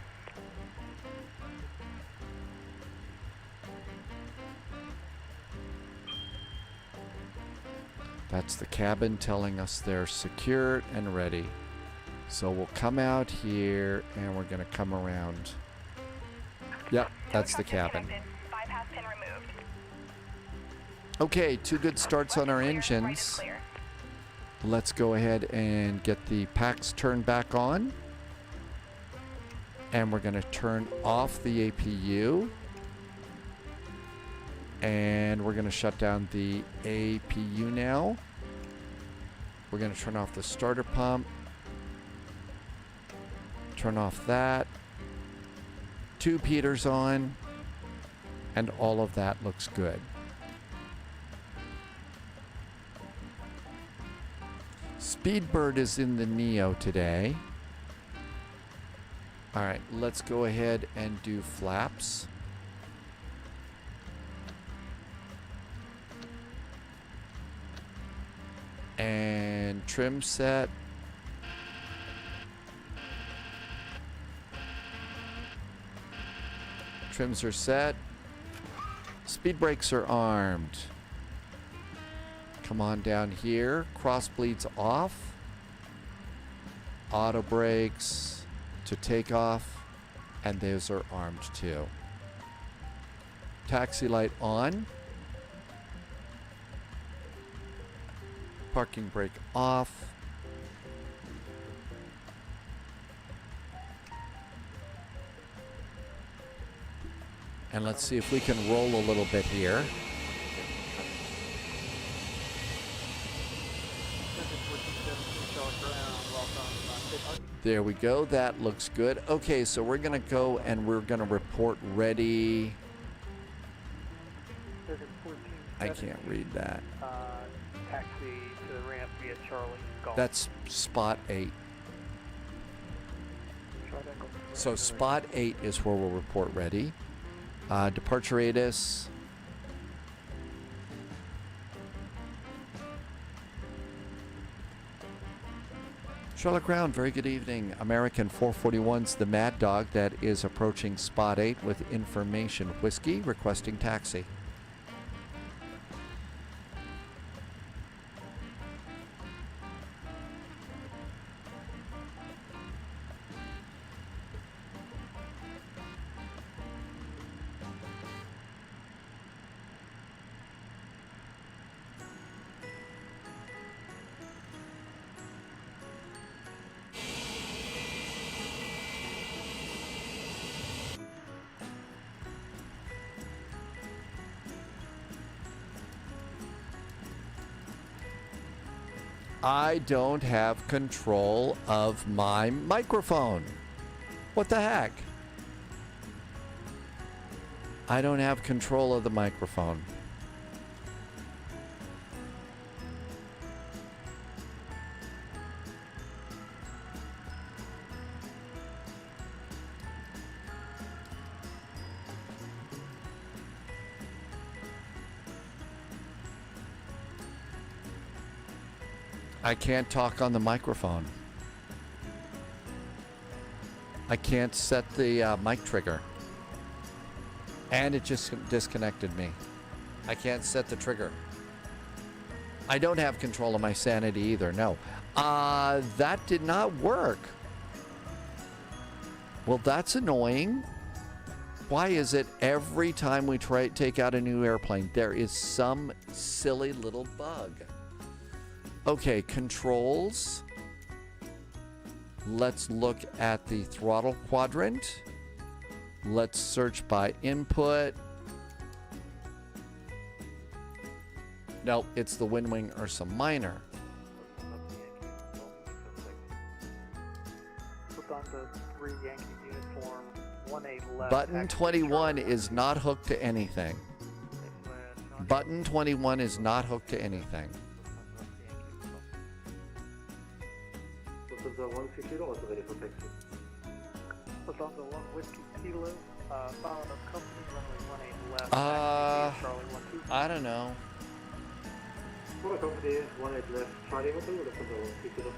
B: That's the cabin telling us they're secured and ready. So we'll come out here and we're going to come around. Yep, that's the cabin.
F: Bypass pin removed.
B: Okay, 2 good starts on our engines. Let's go ahead and get the packs turned back on. And we're going to turn off the APU. And we're going to shut down the APU now. We're going to turn off the starter pump. Turn off that. 2 Peters on. And all of that looks good. Speedbird is in the Neo today. All right, let's go ahead and do flaps. And trim set. Trims are set. Speed brakes are armed. Come on down here. Cross bleeds off. Auto brakes to take off. And those are armed too. Taxi light on. Parking brake off. And let's see if we can roll a little bit here. There we go. That looks good. Okay, so we're going to go and we're going to report ready. I can't read that.
A: Taxi to the ramp via Charlie Golf.
B: That's spot 8. So spot 8 is where we'll report ready. Departure ATIS. Charlotte Ground, very good evening. American 441's the Mad Dog that is approaching spot 8 with information whiskey requesting taxi. I don't have control of my microphone. What the heck? I don't have control of the microphone. I can't talk on the microphone. I can't set the mic trigger. And it just disconnected me. I can't set the trigger. I don't have control of my sanity either, no. That did not work. Well, that's annoying. Why is it every time we take out a new airplane, there is some silly little bug? Okay, controls. Let's look at the throttle quadrant. Let's search by input. Nope, it's the Wind Wing Ursa Minor.
A: Put on the 3 Yankee uniform, 18 left.
B: Button 21 is not hooked to anything. Button 21 is not hooked to anything.
Q: Lufthansa 160 also ready for taxi.
A: Lufthansa 1 Whiskey Kilo, following up company, runway 18 left. Charlie 12.
B: I don't know.
Q: For the company 18 left, Charlie Hotel, Lufthansa 160.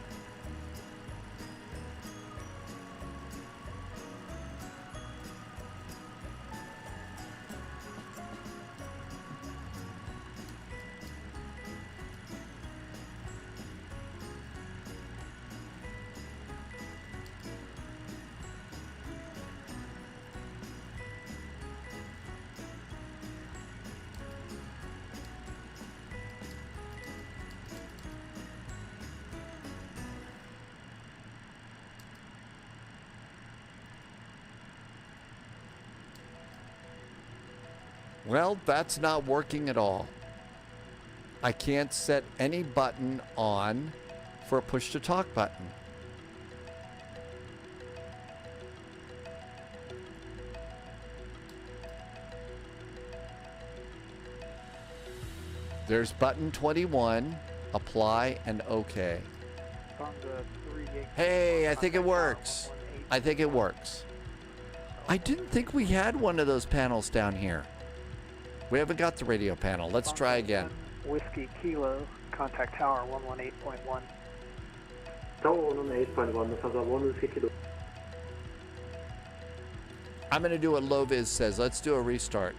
B: Well, that's not working at all. I can't set any button on for a push-to-talk button. There's button 21, apply, and OK. Hey, I think it works. I think it works. I didn't think we had one of those panels down here. We haven't got the radio panel. Let's try again.
A: Whiskey Kilo, contact tower 118.1.
Q: Tower 118.1, Lufthansa 1 Whiskey Kilo.
B: I'm going to do what Loviz says. Let's do a restart.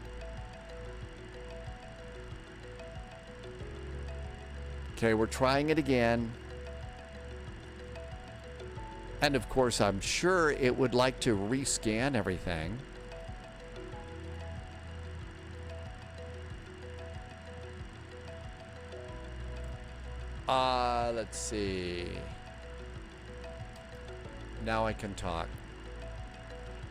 B: Okay, we're trying it again. And of course, I'm sure it would like to rescan everything. Let's see. Now I can talk.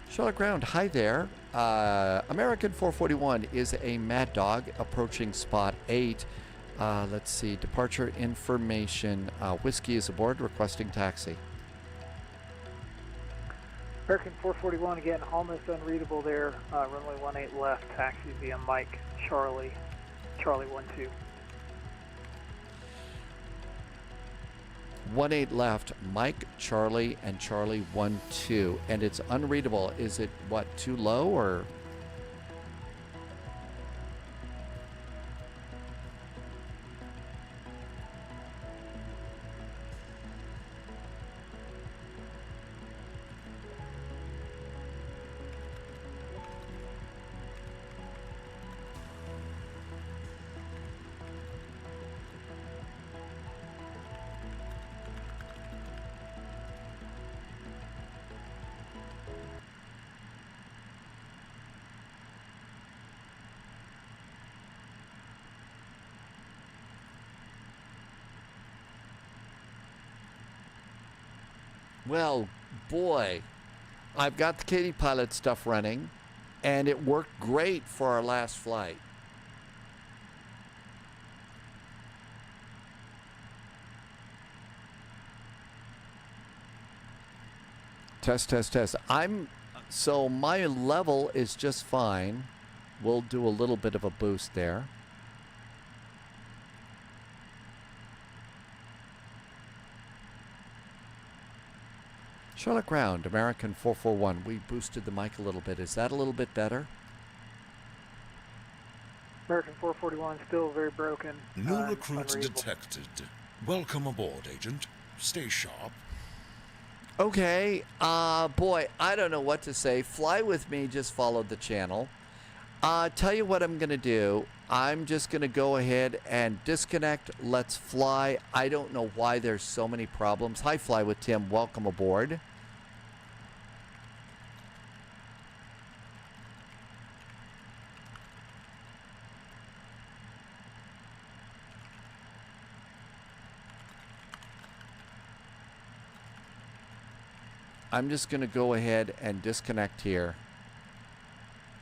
B: Charlotte Ground, hi there. American 441 is a Mad Dog approaching spot 8. Let's see. Departure information. Whiskey is aboard, requesting taxi.
A: American 441 again, almost unreadable there. Runway 18 left, taxi via Mike, Charlie 12.
B: 18 left, Mike, Charlie, and Charlie 12. And it's unreadable. Is it, what, too low or? Well, boy, I've got the Katie Pilot stuff running, and it worked great for our last flight. Test, test, test. So my level is just fine. We'll do a little bit of a boost there. Charlotte Ground, American 441. We boosted the mic a little bit. Is that a little bit better?
A: American 441 still very broken.
J: New recruits detected. Welcome aboard, Agent. Stay sharp.
B: Okay. Boy, I don't know what to say. Fly With Me just followed the channel. Tell you what I'm going to do. I'm just going to go ahead and disconnect. Let's fly. I don't know why there's so many problems. Hi, Fly with Tim. Welcome aboard. I'm just going to go ahead and disconnect here.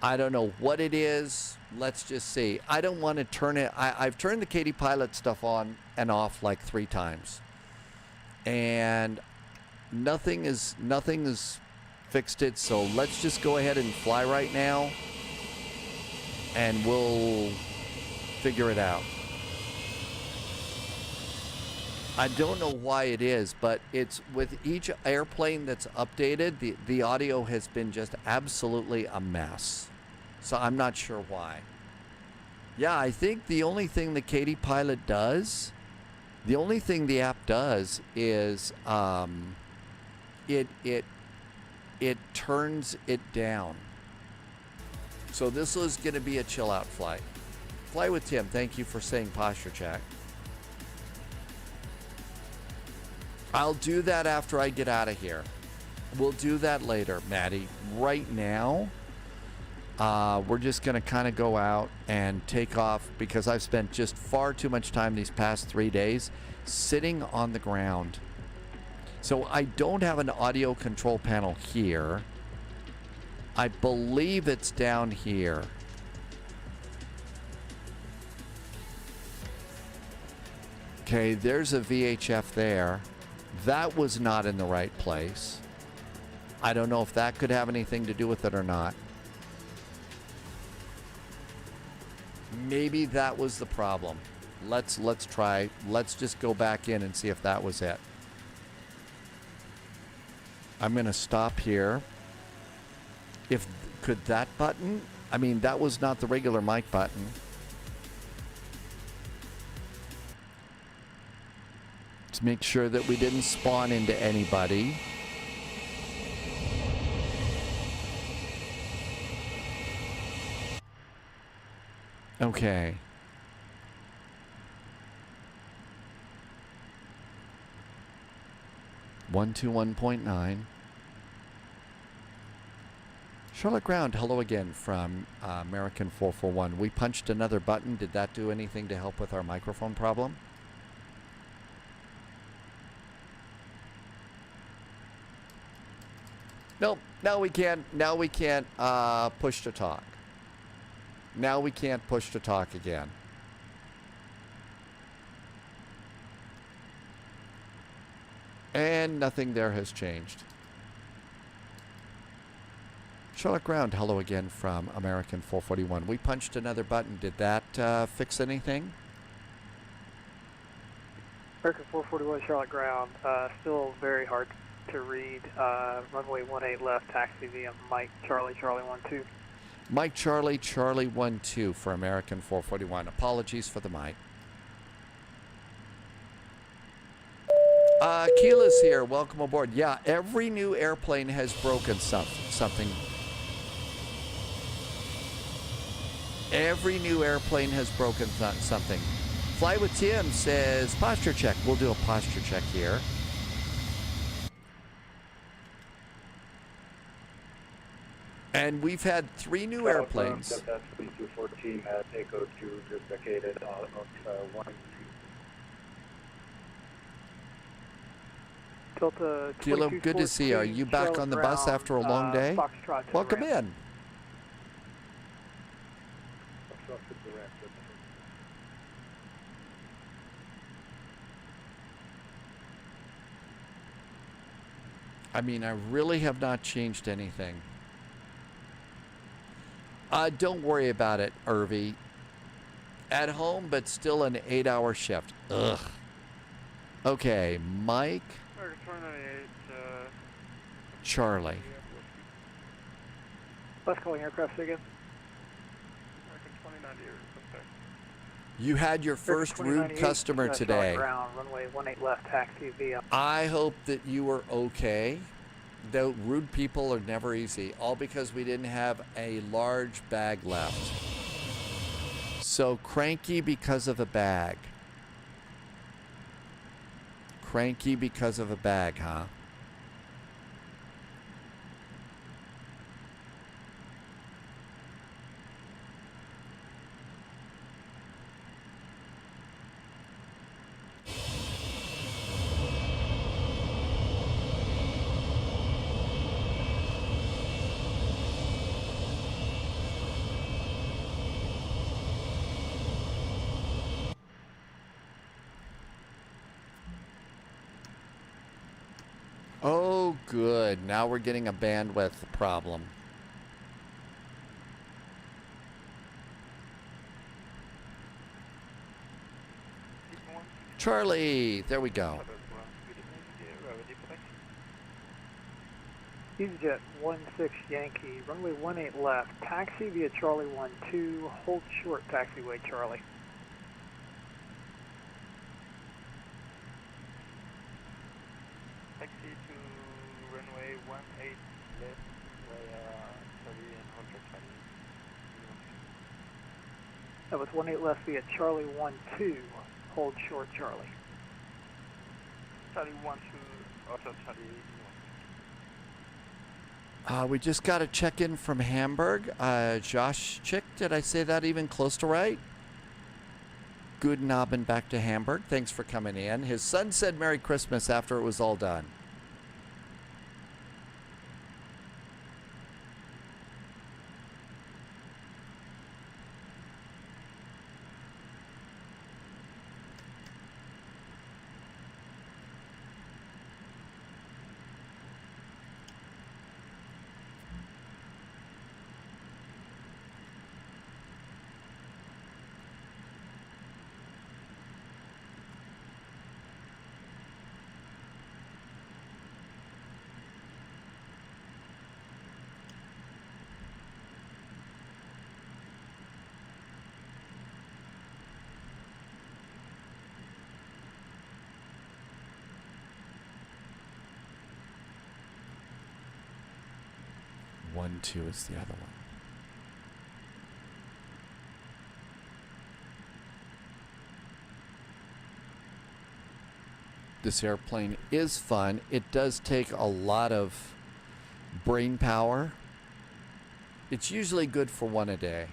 B: I don't know what it is. Let's just see. I don't want to turn it. I've turned the Katie Pilot stuff on and off like 3 times. And nothing is fixed it. So let's just go ahead and fly right now. And we'll figure it out. I don't know why it is, but it's with each airplane that's updated, the audio has been just absolutely a mess. So I'm not sure why. Yeah, I think the only thing the Katie Pilot does, the only thing the app does is it turns it down. So this is going to be a chill out flight. Fly with Tim, thank you for saying posture check. I'll do that after I get out of here. We'll do that later, Maddie. Right now, we're just going to kind of go out and take off because I've spent just far too much time these past 3 days sitting on the ground. So I don't have an audio control panel here. I believe it's down here. Okay, there's a VHF there. That was not in the right place. I don't know if that could have anything to do with it or not. Maybe that was the problem. Let's try. Let's just go back in and see if that was it. I'm going to stop here. Could that button? I mean, that was not the regular mic button. To make sure that we didn't spawn into anybody. Okay. One 1.9. Charlotte Ground, hello again from American 441. We punched another button. Did that do anything to help with our microphone problem? Nope. Now we can't. Now we can't push to talk. Now we can't push to talk again. And nothing there has changed. Charlotte Ground, hello again from American 441. We punched another button. Did that fix anything?
A: American 441 Charlotte Ground, still very hard to read. Runway 18 left, taxi via Mike Charlie Charlie 12.
B: Mike Charlie Charlie 12 for American 441. Apologies for the mic. Keela's here. Welcome aboard. Yeah, every new airplane has broken something. Every new airplane has broken something. Fly with Tim says posture check. We'll do a posture check here. And we've had 3 new airplanes.
N: That's 214 at Echo 2, just vacated out of 1.
A: Delta
B: Kilo, good to see you. Are you back
A: Charlotte
B: on the bus
A: Ground,
B: after a long day?
A: Foxtrot to
B: Welcome
A: ramp.
B: in. I mean, I really have not changed anything. Don't worry about it, Irvy. At home, but still an 8-hour shift. Ugh. Okay, Mike. Charlie.
A: Bus calling aircraft again.
B: You had your first rude customer today.
A: Ground, runway 18 left, taxi via.
B: I hope that you were okay. Though rude people are never easy, all because we didn't have a large bag left. So cranky because of a bag. Cranky because of a bag, huh? Oh, good. Now we're getting a bandwidth problem. Charlie, there we go.
A: EasyJet 16 Yankee, runway 18 left, taxi via Charlie 12, hold short taxiway Charlie.
C: Taxi to runway 18 left, via Charlie and hold short Charlie.
A: That was 18 left via Charlie 12, hold short Charlie.
C: Charlie 12, auto Charlie.
B: We just got a check-in from Hamburg. Josh Chick, did I say that even close to right? Guten Abend back to Hamburg. Thanks for coming in. His son said Merry Christmas after it was all done. One, two is the other one. This airplane is fun. It does take a lot of brain power. It's usually good for one a day.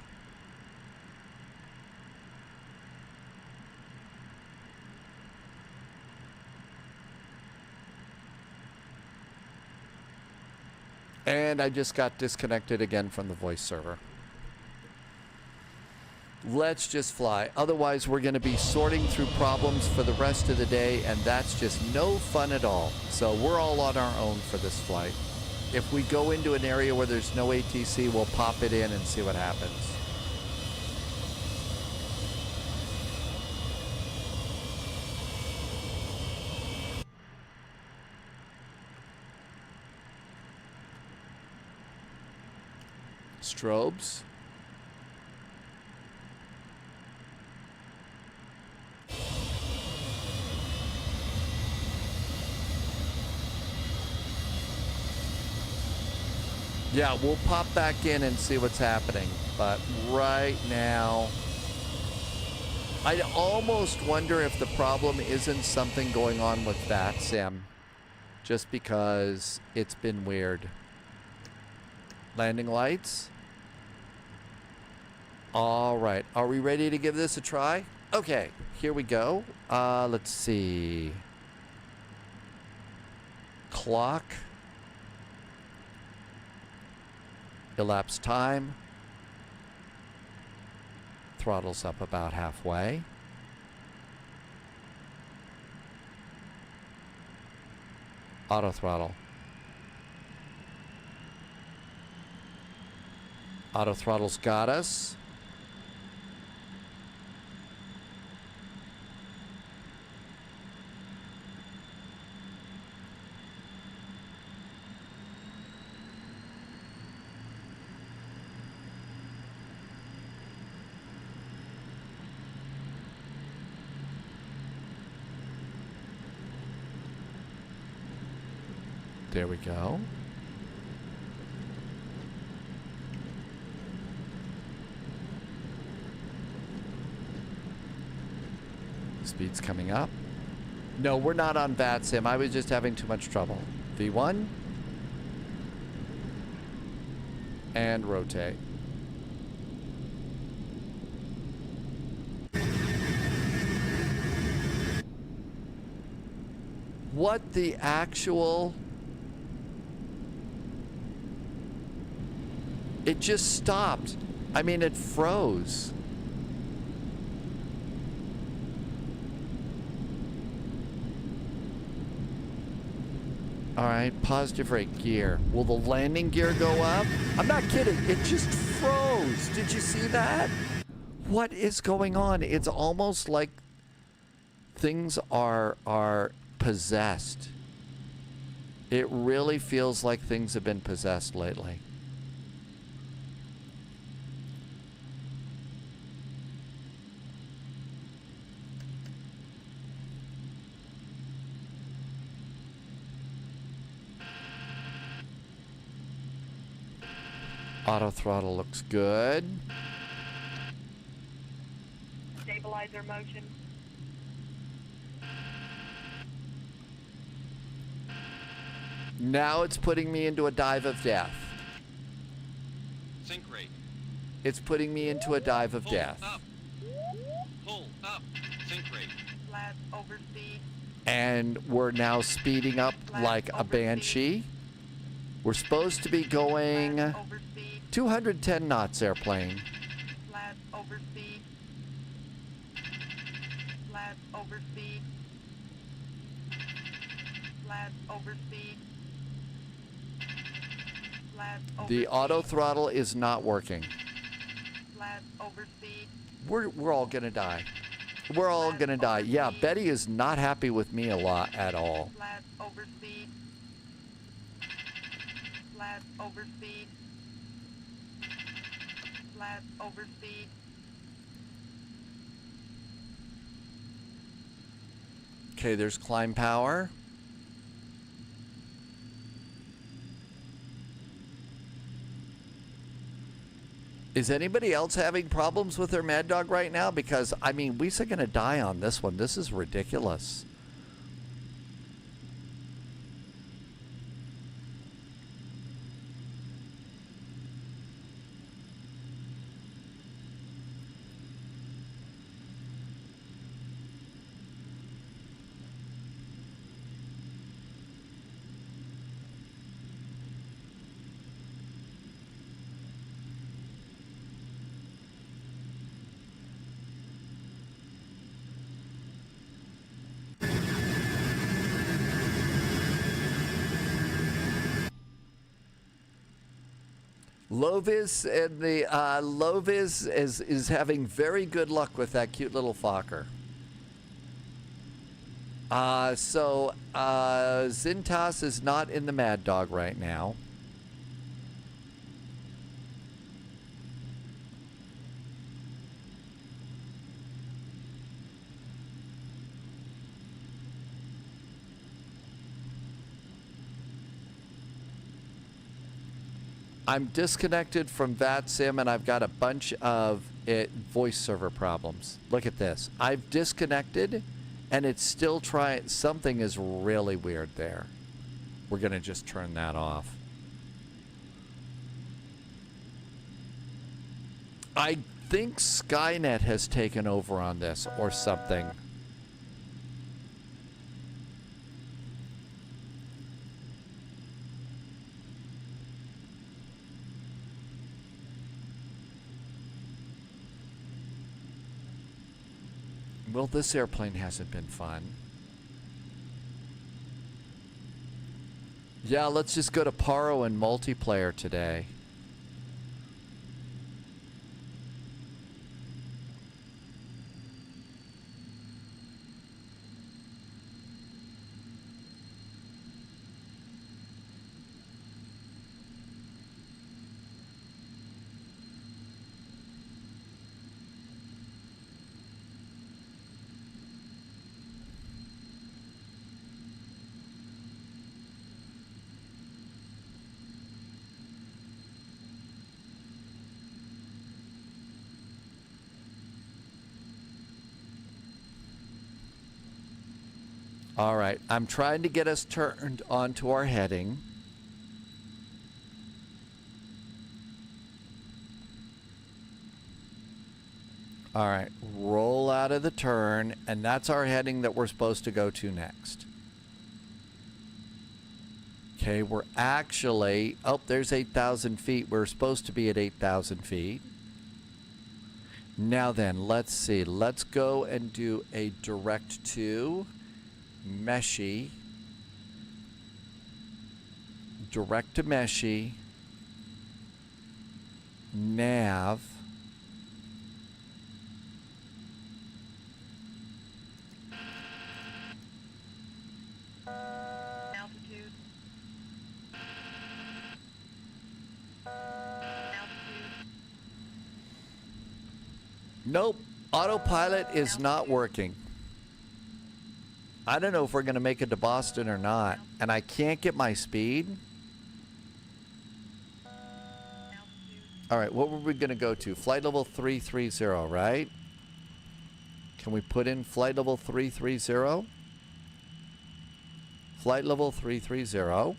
B: And I just got disconnected again from the voice server. Let's just fly. Otherwise, we're going to be sorting through problems for the rest of the day, and that's just no fun at all. So we're all on our own for this flight. If we go into an area where there's no ATC, we'll pop it in and see what happens. Strobes. Yeah, we'll pop back in and see what's happening. But right now, I almost wonder if the problem isn't something going on with VATSIM, just because it's been weird. Landing lights. All right, are we ready to give this a try? Okay, here we go. Let's see. Clock. Elapsed time. Throttle's up about halfway. Auto throttle. Auto throttle's got us. There we go. Speed's coming up. No, we're not on VATSIM. I was just having too much trouble. V1. And rotate. What the actual... It just stopped. I mean, it froze. All right, positive rate gear. Will the landing gear go up? I'm not kidding. It just froze. Did you see that? What is going on? It's almost like things are possessed. It really feels like things have been possessed lately. Auto throttle looks good.
F: Stabilizer motion.
B: Now it's putting me into a dive of death.
T: Sink rate.
B: It's putting me into a dive of death.
T: Up. Pull up. Sink rate.
F: Flat over speed.
B: And we're now speeding up like a banshee. We're supposed to be going 210 knots airplane.
F: Flat over speed. Flat over speed. Flat over speed. Flat over
B: The auto throttle is not working.
F: Flat over speed.
B: We're all gonna die. We're all gonna die. Yeah, Betty is not happy with me a lot at all.
F: Flat over speed. Flat over speed. Flat over speed.
B: Okay, there's climb power. Is anybody else having problems with their Mad Dog right now? Because, I mean, we're going to die on this one. This is ridiculous. Lovis and the Lovis is having very good luck with that cute little Fokker. So Zintas is not in the Mad Dog right now. I'm disconnected from VATSIM and I've got a bunch of voice server problems. Look at this. I've disconnected and it's still trying. Something is really weird there. We're going to just turn that off. I think Skynet has taken over on this or something. Well, this airplane hasn't been fun. Yeah, let's just go to Paro and multiplayer today. All right, I'm trying to get us turned onto our heading. All right, roll out of the turn, and that's our heading that we're supposed to go to next. Okay, we're actually, oh, there's 8,000 feet. We're supposed to be at 8,000 feet. Now then, let's see. Let's go and do a direct to Meshy, direct to Meshy, nav, Nope. Autopilot is not working. I don't know if we're going to make it to Boston or not. And I can't get my speed. All right, what were we going to go to? Flight level 330, right? Can we put in flight level 330? Flight level 330.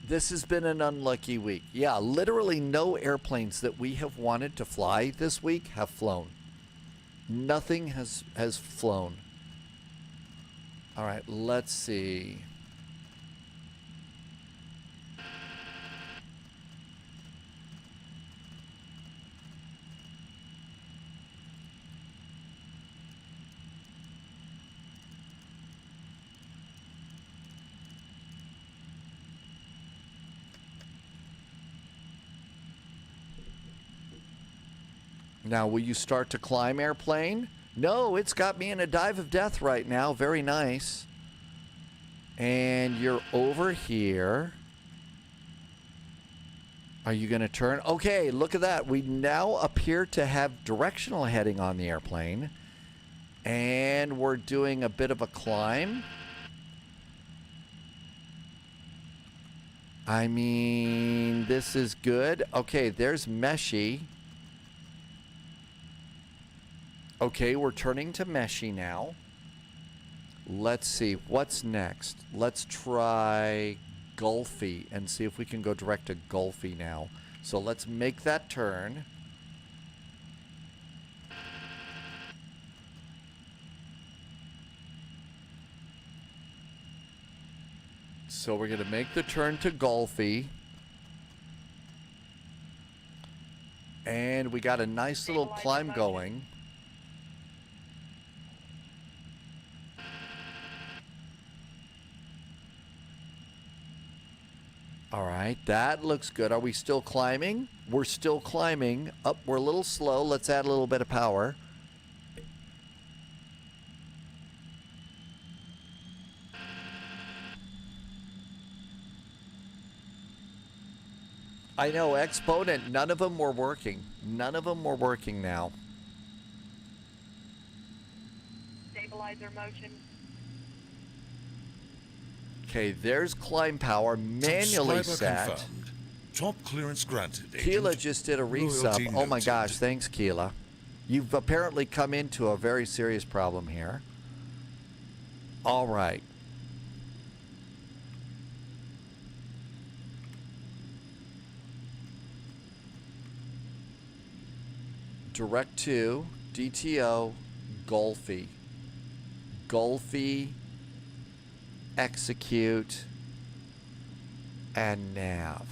B: This has been an unlucky week. Yeah, literally no airplanes that we have wanted to fly this week have flown. Nothing has flown. All right, let's see. Now, will you start to climb, airplane? No, it's got me in a dive of death right now. Very nice. And you're over here. Are you going to turn? Okay, look at that. We now appear to have directional heading on the airplane. And we're doing a bit of a climb. I mean, this is good. Okay, there's Meshy. Okay, we're turning to Meshy now. Let's see, what's next? Let's try Gulfy and see if we can go direct to Gulfy now. So let's make that turn. So we're going to make the turn to Gulfy. And we got a nice little climb going. All right, that looks good. Are we still climbing? We're still climbing. Up, we're a little slow. Let's add a little bit of power. I know, Exponent, none of them were working. None of them were working now.
F: Stabilizer motion.
B: Okay, there's climb power manually set.
J: Confirmed. Top clearance granted.
B: Keela just did a resub. Oh my gosh, thanks Keela. You've apparently come into a very serious problem here. All right. Direct to DTO Gulfy. Gulfy, execute, and nav.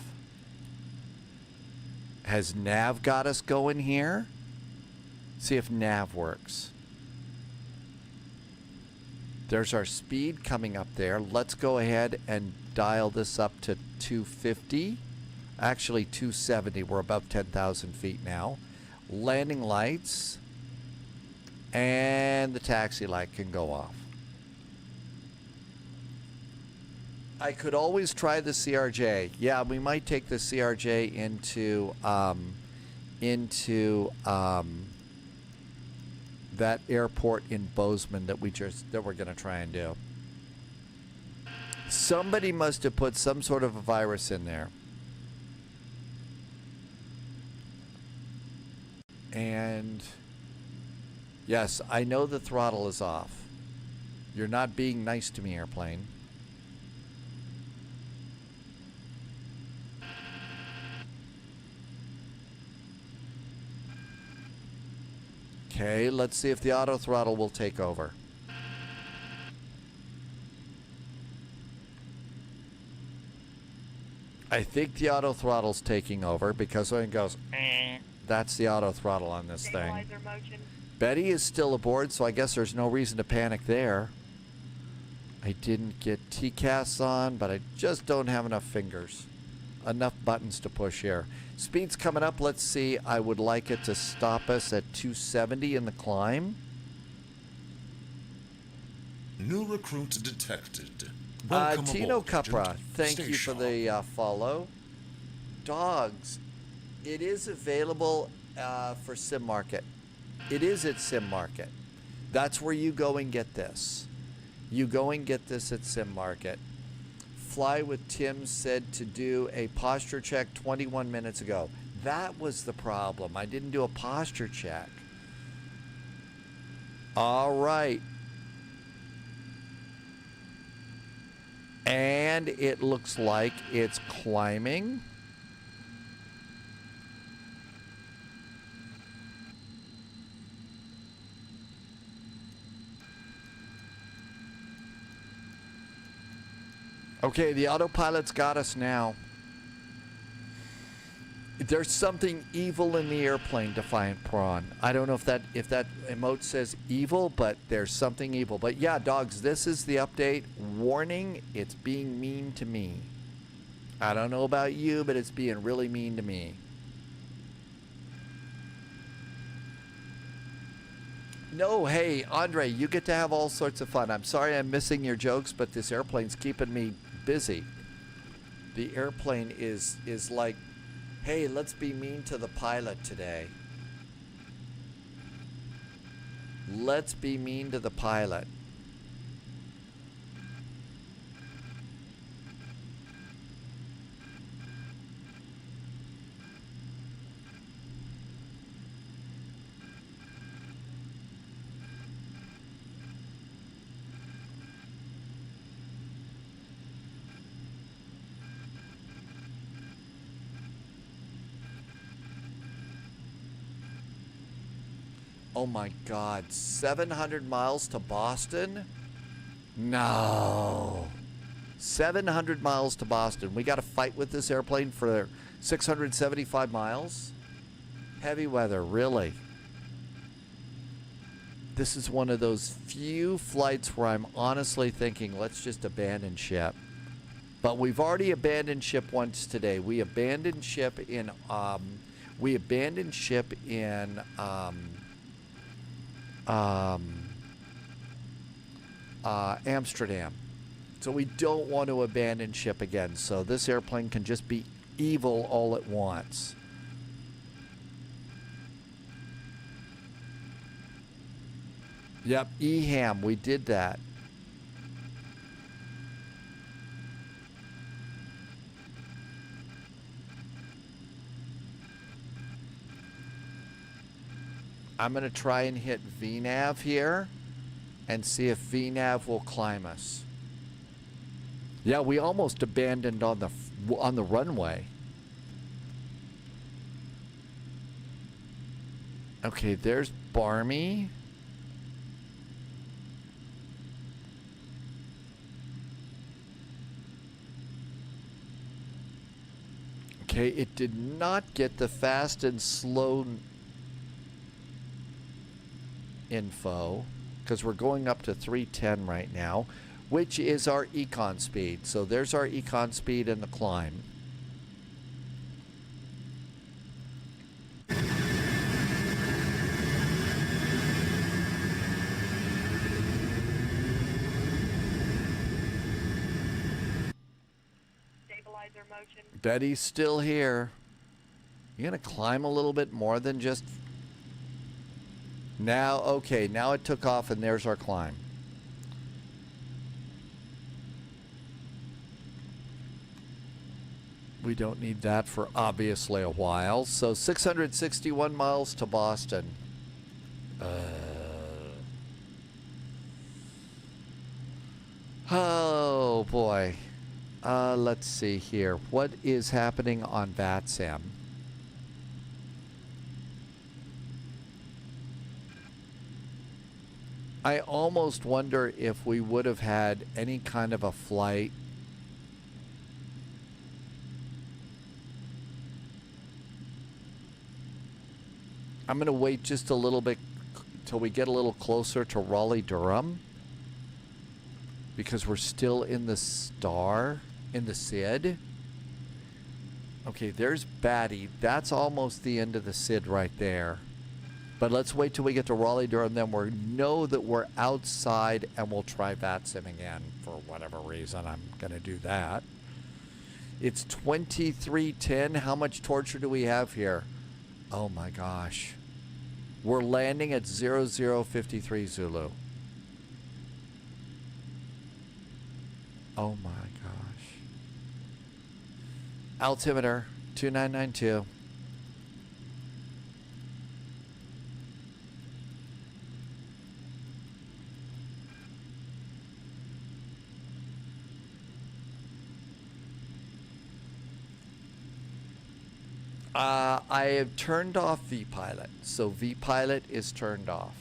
B: Has nav got us going here? See if nav works. There's our speed coming up there. Let's go ahead and dial this up to 250. Actually 270. We're above 10,000 feet now. Landing lights. And the taxi light can go off. I could always try the CRJ. Yeah, we might take the CRJ into that airport in Bozeman that we're going to try and do. Somebody must have put some sort of a virus in there. And yes, I know the throttle is off. You're not being nice to me, airplane. Okay, let's see if the auto throttle will take over. I think the auto throttle's taking over because when it goes, that's the auto throttle on this thing. Betty is still aboard, so I guess there's no reason to panic there. I didn't get TCAS on, but I just don't have enough fingers. Enough buttons to push here. Speed's coming up. Let's see. I would like it to stop us at 270 in the climb.
J: New recruit detected. Welcome
B: Tino
J: aboard,
B: Capra,
J: Agent.
B: thank
J: Stay
B: you for
J: sharp.
B: the follow. Dogs, it is available for Sim Market. It is at Sim Market. That's where you go and get this. You go and get this at Sim Market. Fly with Tim said to do a posture check 21 minutes ago. That was the problem. I didn't do a posture check. All right. And it looks like it's climbing. Okay, the autopilot's got us now. There's something evil in the airplane, Defiant Prawn. I don't know if that emote says evil, but there's something evil. But yeah, dogs, this is the update. Warning, it's being mean to me. I don't know about you, but it's being really mean to me. No, hey, Andre, you get to have all sorts of fun. I'm sorry I'm missing your jokes, but this airplane's keeping me busy. The airplane is like, hey, let's be mean to the pilot today. Let's be mean to the pilot. Oh my God, 700 miles to Boston? No. 700 miles to Boston. We got to fight with this airplane for 675 miles? Heavy weather, really. This is one of those few flights where I'm honestly thinking, let's just abandon ship. But we've already abandoned ship once today. We abandoned ship in Amsterdam. So we don't want to abandon ship again. So this airplane can just be evil all at once. Yep, EHAM, we did that. I'm going to try and hit VNAV here and see if VNAV will climb us. Yeah, we almost abandoned on the runway. Okay, there's Barmy. Okay, it did not get the fast and slow info because we're going up to 310 right now, which is our econ speed. So there's our econ speed in the climb.
F: Stabilizer motion.
B: Betty's still here. You gonna climb a little bit more than just... Now, okay, now it took off and there's our climb. We don't need that for obviously a while. So 661 miles to Boston. Oh boy. Let's see here. What is happening on VATSIM? I almost wonder if we would have had any kind of a flight. I'm going to wait just a little bit till we get a little closer to Raleigh-Durham, because we're still in the SID. Okay, there's Batty. That's almost the end of the SID right there. But let's wait till we get to Raleigh-Durham, then we know that we're outside, and we'll try VATSIM again. For whatever reason, I'm going to do that. It's 23:10. How much torture do we have here? Oh my gosh. We're landing at 0053 Zulu. Oh my gosh. Altimeter 2992. I have turned off VPilot, so VPilot is turned off.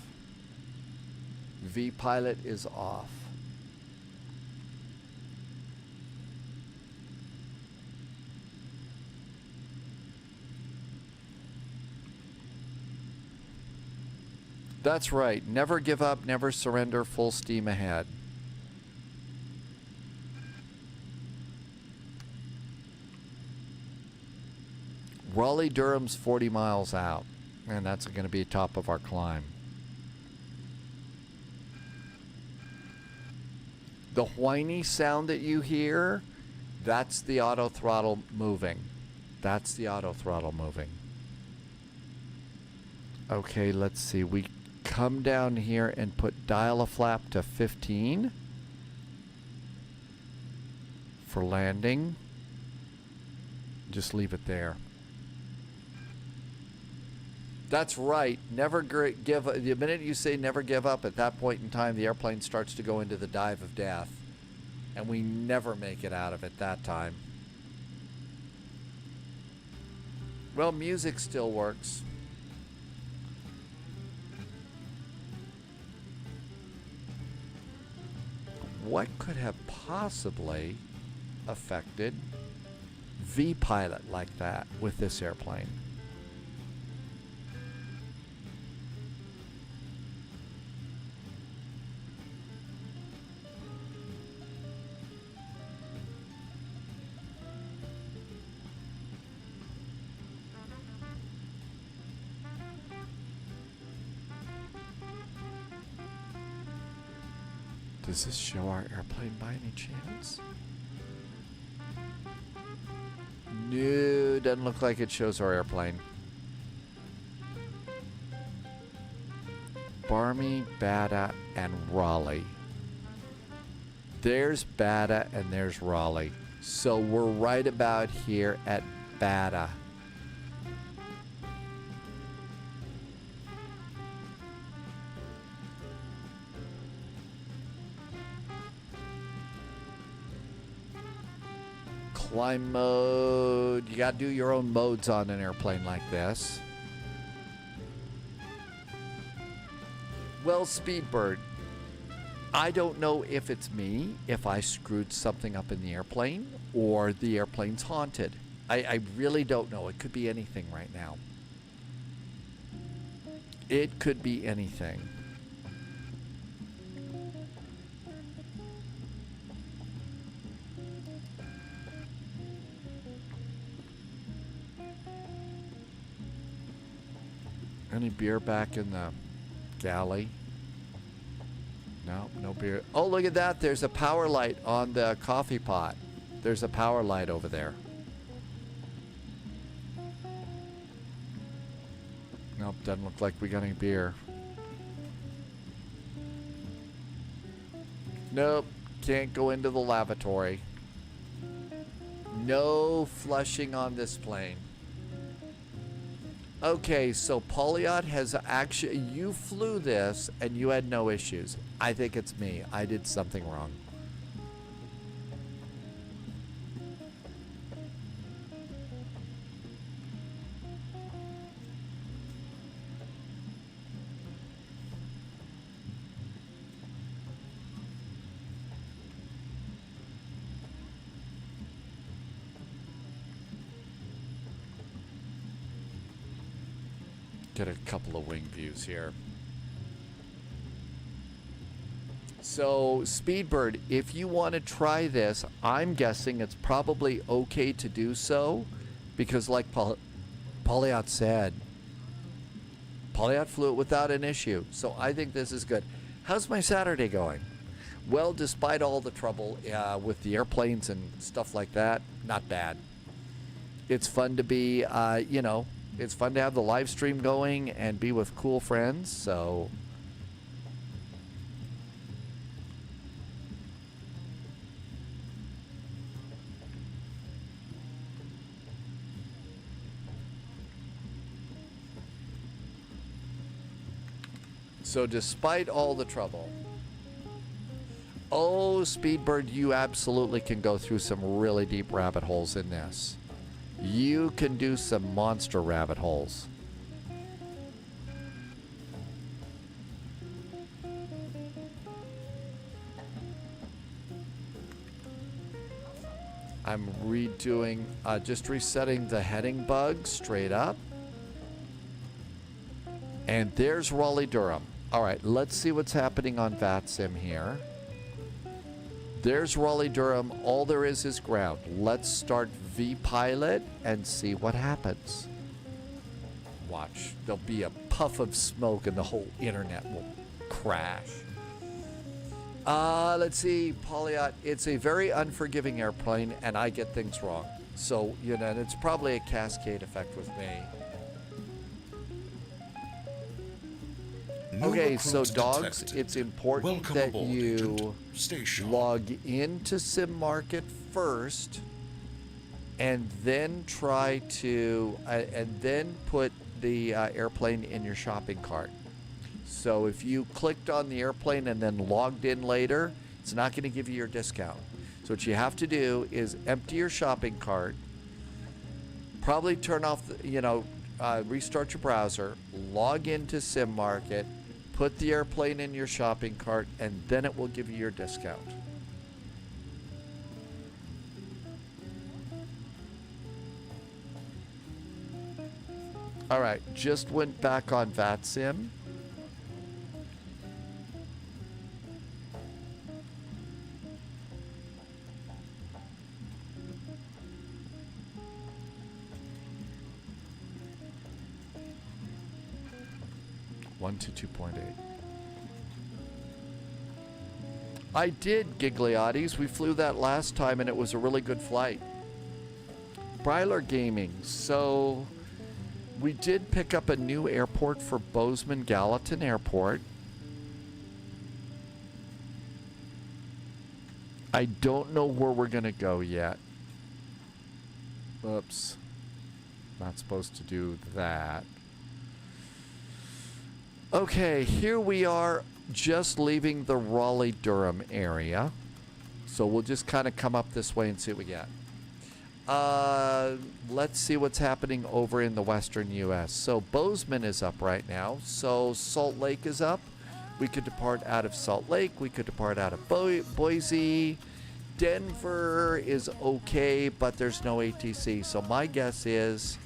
B: VPilot is off. That's right. Never give up, never surrender, full steam ahead. Raleigh-Durham's 40 miles out, and that's going to be top of our climb. The whiny sound that you hear, that's the auto throttle moving. That's the auto throttle moving. Okay, let's see. We come down here and put dial-a-flap to 15 for landing. Just leave it there. That's right. Never give up. The minute you say never give up, at that point in time, the airplane starts to go into the dive of death. And we never make it out of it that time. Well, music still works. What could have possibly affected VPilot like that with this airplane? Does this show our airplane by any chance? No, doesn't look like it shows our airplane. Barmy, Bata, and Raleigh. There's Bata and there's Raleigh. So we're right about here at Bata. Climb mode. You gotta do your own modes on an airplane like this. Well, Speedbird, I don't know if it's me, if I screwed something up in the airplane, or the airplane's haunted. I really don't know. It could be anything right now. It could be anything. Any beer back in the galley? No, no beer. Oh, look at that. There's a power light on the coffee pot. There's a power light over there. Nope, doesn't look like we got any beer. Nope, can't go into the lavatory. No flushing on this plane. Okay, so Polyot has actually, you flew this and you had no issues. I think it's me. I did something wrong. Get a couple of wing views here. So, Speedbird, if you want to try this, I'm guessing it's probably okay to do so, because like Polyot said, Polyot flew it without an issue, so I think this is good. How's my Saturday going? Well, despite all the trouble with the airplanes and stuff like that, not bad. It's fun to be, you know, it's fun to have the live stream going and be with cool friends, so... So despite all the trouble, oh, Speedbird, you absolutely can go through some really deep rabbit holes in this. You can do some monster rabbit holes. I'm redoing, just resetting the heading bug straight up. And there's Raleigh-Durham. All right, let's see what's happening on VATSIM here. There's Raleigh-Durham. All there is ground. Let's start VPilot and see what happens. Watch. There'll be a puff of smoke and the whole internet will crash. Let's see, Polyot. It's a very unforgiving airplane, and I get things wrong. So, you know, it's probably a cascade effect with me. Okay, so dogs, it's important that you log into SimMarket first and then try to, and then put the airplane in your shopping cart. So if you clicked on the airplane and then logged in later, it's not going to give you your discount. So what you have to do is empty your shopping cart, probably turn off, the, you know, restart your browser, log into SimMarket, put the airplane in your shopping cart, and then it will give you your discount. All right, just went back on VATSIM. To 2.8. I did, Gigliottis. We flew that last time and it was a really good flight. Bryler Gaming. So we did pick up a new airport for Bozeman Gallatin Airport. I don't know where we're going to go yet. Oops. Not supposed to do that. Okay, here we are just leaving the Raleigh-Durham area. So we'll just kind of come up this way and see what we get. Let's see what's happening over in the western U.S. So Bozeman is up right now. So Salt Lake is up. We could depart out of Salt Lake. We could depart out of Boise. Denver is okay, but there's no ATC. So my guess is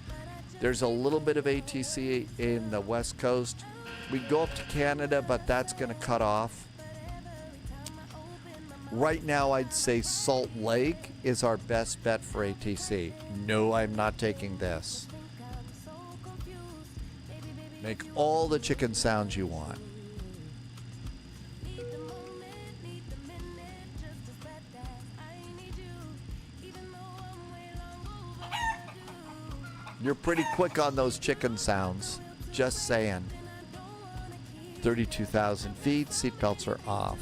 B: there's a little bit of ATC in the West Coast. We go up to Canada, but that's going to cut off. Right now, I'd say Salt Lake is our best bet for ATC. No, I'm not taking this. Make all the chicken sounds you want. You're pretty quick on those chicken sounds. Just saying. 32,000 feet, seatbelts are off.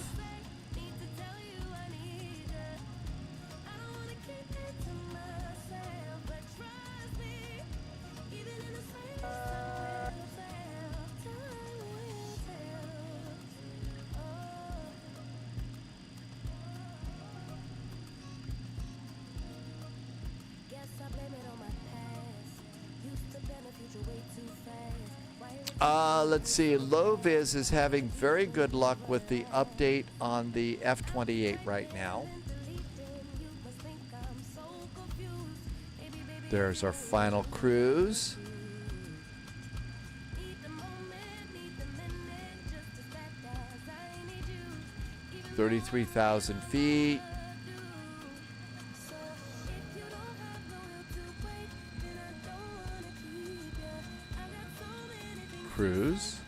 B: Let's see, Loviz is having very good luck with the update on the F-28 right now. There's our final cruise. $33,000 feet. cruise.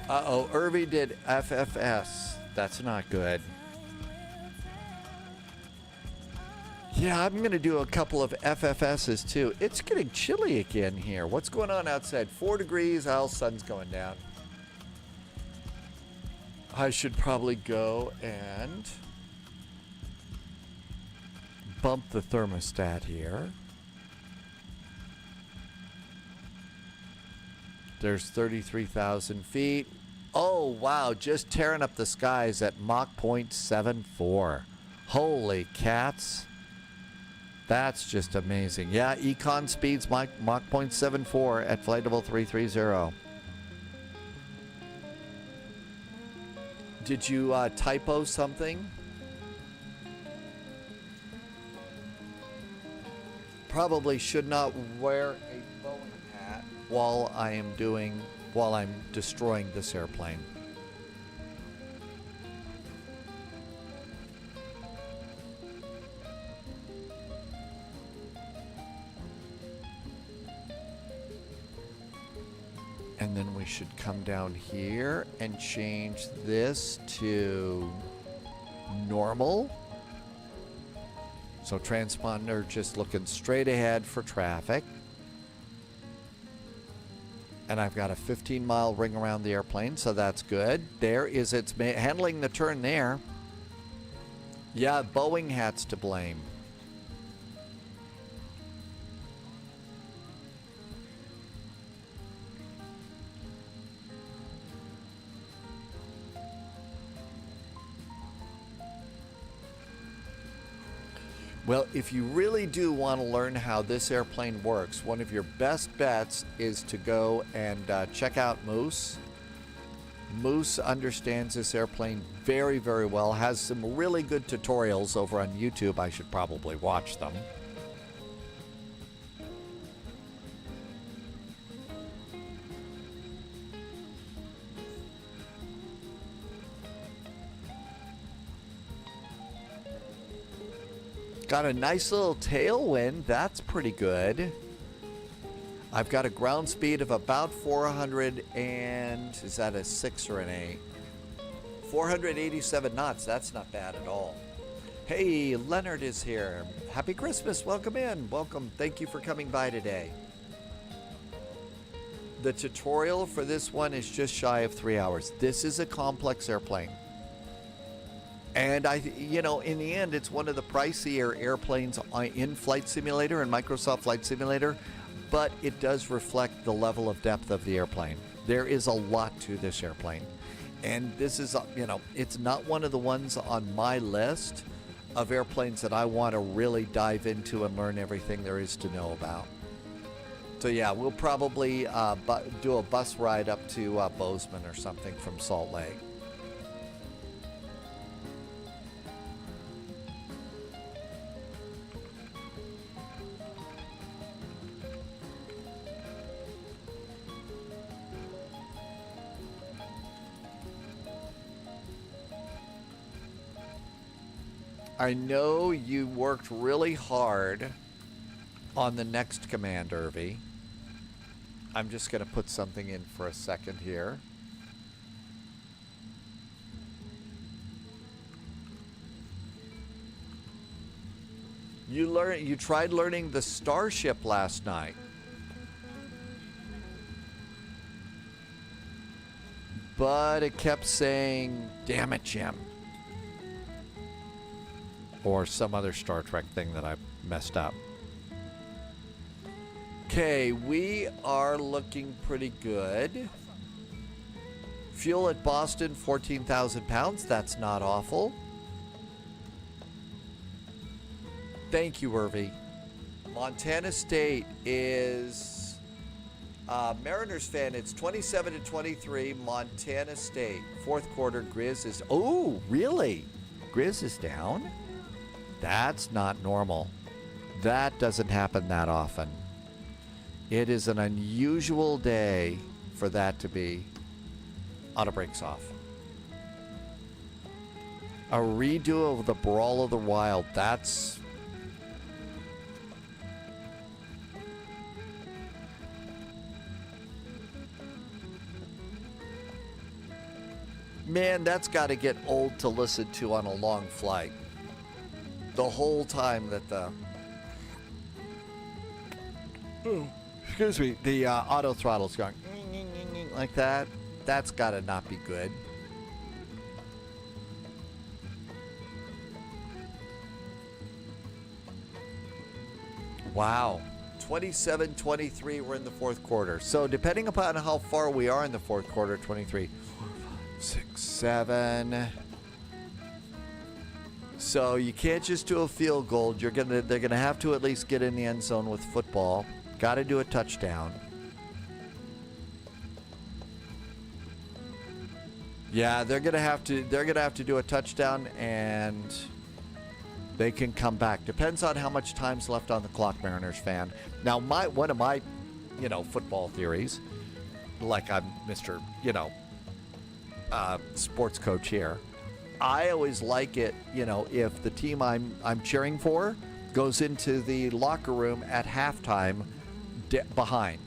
B: Uh-oh, Irvy did FFS. That's not good. Yeah, I'm going to do a couple of FFSs too. It's getting chilly again here. What's going on outside? 4 degrees. Oh, sun's going down. I should probably go and bump the thermostat here. There's 33,000 feet. Oh, wow. Just tearing up the skies at Mach 0.74. Holy cats. That's just amazing. Yeah, econ speeds Mach 0.74 at flight level 330. Did you typo something? Probably should not wear a Boeing hat while I'm destroying this airplane. And then we should come down here and change this to normal. So transponder just looking straight ahead for traffic. And I've got a 15-mile ring around the airplane, so that's good. There is it's handling the turn there. Yeah, Boeing hat's to blame. Well, if you really do want to learn how this airplane works, one of your best bets is to go and check out Moose. Moose understands this airplane very, very well, has some really good tutorials over on YouTube. I should probably watch them. Got a nice little tailwind. That's pretty good. I've got a ground speed of about 400 and... is that a 6 or an 8? 487 knots. That's not bad at all. Hey, Leonard is here. Happy Christmas. Welcome in. Welcome. Thank you for coming by today. The tutorial for this one is just shy of 3 hours. This is a complex airplane. And in the end, it's one of the pricier airplanes in Flight Simulator and Microsoft Flight Simulator, but it does reflect the level of depth of the airplane. There is a lot to this airplane. And this is, it's not one of the ones on my list of airplanes that I want to really dive into and learn everything there is to know about. So yeah, we'll probably do a bus ride up to Bozeman or something from Salt Lake. I know you worked really hard on the next command, Irvy. I'm just going to put something in for a second here. You tried learning the Starship last night. But it kept saying, "Damn it, Jim." Or some other Star Trek thing that I messed up. Okay, we are looking pretty good. Fuel at Boston, 14,000 pounds. That's not awful. Thank you, Irvy. Montana State is Mariners fan. It's 27-23. Montana State. Fourth quarter, Grizz is... Oh, really? Grizz is down? That's not normal. That doesn't happen that often. It is an unusual day for that to be auto brakes off. A redo of the Brawl of the Wild. That's... Man, that's got to get old to listen to on a long flight. The whole time that the... Excuse me. The auto throttle's going like that. That's got to not be good. Wow. 27-23, we're in the fourth quarter. So depending upon how far we are in the fourth quarter, 23, 4, 5, 6, 7. So you can't just do a field goal. They're gonna have to at least get in the end zone with football. Got to do a touchdown. Yeah, they're gonna have to do a touchdown, and they can come back. Depends on how much time's left on the clock, Mariners fan. Now, one of my, football theories, like I'm Mr. Sports coach here. I always like it, if the team I'm cheering for goes into the locker room at halftime behind,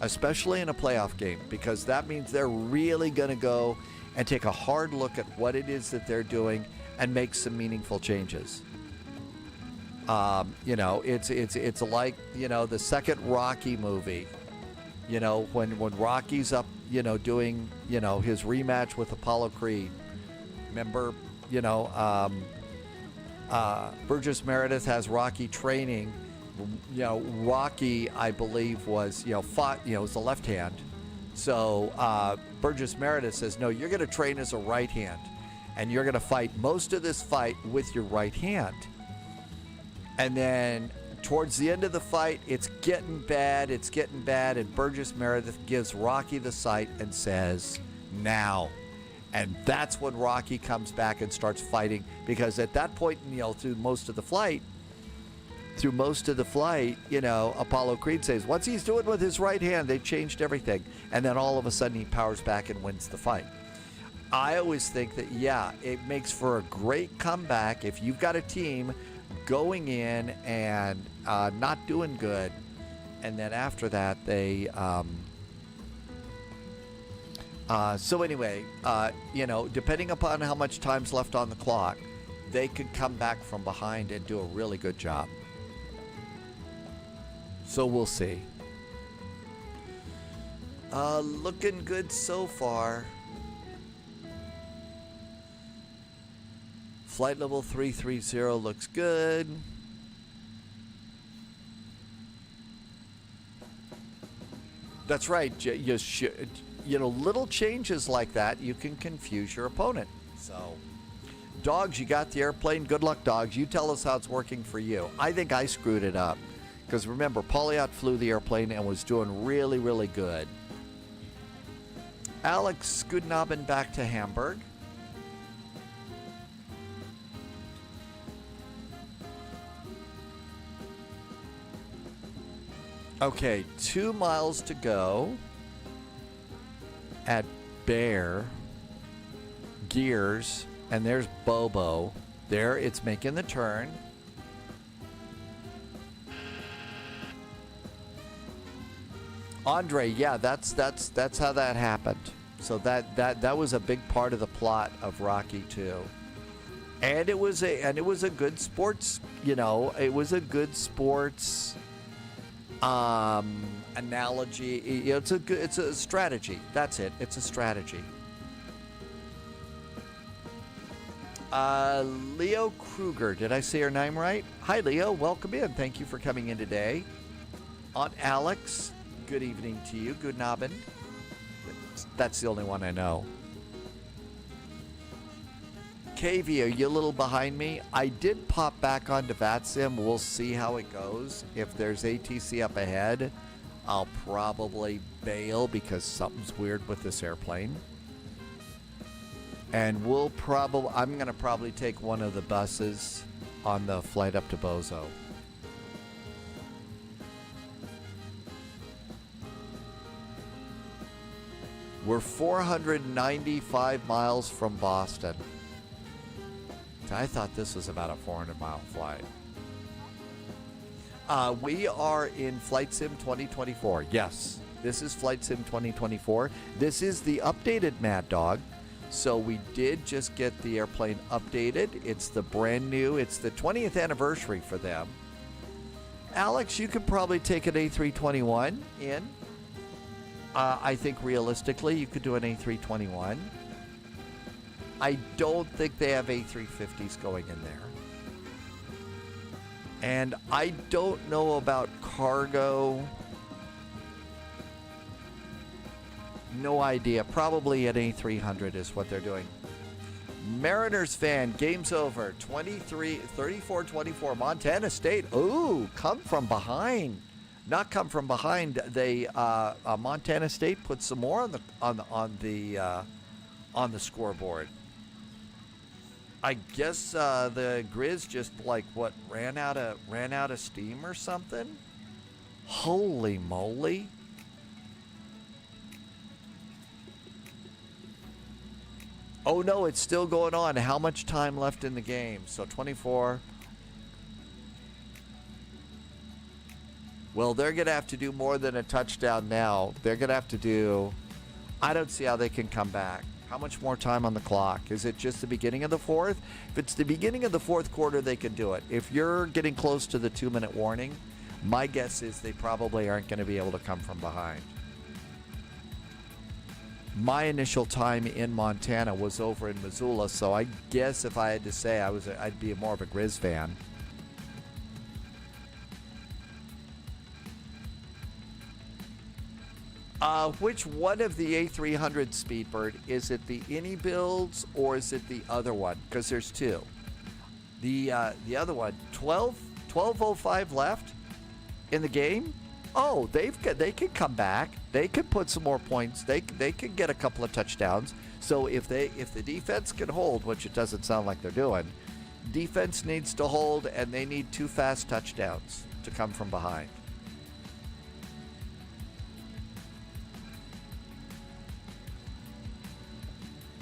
B: especially in a playoff game, because that means they're really going to go and take a hard look at what it is that they're doing and make some meaningful changes. It's like, the second Rocky movie, when Rocky's up, doing, his rematch with Apollo Creed. Remember, Burgess Meredith has Rocky training. Rocky, I believe, was, was the left hand. So Burgess Meredith says, no, you're going to train as a right hand, and you're going to fight most of this fight with your right hand. And then towards the end of the fight, it's getting bad, and Burgess Meredith gives Rocky the sight and says, now. And that's when Rocky comes back and starts fighting, because at that point, through most of the flight, Apollo Creed says, what's he's doing with his right hand? They changed everything. And then all of a sudden he powers back and wins the fight. I always think that, it makes for a great comeback if you've got a team going in and not doing good, and then after that they so anyway, depending upon how much time's left on the clock, they could come back from behind and do a really good job. So we'll see. Looking good so far. Flight level 330 looks good. That's right. Little changes like that, you can confuse your opponent. So, Dogs, you got the airplane. Good luck, Dogs. You tell us how it's working for you. I think I screwed it up. Because remember, Pauliot flew the airplane and was doing really, really good. Alex Goodnobben back to Hamburg. Okay, 2 miles to go at Bear Gears, and there's Bobo. There, it's making the turn. Andre, yeah, that's how that happened. So that was a big part of the plot of Rocky 2. And it was a good sports, it was a good sports analogy. It's a strategy. That's it. It's a strategy. Leo Kruger, did I say her name right? Hi, Leo. Welcome in. Thank you for coming in today. Aunt Alex, good evening to you. Good nobbin. That's the only one I know. KV, are you a little behind me? I did pop back onto VATSIM. We'll see how it goes. If there's ATC up ahead, I'll probably bail because something's weird with this airplane. And I'm going to probably take one of the buses on the flight up to Bozo. We're 495 miles from Boston. I thought this was about a 400-mile flight. We are in Flight Sim 2024. Yes, this is Flight Sim 2024. This is the updated Mad Dog. So we did just get the airplane updated. It's the brand new. It's the 20th anniversary for them. Alex, you could probably take an A321 in. I think realistically, you could do an A321. I don't think they have A350s going in there. And I don't know about cargo. No idea. Probably an A300 is what they're doing. Mariners fan, game's over. 34-24, Montana State. Ooh, come from behind. Not come from behind. They Montana State put some more on the scoreboard. I guess the Grizz just ran out of steam or something. Holy moly! Oh no, it's still going on. How much time left in the game? So 24. Well, they're gonna have to do more than a touchdown now. They're gonna have to do. I don't see how they can come back. How much more time on the clock? Is it just the beginning of the fourth? If it's the beginning of the fourth quarter, they can do it. If you're getting close to the 2-minute warning, my guess is they probably aren't going to be able to come from behind. My initial time in Montana was over in Missoula, so I guess if I had to say, I'd be more of a Grizz fan. Which one of the A300 Speedbird? Is it the Innie builds or is it the other one? Because there's two. The other one, 12:05 left in the game. Oh, they can come back. They can put some more points. They can get a couple of touchdowns. So if the defense can hold, which it doesn't sound like they're doing, defense needs to hold, and they need 2 fast touchdowns to come from behind.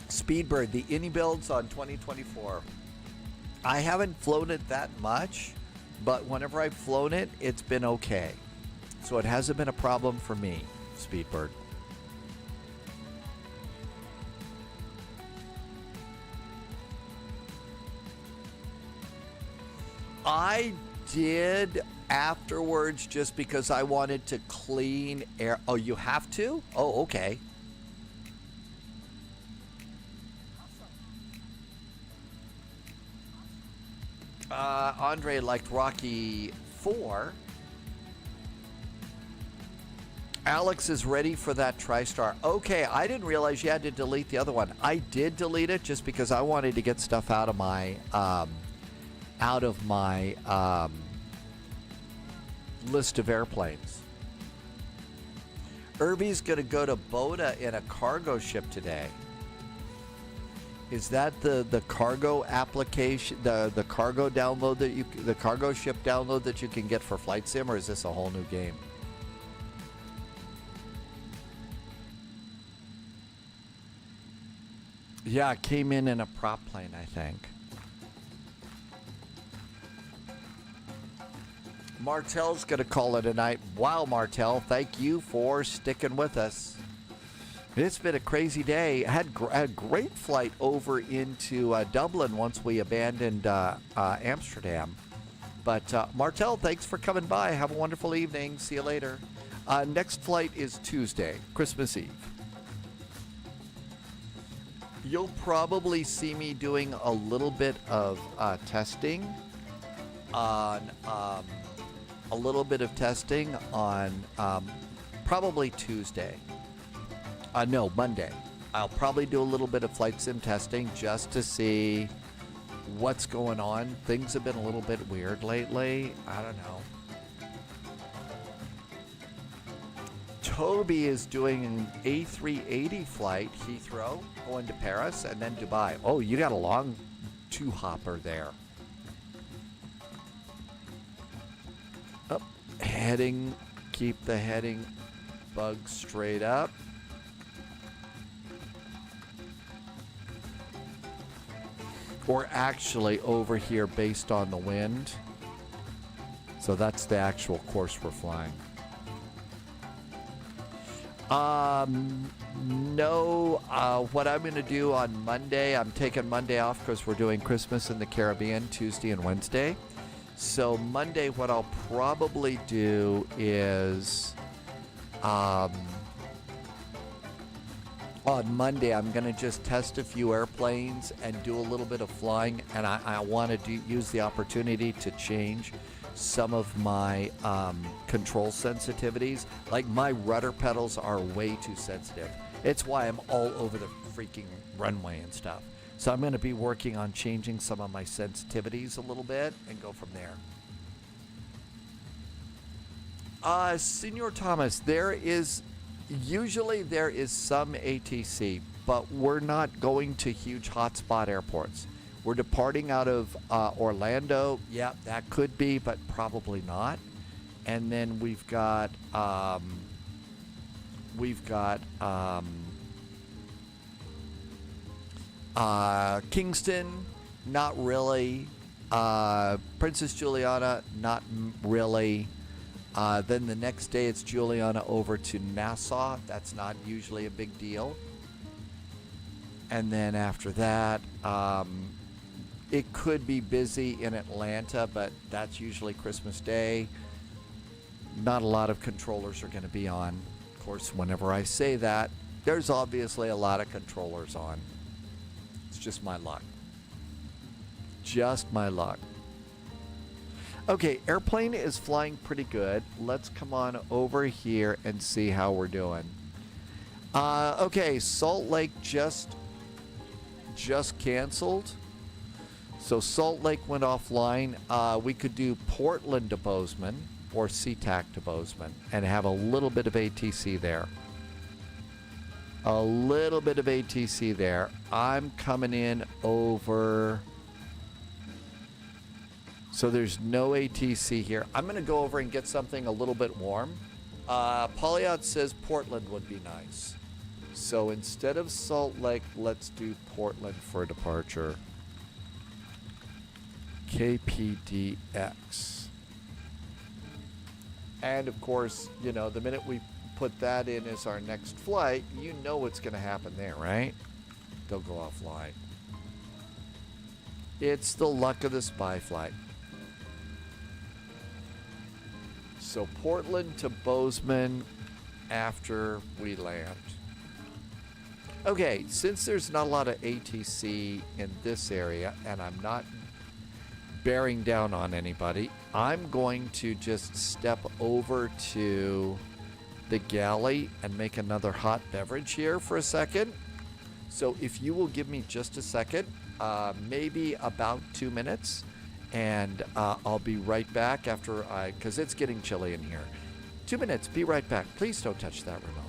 B: Speedbird, the Innie builds on 2024. I haven't flown it that much, but whenever I've flown it, it's been okay. So it hasn't been a problem for me, Speedbird. I did afterwards just because I wanted to clean air. Oh, you have to? Oh, okay. Andre liked Rocky 4. Alex is ready for that TriStar. Okay, I didn't realize you had to delete the other one. I did delete it just because I wanted to get stuff out of my list of airplanes. Irby's going to go to Boda in a cargo ship today. Is that the cargo application, the cargo download the cargo ship download that you can get for Flight Sim, or is this a whole new game? Yeah, it came in a prop plane, I think. Martel's going to call it a night. Wow, Martel, thank you for sticking with us. It's been a crazy day. I had a great flight over into Dublin once we abandoned Amsterdam. But Martel, thanks for coming by. Have a wonderful evening. See you later. Next flight is Tuesday, Christmas Eve. You'll probably see me doing a little bit of testing on probably Tuesday. No, Monday. I'll probably do a little bit of flight sim testing just to see what's going on. Things have been a little bit weird lately. I don't know. Toby is doing an A380 flight, Heathrow, going to Paris, and then Dubai. Oh, you got a long two-hopper there. Up, heading, keep the heading bug straight up. or actually over here based on the wind. So that's the actual course we're flying. No, what I'm going to do on Monday, I'm taking Monday off because we're doing Christmas in the Caribbean Tuesday and Wednesday. So Monday, what I'll probably do is, on Monday, I'm going to just test a few airplanes and do a little bit of flying. And I want to use the opportunity to change some of my control sensitivities. Like my rudder pedals are way too sensitive. It's why I'm all over the freaking runway and stuff. So I'm going to be working on changing some of my sensitivities a little bit and go from there. Senor Thomas, usually there is some ATC, but we're not going to huge hotspot airports. We're departing out of Orlando. Yeah, that could be, but probably not. And then we've got Kingston, not really. Princess Juliana, not really. Then the next day it's Juliana over to Nassau. That's not usually a big deal. And then after that, it could be busy in Atlanta, but that's usually Christmas Day. Not a lot of controllers are going to be on. Of course, whenever I say that, there's obviously a lot of controllers on. It's just my luck. Just my luck. Okay, airplane is flying pretty good. Let's come on over here and see how we're doing. Okay, Salt Lake just canceled. So Salt Lake went offline. We could do Portland to Bozeman or SeaTac to Bozeman and have a little bit of ATC there. A little bit of ATC there. I'm coming in over... So there's no ATC here. I'm going to go over and get something a little bit warm. Polyot says Portland would be nice. So instead of Salt Lake, let's do Portland for a departure. KPDX. And of course, you know, the minute we put that in as our next flight, you know what's going to happen there, right? They'll go offline. It's the luck of the spy flight. So Portland to Bozeman after we land. Okay, since there's not a lot of ATC in this area, and I'm not bearing down on anybody, I'm going to just step over to the galley and make another hot beverage here for a second. So if you will give me just a second, maybe about 2 minutes, and I'll be right back after because it's getting chilly in here. 2 minutes, be right back. Please don't touch that remote.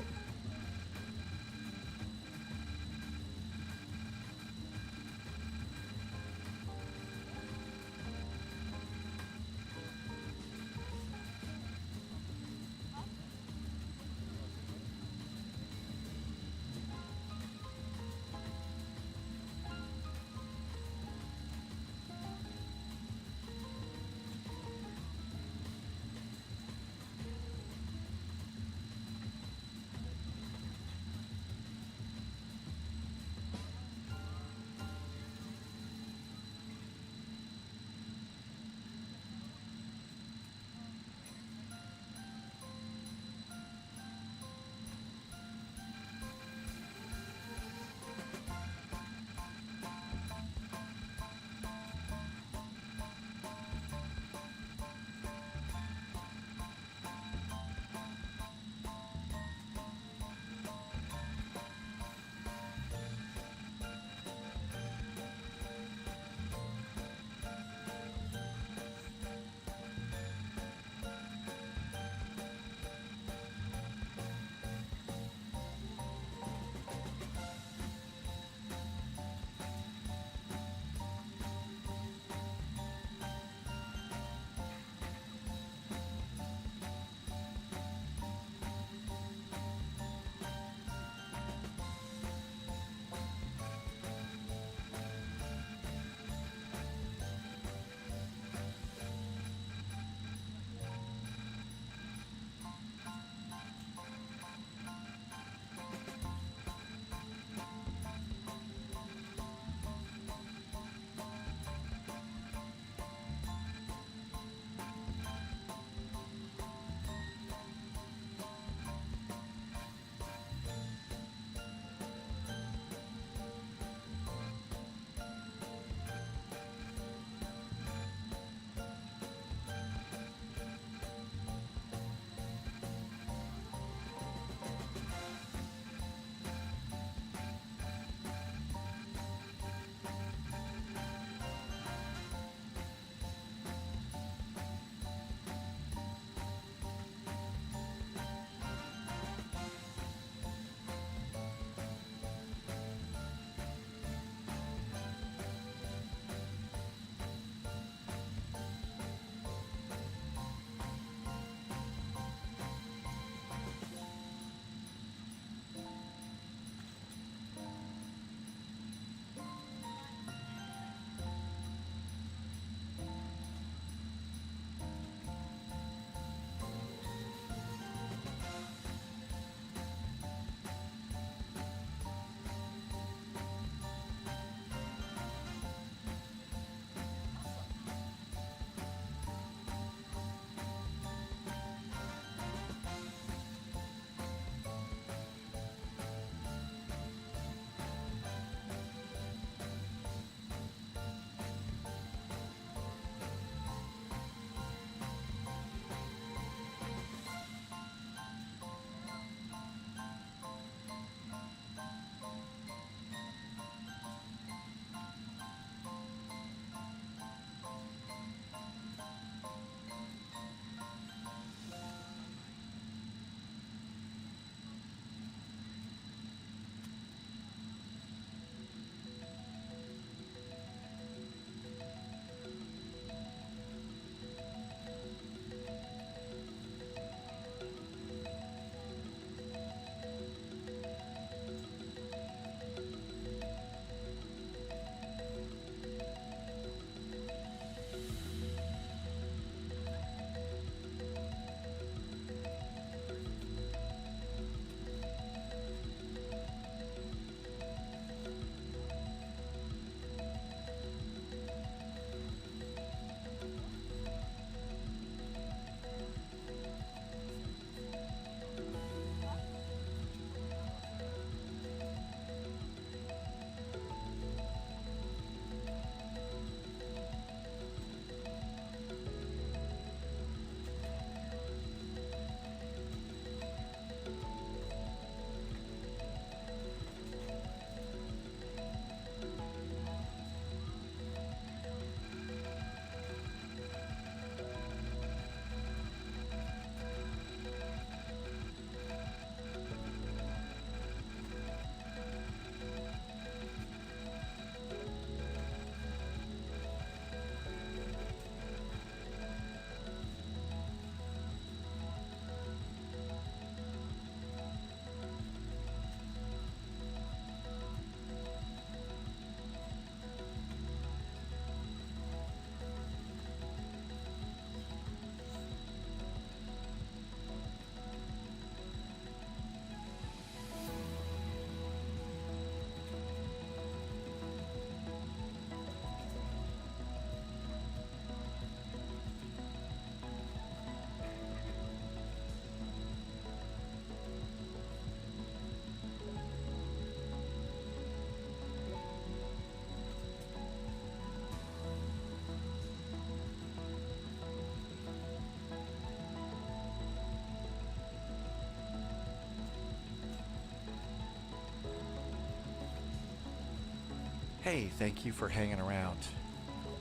B: Hey, thank you for hanging around.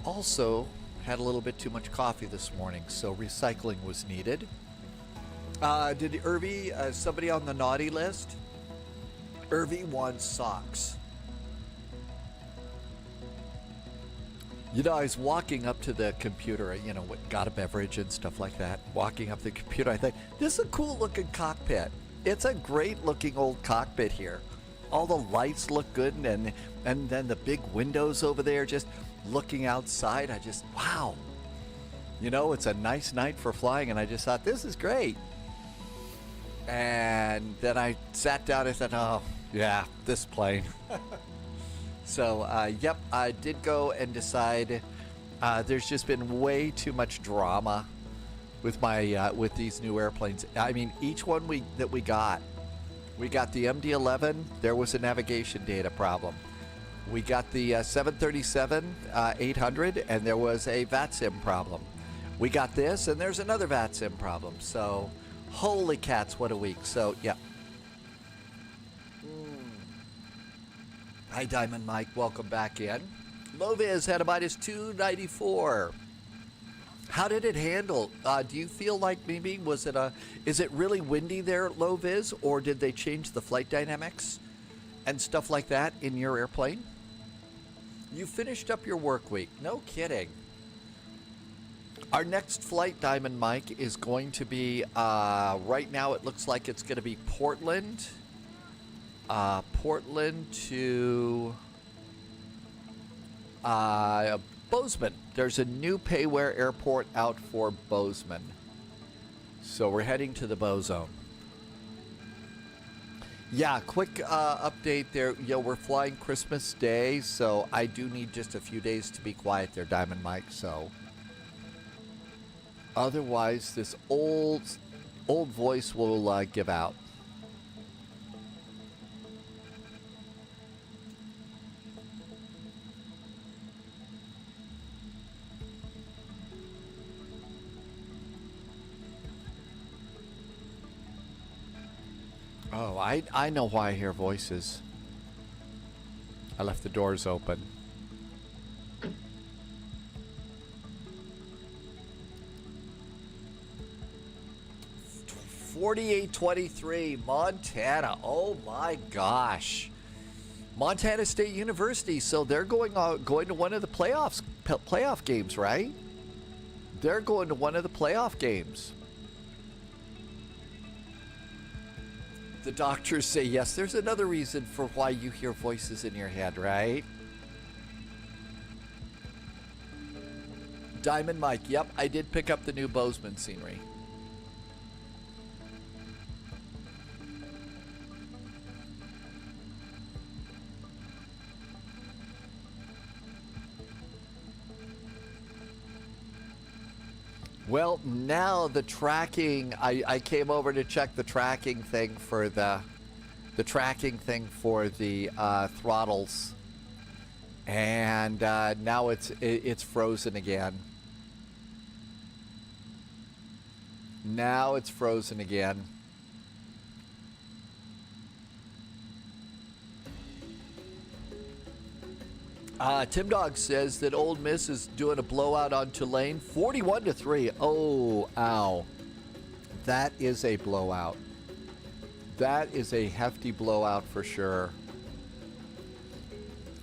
B: Also, had a little bit too much coffee this morning, so recycling was needed. Did Irvi, somebody on the naughty list? Irvi wants socks. You know, I was walking up to the computer, you know, got a beverage and stuff like that. Walking up the computer, I thought, this is a cool looking cockpit. It's a great looking old cockpit here. All the lights look good, and then the big windows over there, just looking outside. I just, wow. You know, it's a nice night for flying, and I just thought, this is great. And then I sat down and thought, oh, yeah, this plane. So, yep, I did go and decide there's just been way too much drama with my with these new airplanes. I mean, each one that we got the MD-11, there was a navigation data problem. We got the 737-800, and there was a VATSIM problem. We got this, and there's another VATSIM problem. So, holy cats, what a week. So, yeah. Hi, Diamond Mike. Welcome back in. Loviz had a minus 294. How did it handle? Do you feel like maybe, is it really windy there at Loviz, or did they change the flight dynamics and stuff like that in your airplane? You finished up your work week. No kidding. Our next flight, Diamond Mike, is going to be, right now it looks like it's going to be Portland. Portland to Bozeman. There's a new payware airport out for Bozeman. So we're heading to the Bozone. Yeah, quick update there. We're flying Christmas Day, so I do need just a few days to be quiet there, Diamond Mike. So otherwise, this old voice will give out. Oh, I know why I hear voices. I left the doors open. .4823, Montana. Oh my gosh. Montana State University. So they're going to one of the playoff games, right? They're going to one of the playoff games. The doctors say yes. There's another reason for why you hear voices in your head, right? Diamond Mike, yep, I did pick up the new Bozeman scenery. Well, now the tracking, I came over to check the tracking thing for the throttles, and now it's frozen again. Now it's frozen again. Tim Dog says that Ole Miss is doing a blowout on Tulane, 41-3. Oh, ow. That is a blowout. That is a hefty blowout for sure.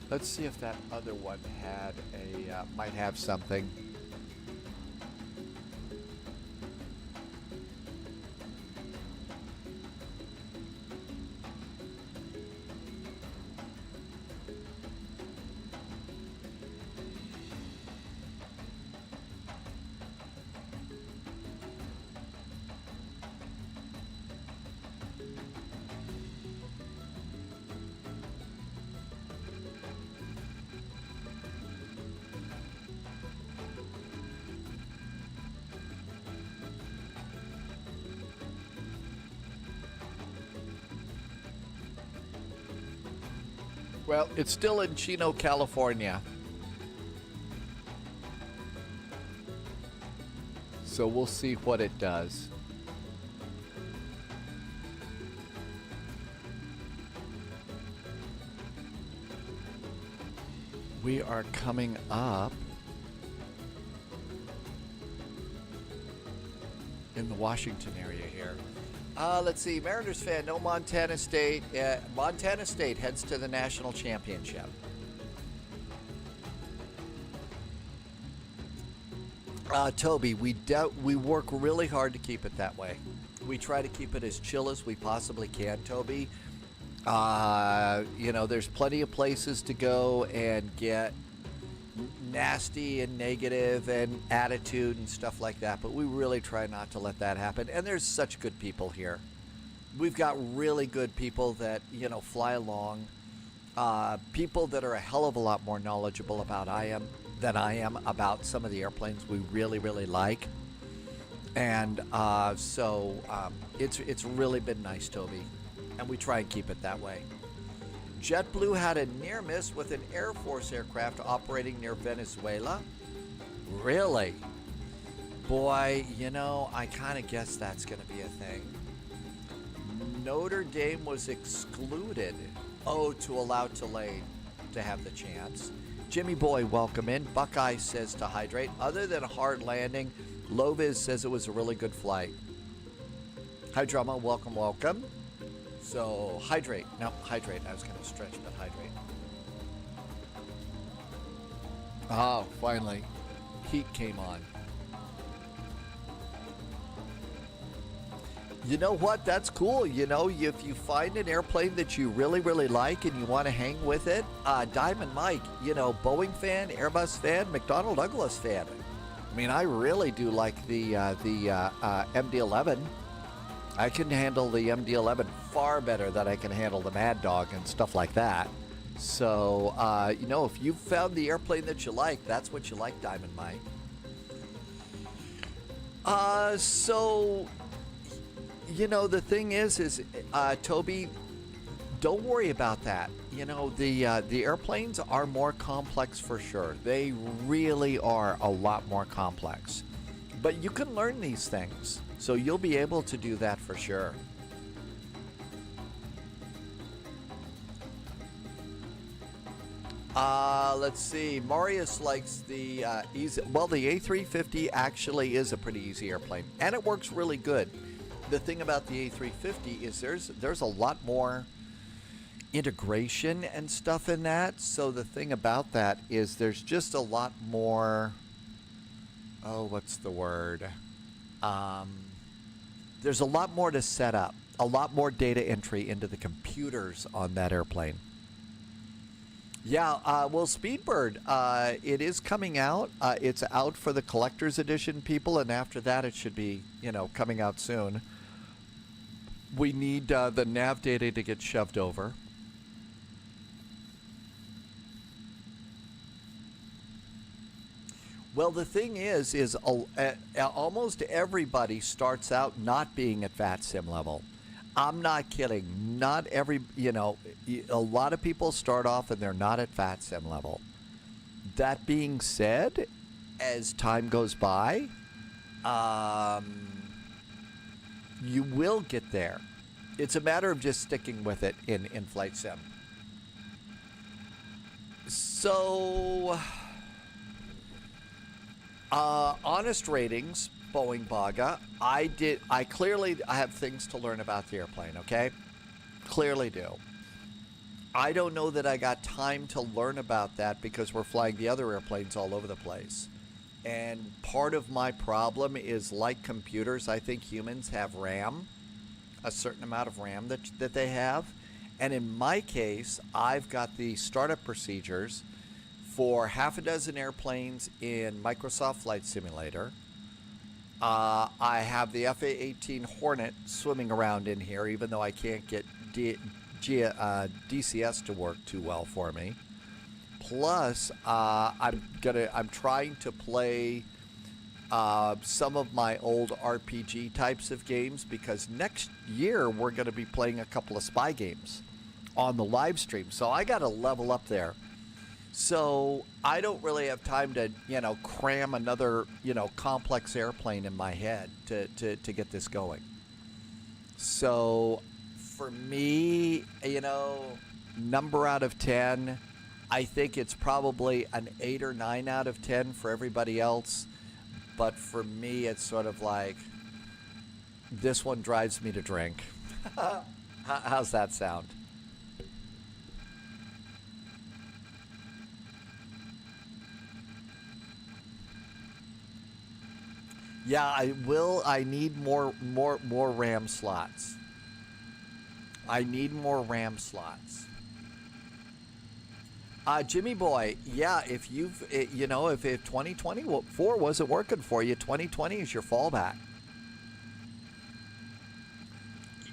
B: Let's see if that other one had might have something. Well, it's still in Chino, California. So we'll see what it does. We are coming up in the Washington area here. Let's see, Mariners fan, no Montana State. Montana State heads to the national championship. Toby, we work really hard to keep it that way. We try to keep it as chill as we possibly can, Toby. There's plenty of places to go and get nasty and negative and attitude and stuff like that, but we really try not to let that happen. And there's such good people here. We've got really good people that, fly along. People that are a hell of a lot more knowledgeable than I am about some of the airplanes we really, really like. And so it's really been nice, Toby. And we try and keep it that way. JetBlue had a near miss with an Air Force aircraft operating near Venezuela. Really? Boy, I kind of guess that's going to be a thing. Notre Dame was excluded. To allow Tulane to have the chance. Jimmy Boy, welcome in. Buckeye says to hydrate. Other than a hard landing, Loviz says it was a really good flight. Hi, Drama. Welcome, welcome. So, hydrate. No, hydrate. I was going to stretch, but hydrate. Oh, finally. Heat came on. You know what? That's cool. If you find an airplane that you really, really like and you want to hang with it, Diamond Mike, Boeing fan, Airbus fan, McDonnell Douglas fan. I mean, I really do like the MD-11. I can handle the MD-11 far better than I can handle the Mad Dog and stuff like that. So, if you've found the airplane that you like, that's what you like, Diamond Mike. The thing is Toby, don't worry about that. The airplanes are more complex for sure. They really are a lot more complex. But you can learn these things, so you'll be able to do that for sure. Let's see. Marius likes the easy. Well, the A350 actually is a pretty easy airplane, and it works really good. The thing about the A350 is there's a lot more integration and stuff in that. So the thing about that is there's just a lot more. Oh, what's the word? There's a lot more to set up. A lot more data entry into the computers on that airplane. Yeah, well, Speedbird, it is coming out. It's out for the collector's edition people, and after that it should be, coming out soon. We need the nav data to get shoved over. Well, the thing is almost everybody starts out not being at VATSIM level. I'm not kidding. Not every, a lot of people start off and they're not at VATSIM level. That being said, as time goes by, you will get there. It's a matter of just sticking with it in flight sim. So, honest ratings, Boeing Baga. I clearly have things to learn about the airplane, okay? Clearly do. I don't know that I got time to learn about that because we're flying the other airplanes all over the place. And part of my problem is, like computers, I think humans have RAM, a certain amount of RAM that they have. And in my case, I've got the startup procedures for half a dozen airplanes in Microsoft Flight Simulator. I have the FA-18 Hornet swimming around in here, even though I can't get DCS to work too well for me. Plus, I'm trying to play some of my old RPG types of games because next year we're going to be playing a couple of spy games on the live stream. So I got to level up there. So I don't really have time to, cram another, complex airplane in my head to get this going. So for me, number out of 10, I think it's probably an 8 or 9 out of 10 for everybody else. But for me, it's sort of like, this one drives me to drink. How's that sound? Yeah, I need more RAM slots. I need more RAM slots. Jimmy boy, yeah, if you've, you know, if 2024 wasn't working for you, 2020 is your fallback.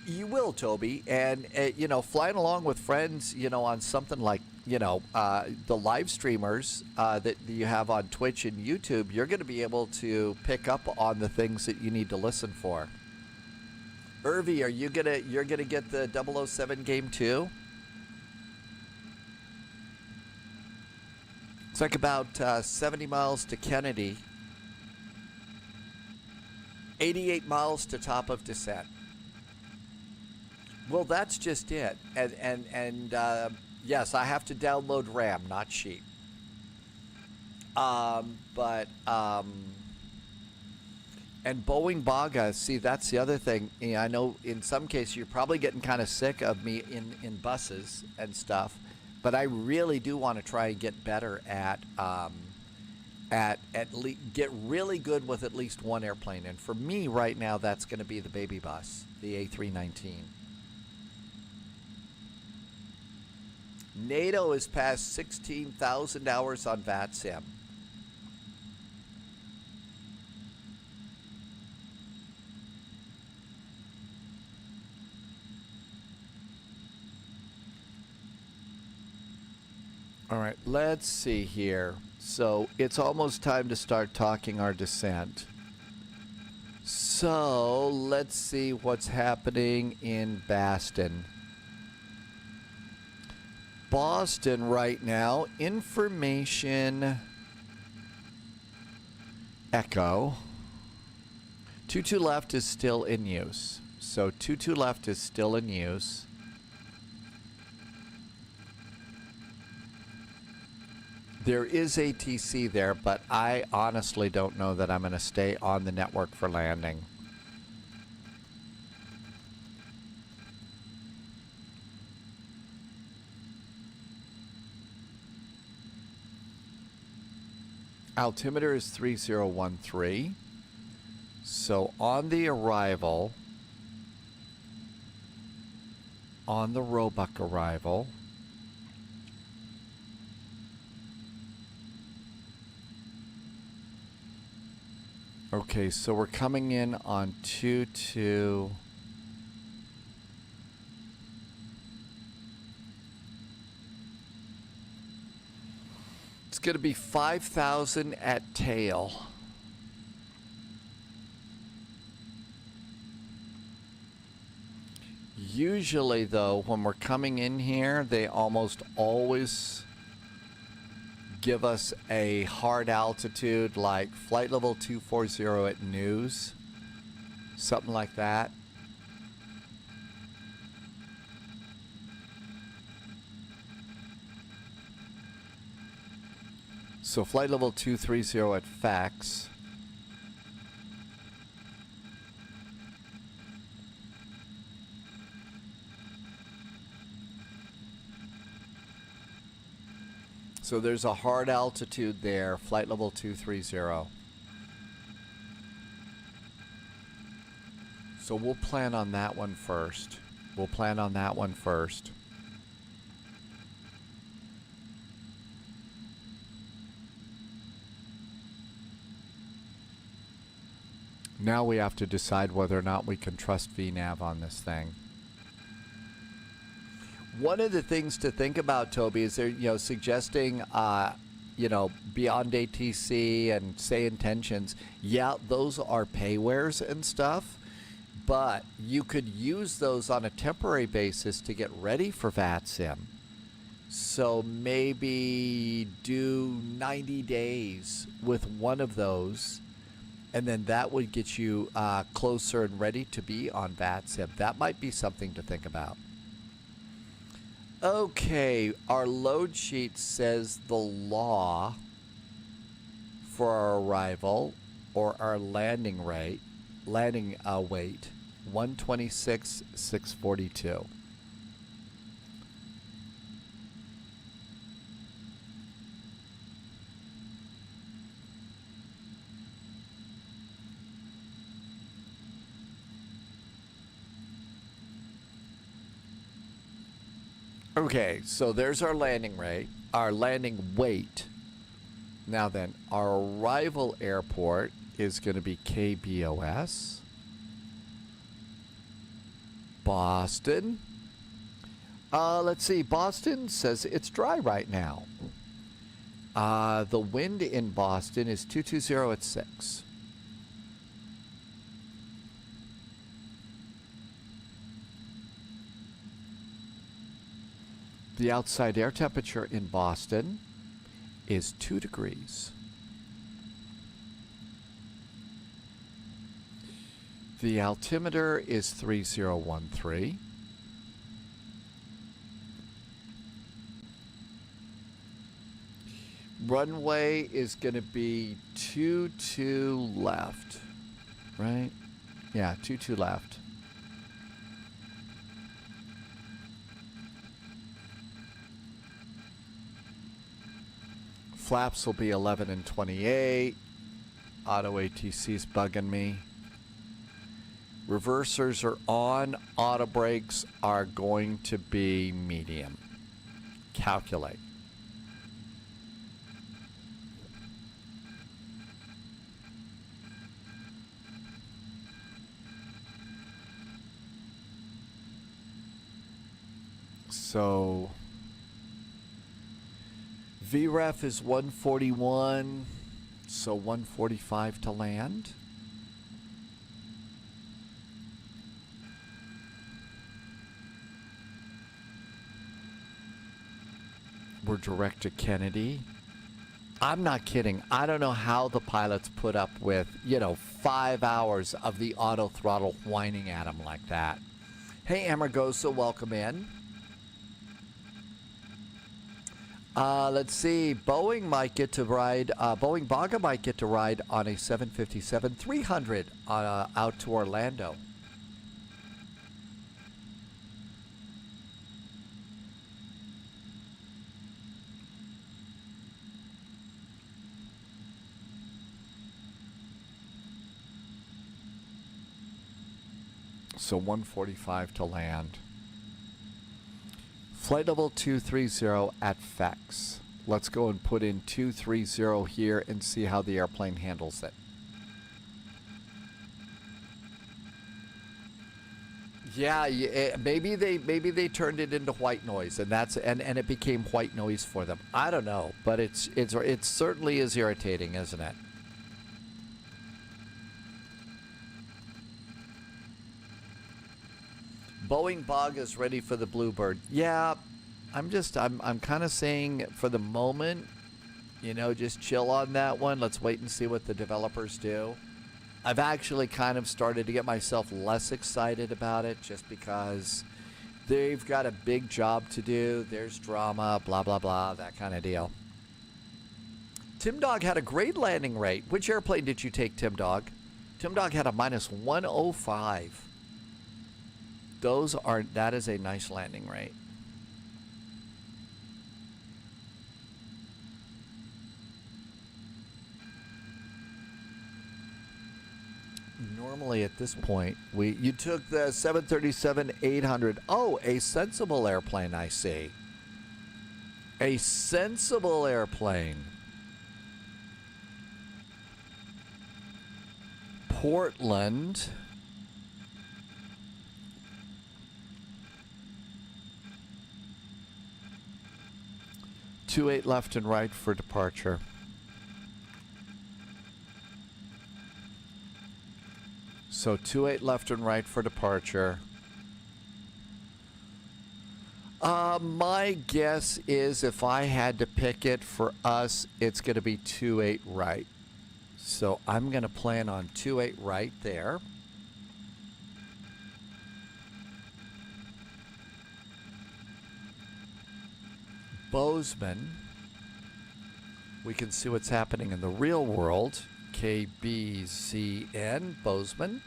B: You will, Toby, and you know, flying along with friends, you know, on something like, you know, the live streamers that you have on Twitch and YouTube, you're going to be able to pick up on the things that you need to listen for. Irvi, you're gonna get the 007 game too? It's like about 70 miles to Kennedy, 88 miles to top of descent. Well, that's just it. And yes, I have to download RAM, not sheet. And Boeing Baga, see, that's the other thing. You know, I know in some cases you're probably getting kind of sick of me in buses and stuff, but I really do want to try and get better at get really good with at least one airplane. And for me right now, that's going to be the baby bus, the A319. NATO has passed 16,000 hours on VATSIM. All right, let's see here. So it's almost time to start talking our descent. So let's see what's happening in Boston. Boston right now, information echo. 22 left is still in use. So 22 left is still in use. There is ATC there, but I honestly don't know that I'm going to stay on the network for landing. Altimeter is 3013. So on the arrival, on the Roebuck arrival, okay, so we're coming in on 22. It's going to be 5,000 at tail. Usually, though, when we're coming in here, they almost always give us a hard altitude like flight level 240 at news, something like that. So flight level 230 at fax. So there's a hard altitude there, flight level 230. So we'll plan on that one first. We'll plan on that one first. Now we have to decide whether or not we can trust VNAV on this thing. One of the things to think about, Toby, is they're suggesting beyond ATC and say intentions. Yeah, those are paywares and stuff, but you could use those on a temporary basis to get ready for VATSIM. So maybe do 90 days with one of those, and then that would get you closer and ready to be on VATSIM. That might be something to think about. Okay, our load sheet says the law for our arrival or our landing weight, 126,642. Okay, so there's our landing rate, our landing weight. Now then, our arrival airport is going to be KBOS. Boston. Let's see, Boston says it's dry right now. The wind in Boston is 220 at 6. The outside air temperature in Boston is 2 degrees. The altimeter is 3013. Runway is going to be 22 left, right? Yeah, 22 left. Flaps will be 11 and 28. Auto ATC's bugging me. Reversers are on. Auto brakes are going to be medium. Calculate. So VREF is 141, so 145 to land. We're direct to Kennedy. I'm not kidding. I don't know how the pilots put up with, 5 hours of the auto throttle whining at them like that. Hey, Amargosa, welcome in. Let's see. Boeing might get to ride. Boeing Baga might get to ride on a 757-300 out to Orlando. So 145 to land. Flight level 230 at FEX. Let's go and put in 230 here and see how the airplane handles it. Yeah, maybe they turned it into white noise, and it became white noise for them. I don't know, but it certainly is irritating, isn't it? Boeing Bog is ready for the Bluebird. Yeah, I'm kind of saying for the moment, just chill on that one. Let's wait and see what the developers do. I've actually kind of started to get myself less excited about it just because they've got a big job to do. There's drama, blah, blah, blah, that kind of deal. Tim Dog had a great landing rate. Which airplane did you take, Tim Dog? Tim Dog had a -105. That is a nice landing rate. Normally at this point, you took the 737-800. Oh, a sensible airplane, I see. A sensible airplane. Portland. Two 8 left and right for departure. So 2-8 left and right for departure. My guess is if I had to pick it for us, it's going to be 2-8 right. So I'm going to plan on 2-8 right there. Bozeman. We can see what's happening in the real world. KBZN, Bozeman.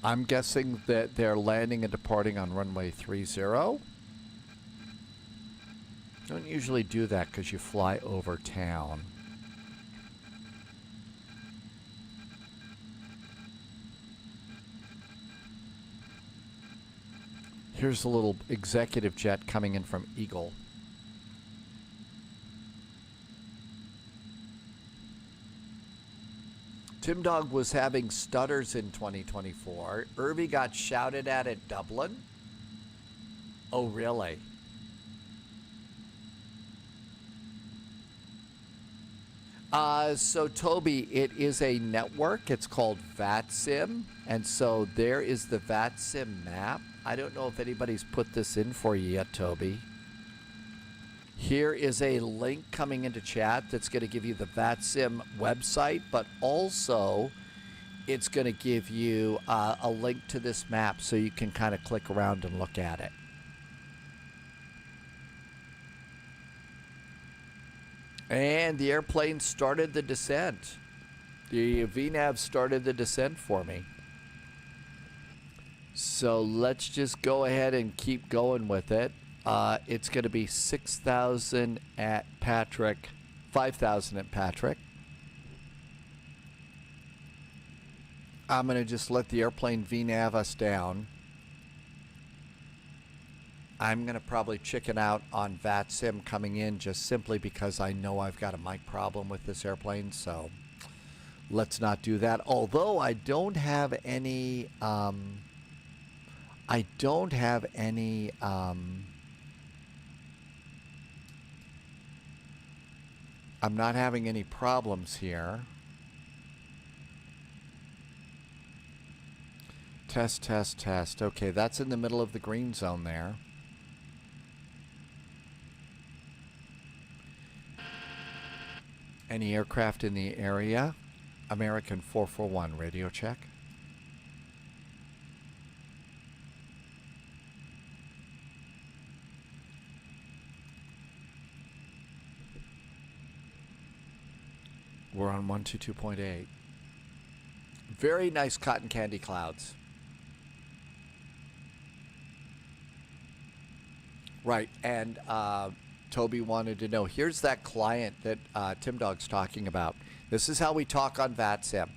B: I'm guessing that they're landing and departing on runway 30. Don't usually do that because you fly over town. Here's a little executive jet coming in from Eagle. Tim Dog was having stutters in 2024. Irby got shouted at Dublin. Oh, really? So, Toby, it is a network. It's called VATSIM. And so there is the VATSIM map. I don't know if anybody's put this in for you yet, Toby. Here is a link coming into chat that's going to give you the VATSIM website, but also it's going to give you a link to this map so you can kind of click around and look at it. And the airplane started the descent. The VNAV started the descent for me. So let's just go ahead and keep going with it. It's going to be 6,000 at Patrick, 5,000 at Patrick. I'm going to just let the airplane VNAV us down. I'm going to probably chicken out on VATSIM coming in just simply because I know I've got a mic problem with this airplane, so let's not do that. Although I don't have any, I'm not having any problems here. Test, test, test. Okay, that's in the middle of the green zone there. Any aircraft in the area? American 441, radio check. We're on 122.8. Very nice cotton candy clouds. Right, and Toby wanted to know, here's that client that Tim Dog's talking about. This is how we talk on VATSIM.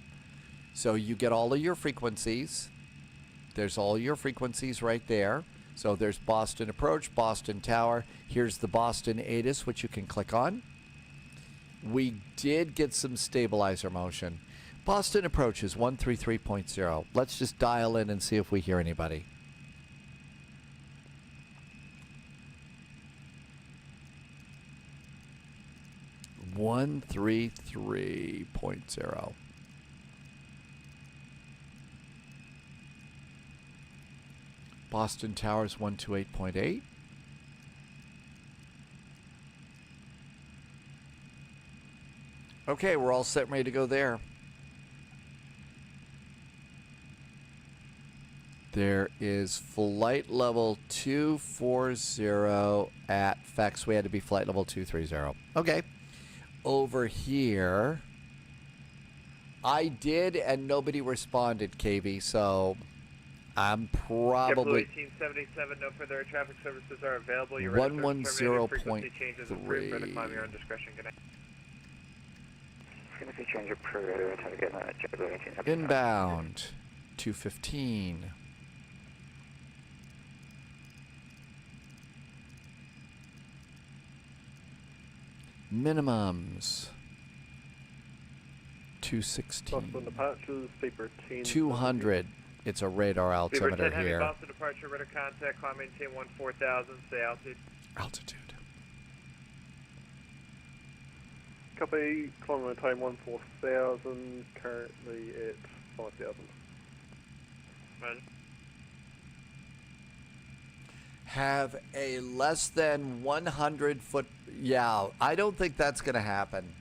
B: So you get all of your frequencies. There's all your frequencies right there. So there's Boston Approach, Boston Tower. Here's the Boston ATIS, which you can click on. We did get some stabilizer motion. Boston Approach is 133.0. Let's just dial in and see if we hear anybody. One 133.0. Boston Towers 128.8. Okay, we're all set and ready to go there. There is flight level 240 at FX. We had to be flight level 230. Okay. Over here, I did, and nobody responded, KV, so I'm probably...
C: 1877, no further air traffic services are available. You're
B: 110.3.
C: changes approved for the climb your own discretion. Good night.
R: Frequency change approved. Time to get on JetBlue 18.
B: Inbound, 215. Minimums, 216.
M: Departures,
B: 200. It's a radar altimeter here.
C: Boston departure, radar contact, climb maintain 14,000, stay altitude.
B: Altitude.
M: Copy, climb time 14,000, currently at 5,000.
C: Roger.
B: have a less than 100 foot. Yeah, I don't think that's going to happen.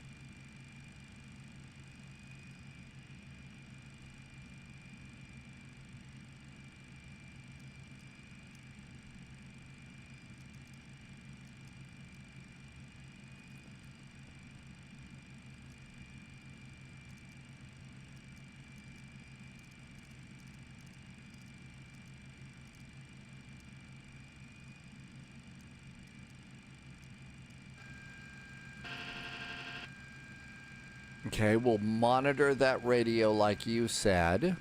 B: Okay, we'll monitor that radio like you said.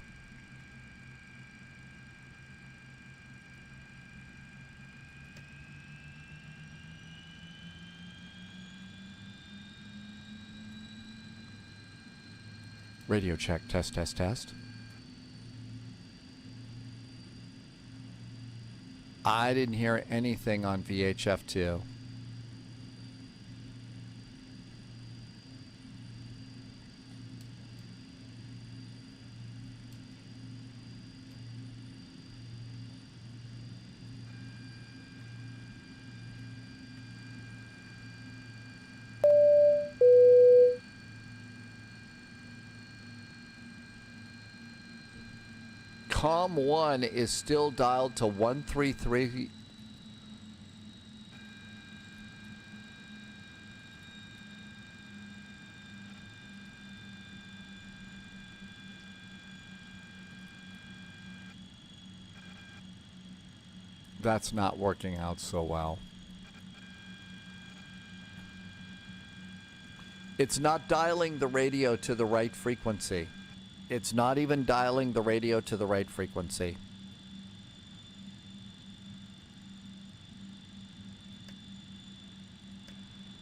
B: Radio check, test, test, test. I didn't hear anything on VHF2. COM 1 is still dialed to 133. That's not working out so well. It's not dialing the radio to the right frequency. It's not even dialing the radio to the right frequency.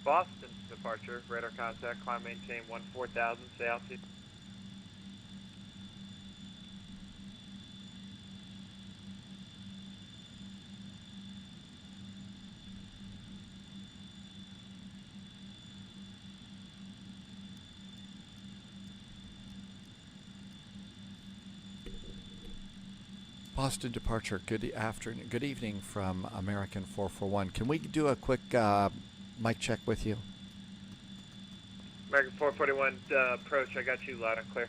C: Boston departure, radar contact, climb maintain 14,000, stay altitude.
B: Boston departure, good afternoon, good evening from American 441. Can we do a quick mic check with you?
C: American 441, approach, I got you loud and clear.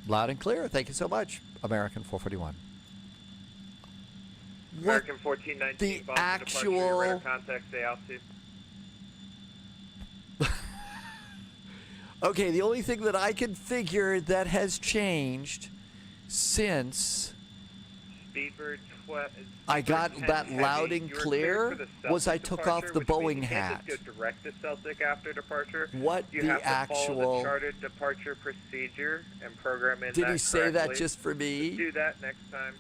B: Loud and clear, thank you so much, American 441.
C: American 1419,
B: the
C: Boston
B: actual...
C: departure, radar contact, stay altitude.
B: Okay, the only thing that I can figure that has changed since I got that loud and clear was I took off the Boeing hat.
C: Go direct to Celtic after departure.
B: What
C: you
B: the
C: have to
B: actual
C: follow the charted departure procedure and program in
B: Did
C: that
B: he say that
C: correctly.
B: just for me?
C: Do that next time.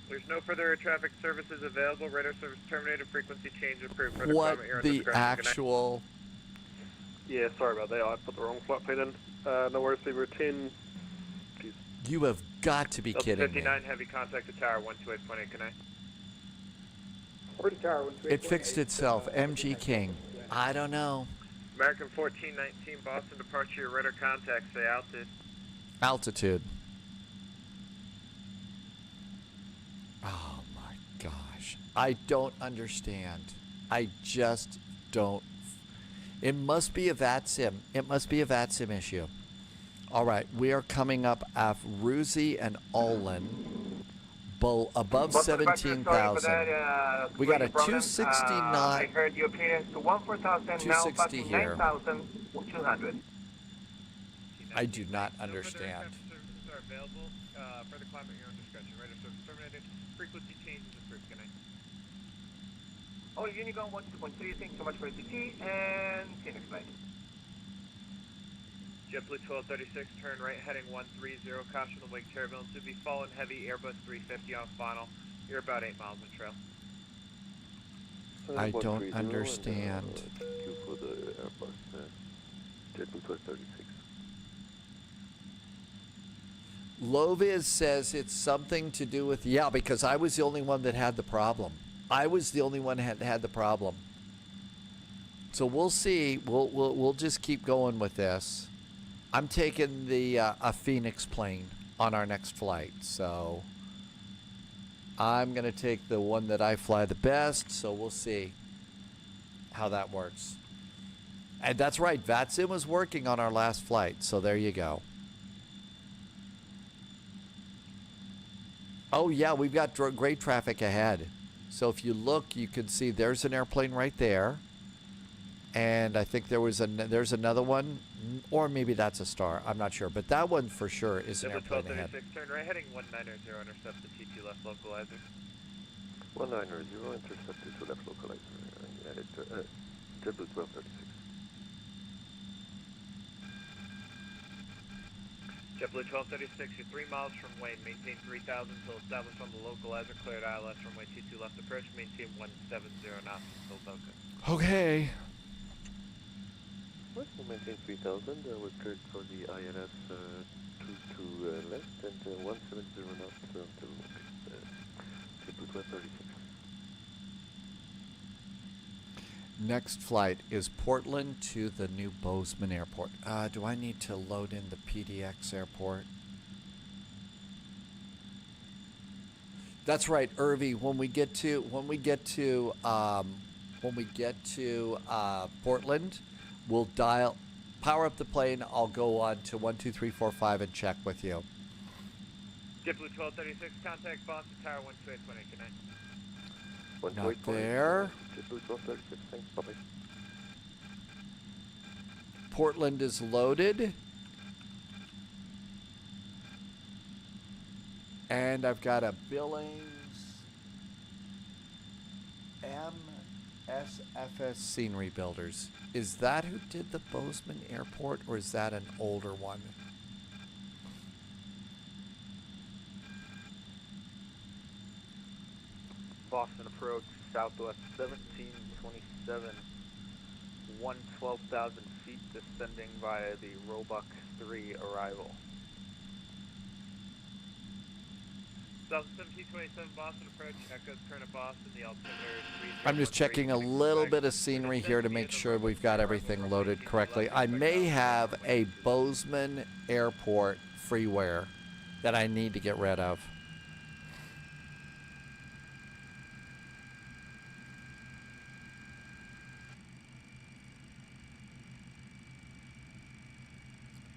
C: There's no further air traffic services available. Radar service terminated. Frequency change approved. For
B: What
C: the
B: the actual?
S: Yeah, sorry about that. I put the wrong flight plane in. No worries, we were 10.
B: You have got to be kidding me.
C: 59 heavy contact to tower 128.8. Can I?
B: It fixed itself. MG King. I don't know.
C: American 1419 Boston departure. Radar contact. Stay altitude.
B: Altitude. Oh my gosh. I don't understand. I just don't. It must be a VATSIM. It must be a VATSIM issue. All right, we are coming up at Ruzi and Olin, above 17,000. We got a 269.
H: I heard your clearance to 14,000, now
B: 260
H: passing
B: here.
H: 9,200.
B: I do not understand.
C: Services are available. Further climb at your own discretion. Radar service terminated. Frequency changes approved. Can I?
H: All Unigon 12.3, thanks so much for the TT, and see you next flight.
C: JetBlue 1236, turn right heading 130, caution the wake turbulence to be fallen heavy, Airbus 350 on final. You're about 8 miles in trail.
B: I don't understand.
S: Q for the Airbus, JetBlue 1236.
B: Loviz says it's something to do with, yeah, because I was the only one that had the problem. I was the only one that had the problem. So we'll see. We'll just keep going with this. I'm taking the a Phoenix plane on our next flight, so I'm going to take the one that I fly the best, so we'll see how that works. And that's right, VATSIM was working on our last flight, so there you go. Oh yeah, we've got great traffic ahead. So if you look, you can see there's an airplane right there. And I think there's another one, or maybe that's a star. I'm not sure, but that one for sure is an airplane ahead.
C: Turn right, heading 190, intercept the T2 left localizer.
R: 190, intercept the T2 left localizer. Yeah, it's JetBlue 1236.
C: JetBlue 1236, you're 3 miles from Wayne. Maintain 3000 until established on the localizer. Cleared ILS runway 22 left approach. Maintain 170 knots until Boca.
B: Okay.
R: Well, we'll maintain 3000. We're cleared for the ILS 22 left and 170 knots until JetBlue 1236.
B: Next flight is Portland to the new Bozeman Airport. Do I need to load in the PDX airport? That's right, Irvi. When we get to Portland, we'll power up the plane. I'll go on to 12345 and check with you.
C: JetBlue 1236, contact Boston Tower 12820. Good night.
B: Not there. Portland is loaded. And I've got a Billings MSFS Scenery Builders. Is that who did the Bozeman Airport, or is that an older one?
C: Boston approach, southwest 1727, 112,000 feet, descending via the Roebuck 3 arrival. 1727 Boston approach, echoes current of Boston, the altimeter is 3.
B: I'm just checking a little bit of scenery here to make sure we've got everything loaded correctly. I may have a Bozeman Airport freeware that I need to get rid of.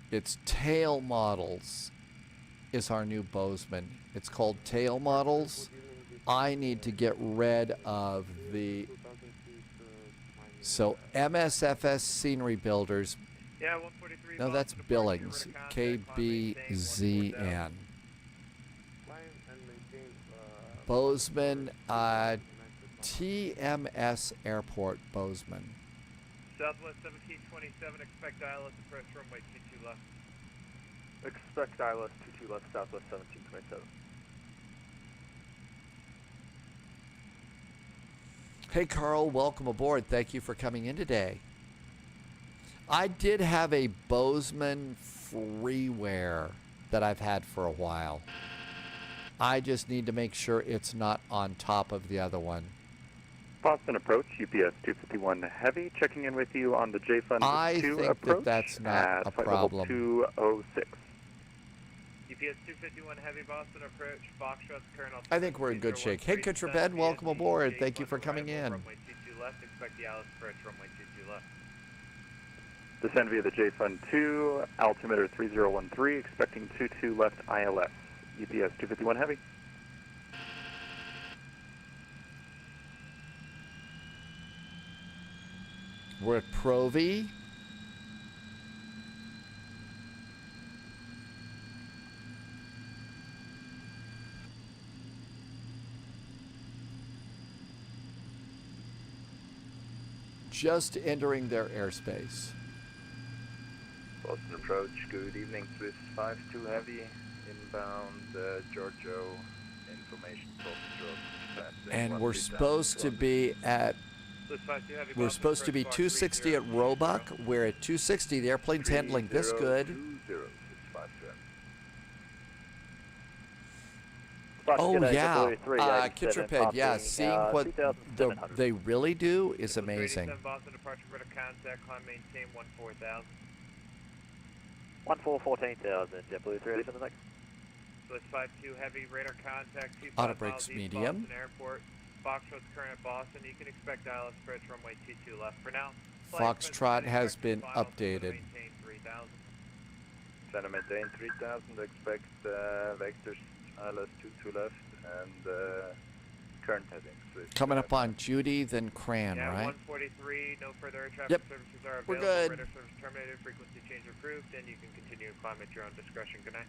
B: It's Tail Models is our new Bozeman. It's called Tail Models. I need to get rid of the... So MSFS Scenery Builders.
C: Yeah, 143.
B: No, that's Billings. KBZN. Bozeman, TMS Airport, Bozeman.
C: Southwest 1727, expect ILS approach runway 22 left.
G: Expect ILS 22 left, southwest 1727.
B: Hey Carl, welcome aboard. Thank you for coming in today. I did have a Bozeman freeware that I've had for a while. I just need to make sure it's not on top of the other one.
K: Boston approach, UPS 251 Heavy, checking in with you on the JFund 2
B: I think
K: approach
B: that's not a problem.
K: 206.
C: UPS 251 Heavy, Boston approach, Foxtrot current.
B: I think we're in good shape. Hey Kutrabed, welcome aboard. Thank you for coming in.
C: Runway 22 left, expect the ILS approach runway 22 left.
K: Descend via the JFund 2, altimeter 3013, expecting 22 left ILS. UPS 251 Heavy.
B: We're at Provi. Just entering their airspace.
R: Boston approach, good evening, Swiss 52 Heavy, inbound Giorgio, information
B: And we're supposed to be at... We're supposed to be 260 at Roebuck. We're at 260. The airplane's handling this good. Oh yeah, Kitraped, yeah. Seeing what they really do is amazing.
C: Boston departure for the contact, climb maintain 14,000.
H: 14,000, JetBlue 3 ready for the next.
C: Swiss 5-2 heavy, radar contact, 25
B: Auto
C: miles
B: brakes
C: east
B: medium.
C: Boston Airport. Foxtrot's current at Boston. You can expect ILS approach runway 22 left for now.
B: Foxtrot has been updated.
C: Maintain 3000.
R: Center maintain 3000, expect vectors ILS 22 left and current headings.
B: Coming up on Judy, then Cran,
C: Yeah,
B: right?
C: 143, no further air traffic
B: Yep.
C: services are available.
B: We're good.
C: Radar service terminated, frequency change approved, and you can continue to climb at your own discretion. Good night.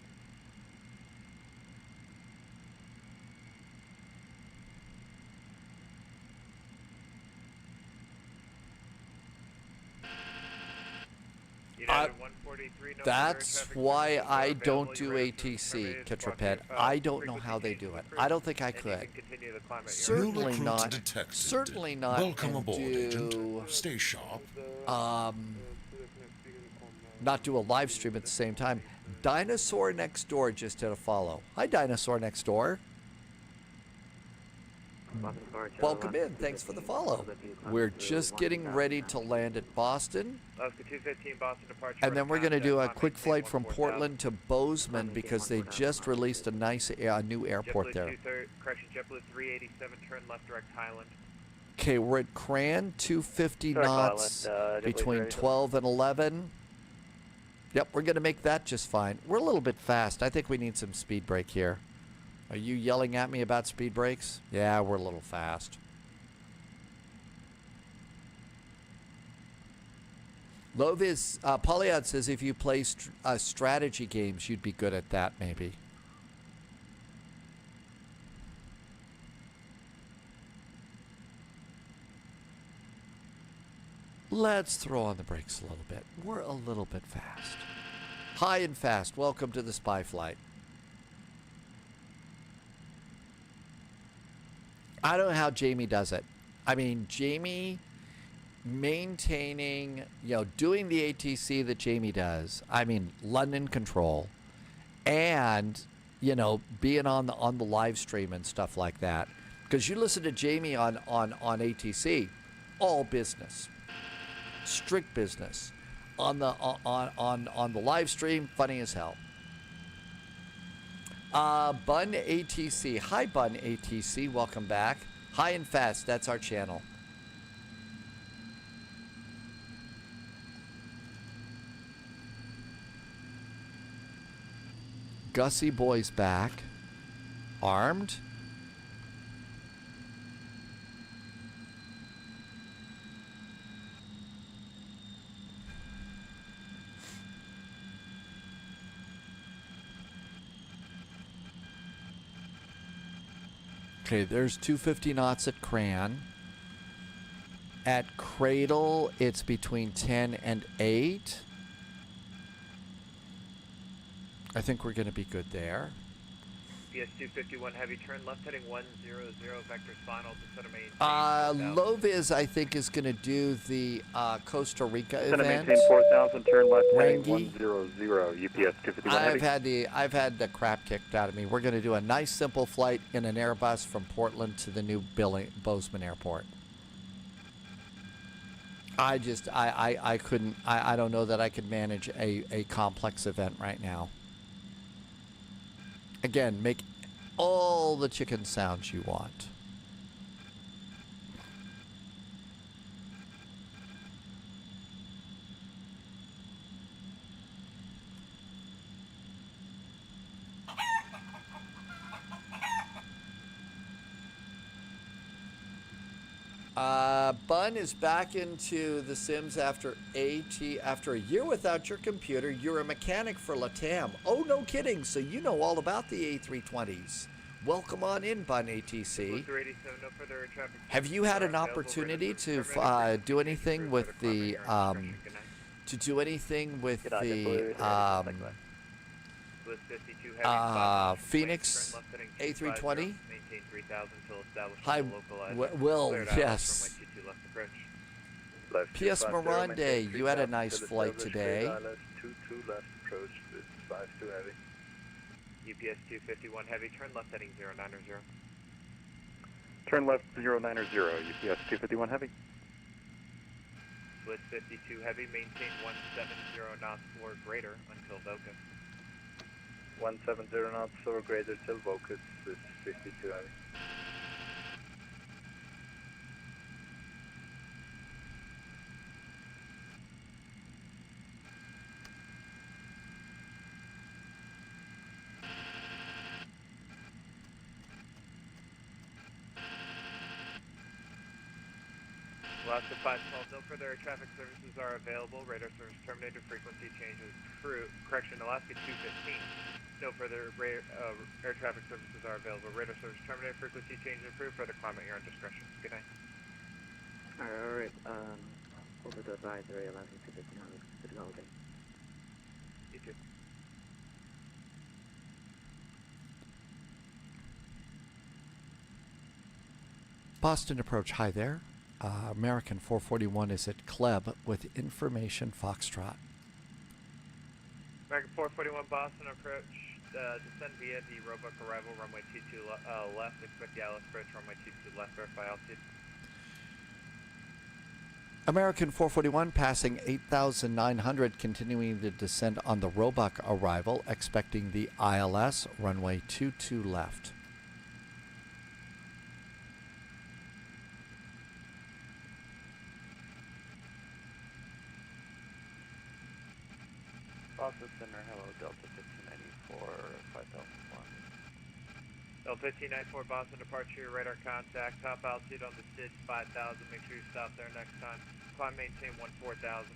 C: United 143, no
B: That's
C: further air
B: why
C: traffic
B: I
C: services are
B: don't
C: available.
B: do
C: Your radar service
B: ATC,
C: terminated,
B: Kitrapet.
C: squawk
B: I
C: TFL,
B: don't know how they do it. I don't think I
C: and you
B: could.
C: can continue to climb at your own
B: Certainly
J: New
B: not.
J: recruit detected.
B: Certainly not.
J: Welcome
B: and
J: aboard,
B: do,
J: agent. Stay sharp.
B: Not do a live stream at the same time. Dinosaur Next Door just did a follow. Hi, Dinosaur Next Door. Welcome in. Thanks for the follow. We're just getting ready to land at Boston.
C: Alaska 215, Boston departure.
B: And then we're going to do a
C: contact,
B: quick
C: maintain
B: flight from
C: 14,000.
B: Portland to Bozeman because they just released a nice new airport
C: JetBlue
B: there.
C: Correction, JetBlue 387, turn left direct Highland.
B: Okay, we're at Cran, 250
R: Direct
B: knots
R: Highland,
B: between
R: ready to-
B: 12 and 11. Yep, we're going to make that just fine. We're a little bit fast. I think we need some speed brake here. Are you yelling at me about speed brakes? Yeah, we're a little fast. Lovis, Polyad says if you play strategy games, you'd be good at that, maybe. Let's throw on the brakes a little bit. We're a little bit fast. High and fast. Welcome to the spy flight. I don't know how Jamie does it. I mean, Jamie maintaining, doing the ATC that Jamie does. I mean, London control, and being on the live stream and stuff like that. Because you listen to Jamie on ATC, all business, strict business. On the live stream, funny as hell. Bun ATC. Hi, Bun ATC. Welcome back. High and fast. That's our channel. Gussie Boy's back. Armed. Okay, there's 250 knots at Cran. At Cradle, it's between 10 and 8. I think we're going to be good there.
C: PS 251 heavy, turn left heading 100, vectors final to center main.
B: Loviz, I think, is going to do the Costa Rica
R: Center
B: event.
R: maintain 4000, turn left heading
B: Rangi.
R: 100, UPS 251 heavy.
B: I've had the crap kicked out of me. We're going to do a nice simple flight in an Airbus from Portland to the new Bozeman Airport. I couldn't. I don't know that I could manage a complex event right now. Again, make all the chicken sounds you want. Bun is back into The Sims after a year without your computer. You're a mechanic for LATAM. Oh, no kidding. So you know all about the A320s. Welcome on in, Bun ATC. Have you had an opportunity to do anything with the Phoenix A320? Hi, Will, yes. P.S. Mirande, you had a nice flight today.
R: left approach with 52 heavy.
C: UPS 251 heavy, turn left heading 090.
R: Turn left 090, UPS 251 heavy.
C: Swiss 52 heavy, maintain 170 knots or greater until Voca.
N: 170 knots over greater till Vocus is 52 heavy.
C: Alaska 512, no further air traffic services are available. Radar service terminated, frequency changes approved. Correction, Alaska 215, no further air traffic services are available. Radar service terminated, frequency changes approved. Further climate, you're on discretion. Good night.
Q: Alright, over to advisory, Alaska 215, good holiday.
C: You too.
B: Boston approach, hi there. American 441 is at Kleb with information Foxtrot.
C: American 441 Boston approach, descend via the Roebuck arrival, runway 22 left, expect the ILS approach, runway 22 left, verify altitude.
B: American 441 passing 8,900, continuing the descent on the Roebuck arrival, expecting the ILS, runway 22 left.
R: Boston Center, hello, Delta 1594, 5001.
C: Delta 1594 Boston departure, radar contact, top altitude on the SID 5,000, make sure you stop there next time. Climb maintain 14,000.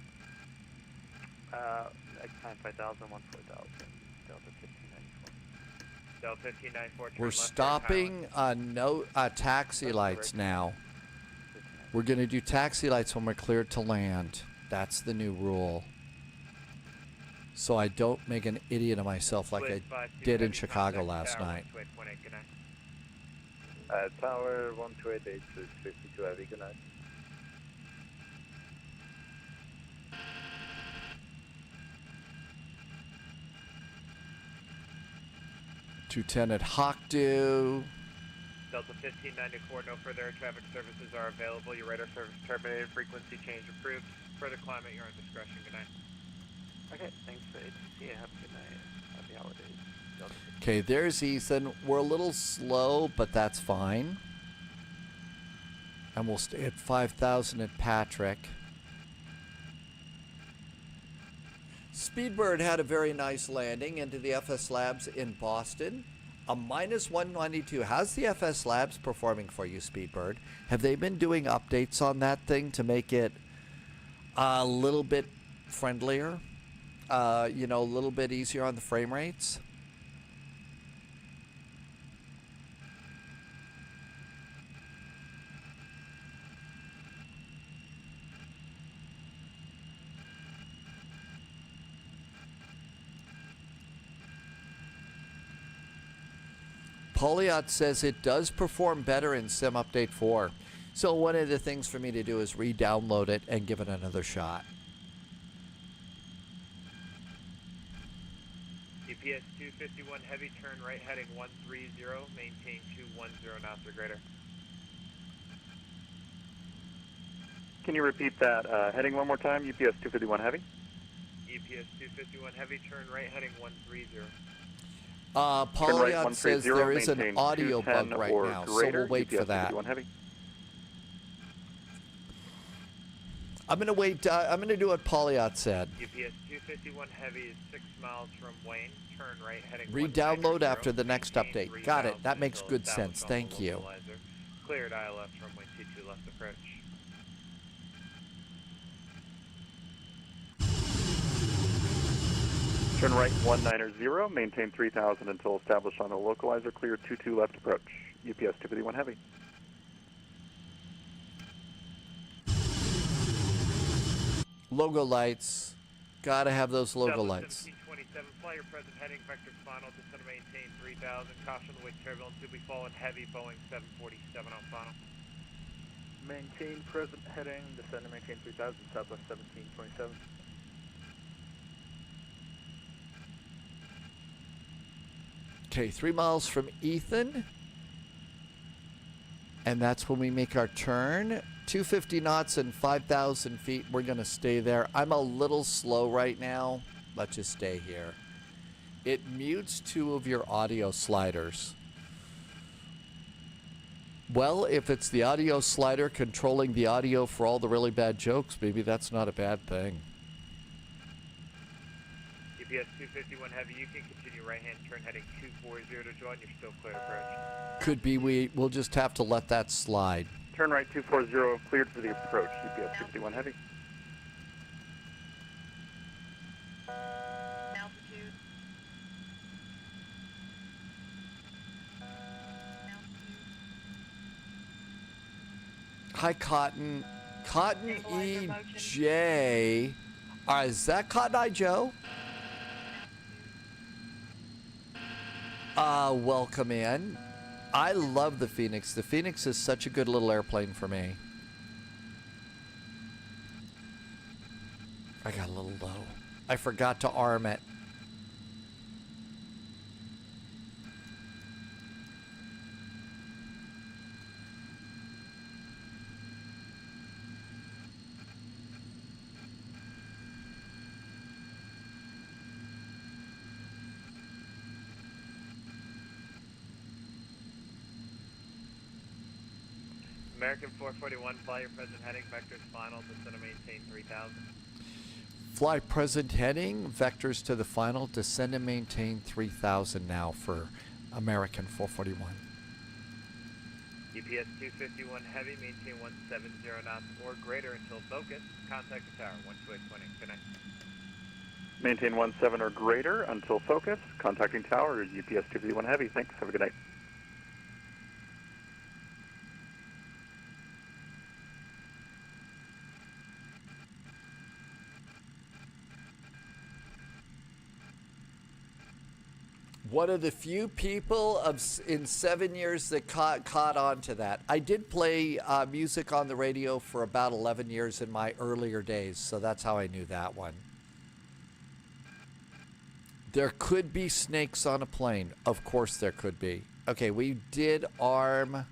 R: Next time 5,000, 14,000, Delta 1594.
C: Delta 1594.
B: We're stopping taxi lights now. We're going to do taxi lights when we're cleared to land. That's the new rule. So I don't make an idiot of myself like I did in Chicago last night.
N: Tower 1288 is 52 heavy, good night.
B: .210 at Hockdew.
C: Delta 1594, no further air traffic services are available. Your radar service terminated, frequency change approved. Further climate, you're on discretion. Good night.
R: Okay, thanks for HC. Have a good night. Happy holidays. Delta 15.
B: Okay, there's Ethan. We're a little slow, but that's fine. And we'll stay at 5,000 at Patrick. Speedbird had a very nice landing into the FS Labs in Boston. A -192. How's the FS Labs performing for you, Speedbird? Have they been doing updates on that thing to make it a little bit friendlier? You know, a little bit easier on the frame rates? Poliot says it does perform better in Sim Update 4. So one of the things for me to do is re-download it and give it another shot.
C: GPS 251 heavy, turn right heading 130, maintain 210 knots or greater.
S: Can you repeat that heading one more time? UPS 251 heavy?
C: UPS 251 heavy, turn right heading 130.
B: Poliot says there is an audio bug right now, so we'll wait for that.
S: Heavy.
B: I'm going to wait. I'm going to do what Poliot said.
C: UPS 251 heavy is 6 miles from Wayne. Turn right heading.
B: Re-download after the next update. Got it. That makes good sense. Thank you.
C: Cleared ILS runway 22 left approach.
S: Turn right 190, maintain 3000 until established on the localizer. Clear 22 left approach. UPS 251 heavy.
B: Logo lights. Gotta have those logo lights.
C: 1727, fly your present heading, vector final, descend to maintain 3000. Caution the wind turbulence will be falling heavy, Boeing 747 on final.
O: Maintain present heading, descend to maintain 3000, Southwest 1727.
B: Okay, 3 miles from Ethan. And that's when we make our turn. 250 knots and 5,000 feet. We're going to stay there. I'm a little slow right now. Let's just stay here. It mutes 2 of your audio sliders. Well, if it's the audio slider controlling the audio for all the really bad jokes, maybe that's not a bad thing.
C: GPS 251 Heavy, you can continue right-hand turn heading 240 to join. You're still clear to approach.
B: Could be we'll just have to let that slide.
G: Turn right 240, cleared for the approach. GPS 251 Heavy.
F: Altitude.
B: Hi, Cotton. Cotton EJ. Is that Cotton Eye Joe? Welcome in. I love the Phoenix. The Phoenix is such a good little airplane for me. I got a little low. I forgot to arm it.
C: American 441, fly your present heading, vectors final, descend and maintain 3000.
B: Fly present heading, vectors to the final, descend and maintain 3000 now for American 441.
C: GPS 251 Heavy, maintain 170 knots or greater until focus. Contact the tower, 12820. Good night.
G: Maintain 17 or greater until focus. Contacting tower, GPS 251 Heavy. Thanks. Have a good night.
B: One of the few people in 7 years that caught on to that. I did play music on the radio for about 11 years in my earlier days, so that's how I knew that one. There could be snakes on a plane. Of course there could be. Okay, we did arm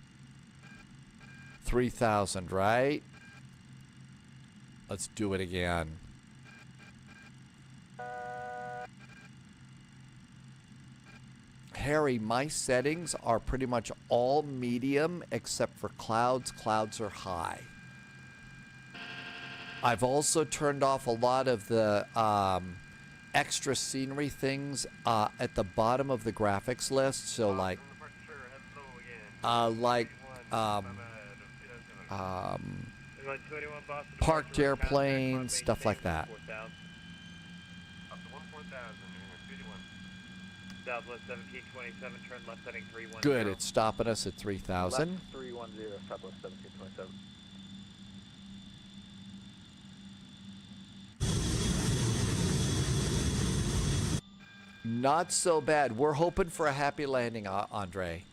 B: 3000, right? Let's do it again. Harry, my settings are pretty much all medium except for clouds. Clouds are high. I've also turned off a lot of the extra scenery things at the bottom of the graphics list. So parked airplanes, stuff like that.
C: Southwest 1727, turn left heading 310.
B: Good, it's stopping us at 3000.
P: Left 310, Southwest 1727.
B: Not so bad. We're hoping for a happy landing, Andre.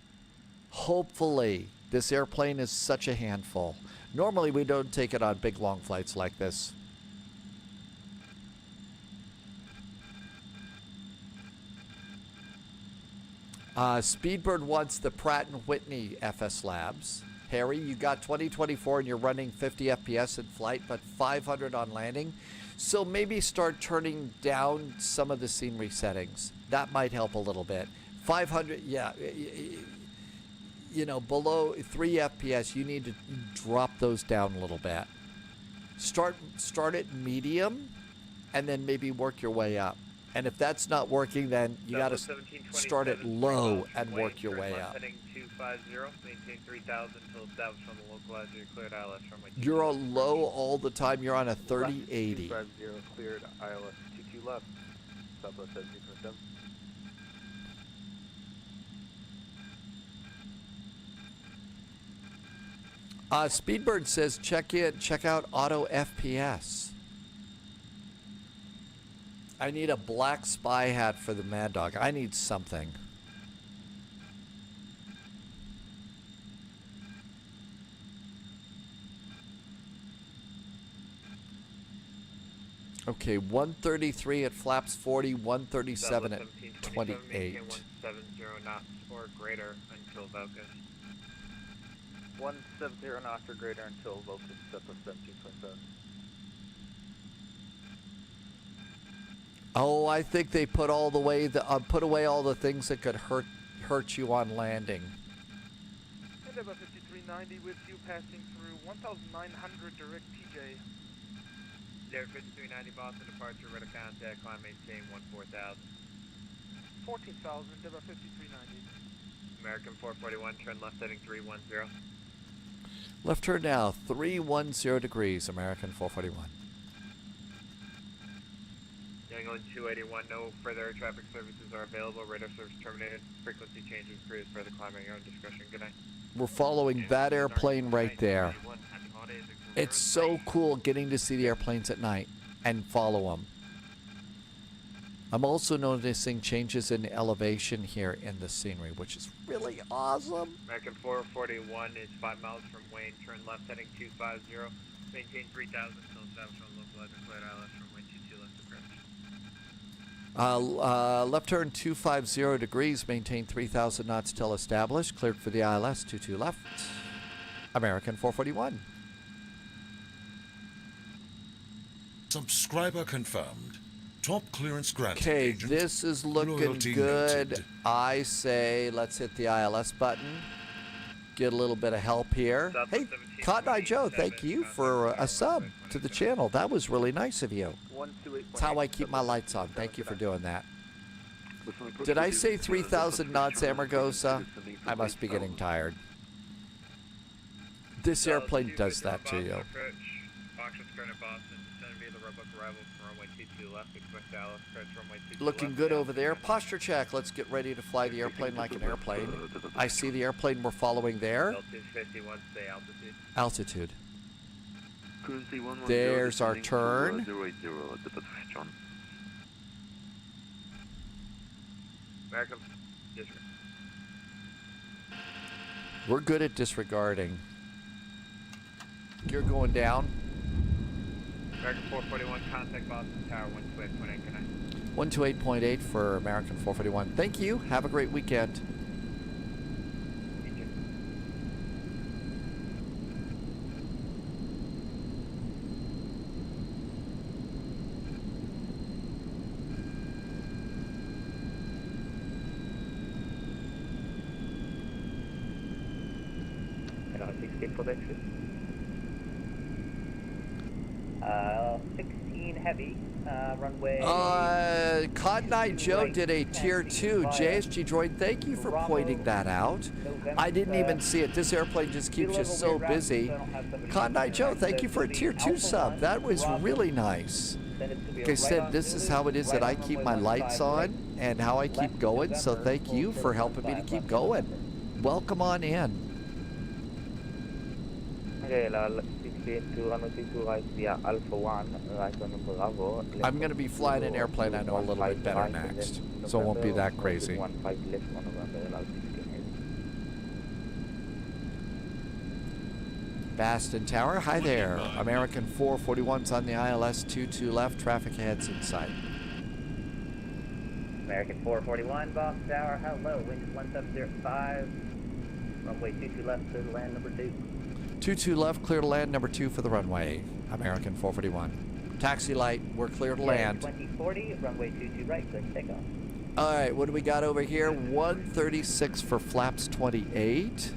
B: Hopefully. This airplane is such a handful. Normally we don't take it on big long flights like this. Speedbird wants the Pratt & Whitney FS Labs. Harry, you got 2024 and you're running 50 FPS in flight, but 500 on landing. So maybe start turning down some of the scenery settings. That might help a little bit. 500, yeah. You know, below 3 FPS, you need to drop those down a little bit. Start at medium, and then maybe work your way up. And if that's not working, then you got to start it low and work your way up.
C: Heading 250, maintain 3000 until established on the localizer. You're cleared ILS runway.
B: You're a low all the time. You're on a 3080.
P: 250 cleared ILS 22 left. Southwest 1727.
B: Speedbird says check out auto FPS. I need a black spy hat for the Mad Dog. I need something. Okay, 133 at flaps 40, 137 at 28.
C: 170 knots or greater until focus.
P: 170 knots or greater until focus. Southwest 1727.
B: Oh, I think they put all the way put away all the things that could hurt you on landing.
O: Endeavour 5390 with you passing through 1900 direct TJ.
C: Endeavour 5390 Boston departure, radar contact, climb maintain 14,000.
O: 14,000, Endeavour 5390.
C: American 441, turn left heading 310.
B: Left turn now, 310 degrees, American 441.
C: New England 281, no further air traffic services are available. Radar service terminated. Frequency changes approved. Further climbing your own discretion. Good night.
B: We're following that airplane right there. It's so cool getting to see the airplanes at night and follow them. I'm also noticing changes in elevation here in the scenery, which is really awesome.
C: American 441 is 5 miles from Wayne. Turn left heading 250. Maintain 3,000. Still established on localizer flight ILS from Wayne 22 left approach.
B: Left turn 250 degrees. Maintain 3,000 knots till established. Cleared for the ILS 22 left. American 441.
J: Subscriber confirmed. Top clearance granted.
B: Okay,
J: agent.
B: this is looking
J: Loyalty
B: good.
J: noted.
B: I say let's hit the ILS button. Get a little bit of help here. Hey, Cotton Eye Joe, thank you for a sub to the channel. That was really nice of you. That's how I keep my lights on. Thank you for doing that. Did I say 3,000 knots, Amargosa? I must be getting tired. This airplane does that to you. Looking good over there. Posture check. Let's get ready to fly the airplane like an airplane. I see the airplane we're following there. Altitude. There's our turn. We're good at disregarding. Gear going down.
C: American 441, contact Boston Tower 128.8, good night.
B: 128.8 for American 441. Thank you. Have a great weekend.
H: Hello, 16 for the exit. 16 heavy, runway.
B: Cotton Eye Joe did a tier 2. JSG Droid, thank you for pointing that out. I didn't even see it. This airplane just keeps you so busy. Cotton Eye Joe, thank you for a tier 2 sub. That was really nice. Like I said, this is how it is that I keep my lights on and how I keep going, so thank you for helping me to keep going. Welcome on in.
H: Okay, 16 to 162 right via Alpha 1, right on Bravo.
B: I'm going to be flying an airplane I know a little bit better next, so it won't be that crazy.
H: 15 left on November, 16.
B: Baston Tower, hi there. American 441's on the ILS 22 left, traffic ahead's in sight.
H: American 441, Boston Tower, hello, wind is 1705, runway 22 left to land number 2.
B: 22 left, clear to land, number 2 for the runway. American 441. Taxi light, we're clear to land.
H: 2040, runway 22 right, clear to take off.
B: All right, what do we got over here? 136 for flaps 28.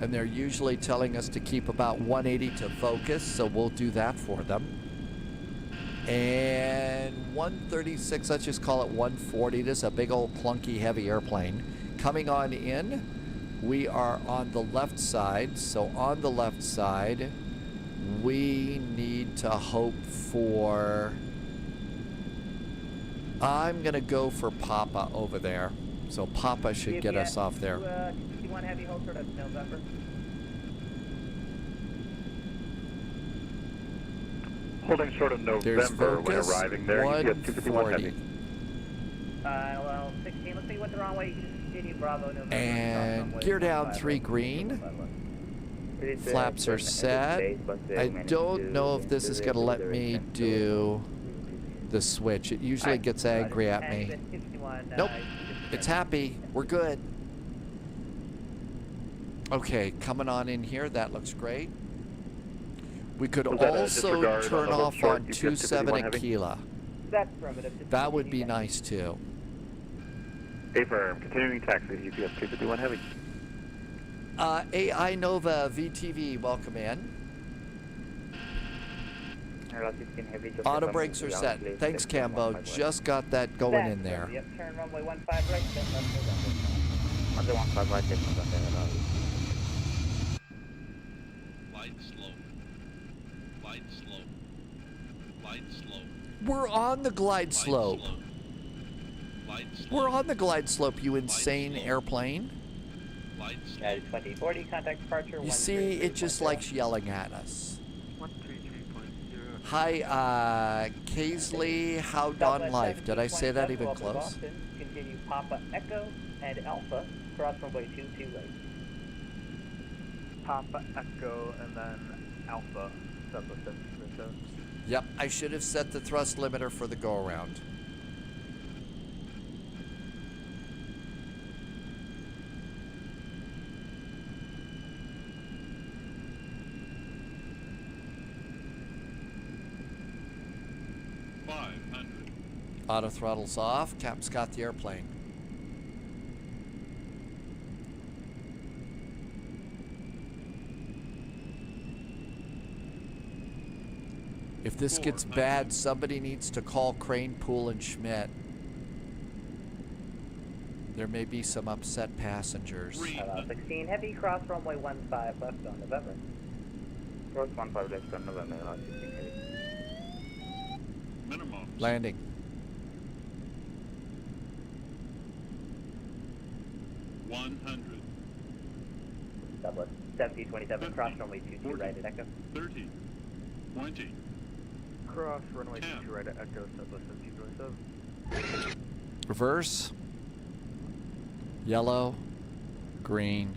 B: And they're usually telling us to keep about 180 to focus, so we'll do that for them. And 136, let's just call it 140. This is a big old clunky heavy airplane. Coming on in, we are on the left side. So on the left side, we need to hope for... I'm going to go for Papa over there. So Papa should get us off there.
H: 61 heavy, hold short of November.
L: Holding short of November when arriving there. You get 251 heavy.
H: Well, 16, let's see what's the wrong way. Continue Bravo, November.
B: And gear down 3 green. Flaps are set. I don't know if this is going to let me do the switch. It usually gets angry at me. Nope. It's happy. We're good. Okay, coming on in here. That looks great. We could
M: Was that a
B: also
M: disregard
B: turn
M: on the
B: off
M: short
B: on
M: UPS
B: 27
M: heavy?
B: Aquila.
P: That's affirmative.
B: That would be nice too.
M: Affirm. Continuing taxi, UPS 251 heavy.
B: AI Nova VTV, welcome in. Auto brakes are set. Thanks, Cambo. Just got that going in there.
K: Yep, turn runway 15 right, then left November. 15 right, then November.
T: Light slope. Light slope. Light slope.
B: We're on the glide slope.
T: Light slope.
B: We're on the glide slope, you insane airplane.
T: Light slope.
K: 2040, contact departure.
B: You see, it just likes yelling at us. Hi, Kaisley, how Dawn Life. Did I say that even close?
K: Boston, continue Papa Echo and Alpha, cross runway 22 right.
C: Papa Echo and then Alpha.
B: Yep, I should have set the thrust limiter for the go-around. Auto throttle's off. Cap's got the airplane. If this gets bad, somebody needs to call Crane, Pool, and Schmidt. There may be some upset passengers.
K: 16 heavy, cross runway 15 left on November.
R: Cross 15 left on November, 16 heavy.
T: Minimum.
B: Landing.
K: Douglas 7027, cross runway 22 right at Echo.
T: 30. 20.
C: Cross runway 22 right at Echo, Southwest 7027.
B: Reverse. Yellow. Green.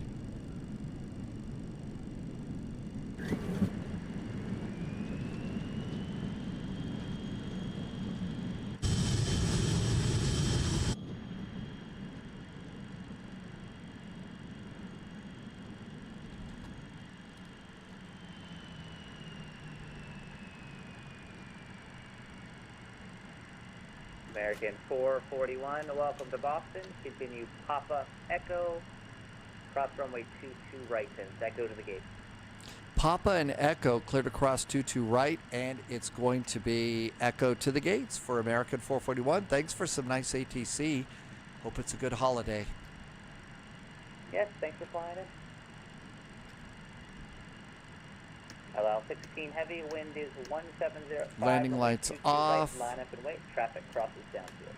K: American 441, welcome to Boston. Continue Papa Echo, cross runway 22 right, and Echo to the gate.
B: Papa and Echo cleared across 22 right, and it's going to be Echo to the gates for American 441. Thanks for some nice ATC. Hope it's a good holiday.
K: Yes, thanks for flying in. LL 16 heavy, wind is 1705.
B: Landing lights off.
K: Right, line up and wait. Traffic crosses downfield.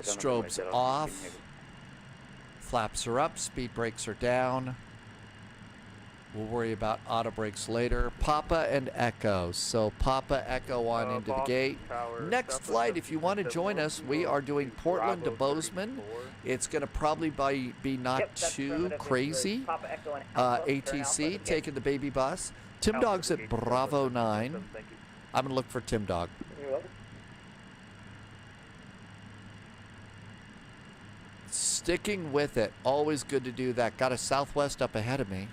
B: Strobes off. Flaps are up. Speed brakes are down. We'll worry about auto brakes later. Papa and Echo. So Papa Echo on into the gate. Next flight, if you want to join us, we are doing Portland to Bozeman. It's going to probably be not too crazy. ATC taking the baby bus. Tim Dog's at Bravo 9. I'm going to look for Tim Dog. Sticking with it. Always good to do that. Got a Southwest up ahead of me.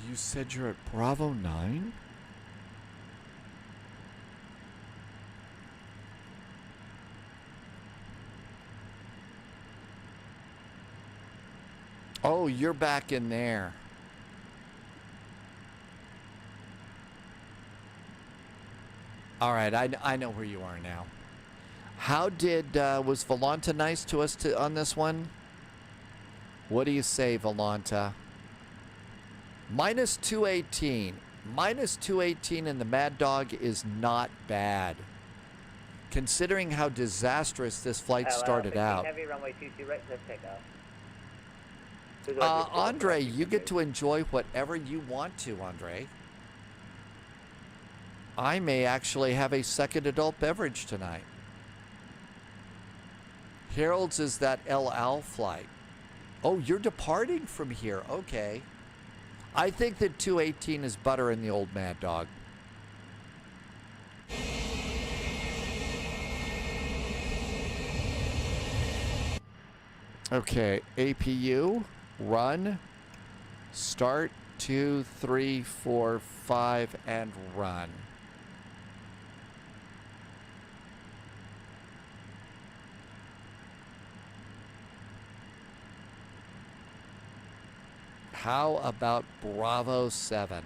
B: You said you're at Bravo 9? Oh, you're back in there. All right, I know where you are now. How did, was Volanta nice to us on this one? What do you say, Volanta? Minus 218. Minus 218 in the Mad Dog is not bad, considering how disastrous this flight started out.
K: Heavy, runway 22 right, let's take off.
B: Andre, you get to enjoy whatever you want to, Andre. I may actually have a second adult beverage tonight. Harold's is that El Al flight. Oh, you're departing from here. Okay. I think that 218 is butter in the old Mad Dog. Okay, APU, run, start, 2, 3, 4, 5, and run. How about Bravo 7?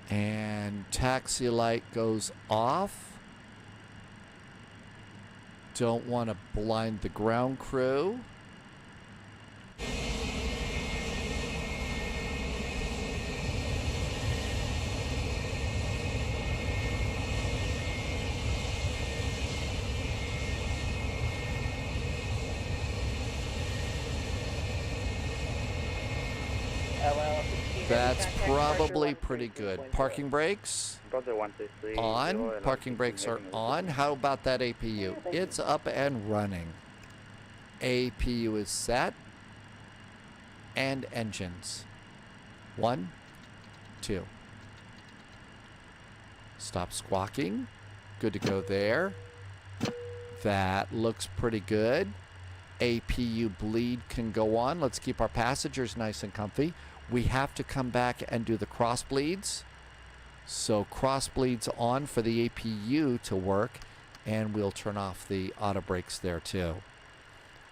B: And taxi light goes off. Don't want to blind the ground crew. That's probably pretty good. Parking brakes on. Parking brakes are on. How about that APU? It's up and running. APU is set. And engines. 1, 2. Stop squawking. Good to go there. That looks pretty good. APU bleed can go on. Let's keep our passengers nice and comfy. We have to come back and do the cross bleeds. So cross bleeds on for the APU to work, and we'll turn off the auto brakes there too.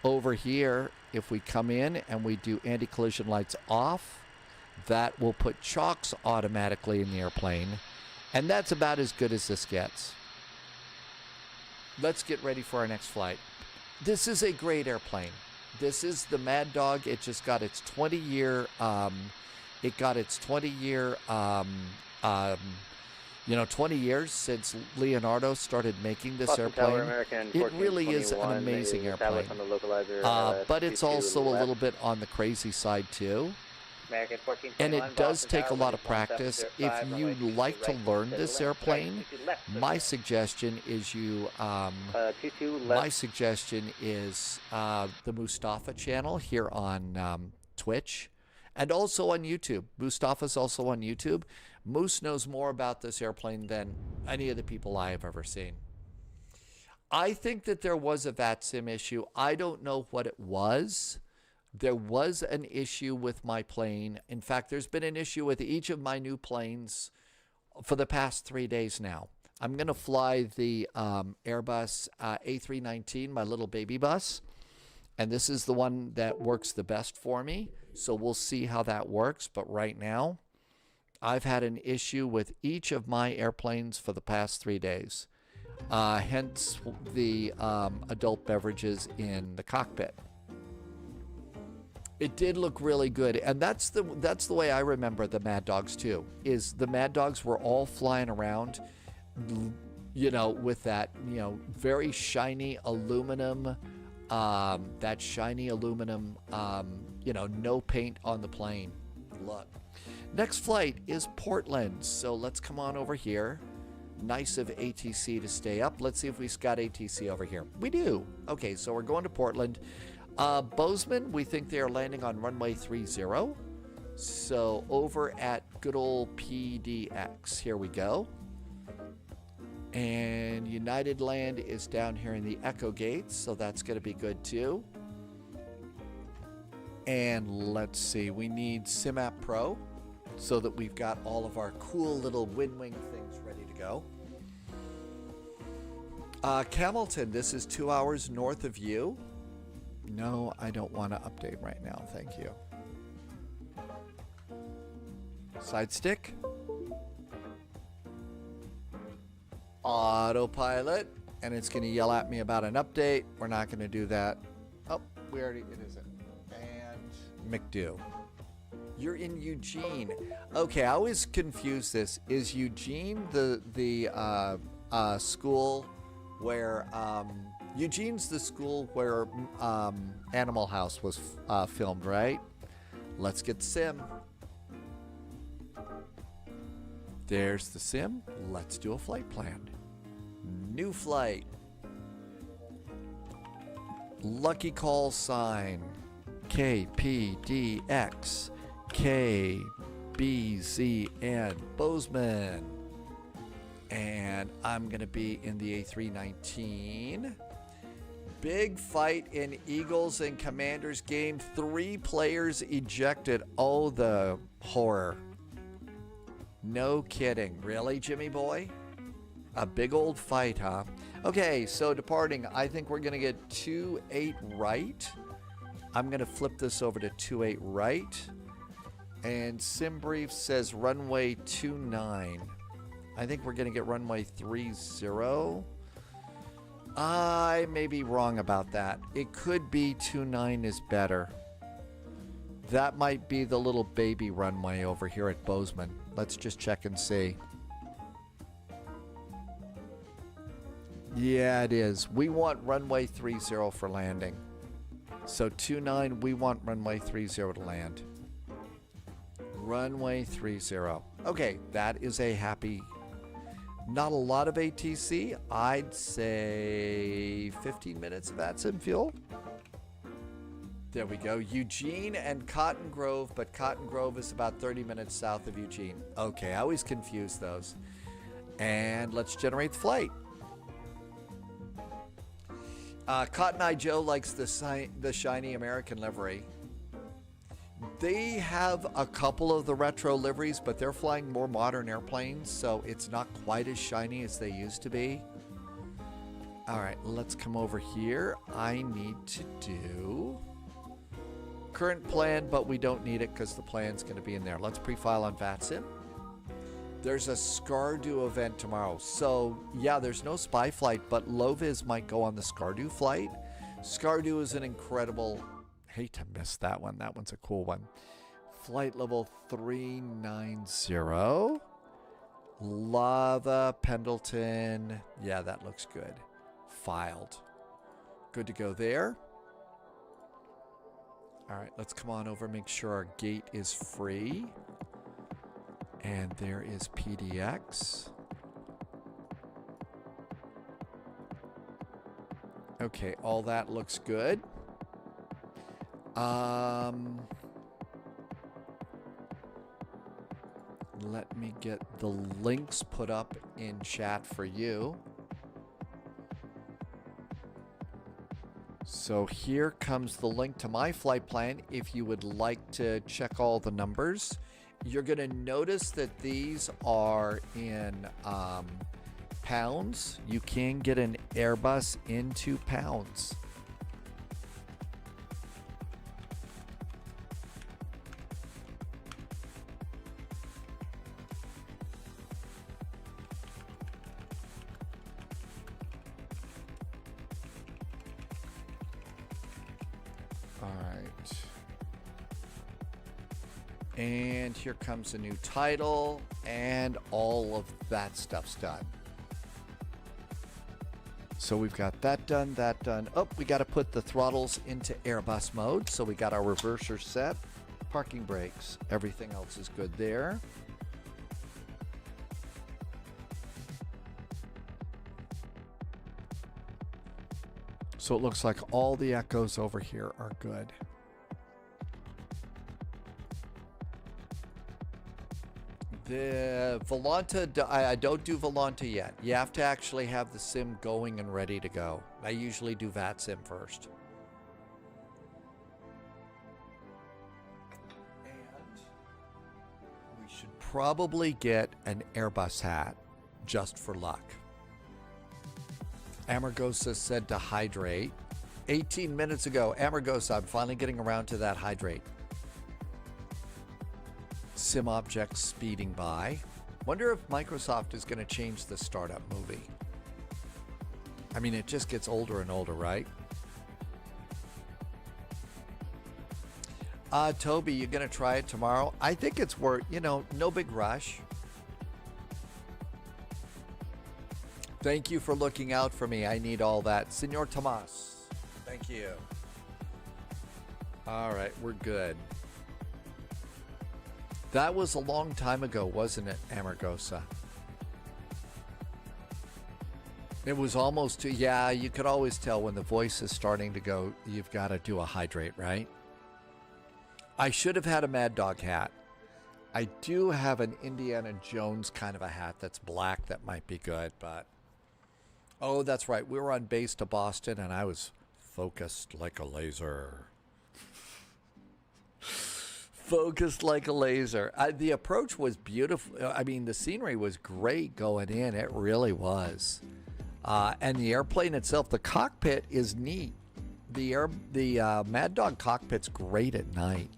B: Over here, if we come in and we do anti-collision lights off, that will put chocks automatically in the airplane, and that's about as good as this gets. Let's get ready for our next flight. This is a great airplane. This is the Mad Dog. It just got its 20-year, 20 years since Leonardo started making this airplane. It really is an amazing airplane. But it's also a little bit on the crazy side too. And it does take a lot of practice. If you like to learn this airplane, my suggestion is the Mustafa channel here on Twitch and also on YouTube. Mustafa's also on YouTube. Moose knows more about this airplane than any of the people I have ever seen. I think that there was a VATSIM issue. I don't know what it was. There was an issue with my plane. In fact, there's been an issue with each of my new planes for the past 3 days now. I'm going to fly the Airbus A319, my little baby bus. And this is the one that works the best for me. So we'll see how that works. But right now, I've had an issue with each of my airplanes for the past 3 days. Hence the adult beverages in the cockpit. It did look really good, and that's the way I remember the Mad Dogs too. Is the Mad Dogs were all flying around, with that very shiny aluminum, no paint on the plane. Look, next flight is Portland, so let's come on over here. Nice of ATC to stay up. Let's see if we've got ATC over here. We do. Okay, so we're going to Portland. Bozeman, we think they are landing on runway 30. So over at good old PDX. Here we go. And United Land is down here in the Echo Gates, so that's going to be good too. And let's see, we need SimApp Pro so that we've got all of our cool little WinWing things ready to go. Camelton, this is 2 hours north of you. No, I don't want to update right now. Thank you. Side stick. Autopilot. And it's going to yell at me about an update. We're not going to do that. Oh, it isn't. And McDo. You're in Eugene. Okay, I always confuse this. Is Eugene the school where... Eugene's the school where Animal House was filmed, right? Let's get sim. There's the sim. Let's do a flight plan. New flight. Lucky call sign. KPDX. KBZN. Bozeman. And I'm going to be in the A319. Big fight in Eagles and Commanders game. 3 players ejected. Oh, the horror. No kidding. Really, Jimmy boy? A big old fight, huh? Okay, so departing. I think we're going to get 28 right. I'm going to flip this over to 28 right. And SimBrief says runway 29. I think we're going to get runway 30. I may be wrong about that. It could be 29 is better. That might be the little baby runway over here at Bozeman. Let's just check and see. Yeah, it is. We want runway 30 for landing. So 29, we want runway 30 to land. Runway 30. Okay, that is a happy... Not a lot of ATC. I'd say 15 minutes of VATSIM fuel. There we go. Eugene and Cotton Grove, but Cotton Grove is about 30 minutes south of Eugene. Okay, I always confuse those. And let's generate the flight. Cotton Eye Joe likes the shiny American livery. They have a couple of the retro liveries, but they're flying more modern airplanes, so it's not quite as shiny as they used to be. All right, let's come over here. I need to do current plan, but we don't need it because the plan's going to be in there. Let's pre-file on VATSIM. There's a Skardu event tomorrow. So, yeah, there's no spy flight, but Loviz might go on the Skardu flight. Skardu is an incredible... Hate to miss that one. That one's a cool one. Flight level 390. Lava, Pendleton. Yeah, that looks good. Filed. Good to go there. All right, let's come on over, make sure our gate is free. And there is PDX. Okay, all that looks good. Let me get the links put up in chat for you. So here comes the link to my flight plan. If you would like to check all the numbers, you're going to notice that these are in pounds. You can get an Airbus into pounds. And here comes a new title, and all of that stuff's done. So we've got that done, that done. Oh, we got to put the throttles into Airbus mode. So we got our reverser set, parking brakes. Everything else is good there. So it looks like all the echoes over here are good. The Volanta, I don't do Volanta yet. You have to actually have the sim going and ready to go. I usually do VATSIM first. And we should probably get an Airbus hat just for luck. Amargosa said to hydrate. 18 minutes ago, Amargosa, I'm finally getting around to that hydrate. Sim objects speeding by. Wonder if Microsoft is going to change the startup movie. I mean, it just gets older and older, right? Toby, you're going to try it tomorrow? I think it's worth, no big rush. Thank you for looking out for me. I need all that. Senor Tomas, thank you. All right, we're good. That was a long time ago, wasn't it, Amargosa? It was almost, yeah, you could always tell when the voice is starting to go, you've got to do a hydrate, right? I should have had a Mad Dog hat. I do have an Indiana Jones kind of a hat that's black that might be good, but... Oh, that's right. We were on base to Boston, and I was focused like a laser. Focused like a laser. The approach was beautiful. I mean, the scenery was great going in. It really was. And the airplane itself, the cockpit is neat. The Mad Dog cockpit's great at night.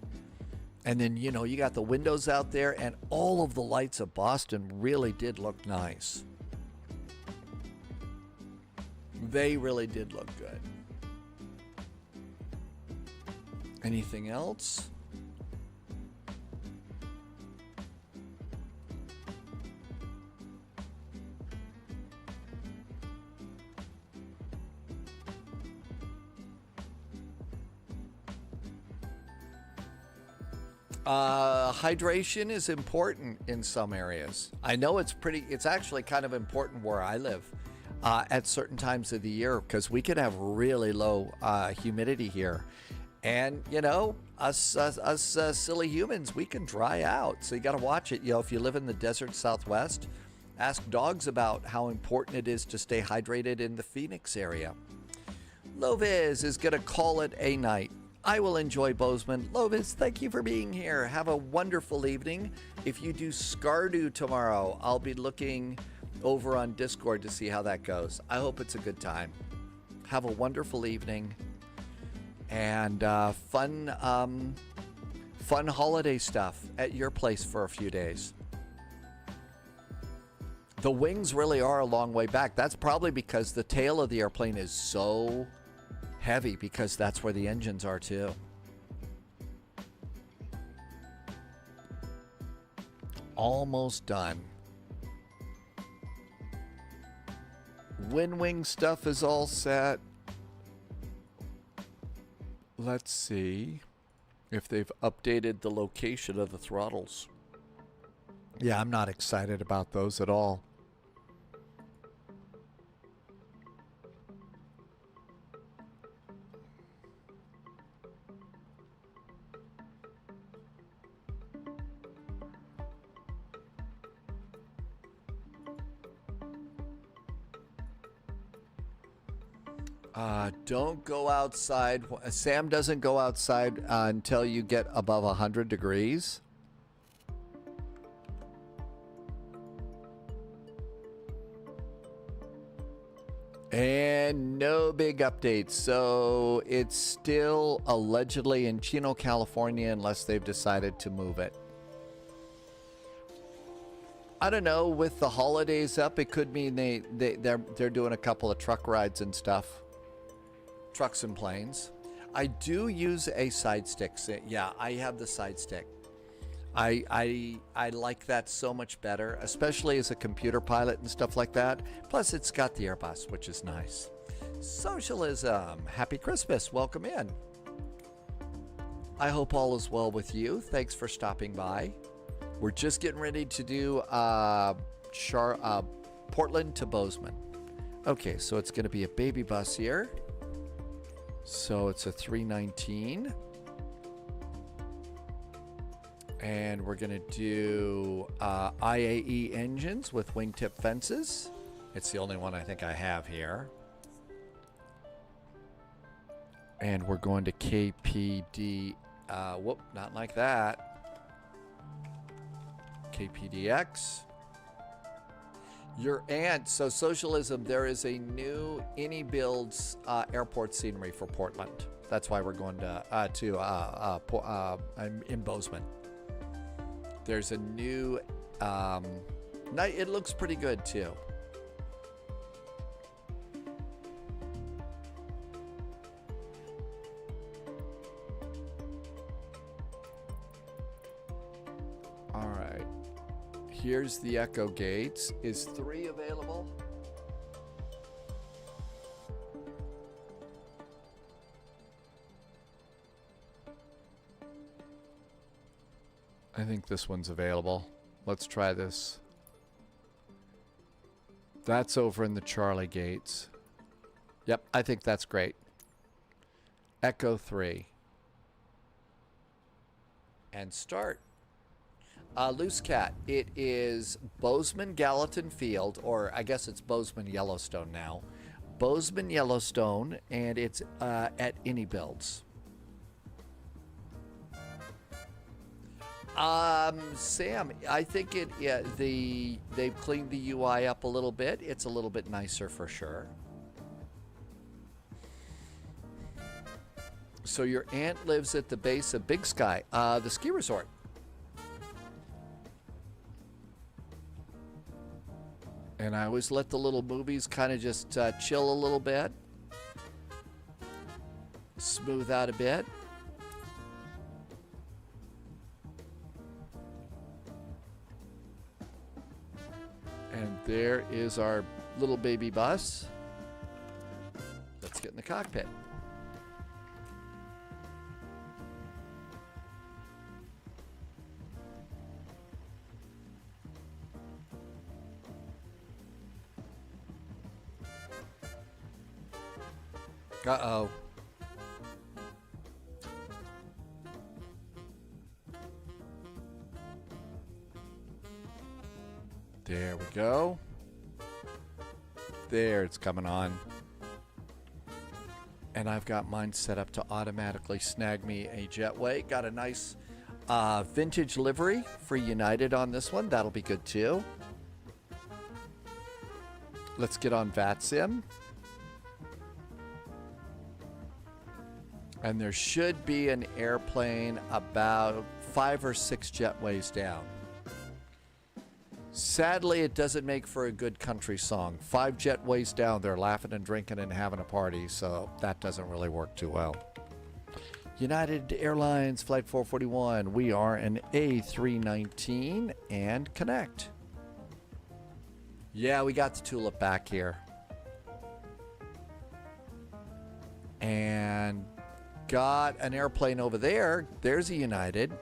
B: And then, you know, you got the windows out there, and all of the lights of Boston really did look nice. They really did look good. Anything else? Hydration is important in some areas. I know it's actually kind of important where I live at certain times of the year, because we can have really low humidity here. And, you know, us silly humans, we can dry out. So you got to watch it. You know, if you live in the desert Southwest, ask dogs about how important it is to stay hydrated in the Phoenix area. Loviz is going to call it a night. I will enjoy Bozeman. Lovis, thank you for being here. Have a wonderful evening. If you do Skardu tomorrow, I'll be looking over on Discord to see how that goes. I hope it's a good time. Have a wonderful evening. And fun holiday stuff at your place for a few days. The wings really are a long way back. That's probably because the tail of the airplane is so heavy, because that's where the engines are too. Almost done. Wind wing stuff is all set. Let's see if they've updated the location of the throttles. Yeah, I'm not excited about those at all. Don't go outside. Sam doesn't go outside until you get above 100 degrees. And no big updates. So it's still allegedly in Chino, California, unless they've decided to move it. I don't know. With the holidays up, it could mean they're doing a couple of truck rides and stuff. Trucks and planes. I do use a side stick. Yeah, I have the side stick. I like that so much better, especially as a computer pilot and stuff like that. Plus, it's got the Airbus, which is nice. Socialism. Happy Christmas. Welcome in. I hope all is well with you. Thanks for stopping by. We're just getting ready to do Portland to Bozeman. Okay, so it's going to be a baby bus here. So it's a 319. And we're going to do IAE engines with wingtip fences. It's the only one I think I have here. And we're going to KPD. Whoop, not like that. KPDX. Your aunt. So Socialism, there is a new Innie Builds airport scenery for Portland. That's why we're going in Bozeman. There's a new, it looks pretty good too. All right. Here's the Echo Gates. Is 3 available? I think this one's available. Let's try this. That's over in the Charlie Gates. Yep, I think that's great. Echo 3. And start. Loose Cat, it is Bozeman Gallatin Field, or I guess it's Bozeman Yellowstone now. Bozeman Yellowstone, and it's at Any Builds. Sam, I think they've cleaned the UI up a little bit. It's a little bit nicer for sure. So your aunt lives at the base of Big Sky, the ski resort. And I always let the little movies kind of just chill a little bit. Smooth out a bit. And there is our little baby bus. Let's get in the cockpit. Uh-oh. There we go. There, it's coming on. And I've got mine set up to automatically snag me a jetway. Got a nice vintage livery for United on this one. That'll be good too. Let's get on VATSIM. And there should be an airplane about 5 or 6 jetways down. Sadly, it doesn't make for a good country song. 5 jetways down, they're laughing and drinking and having a party, so that doesn't really work too well. United Airlines Flight 441, we are an A319 and connect. Yeah, we got the Tulip back here. And got an airplane over there. There's a United.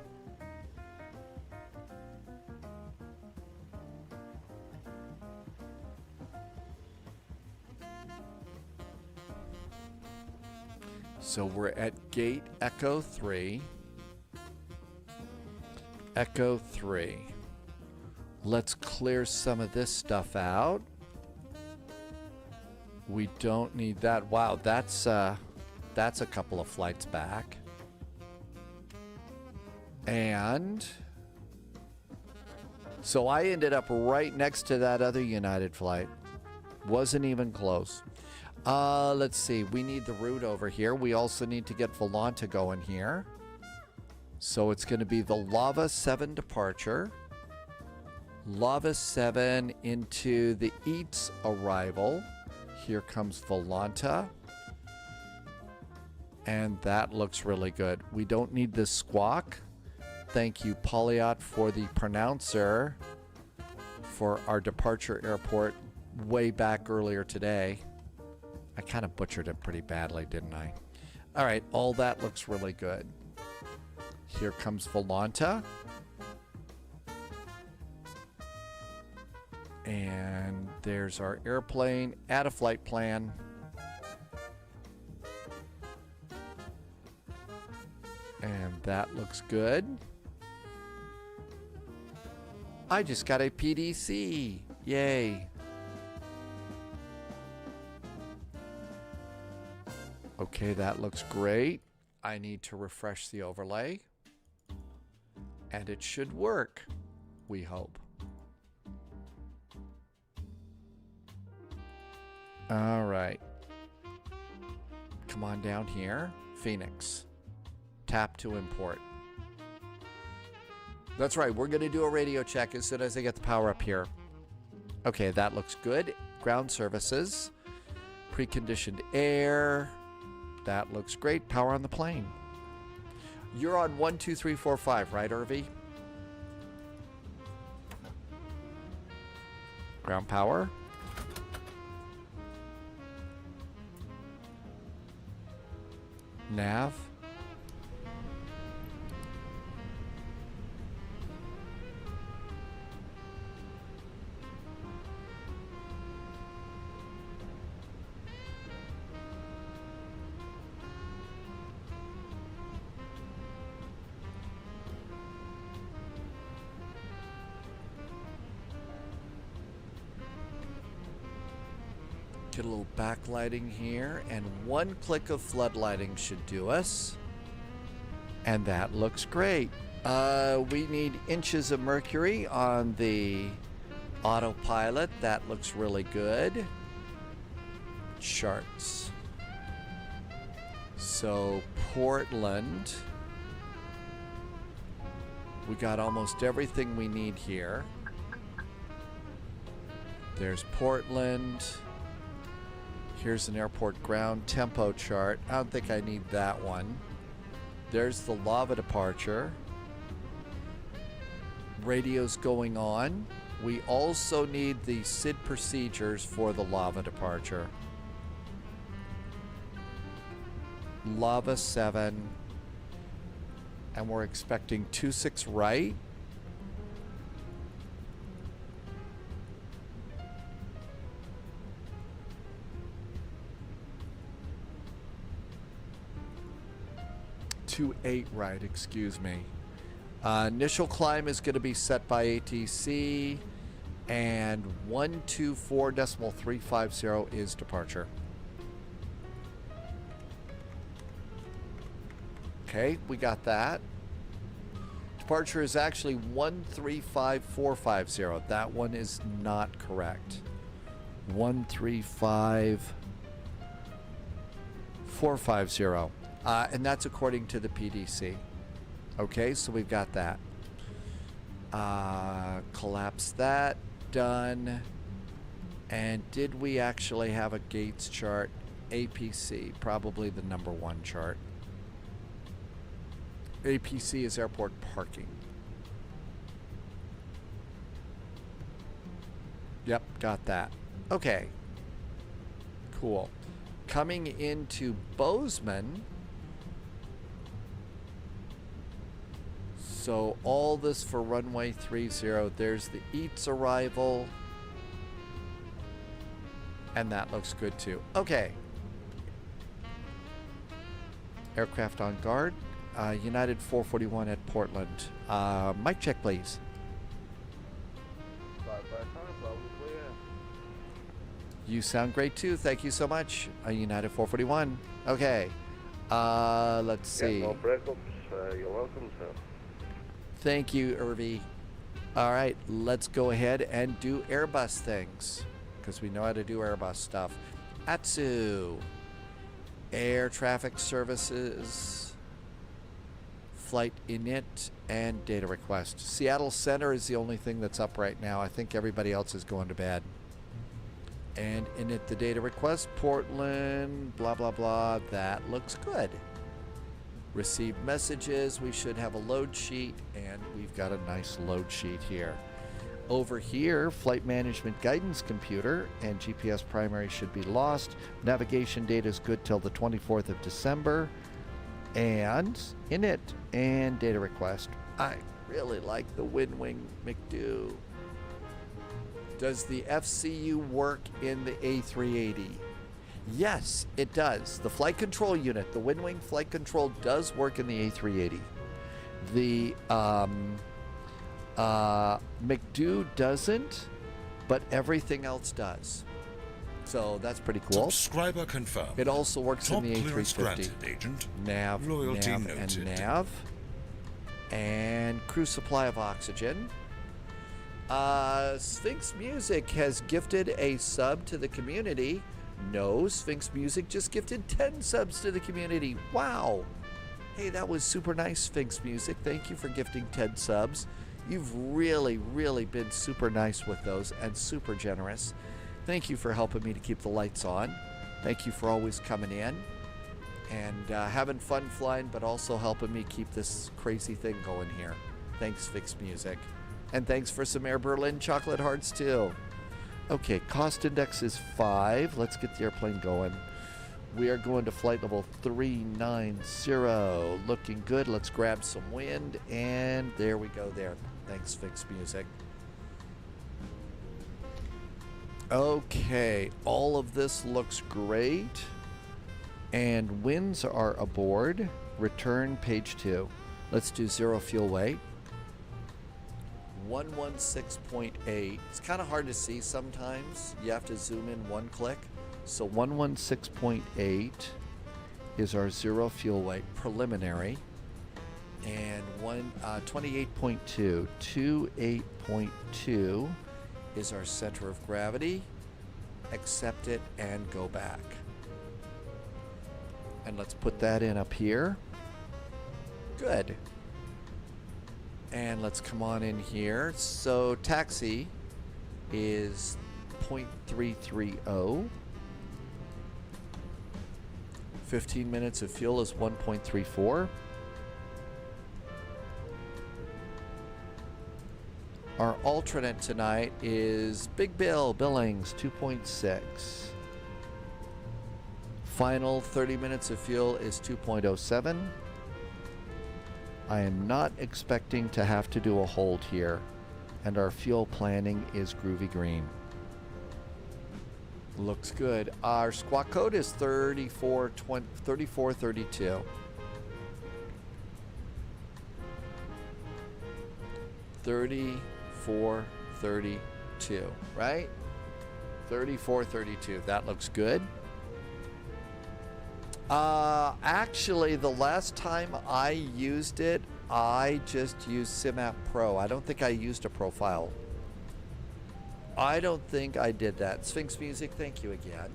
B: So we're at gate Echo 3. Echo 3. Let's clear some of this stuff out. We don't need that. Wow, that's a couple of flights back. And so I ended up right next to that other United flight. Wasn't even close. Let's see. We need the route over here. We also need to get Volanta going here. So it's going to be the Lava 7 departure. Lava 7 into the Eats arrival. Here comes Volanta. And that looks really good. We don't need this squawk. Thank you, Polyot, for the pronouncer for our departure airport way back earlier today. I kind of butchered it pretty badly, didn't I? All right, all that looks really good. Here comes Volanta. And there's our airplane. Add a flight plan. And that looks good. I just got a PDC. Yay. Okay, that looks great. I need to refresh the overlay. And it should work, we hope. All right. Come on down here. Phoenix. Tap to import. That's right. We're going to do a radio check as soon as I get the power up here. Okay, that looks good. Ground services. Preconditioned air. That looks great. Power on the plane. You're on 1, 2, 3, 4, 5, right, Irvi? Ground power. Nav. Get a little backlighting here, and one click of floodlighting should do us. And that looks great. We need inches of mercury on the autopilot. That looks really good. Charts. So Portland. We got almost everything we need here. There's Portland. Here's an airport ground tempo chart. I don't think I need that one. There's the lava departure. Radio's going on. We also need the SID procedures for the lava departure. Lava 7. And we're expecting 26 right. .28 right, excuse me. Initial climb is going to be set by ATC, and 124.350 is departure. Okay, we got that. Departure is actually 135.450. That one is not correct. 135.450. And that's according to the PDC. Okay, so we've got that. Collapse that. Done. And did we actually have a gates chart? APC, probably the number 1 chart. APC is airport parking. Yep, got that. Okay. Cool. Coming into Bozeman. So all this for runway 30. There's the EATS arrival. And that looks good too. Okay. Aircraft on guard. United 441 at Portland. Mic check, please. You sound great too. Thank you so much. United 441. Okay. Let's see.
I: Yeah, no breakups. You're welcome, sir.
B: Thank you, Irvi. All right, let's go ahead and do Airbus things because we know how to do Airbus stuff. ASUS, Air Traffic Services, Flight Init, and Data Request. Seattle Center is the only thing that's up right now. I think everybody else is going to bed. And Init the Data Request, Portland, blah, blah, blah. That looks good. Received messages, we should have a load sheet, and we've got a nice load sheet here. Over here, flight management guidance computer and GPS primary should be lost. Navigation data is good till the 24th of December. And init and data request. I really like the WinWing McDo. Does the FCU work in the A380? Yes, it does. The flight control unit, the WinWing flight control does work in the A380. The McDo doesn't, but everything else does. So that's pretty cool.
J: Subscriber confirmed.
B: It also works
J: Top
B: in the
J: clearance
B: A350.
J: granted, agent.
B: Nav,
J: Loyalty
B: nav,
J: noted.
B: and nav. And crew supply of oxygen. Sphinx Music has gifted a sub to the community. No, Sphinx Music just gifted 10 subs to the community. Wow. Hey, that was super nice, Sphinx Music. Thank you for gifting 10 subs. You've really, really been super nice with those and super generous. Thank you for helping me to keep the lights on. Thank you for always coming in and having fun flying, but also helping me keep this crazy thing going here. Thanks, Sphinx Music. And thanks for some Air Berlin chocolate hearts, too. Okay, cost index is 5. Let's get the airplane going. We are going to flight level 390. Looking good. Let's grab some wind. And there we go there. Thanks, Fix Music. Okay, all of this looks great. And winds are aboard. Return page 2. Let's do 0 fuel weight. 116.8. It's kind of hard to see sometimes. You have to zoom in one click. So 116.8 is our zero fuel weight preliminary. And 28.2, 28.2 is our center of gravity. Accept it and go back. And let's put that in up here. Good. And let's come on in here. So taxi is 0.330. 15 minutes of fuel is 1.34. Our alternate tonight is Big Bill Billings 2.6. Final 30 minutes of fuel is 2.07. I am not expecting to have to do a hold here, and our fuel planning is groovy green. Looks good. Our squawk code is 3432. 3432, right? 3432. That looks good. Actually, the last time I used it, I just used SimApp Pro. I don't think I used a profile. I don't think I did that. Sphinx Music, thank you again.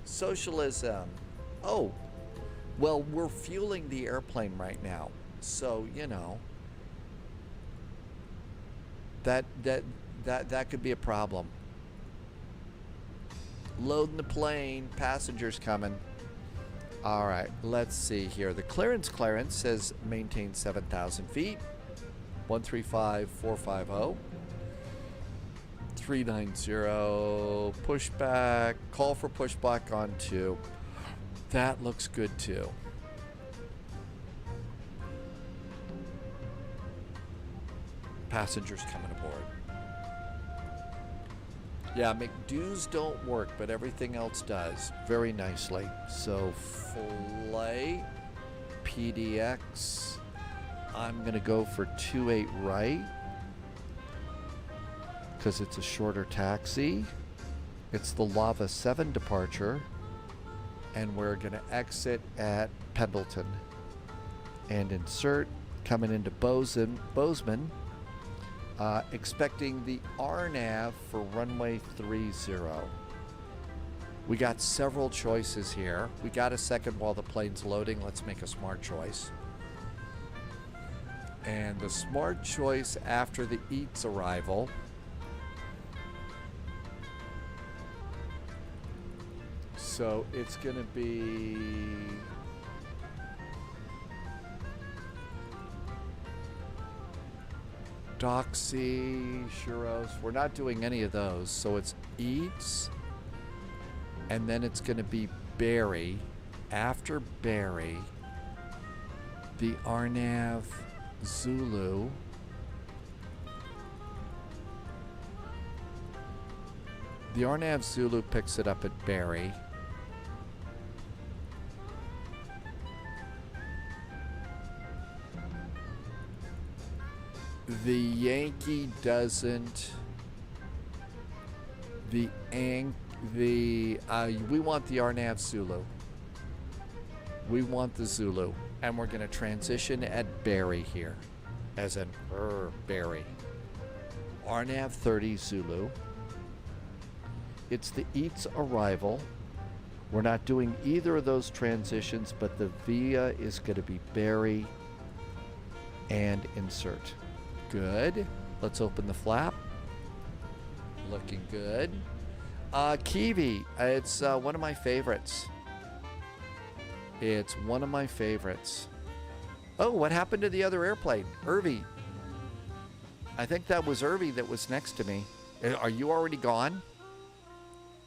B: Socialism. Oh, well, we're fueling the airplane right now. So, you know, that could be a problem. Loading the plane, passengers coming. All right, let's see here. The clearance says maintain 7,000 feet. 135450. 390. Pushback. Call for pushback on 2. That looks good too. Passengers coming aboard. Yeah, McDo's don't work, but everything else does very nicely. So flight PDX, I'm gonna go for 28 right because it's a shorter taxi. It's the Lava 7 departure, and we're gonna exit at Pendleton and insert coming into Bozeman. Expecting the RNAV for runway 30. We got several choices here. We got a second while the plane's loading. Let's make a smart choice. And the smart choice after the EATS arrival so it's gonna be Doxy, Churros. We're not doing any of those. So it's Eats. And then it's going to be Berry. After Berry, the RNAV Zulu. The RNAV Zulu picks it up at Berry. The Yankee doesn't. We want the RNAV Zulu. We want the Zulu, and we're going to transition at Berry here, as in Berry. RNAV 30 Zulu. It's the EATS arrival. We're not doing either of those transitions, but the VIA is going to be Berry and insert. Good. Let's open the flap. Looking good. Kiwi. It's one of my favorites. It's one of my favorites. Oh, what happened to the other airplane? Irvi. I think that was Irvi that was next to me. Are you already gone?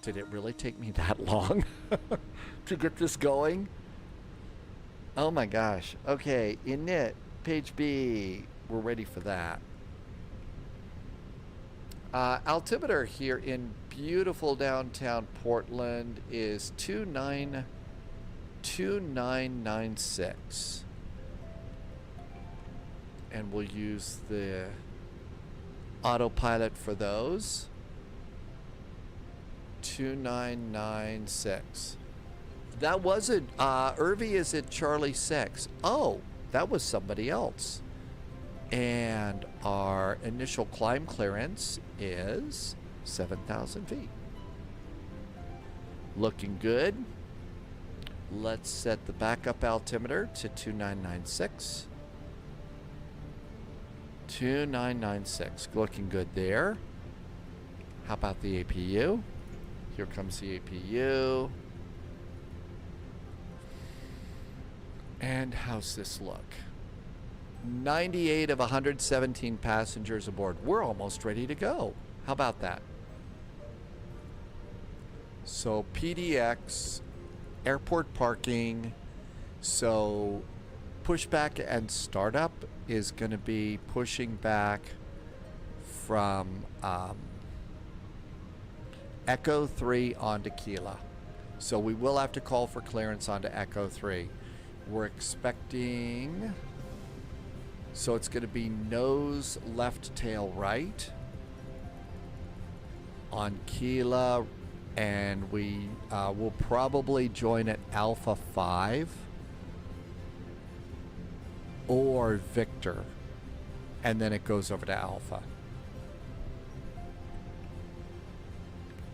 B: Did it really take me that long to get this going? Oh my gosh. Okay, init, page B. We're ready for that. Altimeter here in beautiful downtown Portland is 2996. And we'll use the autopilot for those. 2996. That wasn't, Irvi is at Charlie 6. Oh, that was somebody else. And our initial climb clearance is 7,000 feet. Looking good. Let's set the backup altimeter to 2996. 2996. Looking good there. How about the APU? Here comes the APU. And how's this look? 98 of 117 passengers aboard. We're almost ready to go. How about that? So PDX, airport parking. So pushback and startup is going to be pushing back from Echo 3 onto Kila. So we will have to call for clearance onto Echo 3. We're expecting, so it's going to be nose left tail right on Kila, and we will probably join at Alpha 5 or Victor, and then it goes over to Alpha.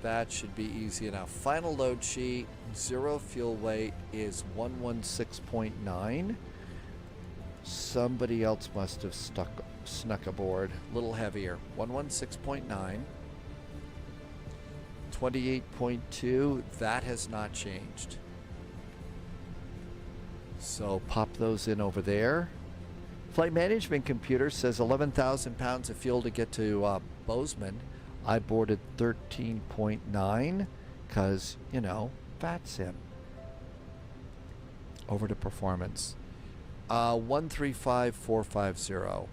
B: That should be easy enough. Final load sheet, 0 fuel weight is 116.9. Somebody else must have snuck aboard. A little heavier. 116.9. 28.2. That has not changed. So pop those in over there. Flight management computer says 11,000 pounds of fuel to get to Bozeman. I boarded 13.9 because, you know, VATSIM. Over to performance. 135450.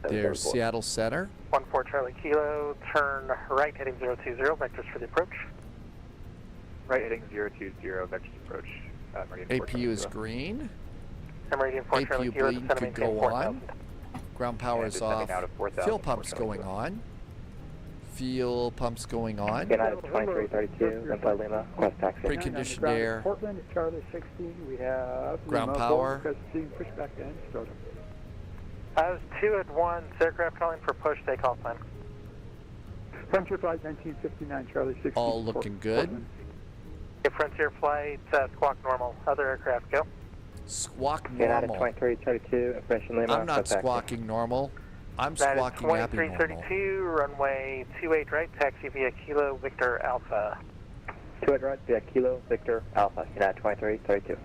B: There's Seattle Center.
A: 14 Charlie Kilo, turn right heading 020, vectors for the approach.
H: Right heading 020, vectors approach.
B: APU is green.
A: APU
B: bleed could go on. Ground power is off. Fuel pump's going on. Fuel pump's going on.
H: United 2332, Empire Lima, West Taxi.
B: Preconditioned air.
E: Portland is Charlie 16. We have
B: ground power.
E: Pushback and startup.
A: I was 2 at 1. Aircraft calling for push. Takeoff plan.
E: Frontier flight 1959, Charlie 16.
B: All looking good.
A: Frontier flight, squawk normal. Other aircraft, go.
B: Squawk
H: United
B: normal.
H: 2332, Information Lima.
B: I'm not squawking normal. I'm squawking abnormal.
A: 2332, runway 28 right, taxi via Kilo, Victor, Alpha.
H: 28 right, via Kilo, Victor, Alpha. United 2332.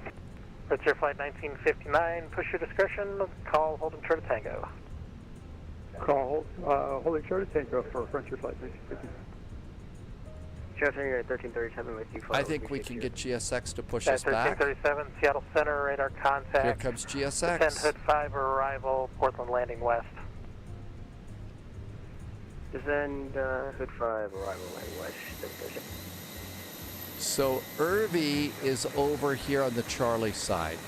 A: Frontier flight 1959, push your discretion, call, hold and short of Tango.
E: Call, holding short of Tango for Frontier flight 1959.
H: You're at 1337 with you.
B: I think we can get GSX to push us back.
A: 1337, Seattle Center, radar contact.
B: Here comes GSX.
A: Descend Hood 5, arrival, Portland landing west.
H: Descend Hood 5, arrival landing west.
B: So Irvi is over here on the Charlie side.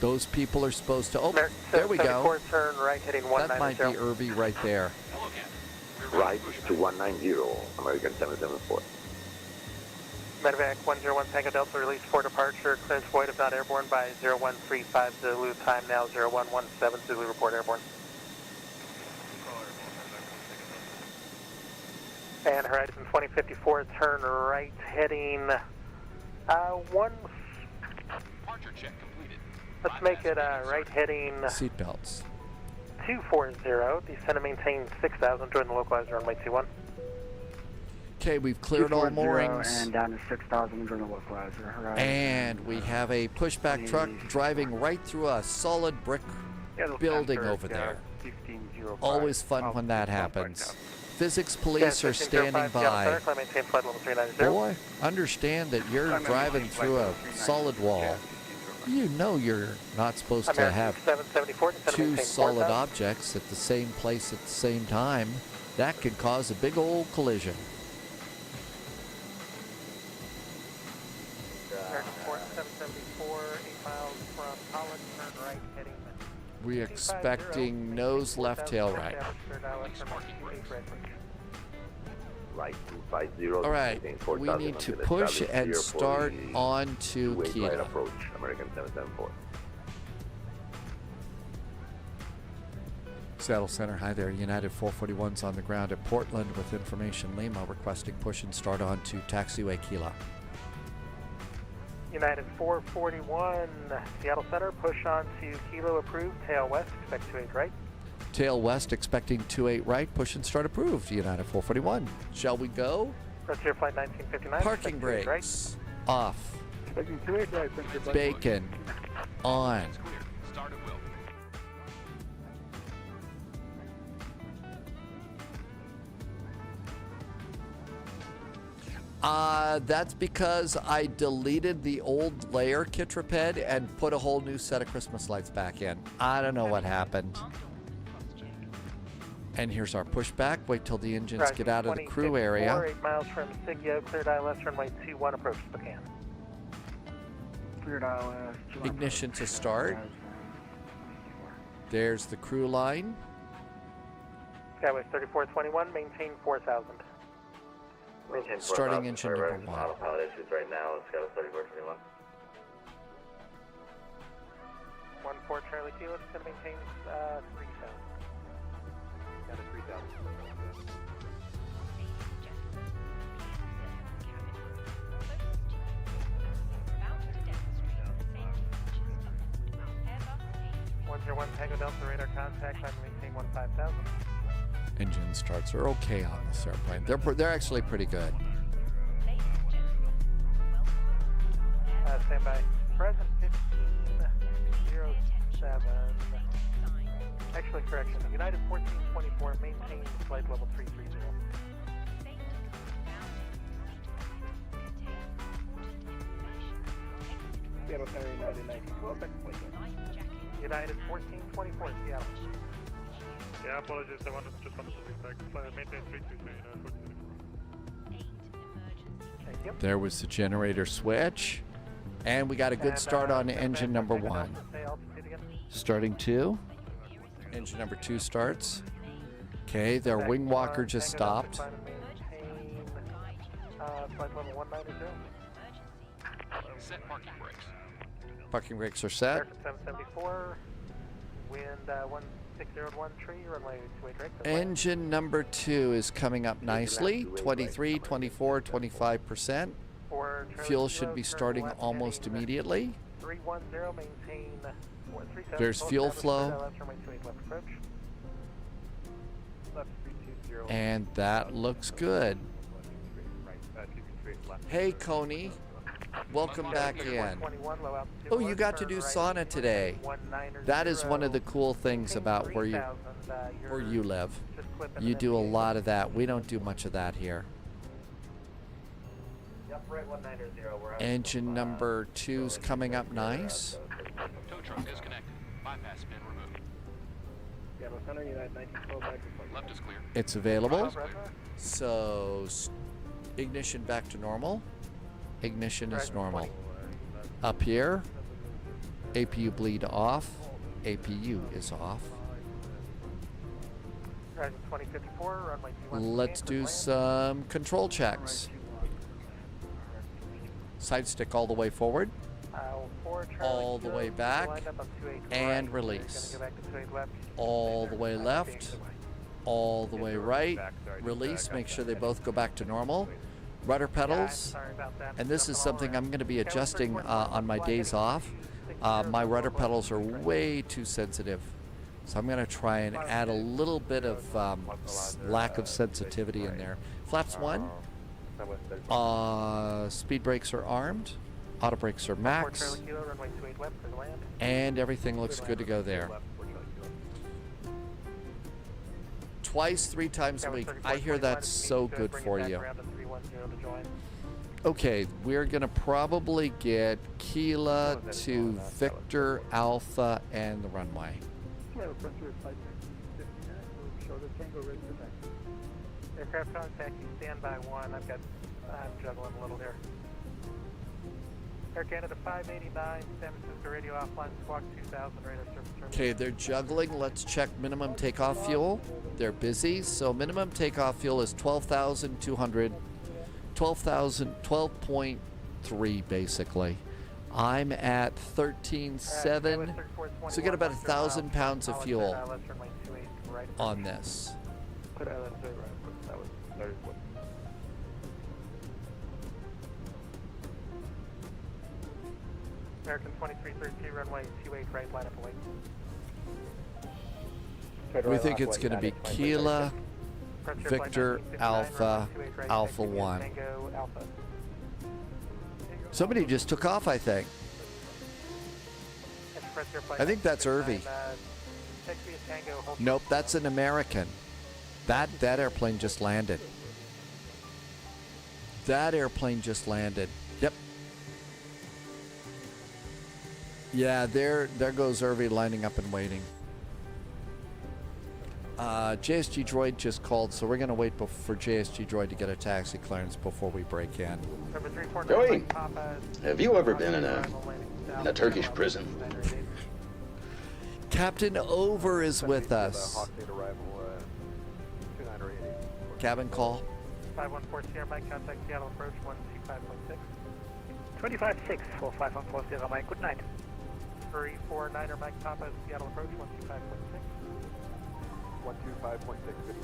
B: Those people are supposed to... Oh, there we go.
A: Turn right, heading 190.
B: That might be Irvi right there.
I: Right to 190, American 774.
A: Medevac 101 Tango Delta, release for departure. Clearance void if not airborne by 0135 Zulu. Time now 0117 Zulu, report airborne. And Horizon 2054, turn right, heading one.
T: Departure check completed.
A: Let's make it right heading
B: Seatbelts.
A: 240, descend and maintain 6,000, join the localizer runway 21.
B: Okay, we've cleared all moorings.
Q: And down to 6,000, join the localizer. Horizon.
B: And we have a pushback truck driving right through a solid brick building over there. Always fun when that happens. Physics police are standing by. Boy, understand that you're driving through a solid wall. You know you're not supposed to have two solid objects at the same place at the same time. That could cause a big old collision.
A: 8 miles from Holland, turn right, heading.
B: We expecting nose left, tail right.
I: Right 250.
B: All right, we need to push and start on to
I: Right
B: Kilo.
I: approach, American 774.
B: Seattle Center, hi there. United 441's on the ground at Portland with information Lima requesting push and start on to taxiway Kilo.
A: United 441, Seattle Center, push on to Kilo approved, tail west, expect 28 right.
B: Tail west expecting 28 right, push and start approved. United 441. Shall we go?
A: Frontier flight 1959.
B: Parking
A: expect 28 right.
B: brakes off.
E: Expecting 28 right, Frontier flight.
B: Bacon on.
T: Start at will.
B: That's because I deleted the old layer Kitraped and put a whole new set of Christmas lights back in. I don't know what happened. And here's our pushback. Wait till the engines get out of the crew area.
A: 8 miles from Sigio, clear dial left, runway 21, approach Spokane.
E: Clear dial left.
B: Ignition to start. There's the crew line.
A: Skyway 3421, maintain 4000.
I: Maintain
B: Starting engine number 1.
I: Autopilot issues right now. Skyway 3421.
A: 14 Charlie Kilo, just going to maintain 3000. Down to 3000. One Tango Delta radar contact, I'm maintain 15,000.
B: Engine starts are okay on this airplane. They're actually pretty good.
A: Stand by. Present 1507. Actually, correction. United 1424, maintain flight level 330.
O: Seattle Center, United 1912,
A: United 1424, Seattle.
C: Yeah, apologies. I just wanted to reflect. Maintain 323,
A: Thank you.
B: There was the generator switch. And we got a good start on engine number 1. Starting 2. Engine number 2 starts. Okay, their wing walker just stopped.
A: Flight level 190.
T: Set parking brakes.
B: Parking brakes are set.
A: American 774, wind 1601 tree, runway 28 right.
B: Engine number 2 is coming up nicely. 23, 24, 25%. Fuel should be starting almost immediately.
A: 310, maintain 37.
B: There's fuel flow. And that looks good. Hey, Coney. Welcome back in. Oh, you got to do sauna today. That is one of the cool things about where you live. You do a lot of that. We don't do much of that here. Engine number 2's coming up nice.
T: Tow truck disconnected. Bypass pin removed.
O: Seattle Center, United 1912,
T: Left is clear.
B: It's available. So ignition back to normal. Ignition is normal. Up here, APU bleed off. APU is off. Let's do some control checks. Side stick all the way forward, all the way back, and release. All the way left, all the way right, release, make sure they both go back to normal. Rudder pedals, and this is something I'm going to be adjusting on my days off. My rudder pedals are way too sensitive, so I'm going to try and add a little bit of lack of sensitivity in there. Flaps 1, speed brakes are armed, auto brakes are max, and everything looks good to go there. Twice, 3 times a week. I hear that's so good for you. Okay, we're going to probably get Kilo to Victor, Alpha, and the runway.
A: Aircraft contact, you stand by 1. I'm juggling a little here. Air Canada 589, San Francisco radio offline, squawk 2000, radar service terminated.
B: Okay, they're juggling. Let's check minimum takeoff fuel. They're busy. So minimum takeoff fuel is 12,200, 12.3 basically. I'm at 13.7, so get about 1,000 pounds of fuel on this.
O: Put LS right, that was 34.
A: American 2332, runway 28 right, line up away.
B: We think it's going to be Kilo, Victor, Alpha, Alpha 1. Somebody just took off, I think. I think that's Irvy. Nope, that's an American. That airplane just landed. That airplane just landed. Yep. Yeah, there goes Irvy lining up and waiting. JSG Droid just called, so we're going to wait for JSG Droid to get a taxi clearance before we break in.
D: Joey, have you ever been in a Turkish prison?
B: Captain Over is with us. Cabin call.
A: 514 Sierra Mike, contact Seattle approach 125.6. 25.6 for 5140 Mike, good night. 349er Mike Papa, Seattle approach 125.6.
O: 125.6, good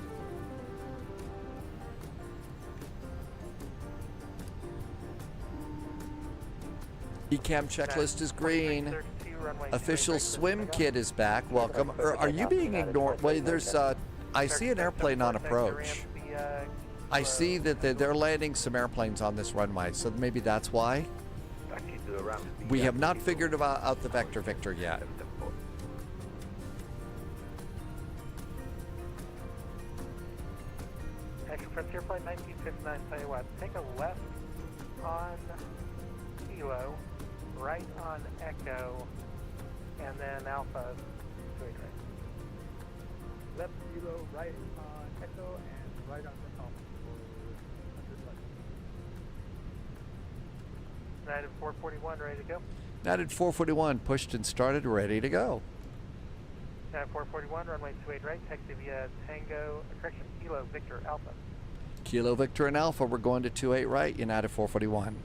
O: evening.
B: ECAM checklist is green. Official swim kit is back. Welcome. Are you being ignored? Wait, there's I see an airplane on approach. I see that they're landing some airplanes on this runway, so maybe that's why. We have not figured out the Vector Victor yet.
A: Action Frontier Flight 1959, tell you what, take a left on Kilo, right on Echo, and then Alpha, straight right.
O: Left Kilo, right on Echo, and right on the Alpha.
A: United 441, ready to go.
B: United 441 pushed and started, ready to go.
A: United 441, runway 28 right, taxi via Tango, correction, Kilo, Victor, Alpha.
B: Kilo, Victor, and Alpha, we're going to 28 right, United 441.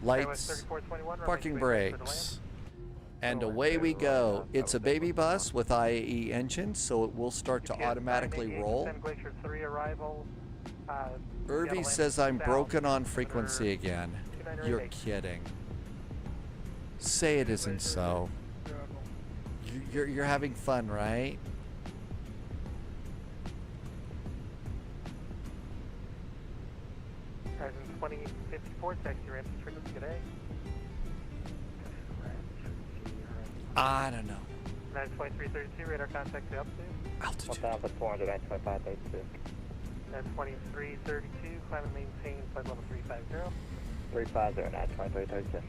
B: Lights, parking brakes, and away we go. It's a baby bus with IAE engine, so it will start to automatically roll. Irvy says I'm broken on frequency again. You're kidding. Say it isn't so. You're having fun, right?
A: Horizon 2054, taxi ramp to frequency today.
B: I don't know.
A: 92332, radar contact to altitude.
H: 1,425.82.
A: 92332, climb and maintain flight level 350.
H: 350, 92332.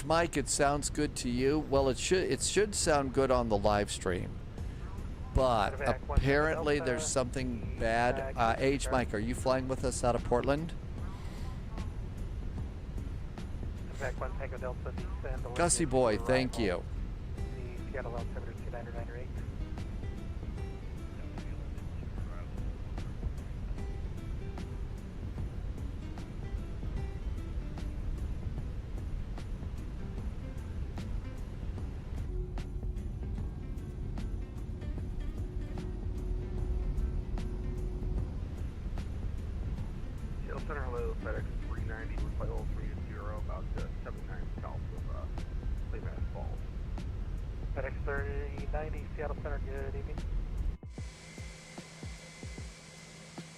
B: Mike, it sounds good to you. Well, it should sound good on the live stream, but apparently there's something bad. Mike, are you flying with us out of Portland? Gussie boy, thank you.
A: The Seattle altimeter 2998.
V: Center, hello, FedEx 390, we're flight level 30, about 79 south of Playmass Falls.
A: FedEx 3090, Seattle Center, good evening.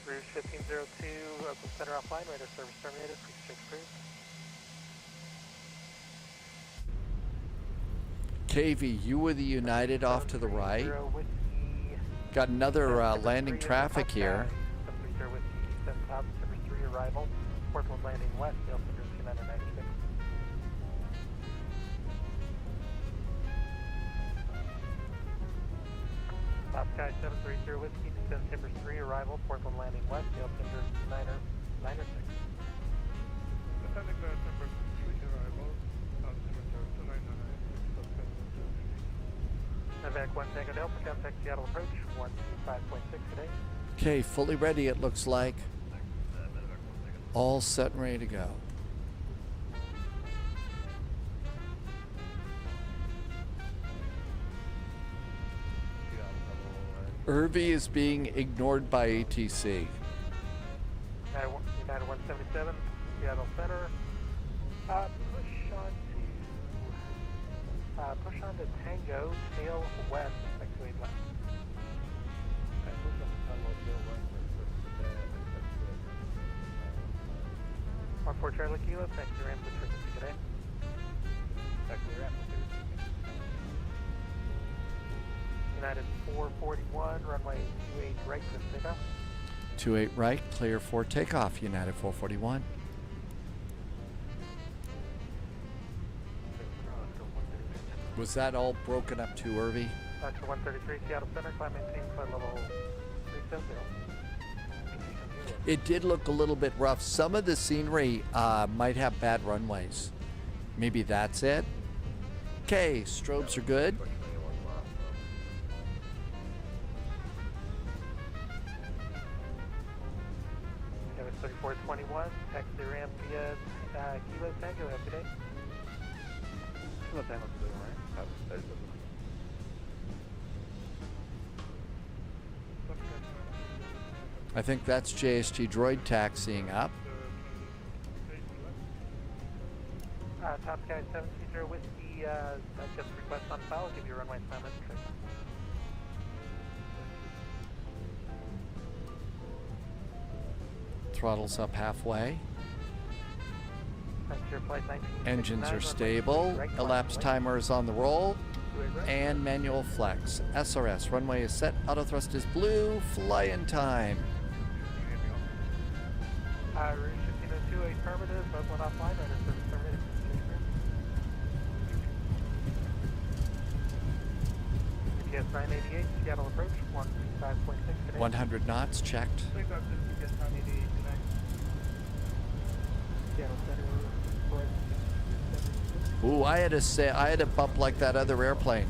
A: Rouge 1502, Oakland Center offline, radar service terminated, please check approved.
B: KV, you were the United off to the right. Got another landing traffic here.
A: Arrival. Portland landing west, altimeter 2996. Sky 730 Whiskey, descend Timbers 3, arrival, Portland landing west, altimeter 906.
V: Descending the Timbers 3 arrival, altimeter 2996.
A: Evac 1 Tango Delta, contact Seattle approach, 125.6 today.
B: Okay, fully ready it looks like. All set and ready to go. Irby is being ignored by ATC.
A: United 177, Seattle Center. Push on to Tango, tail west, effectuate left. 14 Charlie Kilo, thank you, ramp with frequency today. Back to the ramp with United 441, runway 28 right for takeoff.
B: 28 right, clear for takeoff, United 441. Was that all broken up to Irby?
A: Dr. 133, Seattle Center, climb maintain flight level 370.
B: It did look a little bit rough. Some of the scenery might have bad runways. Maybe that's it. Okay, strobes are good.
A: Kevin 3421, taxi ramp via Kilo Tango, have a good day. Kilo Tango, right?
B: I think that's JST Droid taxiing up.
A: Top Sky 730 Whiskey, just request on file, give you runway assignment.
B: Throttles up halfway.
A: Flight 1969,
B: Engines are stable. Elapsed timer is on the roll. And manual flex. SRS, runway is set. Auto thrust is blue. Fly-in time.
A: Route 1502, affirmative, but one offline, runner service terminated. GPS 988, Seattle approach, 135.6 today.
B: 100 knots checked.
A: GPS 988 tonight. Seattle Center,
B: Ooh, I had to bump like that other airplane.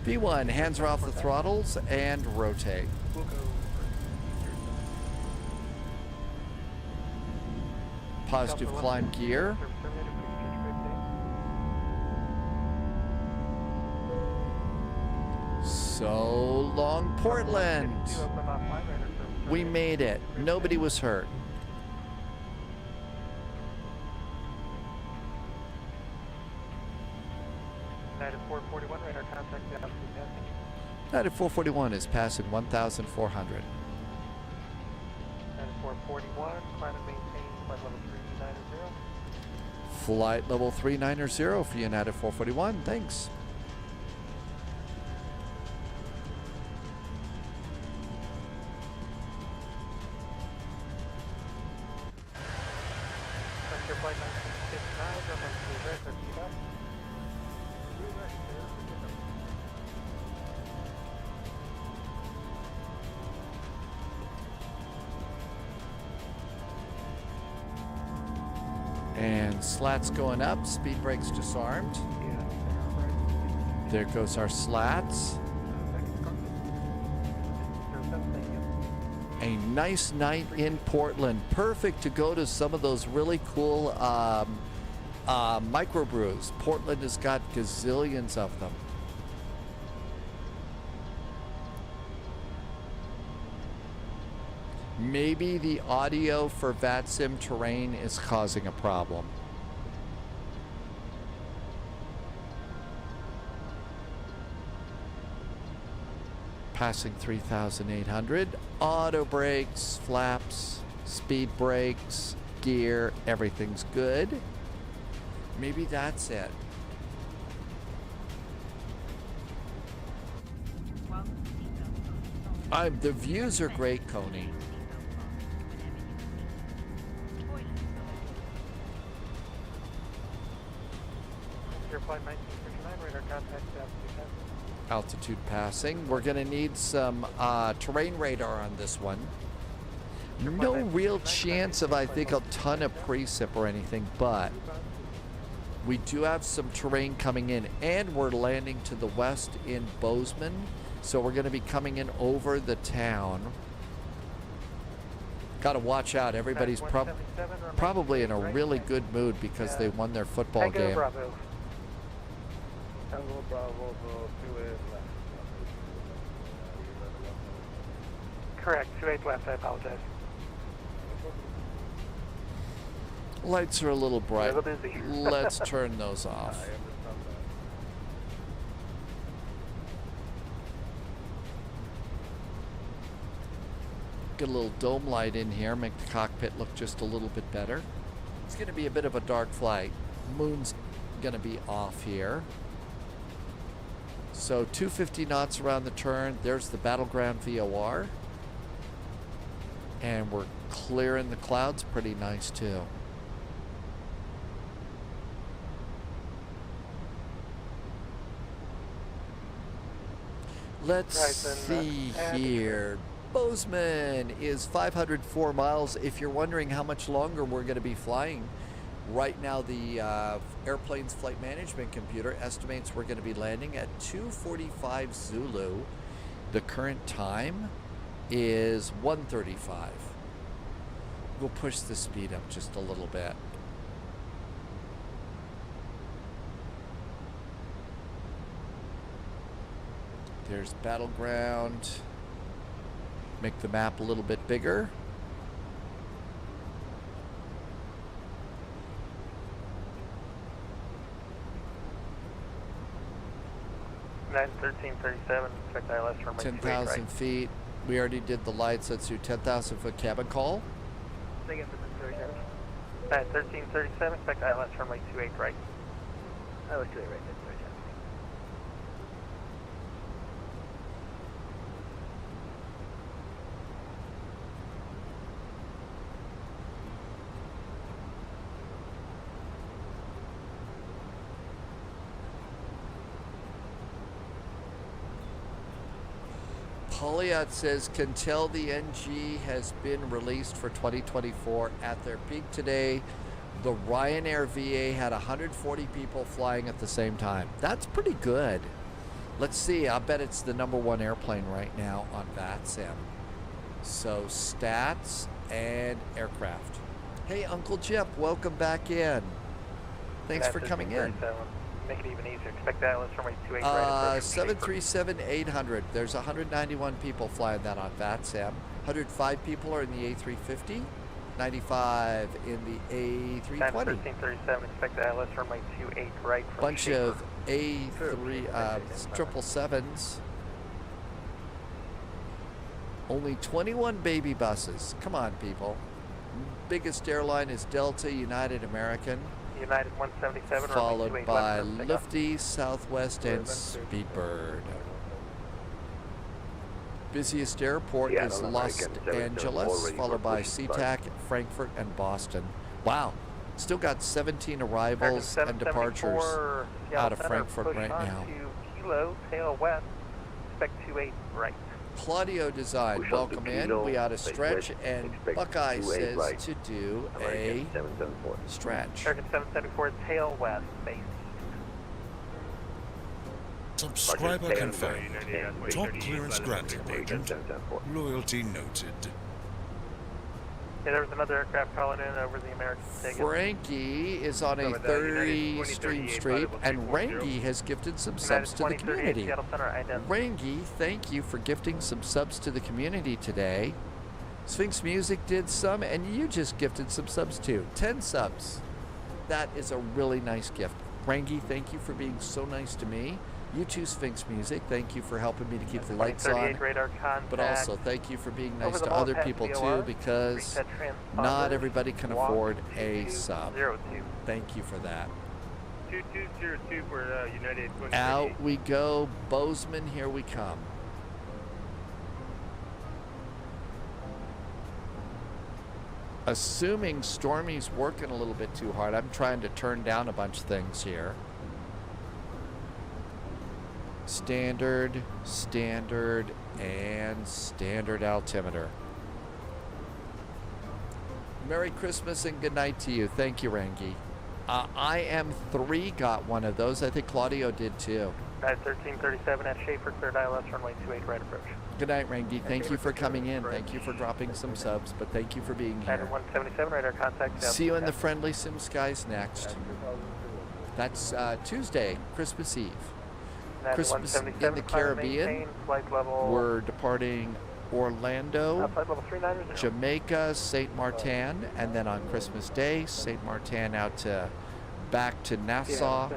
B: V1, hands are off the throttles and rotate. Positive climb gear. So long, Portland. We made it. Nobody was hurt.
A: United 441, radar contact the altitude passing.
B: United 441 is passing 1,400.
A: United 441, climb and maintain flight level 390.
B: Flight level 390 for United 441. Thanks.
A: Frontier flight 1959, runway 2 right, clear for takeoff.
B: And slats going up, speed brakes disarmed. There goes our slats. A nice night in Portland. Perfect to go to some of those really cool microbrews. Portland has got gazillions of them. Maybe the audio for VATSIM terrain is causing a problem. Passing 3,800. Auto brakes, flaps, speed brakes, gear, everything's good. Maybe that's it. The views are great, Coney.
A: Roger, flight 1959, radar contact altitude passing.
B: Altitude passing. We're going to need some terrain radar on this one. No real chance of, I think, a ton of precip or anything, but we do have some terrain coming in, and we're landing to the west in Bozeman, so we're going to be coming in over the town. Got to watch out. Everybody's probably in a really good mood because they won their football game.
A: Bravo.
V: Tango Bravo, 28 left.
A: Correct, 28 left, I apologize.
B: Lights are a little bright.
A: A little busy.
B: Let's turn those off.
V: I understand
B: Get a little dome light in here, make the cockpit look just a little bit better. It's going to be a bit of a dark flight. Moon's going to be off here. So 250 knots around the turn. There's the battleground VOR. And we're clearing the clouds pretty nice too. Let's see here. Bozeman is 504 miles. If you're wondering how much longer we're going to be flying, right now the airplane's flight management computer estimates we're going to be landing at 2:45 Zulu. The current time is 1:35. We'll push the speed up just a little bit. There's battleground. Make the map a little bit bigger.
H: Nine 1337, expect ILS from
B: 10,000 feet. We already did the lights. Let's do 10,000 foot cabin call.
H: Second 1337, expect ILS from 28 right. ILS 28 right.
B: Poliat says, can tell the NG has been released for 2024 at their peak today. The Ryanair VA had 140 people flying at the same time. That's pretty good. Let's see. I bet it's the #1 airplane right now on VATSIM. So stats and aircraft. Hey, Uncle Jeff, welcome back in. Thanks for coming in.
H: Make it even easier. Expect that ILS from 28 right.
B: 737-800. There's 191 people flying that on VATSIM. 105 people are in the A350. 95 in the A320.
H: 1337, expect the ILS from 28 right.
B: Bunch of A3 777s. Only 21 baby buses. Come on, people. Biggest airline is Delta, United, American.
H: United 177
B: followed by Lifty, Southwest, and Speedbird. Busiest airport is Los Angeles, followed by SeaTac, Frankfurt, and Boston. Wow, still got 17 arrivals and departures out of Frankfurt right now.
H: Kilo, tail west, expect 28 right.
B: Claudio Design, welcome in. We ought to stretch, and Buckeye says to do a stretch.
H: American 774, tail west, base.
J: Subscriber confirmed. Top clearance granted, Agent. Loyalty noted.
H: Yeah, there was another aircraft calling in over the American ticket.
B: Frankie is on a 30 stream street, and Rangi has gifted some subs to the community. Rangi, thank you for gifting some subs to the community today. Sphinx Music did some, and you just gifted some subs too. 10 subs. That is a really nice gift. Rangi, thank you for being so nice to me. You too, Sphinx Music. Thank you for helping me to keep the lights on. But also, thank you for being nice to other people too, because not everybody can afford a sub. Thank you for that.
C: 2202 for United.
B: Out we go. Bozeman, here we come. Assuming Stormy's working a little bit too hard, I'm trying to turn down a bunch of things here. Standard, standard, and standard altimeter. Merry Christmas and good night to you. Thank you, Rangi. IM3 got one of those. I think Claudio did too.
A: 1337 at Schaefer, cleared ILS, runway 28, right approach.
B: Good night, Rangi. Thank you for coming in. Thank you for dropping some subs, but thank you for being here.
A: 177, radar contact.
B: See you in the friendly sim skies next. That's Tuesday, Christmas Eve. Christmas in the Caribbean. We're departing Orlando, Jamaica, St. Martin, and then on Christmas Day, St. Martin out to back to Nassau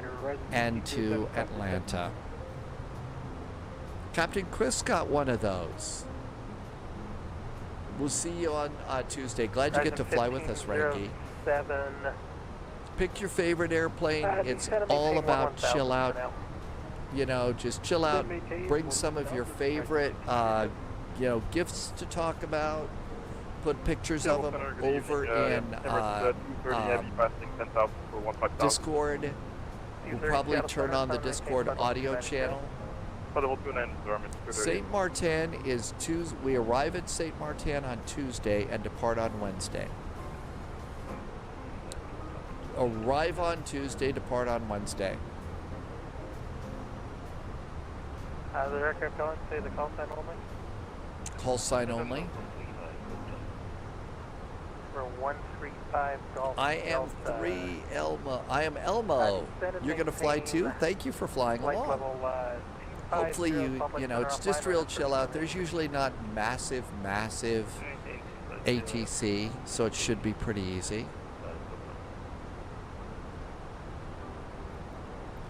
B: and to Atlanta. Captain Chris got one of those. We'll see you on Tuesday. Glad you get to fly with us, Rangi. Pick your favorite airplane. It's all about chill out. You know, just chill out. Bring some of your favorite, you know, gifts to talk about. Put pictures of them over in Discord. We'll probably turn on the Discord audio channel. St. Martin is Tuesday. We arrive at St. Martin on Tuesday and depart on Wednesday. Arrive on Tuesday, depart on Wednesday.
A: The aircraft going, say the call sign only.
B: Call sign only.
A: For 135 Golf.
B: I am Elmo. I am Elmo. You're going to fly too? Thank you for flying along. Hopefully you know, it's just real chill out. There's usually not massive ATC, so it should be pretty easy.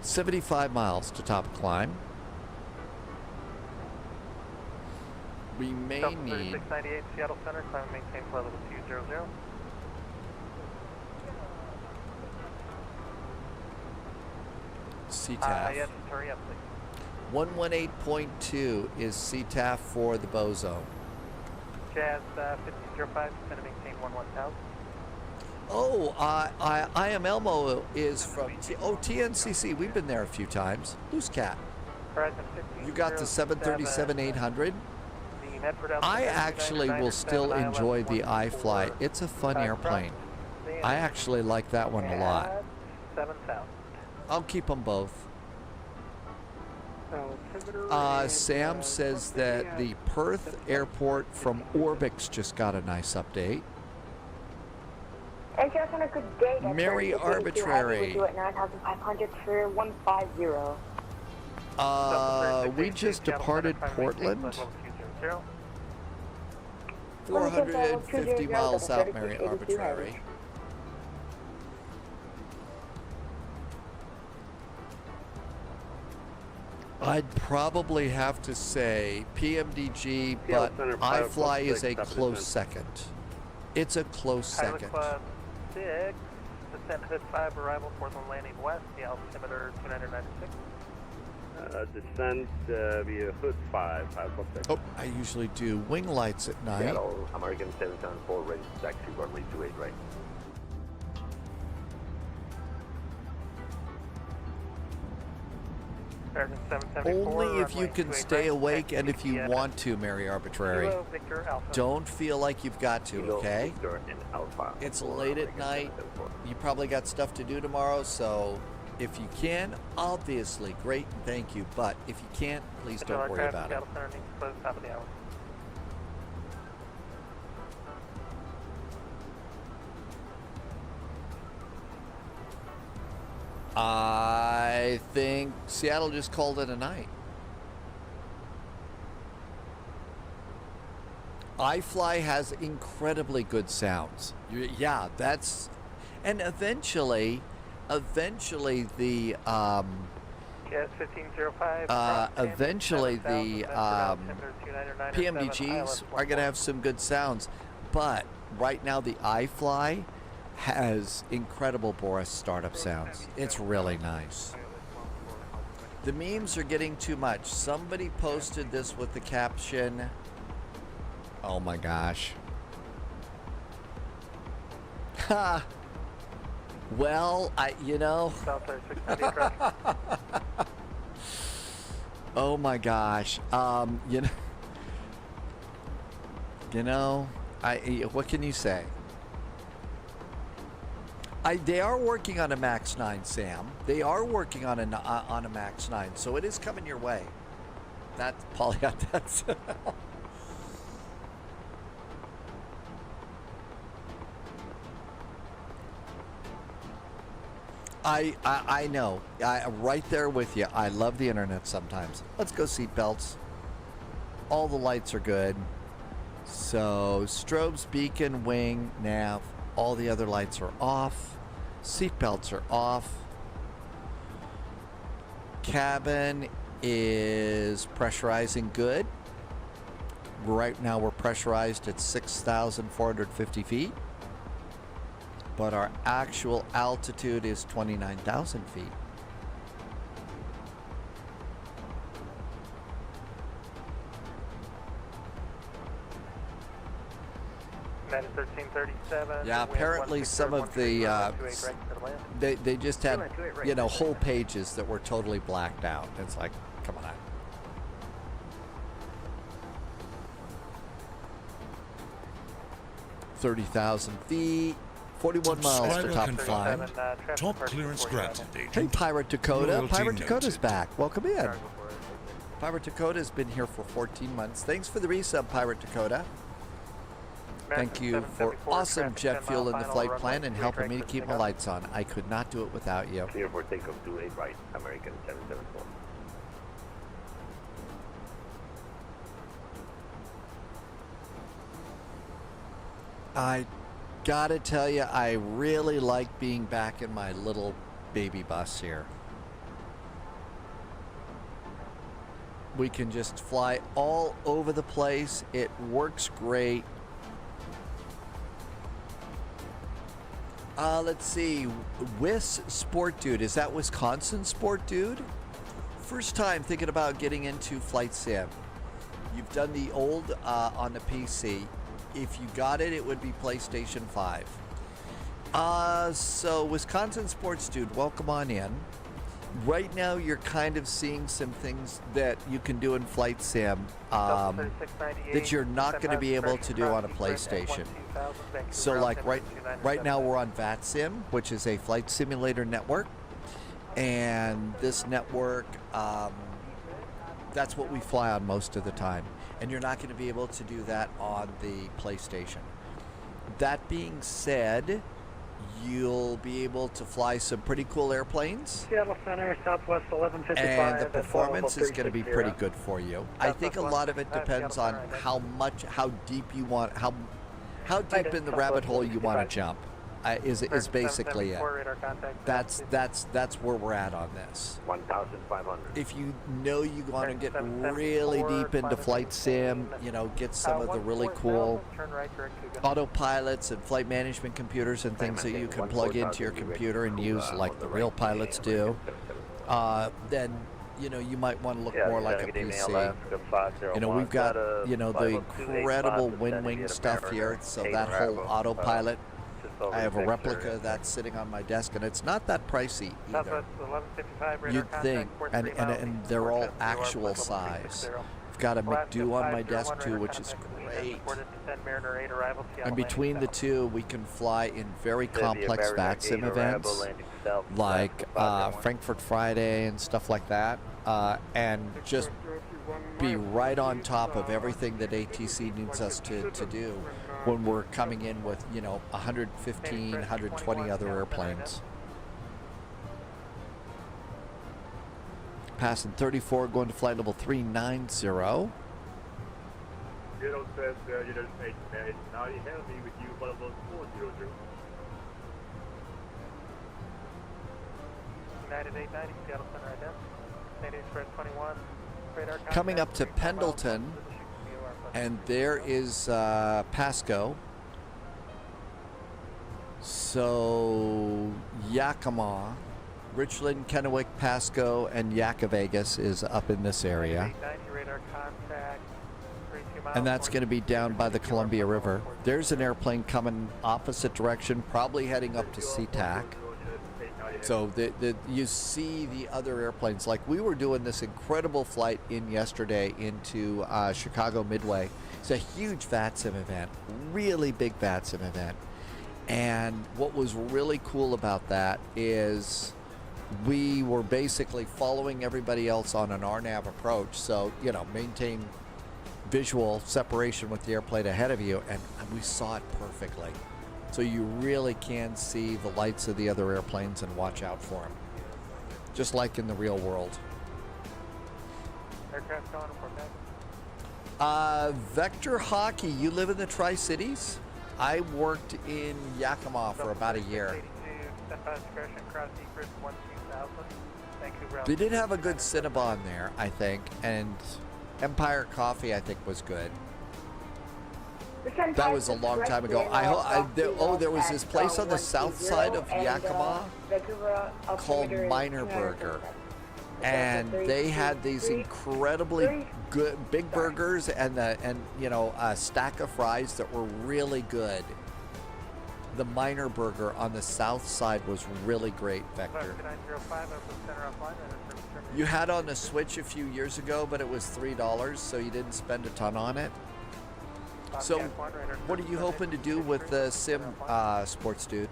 B: 75 miles to top climb. We may need
A: 698 Seattle Center, climb and maintain flight level 200.
B: CTAF.
A: Yes, hurry up, please.
B: 118.2 is CTAF for the bozo.
A: Jazz 1505, center maintain 11000.
B: Oh, I am Elmo is from TNCC. We've been there a few times. Loose Cat. You got the 737-800. I actually will still enjoy the iFly. It's a fun airplane. I actually like that one a lot.
A: 7000.
B: I'll keep them both. Sam says that the Perth airport from Orbix just got a nice update.
N: And just on a good day,
B: Mary Arbitrary.
N: Do it 9,500 for 150.
B: We just departed Portland. 450 miles out, Mary Arbitrary. I'd probably have to say PMDG, but iFly is a close second. It's a close second.
A: Club 6, descent hood 5, arrival, Portland landing west, the altimeter 296.
I: Descent via hood 5, 546.
B: Oh, I usually do wing lights at night.
I: Seattle, American 774, ready to taxi, runway 28 right.
B: Only if you can stay awake and if you want to, Mary Arbitrary. Don't feel like you've got to, okay? It's late at night. You probably got stuff to do tomorrow, so if you can, obviously, great, thank you. But if you can't, please don't worry about it. I think Seattle just called it a night. iFly has incredibly good sounds. Yeah, that's, and eventually the PMDGs are going to have some good sounds, but right now the iFly has incredible Boris startup sounds. It's really nice. The memes are getting too much. Somebody posted this with the caption, oh my gosh. Ha. Well, you know. Oh my gosh. What can you say? They are working on a Max 9, Sam. They are working on a Max 9, so it is coming your way. That's Polya. That's. I know. Right there with you. I love the internet sometimes. Let's go seatbelts. All the lights are good. So strobes, beacon, wing, nav, all the other lights are off. Seatbelts are off. Cabin is pressurizing good. Right now we're pressurized at 6,450 feet. But our actual altitude is 29,000 feet.
A: That is 1337.
B: Yeah, apparently some of the they just had whole pages that were totally blacked out. It's like, come on. 30,000 feet. 41 miles to top flying.
J: Top clearance granted, agent.
B: Hey, Pirate Dakota.
J: Loyalty
B: Pirate Dakota's
J: noted.
B: back. Welcome in. Pirate Dakota's been here for 14 months. Thanks for the resub, Pirate Dakota. Thank you for awesome jet fuel in the flight plan and helping me to keep my lights on. I could not do it without you.
I: Clear for takeoff 28 right, American 774.
B: I gotta tell you, I really like being back in my little baby bus here. We can just fly all over the place. It works great. Let's see. WIS Sport Dude. Is that Wisconsin Sport Dude? First time thinking about getting into flight sim. You've done the old on the PC. If you got it, it would be PlayStation 5. So Wisconsin Sports Dude, welcome on in. Right now, you're kind of seeing some things that you can do in flight sim that you're not going to be able to do on a PlayStation. So, like right now, we're on VATSIM, which is a flight simulator network, and this network, that's what we fly on most of the time. And you're not going to be able to do that on the PlayStation. That being said, you'll be able to fly some pretty cool airplanes.
P: Seattle Center, Southwest 1155.
B: And the performance is going to be pretty good for you. I think a lot of it depends on how deep you want, how deep in the rabbit hole you want to jump. Is basically it. That's where we're at on this.
I: 1,500.
B: If you know you want to get really deep into flight sim, get some of the really cool autopilots and flight management computers and things that you can plug into your computer and use like the real pilots do, then you might want to look more like a PC. We've got the incredible wind-wing stuff here, so that whole autopilot. I have a replica of that sitting on my desk, and it's not that pricey either. You'd think, and they're all actual size. I've got a McDo on my desk too, which is great. And between the two, we can fly in very complex VATSIM events, like Frankfurt Friday and stuff like that, and just be right on top of everything that ATC needs us to do when we're coming in with 115, 120 other airplanes. Passing 34, going to flight level 390.
L: Now you have me with you, flight level 400.
A: United 890, Seattle Center identity. Native Express 21.
B: Coming up to Pendleton, and there is Pasco. So Yakima, Richland, Kennewick, Pasco, and Vegas is up in this area. And that's going to be down by the Columbia River. There's an airplane coming opposite direction, probably heading up to SeaTac. So you see the other airplanes. Like we were doing this incredible flight in yesterday into Chicago Midway. It's a huge VATSIM event, really big VATSIM event. And what was really cool about that is we were basically following everybody else on an RNAV approach. So, you know, maintain visual separation with the airplane ahead of you, and we saw it perfectly. So you really can see the lights of the other airplanes and watch out for them, just like in the real world.
A: Aircraft going for
B: Vector Hockey, you live in the Tri-Cities? I worked in Yakima for about a year. They did have a good Cinnabon there, I think, and Empire Coffee, I think, was good. That was a long time ago. There was this place on the south side of Yakima called Miner Burger, and they had these incredibly good big burgers and a stack of fries that were really good. The Miner Burger on the south side was really great, Vector. You had on the Switch a few years ago, but it was $3, so you didn't spend a ton on it. So, what are you hoping to do with the sim, sports dude?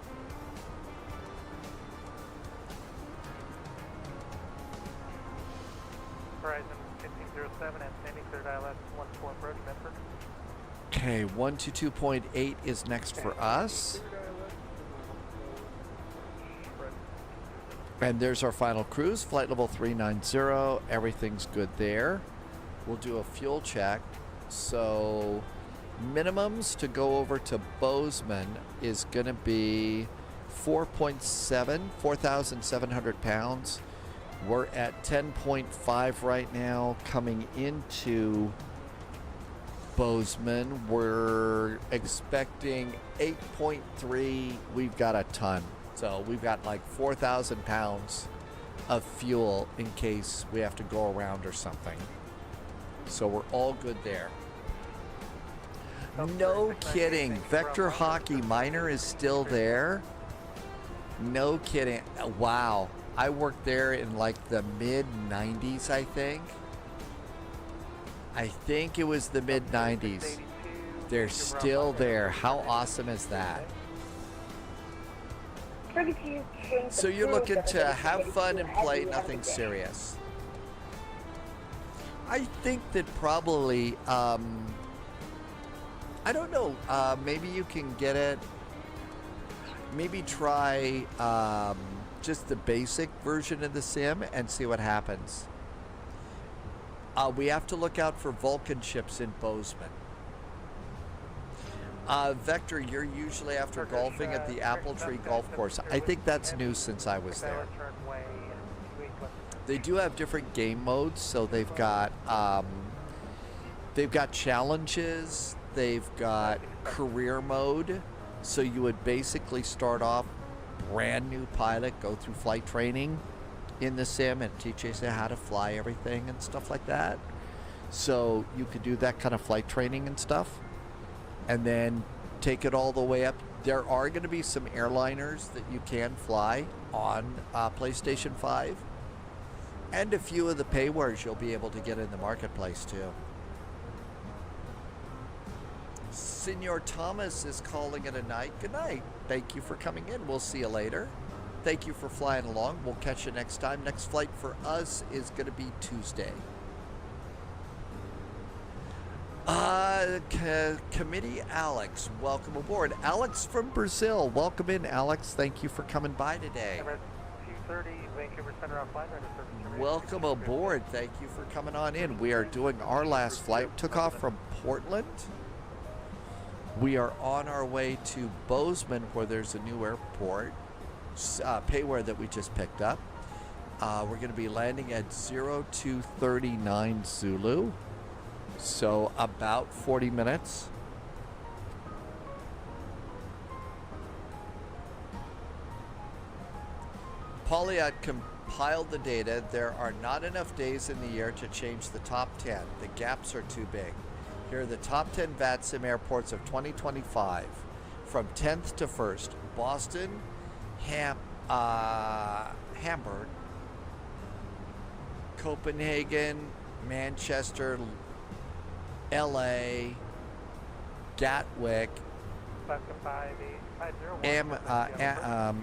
A: Horizon 1507 and standing clear ILS 14 approach, Medford.
B: Okay, 122.8 is next for us. And there's our final cruise, flight level 390. Everything's good there. We'll do a fuel check. So minimums to go over to Bozeman is going to be 4,700 pounds. We're at 10.5 right now. Coming into Bozeman, we're expecting 8.3. We've got a ton. So we've got like 4,000 pounds of fuel in case we have to go around or something. So we're all good there. No kidding. Vector Hockey Miner is still there. No kidding. Wow. I worked there in like the mid-90s, I think. I think it was the mid-90s. They're still there. How awesome is that? So you're looking to have fun and play, nothing serious. I think that probably, I don't know, maybe you can get it, maybe try just the basic version of the sim and see what happens. We have to look out for Vulcan ships in Bozeman. Vector, you're usually after golfing at the Apple Tree Golf Course. I think that's new since I was there. They do have different game modes, so they've got challenges, they've got career mode, so you would basically start off brand new pilot, go through flight training in the sim and teach you how to fly everything and stuff like that. So you could do that kind of flight training and stuff, and then take it all the way up. There are going to be some airliners that you can fly on PlayStation 5, and a few of the paywares you'll be able to get in the marketplace too. Senor Thomas is calling it a night. Good night. Thank you for coming in. We'll see you later. Thank you for flying along. We'll catch you next time. Next flight for us is going to be Tuesday. Committee Alex, welcome aboard. Alex from Brazil, welcome in, Alex. Thank you for coming by today. Welcome aboard. Thank you for coming on in. We are doing our last flight. Took off from Portland. We are on our way to Bozeman, where there's a new airport, payware that we just picked up. We're going to be landing at 0239 Zulu. So about 40 minutes. Polyat compiled the data. There are not enough days in the year to change the top 10. The gaps are too big. Here are the top 10 VATSIM airports of 2025. From 10th to 1st, Boston, Hamburg, Copenhagen, Manchester, LA, Gatwick,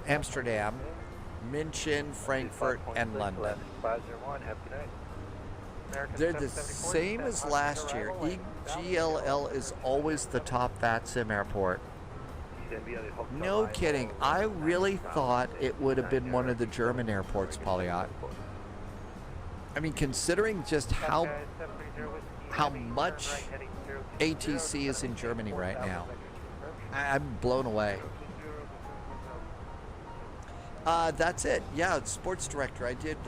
B: Amsterdam, München, Frankfurt, and London.
H: 501, have a good night.
B: They're the same as last year. EGLL is always the top VATSIM airport. No kidding. I really thought it would have been one of the German airports, Polyot. I mean, considering just how much ATC is in Germany right now, I'm blown away. That's it. Yeah, it's sports director. I did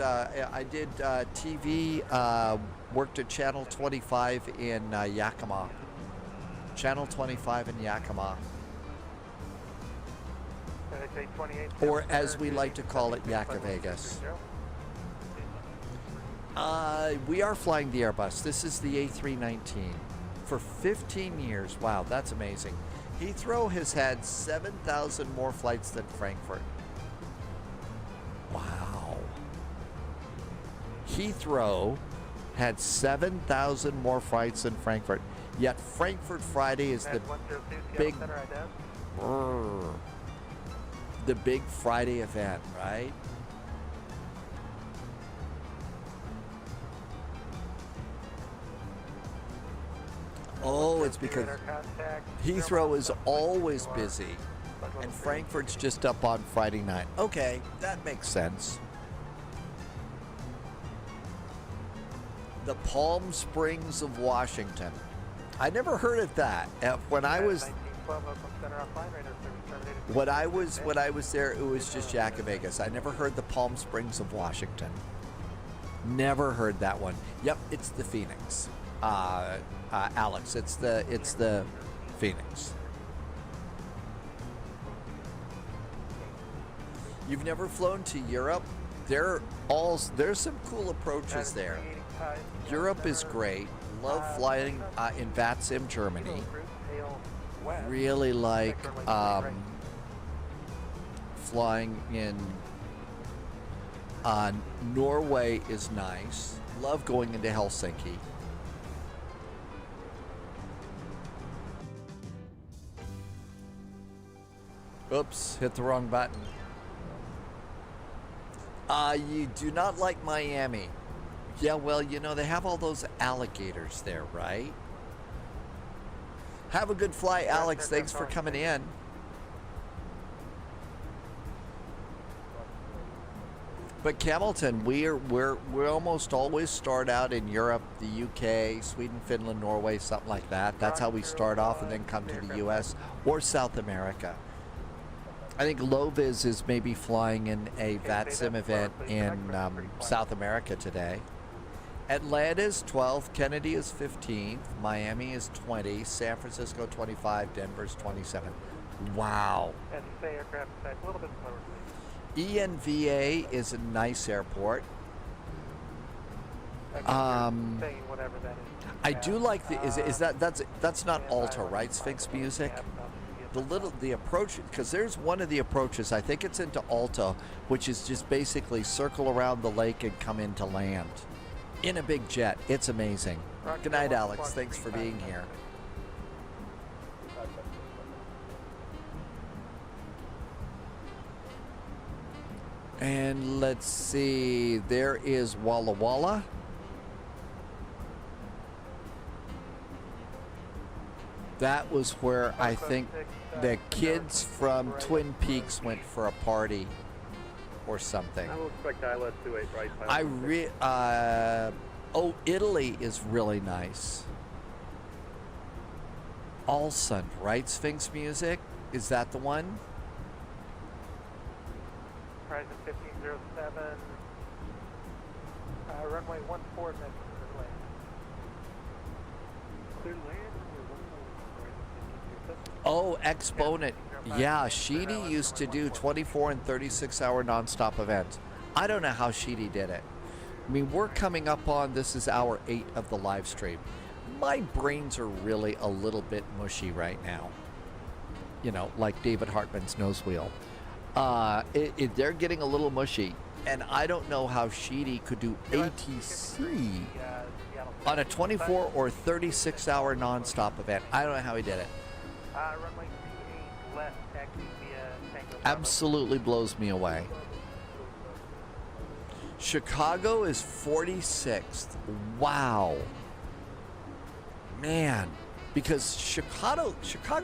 B: TV. Worked at Channel 25 in Yakima. Channel 25 in Yakima, or as we like to call it, Yaka Vegas. We are flying the Airbus. This is the A319 for 15 years. Wow, that's amazing. Heathrow has had 7,000 more flights than Frankfurt. Wow. Heathrow had 7,000 more flights than Frankfurt. Yet Frankfurt Friday is the big Friday event, right? Oh, it's because Heathrow is always busy, and Frankfurt's just up on Friday night. Okay, that makes sense. The Palm Springs of Washington. I never heard of that. When I was there, it was just Yaka Vegas. I never heard the Palm Springs of Washington. Never heard that one. Yep, it's the Phoenix. Alex, it's the Phoenix. You've never flown to Europe? There's some cool approaches there. Europe is great. Love flying in VATSIM, Germany. Really like flying in Norway is nice. Love going into Helsinki. Oops, hit the wrong button. You do not like Miami. Yeah, well, you know, they have all those alligators there, right? Have a good flight, Alex. Thanks for coming in. But Hamilton, we almost always start out in Europe, the UK, Sweden, Finland, Norway, something like that. That's how we start off, and then come to the US or South America. I think Loviz is maybe flying in a VATSIM event in South America today. Atlanta is 12th, Kennedy is 15th, Miami is 20, San Francisco 25, Denver's 27. Wow.
A: And say aircraft type a little bit slower, please.
B: ENVA is a nice airport.
A: Saying whatever that is.
B: I do like that's not Alta, right? Sphinx Music. The approach, because there's one of the approaches, I think it's into Alta, which is just basically circle around the lake and come into land in a big jet. It's amazing. Good night, Alex. Thanks for being here. And let's see, there is Walla Walla. That was where I think the kids from Twin Peaks went for a party or something.
L: I will expect ILS 28 right.
B: Italy is really nice. Alsund, right? Sphinx Music? Is that the one?
A: Horizon 1507. Runway 14 next to the lane. Clear land?
B: Oh, Exponent. Yeah, Sheedy used to do 24 and 36-hour nonstop events. I don't know how Sheedy did it. I mean, we're coming up on, this is hour 8 of the live stream. My brains are really a little bit mushy right now. You know, like David Hartman's nose wheel. They're getting a little mushy. And I don't know how Sheedy could do ATC on a 24 or 36-hour nonstop event. I don't know how he did it.
A: Runway 28 left, taxi via Tango.
B: Absolutely blows me away. Chicago is 46th. Wow. Man, because Chicago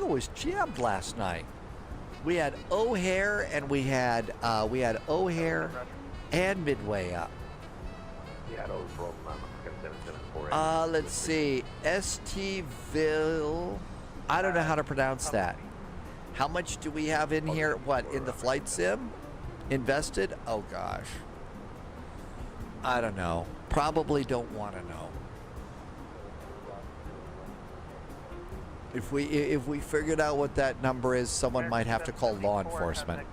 B: was jammed last night. We had O'Hare and we had O'Hare and Midway up.
I: Seattle from African 7748.
B: Let's see. Estiville. I don't know how to pronounce that. How much do we have in here? What, in the flight sim? Invested? Oh gosh. I don't know. Probably don't want to know. If we figured out what that number is, someone might have to call law enforcement.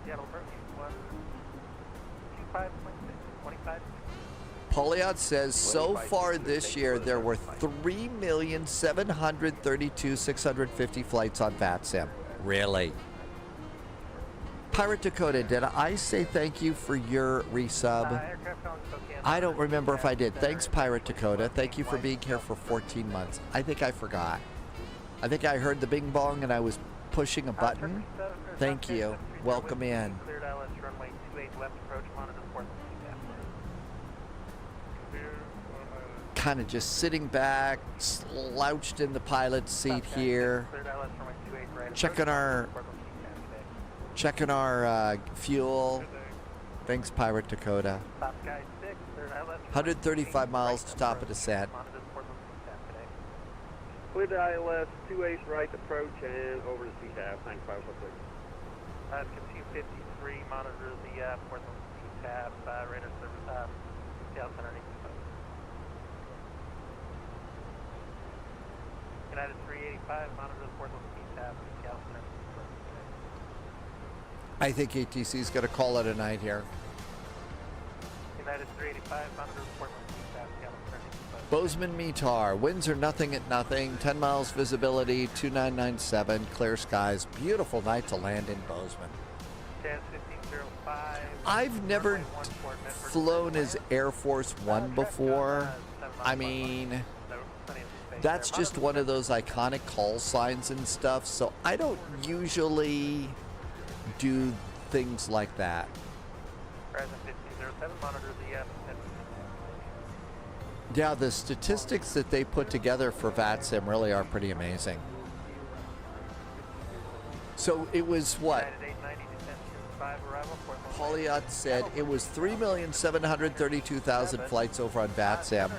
B: Poliot says, so far this year, there were 3,732,650 flights on VATSIM. Really? Pirate Dakota, did I say thank you for your resub? I don't remember if I did. Thanks, Pirate Dakota. Thank you for being here for 14 months. I think I forgot. I think I heard the bing bong and I was pushing a button. Thank you. Welcome in.
A: Cleared ILS runway 28 left approach, monitor port.
B: Kind of just sitting back, slouched in the pilot's seat here, checking our fuel. Thanks, Pirate Dakota. 135 miles to top of descent.
V: Cleared ILS 28 right approach and over to CTAF. Thanks, 546.
A: Continue 53, monitor the Portland CTAF, radar service, details underneath the post. United 385, monitor the Portland CTAF, details underneath the post.
B: I think ATC's going to call it a night here.
A: United 385, monitor the Portland CTAF, details underneath the post.
B: Bozeman Metar, winds are nothing at nothing, 10 miles visibility, 2997, clear skies, beautiful night to land in Bozeman.
A: 10-1505.
B: I've never flown as Air Force One before. I mean, that's just one of those iconic call signs and stuff, so I don't usually do things like that.
A: Horizon 1507, monitor the
B: Yeah, the statistics that they put together for VATSIM really are pretty amazing. So it was what? Poliot said it was 3,732,000 flights over on VATSIM.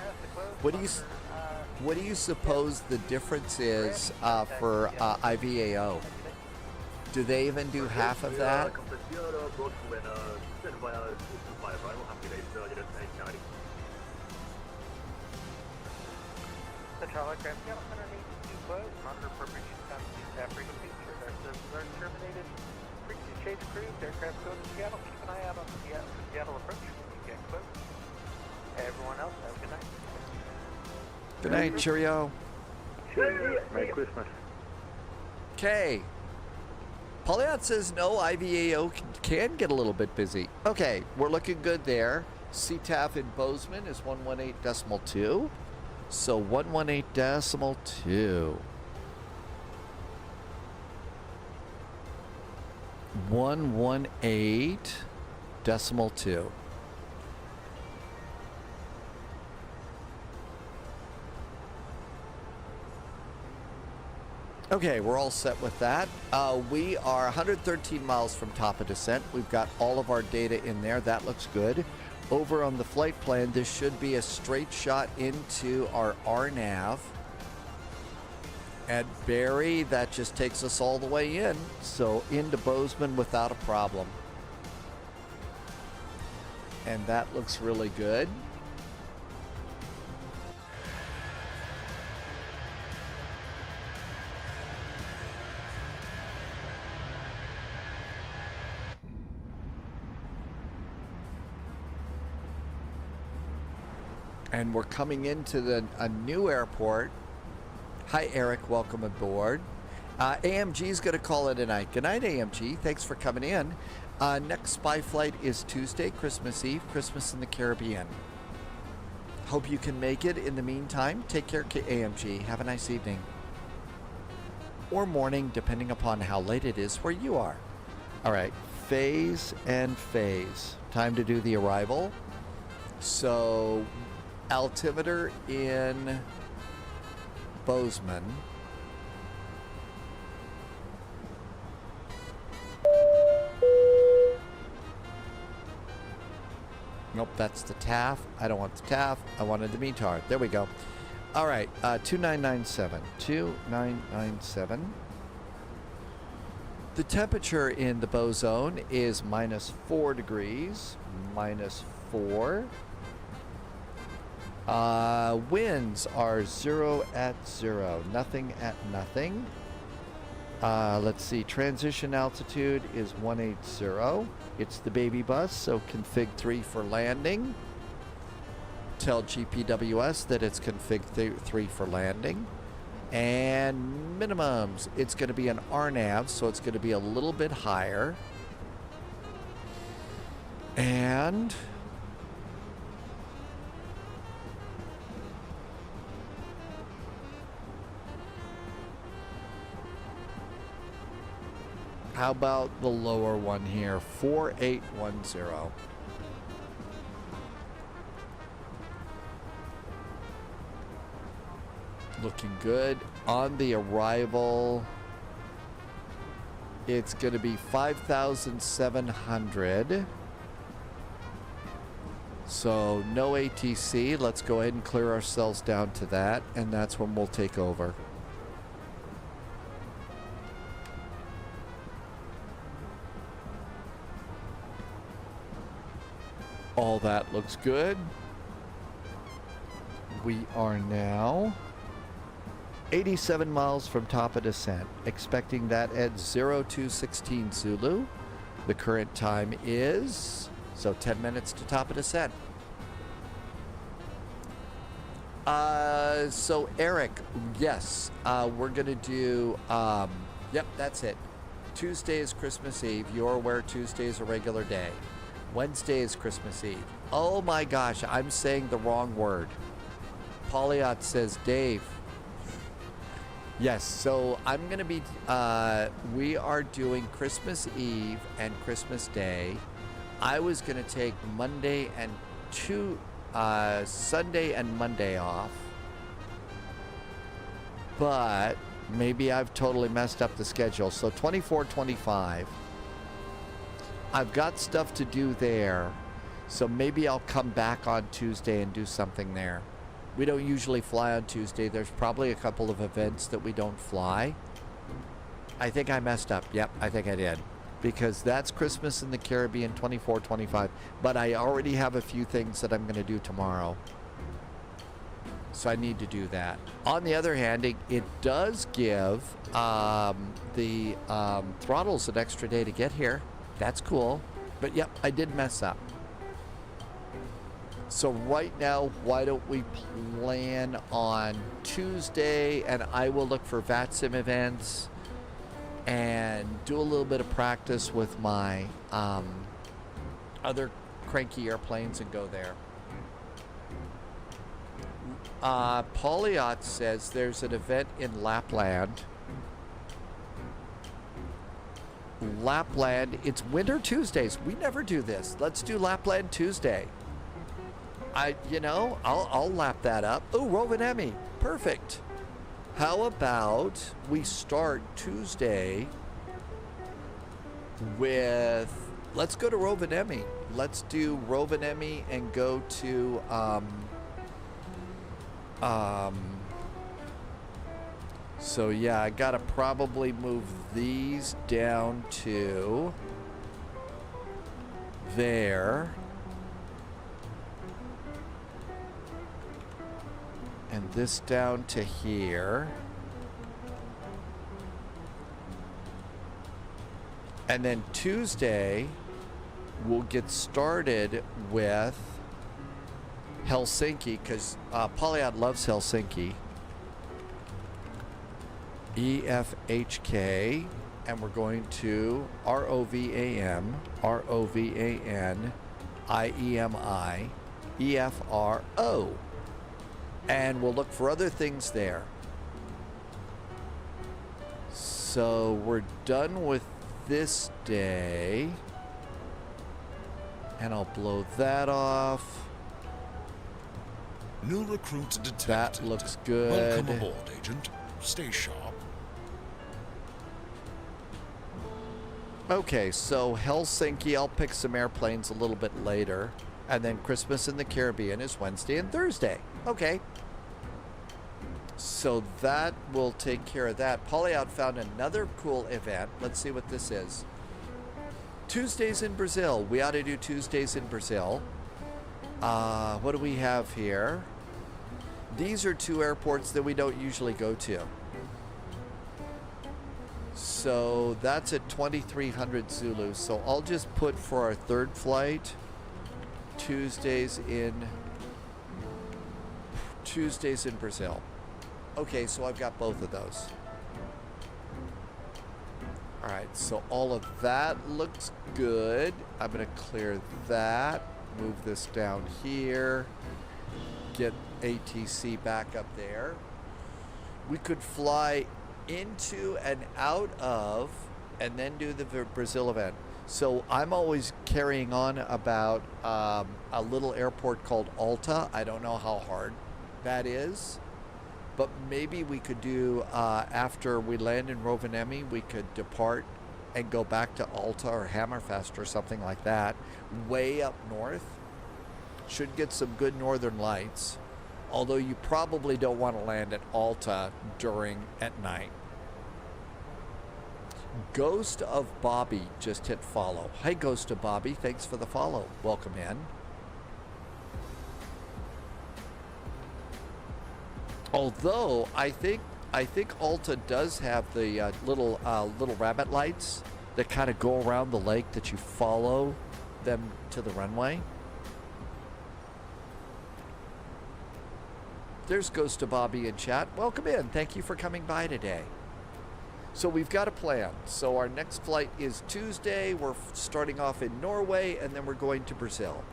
B: What do you suppose the difference is for IVAO? Do they even do half of that?
A: Central aircraft channel underneath two closed, monitor appropriate use time to CTAF frequencies, radar services are terminated, frequency change approved, aircraft go to Seattle, keep an eye out on the Seattle approach, you get close. Everyone else, have a good night.
B: Good night, cheerio.
V: Merry Christmas.
B: Okay. Poliot says no, IVAO can get a little bit busy. Okay, we're looking good there. CTAF in Bozeman is 118.2. So 118.2. 118.2. Okay, we're all set with that. We are 113 miles from top of descent. We've got all of our data in there. That looks good. Over on the flight plan, this should be a straight shot into our RNAV. At Barry, that just takes us all the way in. So into Bozeman without a problem. And that looks really good. And we're coming into a new airport. Hi, Eric. Welcome aboard. AMG is going to call it a night. Good night, AMG. Thanks for coming in. Next spy flight is Tuesday, Christmas Eve, Christmas in the Caribbean. Hope you can make it. In the meantime, take care, AMG. Have a nice evening. Or morning, depending upon how late it is where you are. All right, phase and phase. Time to do the arrival. So, altimeter in Bozeman. Nope, that's the TAF. I don't want the TAF. I wanted the METAR. There we go. All right, 2997. 2997. The temperature in the bow zone is -4 degrees. -4. Winds are 0 at 0. Nothing at nothing. Let's see. Transition altitude is 180. It's the baby bus, so config 3 for landing. Tell GPWS that it's config 3 for landing. And minimums, it's going to be an RNAV, so it's going to be a little bit higher. And how about the lower one here, 4810. Looking good. On the arrival, it's going to be 5,700. So no ATC. Let's go ahead and clear ourselves down to that, and that's when we'll take over. All that looks good. We are now 87 miles from top of descent. Expecting that at 0216 Zulu. The current time is, so 10 minutes to top of descent. So Eric, yes, we're gonna do, yep, that's it. Tuesday is Christmas Eve. You're aware Tuesday is a regular day. Wednesday is Christmas Eve. Oh my gosh, I'm saying the wrong word. Polyot says, Dave. Yes, so I'm going to be, we are doing Christmas Eve and Christmas Day. I was going to take Monday and Sunday and Monday off. But maybe I've totally messed up the schedule. So 24, 25. I've got stuff to do there, so maybe I'll come back on Tuesday and do something there. We don't usually fly on Tuesday. There's probably a couple of events that we don't fly. I think I messed up. Yep, I think I did. Because that's Christmas in the Caribbean, 24, 25. But I already have a few things that I'm going to do tomorrow. So I need to do that. On the other hand, it does give the throttles an extra day to get here. That's cool. But yep, I did mess up. So right now, why don't we plan on Tuesday, and I will look for VATSIM events and do a little bit of practice with my other cranky airplanes and go there. Polyot says there's an event in Lapland. Lapland, it's Winter Tuesdays. We never do this. Let's do Lapland Tuesday. I'll lap that up. Oh, Rovaniemi. Perfect. How about we start Tuesday with, let's go to Rovaniemi. Let's do Rovaniemi and go to, so yeah, I gotta probably move these down to there. And this down to here. And then Tuesday, we'll get started with Helsinki, because Polyot loves Helsinki. EFHK, and we're going to ROVAM, ROVAN, IEMI, EFRO. And we'll look for other things there. So we're done with this day. And I'll blow that off.
J: New recruits detected.
B: That looks good.
J: Welcome aboard, Agent. Stay sharp.
B: Okay, so Helsinki, I'll pick some airplanes a little bit later. And then Christmas in the Caribbean is Wednesday and Thursday. Okay. So that will take care of that. Polyot found another cool event. Let's see what this is. Tuesdays in Brazil. We ought to do Tuesdays in Brazil. What do we have here? These are two airports that we don't usually go to. So that's at 2300 Zulu. So I'll just put for our third flight, Tuesdays in Brazil. Okay, so I've got both of those. All right, so all of that looks good. I'm going to clear that, move this down here, get ATC back up there. We could fly into and out of and then do the Brazil event. So I'm always carrying on about a little airport called Alta. I don't know how hard that is. But maybe we could do, after we land in Rovaniemi, we could depart and go back to Alta or Hammerfest or something like that, way up north. Should get some good northern lights, although you probably don't want to land at Alta at night. Ghost of Bobby just hit follow. Hey, Ghost of Bobby, thanks for the follow. Welcome in. Although I think Alta does have the little rabbit lights that kind of go around the lake that you follow them to the runway. There's Ghost of Bobby in chat. Welcome in. Thank you for coming by today. So we've got a plan. So our next flight is Tuesday. We're starting off in Norway and then we're going to Brazil.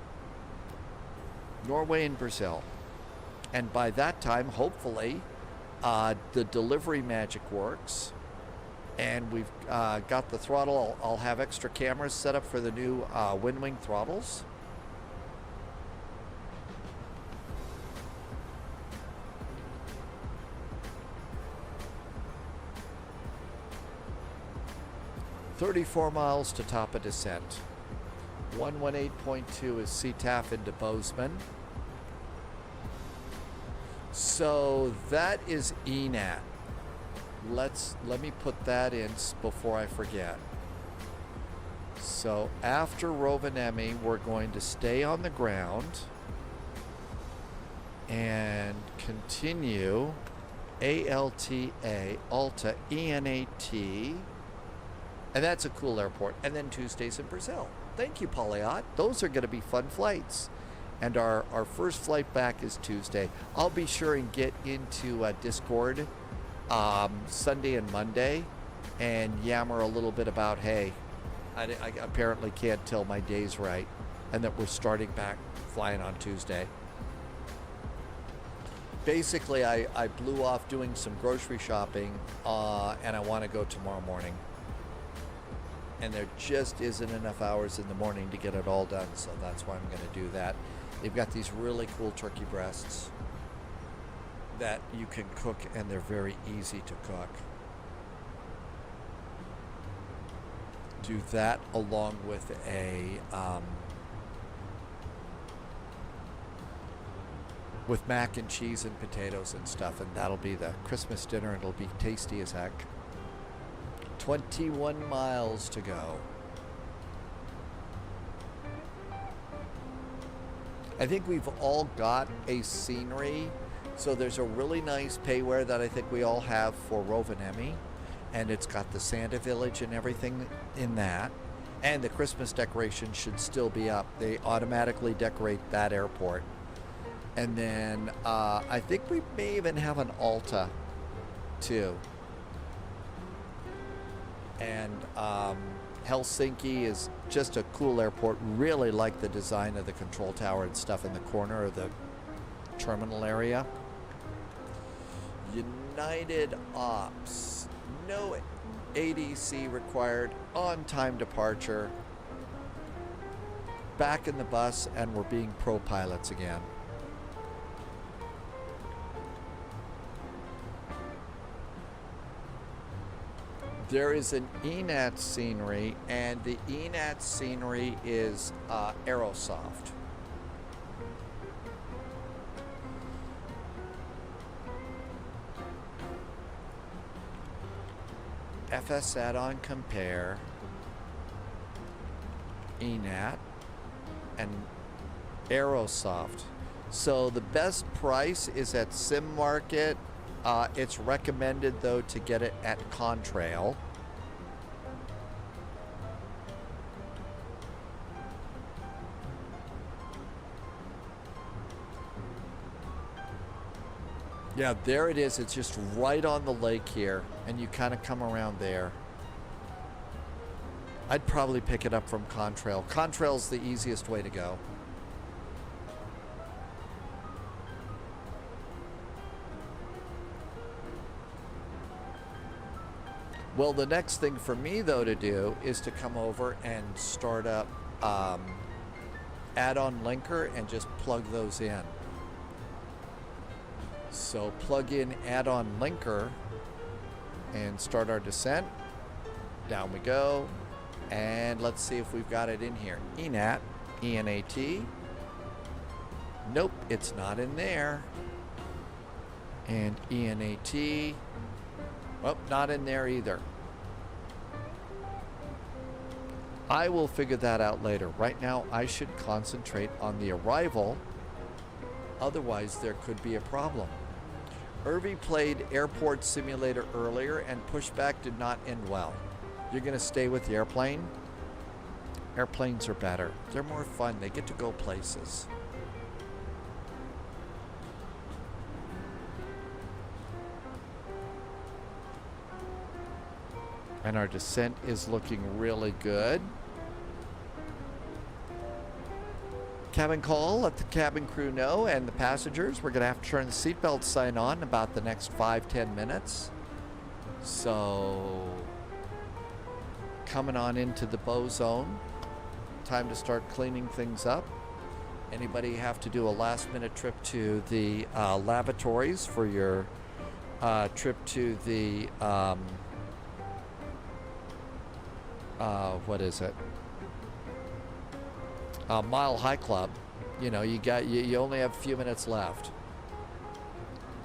B: Norway and Brazil. And by that time, hopefully, the delivery magic works. And we've got the throttle. I'll have extra cameras set up for the new wind wing throttles. "34 miles to top of descent. 118.2 is CTAF into Bozeman. So that is ENAT. Let me put that in before I forget. So after Rovaniemi, we're going to stay on the ground and continue ALTA, Alta, ENAT, and that's a cool airport. And then Tuesdays in Brazil. Thank you, Polyot. Those are going to be fun flights. And our first flight back is Tuesday. I'll be sure and get into Discord Sunday and Monday and yammer a little bit about, hey, I apparently can't tell my days right, and that we're starting back flying on Tuesday. Basically, I blew off doing some grocery shopping, and I want to go tomorrow morning. And there just isn't enough hours in the morning to get it all done, so that's why I'm going to do that. They've got these really cool turkey breasts that you can cook, and they're very easy to cook. Do that along with with mac and cheese and potatoes and stuff, and that'll be the Christmas dinner, and it'll be tasty as heck. 21 miles to go. I think we've all got a scenery. So there's a really nice payware that I think we all have for Rovaniemi, and it's got the Santa Village and everything in that. And the Christmas decorations should still be up. They automatically decorate that airport. And then I think we may even have an Alta too. And Helsinki is just a cool airport. Really like the design of the control tower and stuff in the corner of the terminal area. United Ops, no ADC required, on-time departure. Back in the bus, and we're being pro pilots again. There is an ENAT scenery, and the ENAT scenery is Aerosoft. FS add-on compare, ENAT, and Aerosoft. So the best price is at Sim Market. It's recommended though to get it at Contrail. Yeah, there it is. It's just right on the lake here, and you kind of come around there. I'd probably pick it up from Contrail. Contrail's the easiest way to go. Well, the next thing for me, though, to do is to come over and start up add-on linker and just plug those in. So plug in add-on linker and start our descent. Down we go. And let's see if we've got it in here. ENAT, E-N-A-T. Nope, it's not in there. And E-N-A-T. Oh, not in there either. I will figure that out later. Right now, I should concentrate on the arrival. Otherwise, there could be a problem. Irvi played Airport Simulator earlier, and pushback did not end well. You're going to stay with the airplane? Airplanes are better. They're more fun. They get to go places. And our descent is looking really good. Cabin call, let the cabin crew know, and the passengers, we're going to have to turn the seatbelt sign on in about the next 5-10 minutes. So, coming on into the bow zone. Time to start cleaning things up. Anybody have to do a last minute trip to the lavatories for your trip to the what is it? Mile High Club. You know, you only have a few minutes left.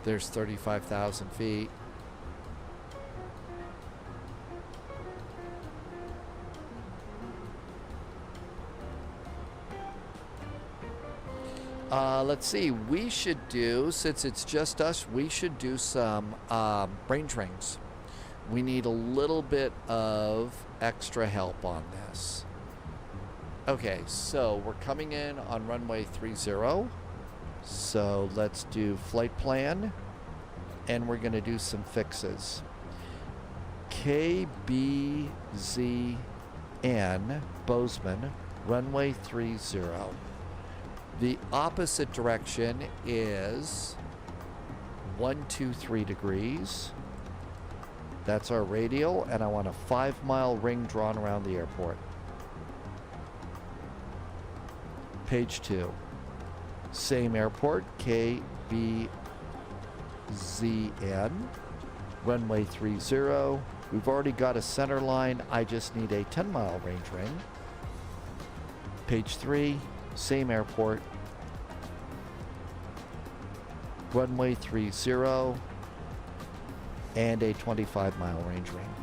B: There's 35,000 feet. Let's see, we should do, since it's just us, we should do some range rings. We need a little bit of extra help on this. Okay, so we're coming in on runway 30. So let's do flight plan, and we're going to do some fixes. KBZN Bozeman, runway 30. The opposite direction is 123 degrees. That's our radial, and I want a 5-mile ring drawn around the airport. Page 2. Same airport, KBZN, runway 30. We've already got a center line. I just need a 10-mile range ring. Page 3, same airport, runway 30, and a 25-mile range ring.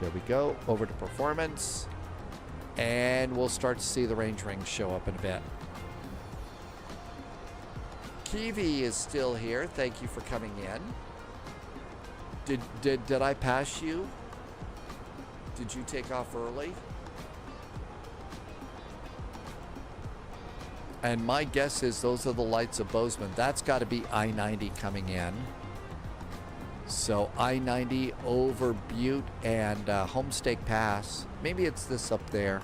B: There we go. Over to performance. And we'll start to see the range rings show up in a bit. Kiwi is still here. Thank you for coming in. Did I pass you? Did you take off early? And my guess is those are the lights of Bozeman. That's got to be I-90 coming in. So I-90 over Butte and Homestake Pass. Maybe it's this up there.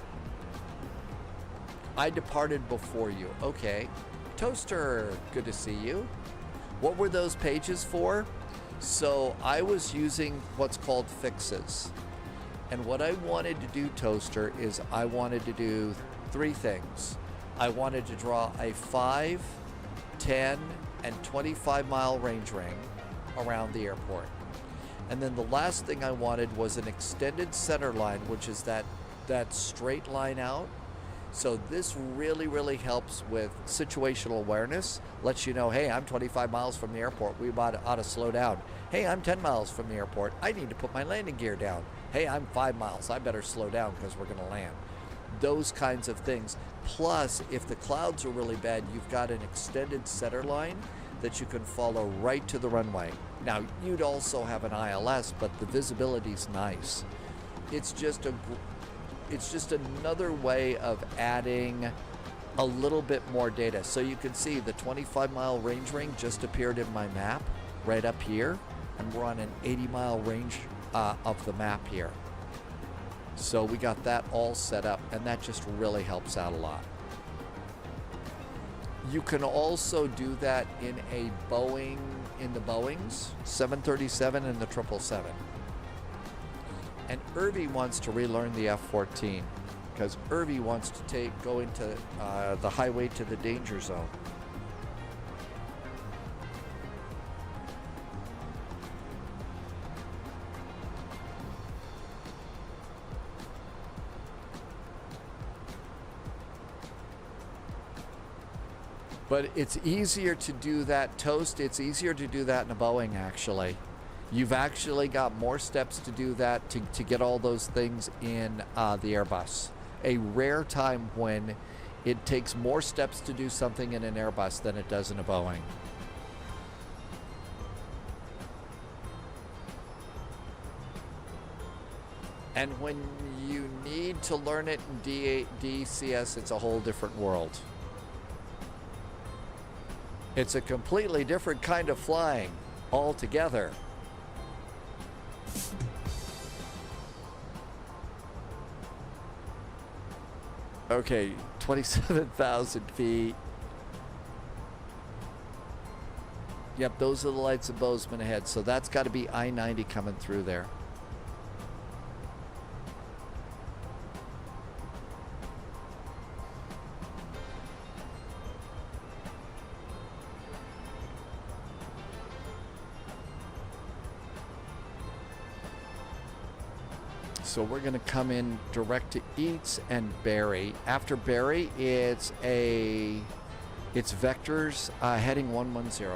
B: I departed before you. Okay. Toaster, good to see you. What were those pages for? So I was using what's called fixes. And what I wanted to do, Toaster, is I wanted to do 3 things. I wanted to draw a 5, 10, and 25 mile range ring around the airport. And then the last thing I wanted was an extended center line, which is that straight line out. So this really, really helps with situational awareness. Lets you know, hey, I'm 25 miles from the airport. We ought to slow down. Hey, I'm 10 miles from the airport. I need to put my landing gear down. Hey, I'm 5 miles. I better slow down because we're going to land. Those kinds of things. Plus, if the clouds are really bad, you've got an extended center line that you can follow right to the runway. Now, you'd also have an ILS, but the visibility's nice. It's just another way of adding a little bit more data. So you can see the 25 mile range ring just appeared in my map right up here, and we're on an 80 mile range of the map here. So we got that all set up, and that just really helps out a lot. You can also do that in a Boeing, in the Boeings, 737 and the 777. And Irvy wants to relearn the F-14 because Irvy wants to go into the highway to the danger zone. But it's easier to do that, Toast, it's easier to do that in a Boeing, actually. You've actually got more steps to do that, to get all those things in the Airbus. A rare time when it takes more steps to do something in an Airbus than it does in a Boeing. And when you need to learn it in DCS, it's a whole different world. It's a completely different kind of flying altogether. Okay, 27,000 feet. Yep, those are the lights of Bozeman ahead, so that's got to be I-90 coming through there. So we're going to come in direct to Eats and Barry. After Barry, it's vectors heading 110.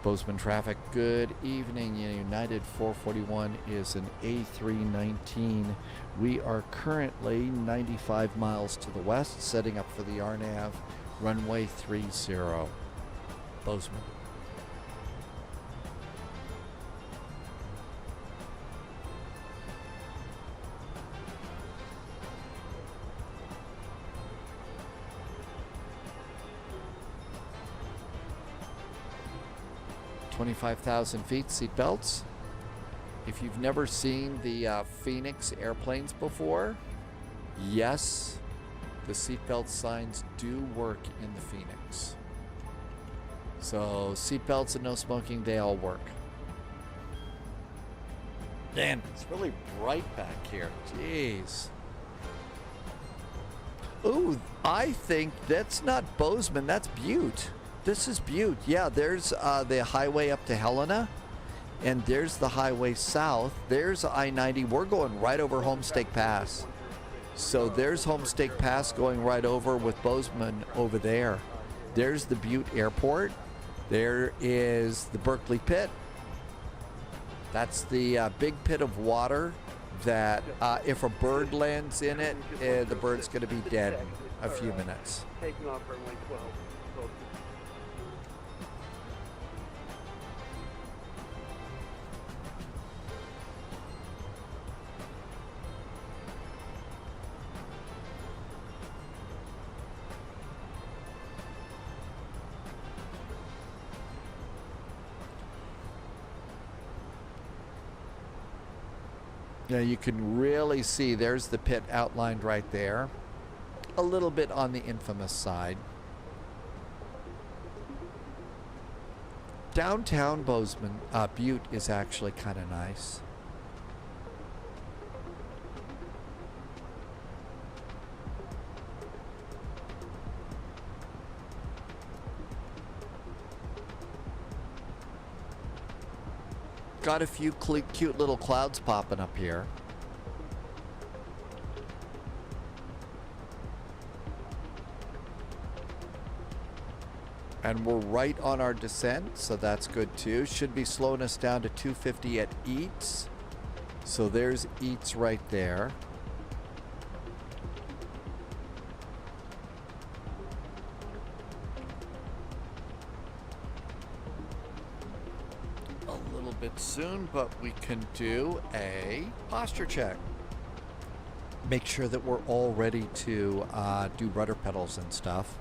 B: Bozeman traffic, good evening. United 441 is an A319. We are currently 95 miles to the west, setting up for the RNAV, runway 30, Bozeman. $25,000 feet, seat belts. If you've never seen the Phoenix airplanes before, yes, the seatbelt signs do work in the Phoenix. So seatbelts and no smoking, they all work. Man, it's really bright back here. Jeez. Ooh, I think that's not Bozeman, that's Butte. This is Butte. Yeah, there's the highway up to Helena, and there's the highway south. There's I-90. We're going right over Homestake Pass. So there's Homestake Pass going right over with Bozeman over there. There's the Butte Airport. There is the Berkeley Pit. That's the big pit of water that if a bird lands in it, the bird's going to be dead in a few minutes.
Q: Taking off runway 12.
B: Yeah, you can really see there's the pit outlined right there. A little bit on the infamous side. Downtown Bozeman, Butte is actually kind of nice. Got a few cute little clouds popping up here. And we're right on our descent, so that's good too. Should be slowing us down to 250 at Eats. So there's Eats right there. A little bit soon, but we can do a posture check. Make sure that we're all ready to do rudder pedals and stuff.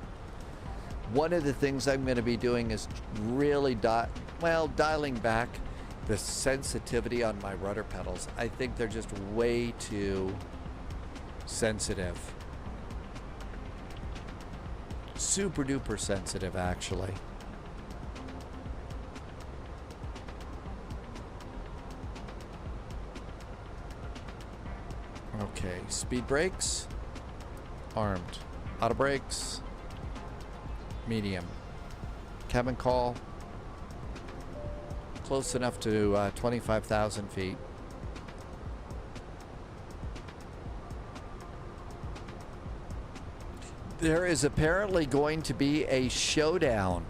B: One of the things I'm going to be doing is really dialing back the sensitivity on my rudder pedals. I think they're just way too sensitive. Super duper sensitive, actually. Okay, speed brakes, armed, auto brakes, medium, cabin call, close enough to 25,000 feet. There is apparently going to be a showdown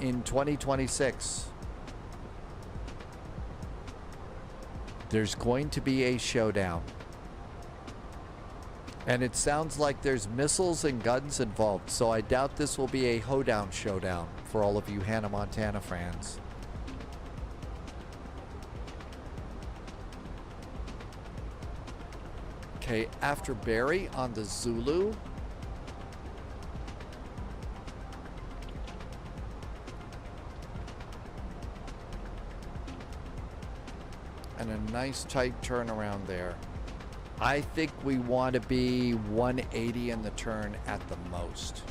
B: in 2026. There's going to be a showdown. And it sounds like there's missiles and guns involved, so I doubt this will be a hoedown showdown for all of you Hannah Montana fans. Okay, after Barry on the Zulu. And a nice tight turnaround there. I think we want to be 180 in the turn at the most.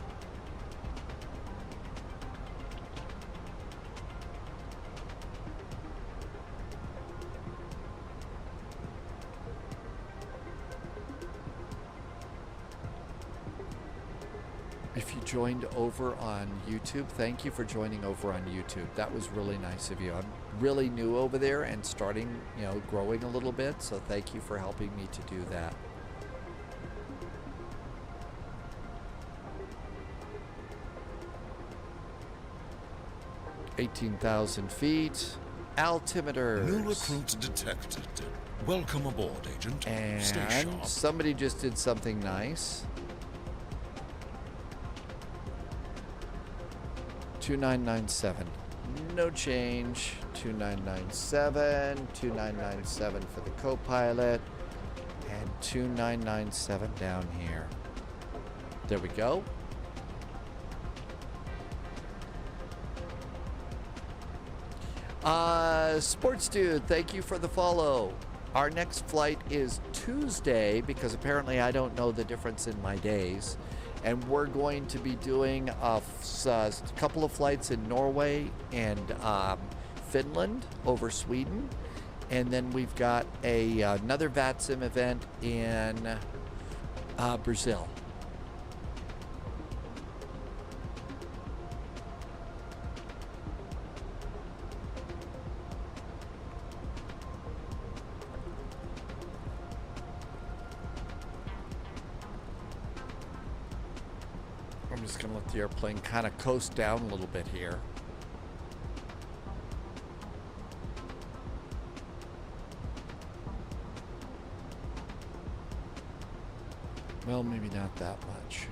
B: If you joined over on YouTube, thank you for joining over on YouTube. That was really nice of you. I'm really new over there and starting, growing a little bit, so thank you for helping me to do that. $18,000 feet. Altimeters.
J: New recruits detected. Welcome aboard, Agent. Stay
B: And
J: sharp.
B: somebody just did something nice. 2997. No change. 2997. 2997 for the co-pilot. And 2997 down here. There we go. Sports Dude, thank you for the follow. Our next flight is Tuesday because apparently I don't know the difference in my days. And we're going to be doing a couple of flights in Norway and Finland over Sweden. And then we've got another VATSIM event in Brazil. I'm just going to let the airplane kind of coast down a little bit here. Well, maybe not that much.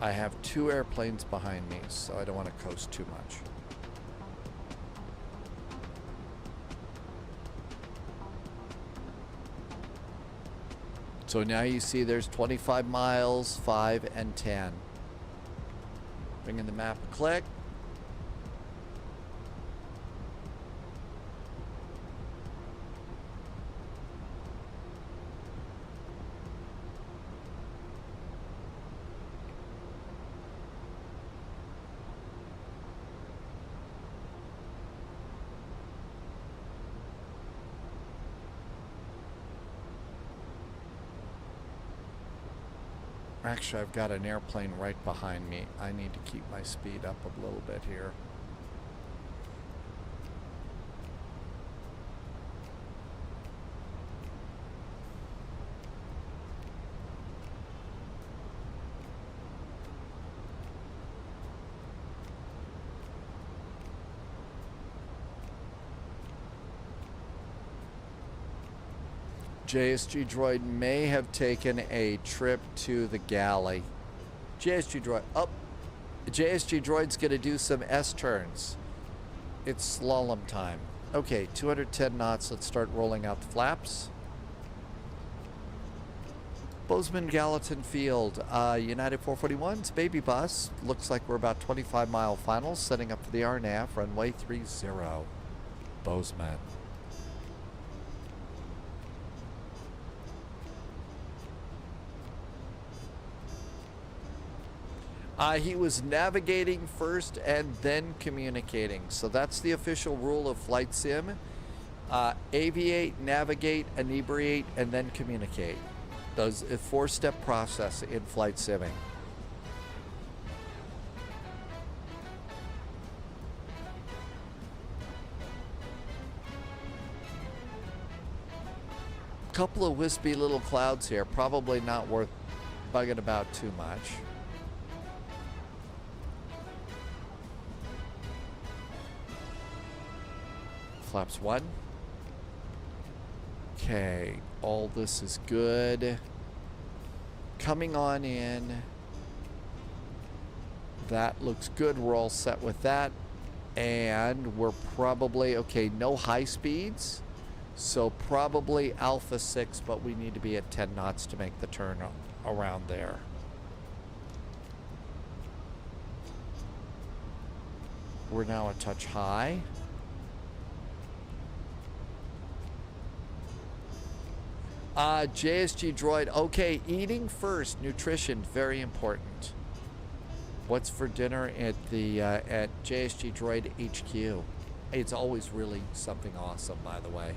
B: I have two airplanes behind me, so I don't want to coast too much. So now you see there's 25 miles, 5 and 10. Bring in the map a click. Actually, I've got an airplane right behind me. I need to keep my speed up a little bit here. JSG Droid may have taken a trip to the galley. JSG Droid, oh, JSG Droid's gonna do some S-turns. It's slalom time. Okay, 210 knots, let's start rolling out the flaps. Bozeman Gallatin Field, United 441's baby bus. Looks like we're about 25-mile finals, setting up for the RNAV, runway 30, Bozeman. He was navigating first and then communicating. So that's the official rule of flight sim. Aviate, navigate, inebriate, and then communicate. Does a 4-step process in flight simming. Couple of wispy little clouds here. Probably not worth bugging about too much. Flaps 1. Okay, all this is good. Coming on in. That looks good. We're all set with that. And we're probably, okay, no high speeds. So probably Alpha 6, but we need to be at 10 knots to make the turn around there. We're now a touch high. JSG Droid, okay, eating first, nutrition, very important. What's for dinner at the at JSG Droid HQ? It's always really something awesome, by the way.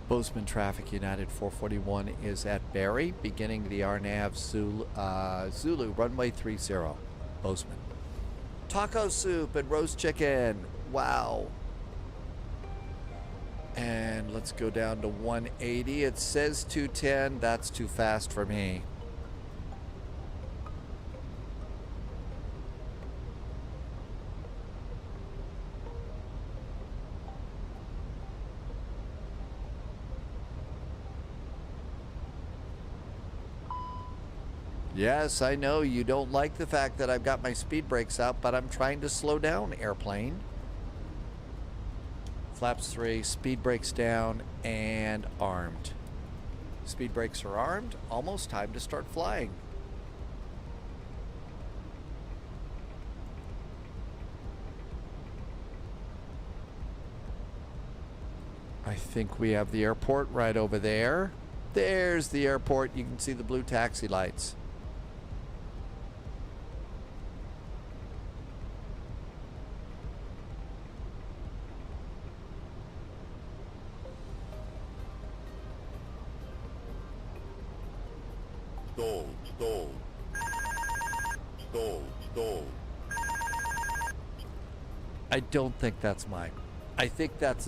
B: Bozeman traffic, United 441 is at Barry, beginning the RNAV Zulu, runway 30, Bozeman. Taco soup and roast chicken, wow. And let's go down to 180. It says 210, that's too fast for me. Yes, I know you don't like the fact that I've got my speed brakes out, but I'm trying to slow down, airplane. Flaps 3, speed brakes down, and armed. Speed brakes are armed, almost time to start flying. I think we have the airport right over there. There's the airport. You can see the blue taxi lights. I don't think that's mine. I think that's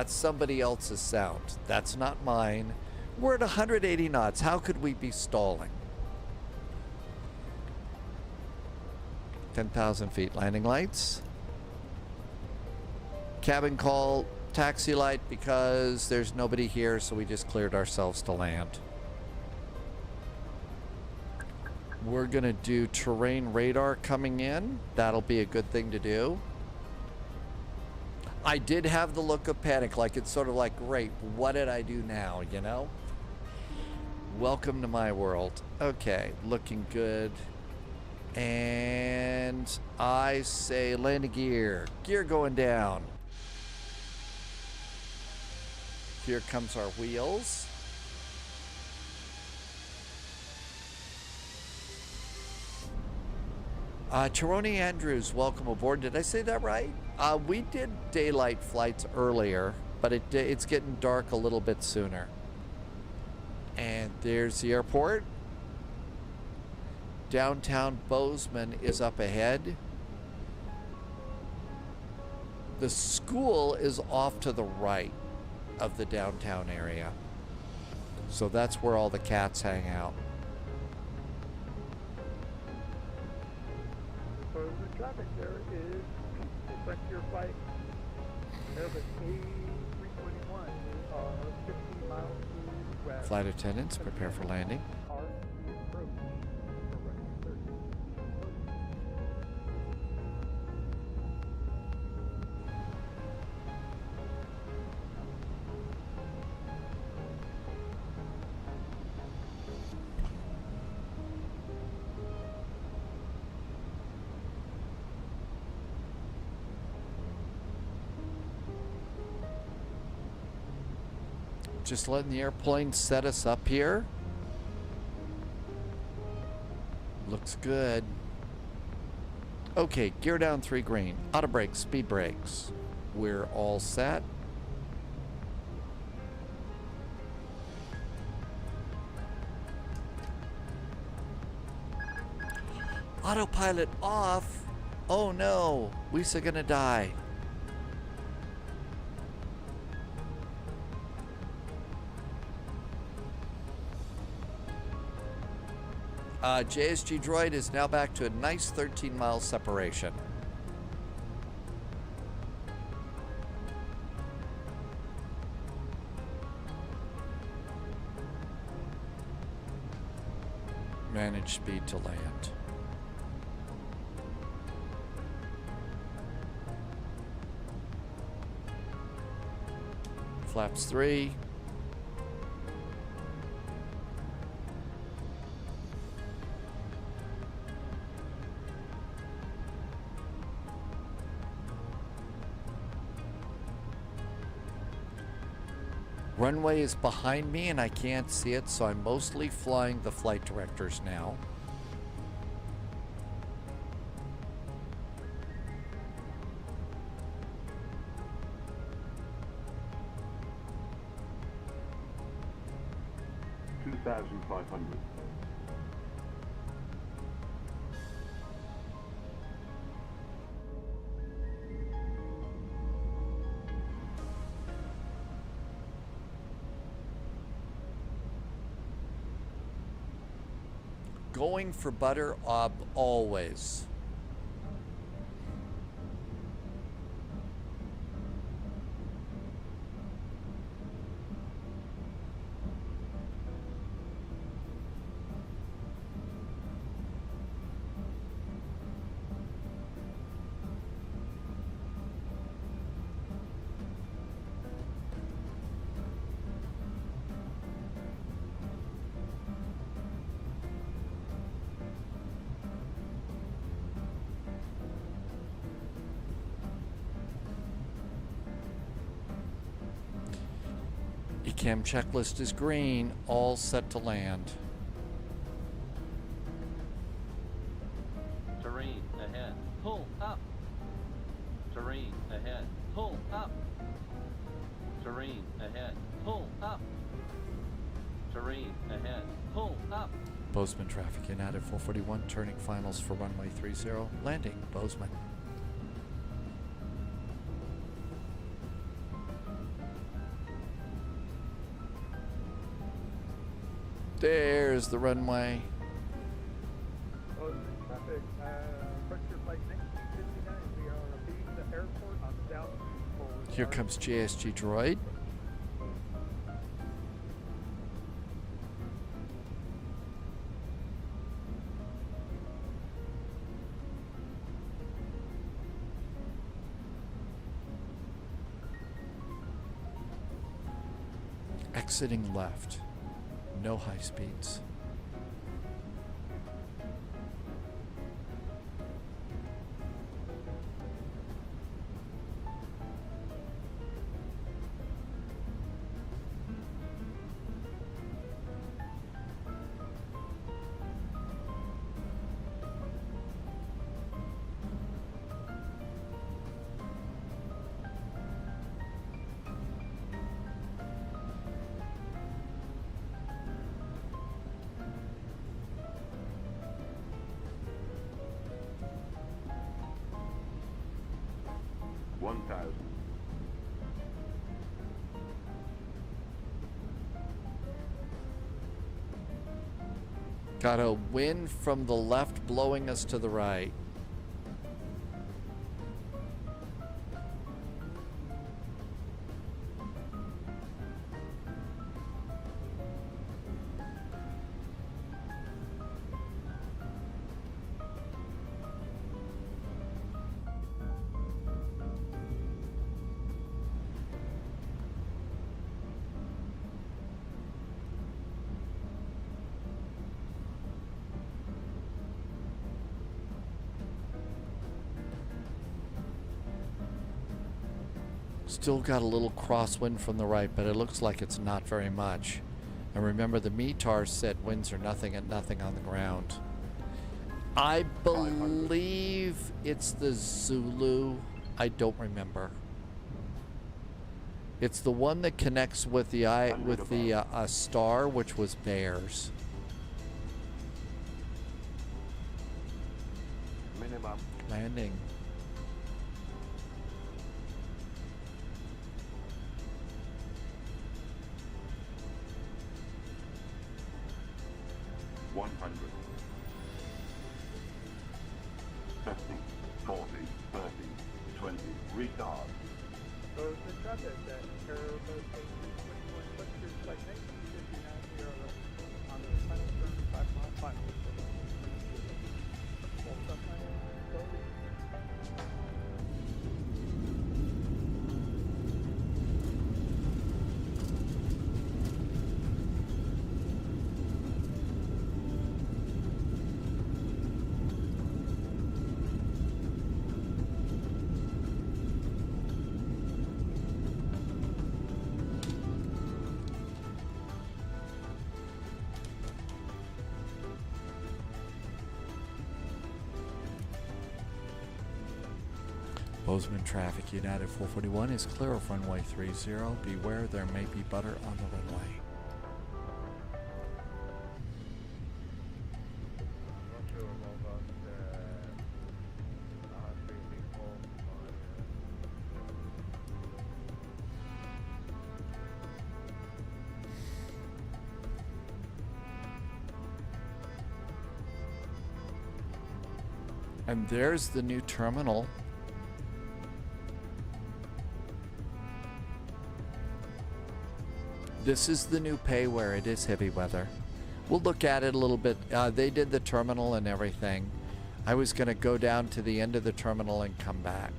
B: somebody else's sound. That's not mine. We're at 180 knots. How could we be stalling? 10,000 feet. Landing lights. Cabin call, taxi light because there's nobody here, so we just cleared ourselves to land. We're gonna do terrain radar coming in. That'll be a good thing to do. I did have the look of panic, like it's sort of like, great, what did I do now, you know? Welcome to my world. Okay, looking good. And I say landing gear. Gear going down. Here comes our wheels. Cheroni Andrews, welcome aboard. Did I say that right? We did daylight flights earlier, but it's getting dark a little bit sooner. And there's the airport. Downtown Bozeman is up ahead. The school is off to the right of the downtown area. So that's where all the cats hang out.
S: So the traffic there is, reflect your flight, Airbus A321, 15 miles to west.
B: Flight attendants, prepare for landing.
S: RC approach for runway 30.
B: Just letting the airplane set us up here. Looks good. Okay, gear down 3 green. Auto brakes, speed brakes. We're all set. Autopilot off. Oh no, we're gonna die. JSG Droid is now back to a nice 13-mile separation. Manage speed to land. Flaps 3. Runway is behind me and I can't see it, so I'm mostly flying the flight directors now.
L: $2,500.
B: Going for butter always. ECAM checklist is green, all set to land.
U: Terrain ahead, pull up. Terrain ahead, pull up. Terrain ahead, pull up. Terrain ahead, pull up.
B: Bozeman traffic in at 441, turning finals for runway 30, landing Bozeman. There's the runway.
S: Traffic, approach your flight 1959. We are leaving the airport on south forward.
B: Here comes JSG Droid. Exiting left. No high speeds. Got a wind from the left blowing us to the right. Still got a little crosswind from the right, but it looks like it's not very much. And remember, the METAR said winds are nothing at nothing on the ground. I believe it's the Zulu. I don't remember. It's the one that connects with the star, which was Bears.
I: Minimum.
B: Landing.
I: Retard.
S: So the traffic that airboat A321, what's your flight name? 59 here on the final turn, 5 mile final.
B: Bozeman traffic, United 441 is clear of runway 30. Beware, there may be butter on the runway. And there's the new terminal. This is the new pay where it is heavy weather. We'll look at it a little bit. They did the terminal and everything. I was going to go down to the end of the terminal and come back.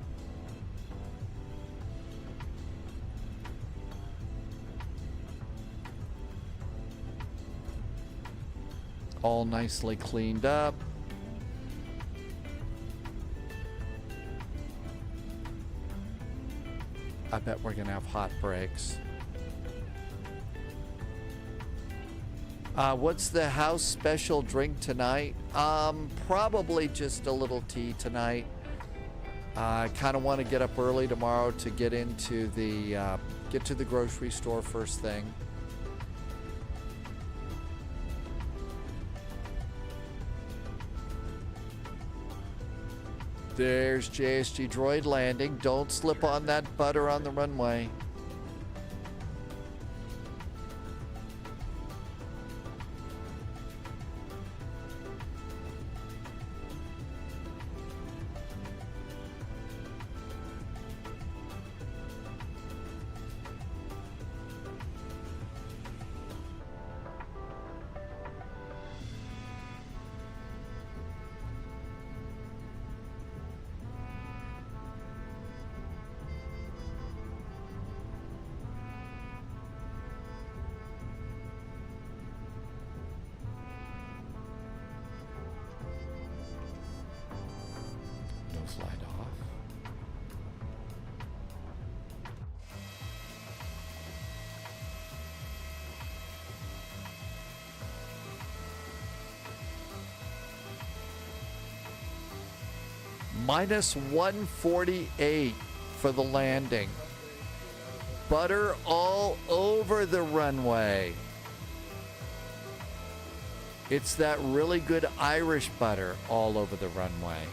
B: All nicely cleaned up. I bet we're going to have hot breaks. What's the house special drink tonight? Probably just a little tea tonight. I kind of want to get up early tomorrow to get into the get to the grocery store first thing. There's JSG Droid landing. Don't slip on that butter on the runway. Slide off. Minus 148 for the landing. Butter all over the runway. It's that really good Irish butter all over the runway.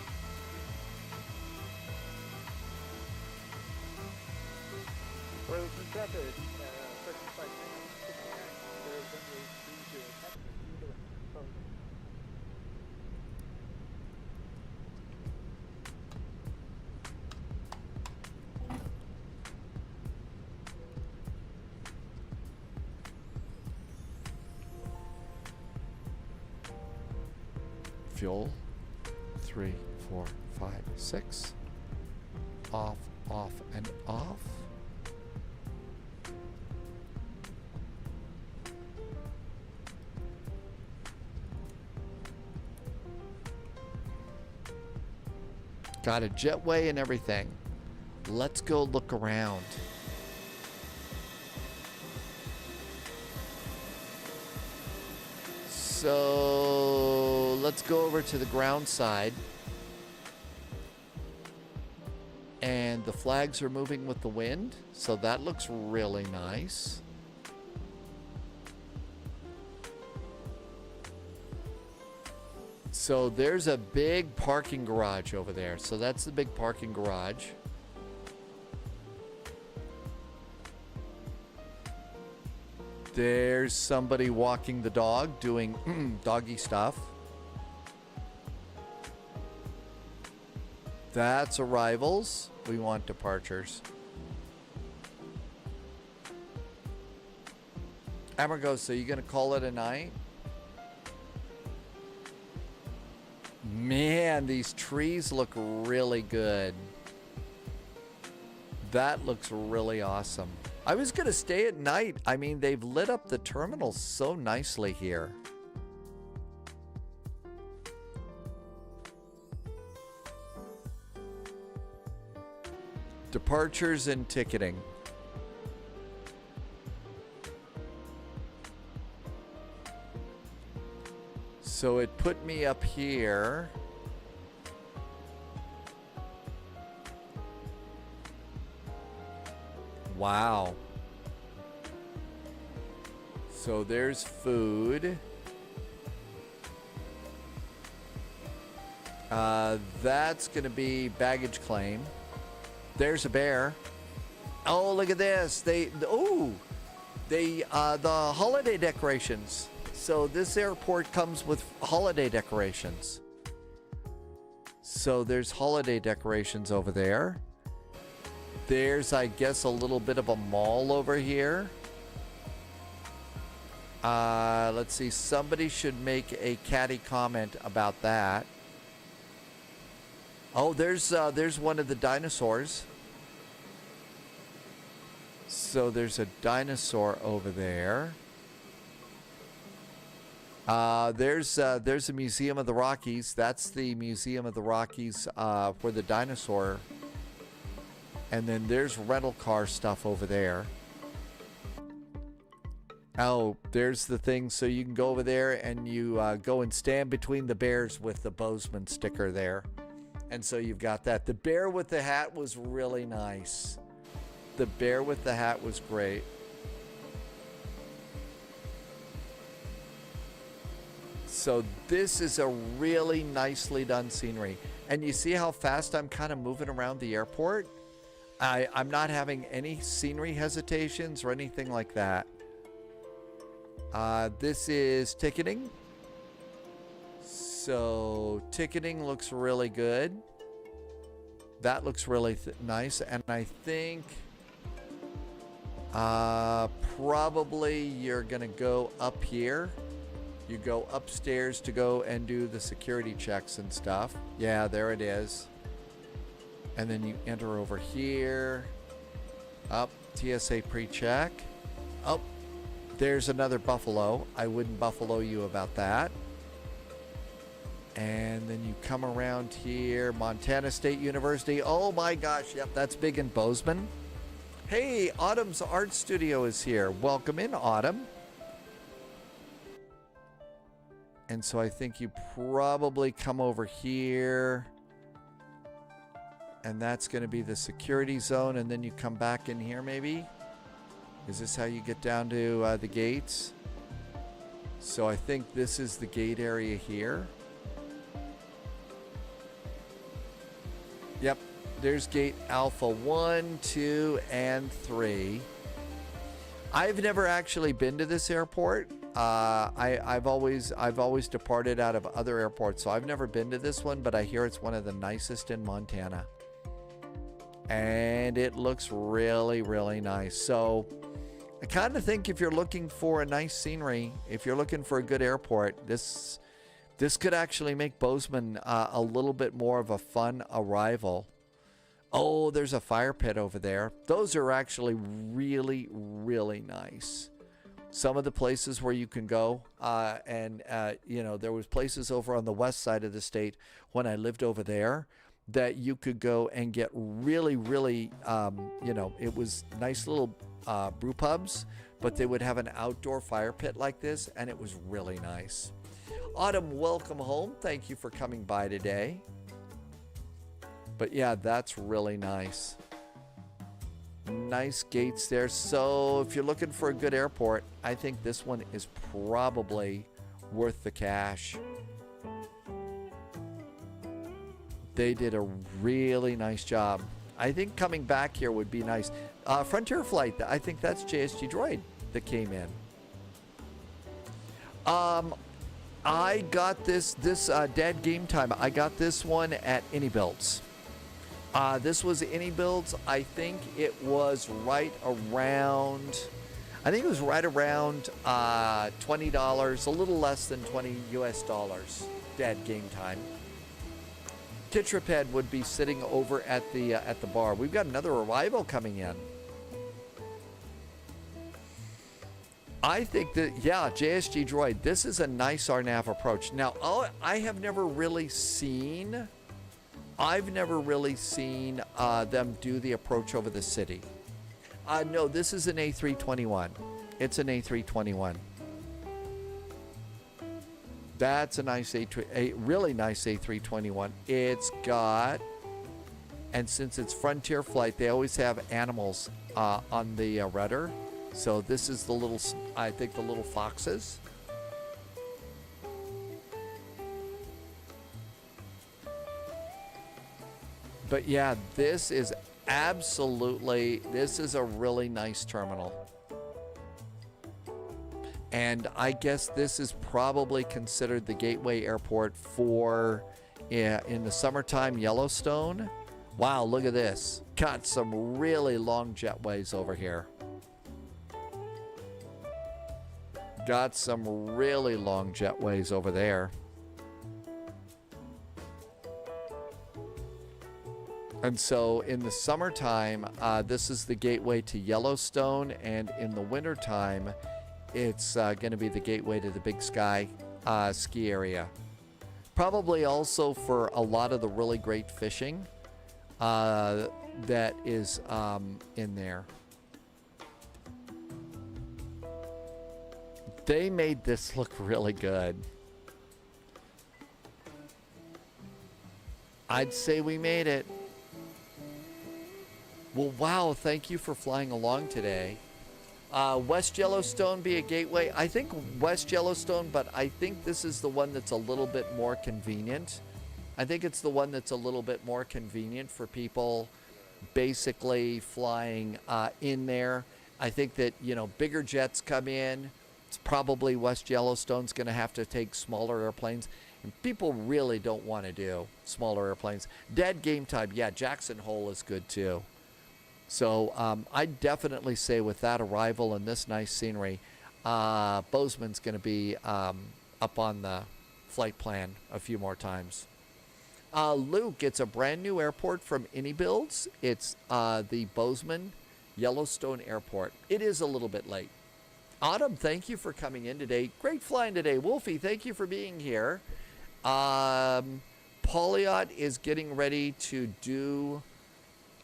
B: Fuel. 3, 4, 5, 6. Off, off, and off. Got a jetway and everything. Let's go look around. So let's go over to the ground side. And the flags are moving with the wind, so that looks really nice. So there's a big parking garage over there. So that's the big parking garage. There's somebody walking the dog, doing doggy stuff. That's arrivals. We want departures. Amargo, so you gonna call it a night? Man, these trees look really good. That looks really awesome. I was gonna stay at night. I mean, they've lit up the terminal so nicely here. Departures and ticketing. So it put me up here. Wow. So there's food. That's going to be baggage claim. There's a bear. Oh, look at this. The holiday decorations. So this airport comes with holiday decorations. So there's holiday decorations over there. There's, I guess, a little bit of a mall over here. Let's see. Somebody should make a catty comment about that. Oh, there's one of the dinosaurs. So there's a dinosaur over there. There's a Museum of the Rockies. That's the Museum of the Rockies for the dinosaur. And then there's rental car stuff over there. Oh, there's the thing. So you can go over there and you go and stand between the bears with the Bozeman sticker there. And so you've got that. The bear with the hat was really nice. The bear with the hat was great. So this is a really nicely done scenery. And you see how fast I'm kind of moving around the airport? I'm not having any scenery hesitations or anything like that. This is ticketing. So ticketing looks really good. That looks really nice. And I think probably you're going to go up here. You go upstairs to go and do the security checks and stuff. Yeah, there it is. And then you enter over here. Up, TSA pre-check. Oh, there's another buffalo. I wouldn't buffalo you about that. And then you come around here, Montana State University. Oh my gosh, yep, that's big in Bozeman. Hey, Autumn's Art Studio is here. Welcome in, Autumn. And so I think you probably come over here. And that's going to be the security zone. And then you come back in here maybe. Is this how you get down to the gates? So I think this is the gate area here. Yep. There's gate Alpha 1, 2, and 3. I've never actually been to this airport. I've always departed out of other airports, so I've never been to this one, but I hear it's one of the nicest in Montana. And it looks really, really nice. So I kind of think if you're looking for a nice scenery, if you're looking for a good airport, this This could actually make Bozeman a little bit more of a fun arrival. Oh, there's a fire pit over there. Those are actually really, really nice. Some of the places where you can go, you know, there was places over on the west side of the state when I lived over there that you could go and get really, really, you know, it was nice little brew pubs, but they would have an outdoor fire pit like this, and it was really nice. Autumn, welcome home. Thank you for coming by today. But yeah, that's really nice. Nice gates there. So if you're looking for a good airport, I think this one is probably worth the cash. They did a really nice job. I think coming back here would be nice. Frontier Flight, I think that's JSG Droid that came in. I got this Dad Game Time. I got this one at AnyBuilds. This was AnyBuilds. I think it was right around $20, a little less than $20 US. Dad Game Time. Tetraped would be sitting over at the bar. We've got another arrival coming in. I think that, yeah, JSG Droid, this is a nice RNAV approach. Now, I have never really seen, them do the approach over the city. No, this is an A321. It's an A321. That's a nice really nice A321. It's got, and since it's Frontier Flight, they always have animals on the rudder. So this is the little, I think the little foxes. But yeah, this is a really nice terminal. And I guess this is probably considered the gateway airport for, in the summertime, Yellowstone. Wow, look at this. Got some really long jetways over here. Got some really long jetways over there. And so in the summertime, this is the gateway to Yellowstone, and in the wintertime, it's going to be the gateway to the Big Sky ski area. Probably also for a lot of the really great fishing that is in there. They made this look really good. I'd say we made it. Well, wow, thank you for flying along today. West Yellowstone be a gateway. I think West Yellowstone, but I think this is the one that's a little bit more convenient. I think it's the one that's a little bit more convenient for people basically flying in there. I think that, you know, bigger jets come in. It's probably West Yellowstone's going to have to take smaller airplanes. And people really don't want to do smaller airplanes. Dead Game Time, yeah, Jackson Hole is good too. So I'd definitely say with that arrival and this nice scenery, Bozeman's going to be up on the flight plan a few more times. Luke, it's a brand new airport from AnyBuilds. It's the Bozeman Yellowstone Airport. It is a little bit late. Autumn, thank you for coming in today. Great flying today. Wolfie, thank you for being here. Polyot is getting ready to do...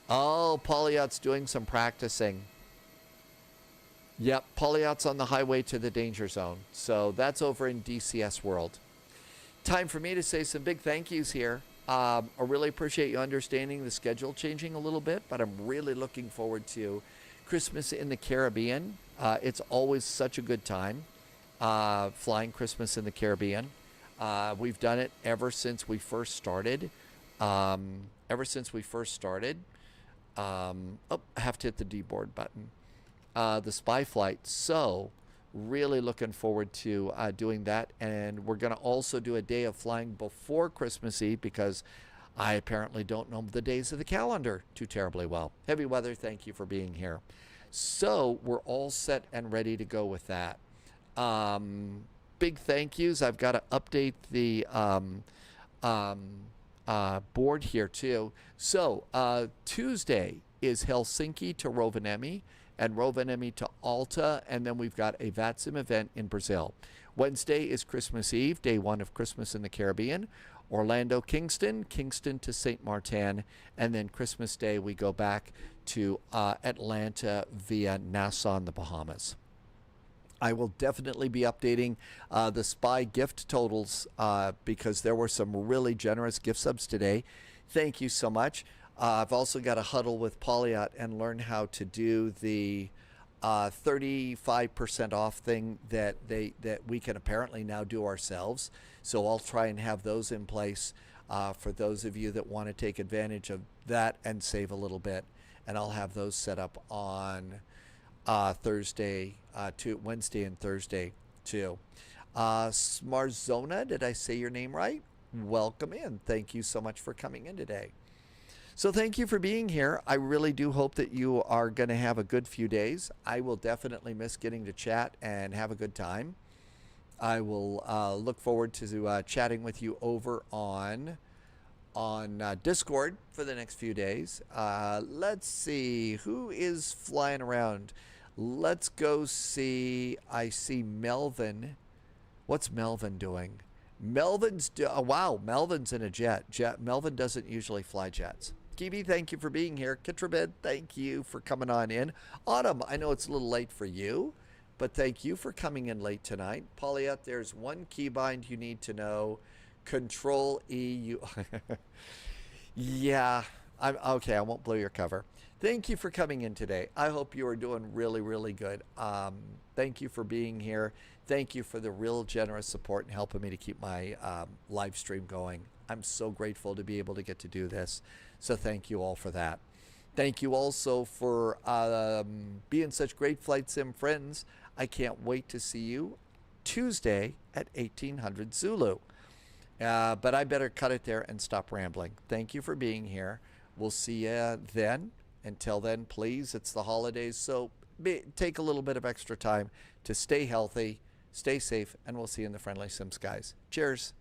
B: Oh, Polyot's doing some practicing. Yep, Polyot's on the highway to the danger zone. So that's over in DCS World. Time for me to say some big thank yous here. I really appreciate you understanding the schedule changing a little bit, but I'm really looking forward to Christmas in the Caribbean. It's always such a good time flying Christmas in the Caribbean. We've done it ever since we first started. Oh, I have to hit the D-board button. The spy flight. So really looking forward to doing that. And we're going to also do a day of flying before Christmas Eve because I apparently don't know the days of the calendar too terribly well. Heavy Weather, thank you for being here. So we're all set and ready to go with that. big thank yous. I've got to update the board here too. So Tuesday is Helsinki to Rovaniemi and Rovaniemi to Alta, and then we've got a VATSIM event in Brazil. Wednesday is Christmas Eve, day one of Christmas in the Caribbean. Orlando, Kingston, Kingston to St. Martin, and then Christmas Day we go back to Atlanta via Nassau in the Bahamas. I will definitely be updating the SPY gift totals because there were some really generous gift subs today. Thank you so much. I've also got to huddle with Polyot and learn how to do the 35% off thing that we can apparently now do ourselves. So I'll try and have those in place for those of you that want to take advantage of that and save a little bit. And I'll have those set up on Wednesday and Thursday too. Smarzona, did I say your name right? Welcome in. Thank you so much for coming in today. So thank you for being here. I really do hope that you are going to have a good few days. I will definitely miss getting to chat and have a good time. I will look forward to chatting with you over on Discord for the next few days. Let's see who is flying around. Let's go see. I see Melvin. What's Melvin doing? Melvin's wow. Melvin's in a jet. Melvin doesn't usually fly jets. Kibi, thank you for being here. Kitrabid, thank you for coming on in. Autumn, I know it's a little late for you, but thank you for coming in late tonight. Polyet, there's one keybind you need to know. Control E. Yeah, I'm okay. I won't blow your cover. Thank you for coming in today. I hope you are doing really, really good. Thank you for being here. Thank you for the real generous support and helping me to keep my live stream going. I'm so grateful to be able to get to do this. So thank you all for that. Thank you also for being such great Flight Sim friends. I can't wait to see you Tuesday at 1800 Zulu. But I better cut it there and stop rambling. Thank you for being here. We'll see you then. Until then, please, it's the holidays, so take a little bit of extra time to stay healthy, stay safe, and we'll see you in the friendly sim skies. Cheers.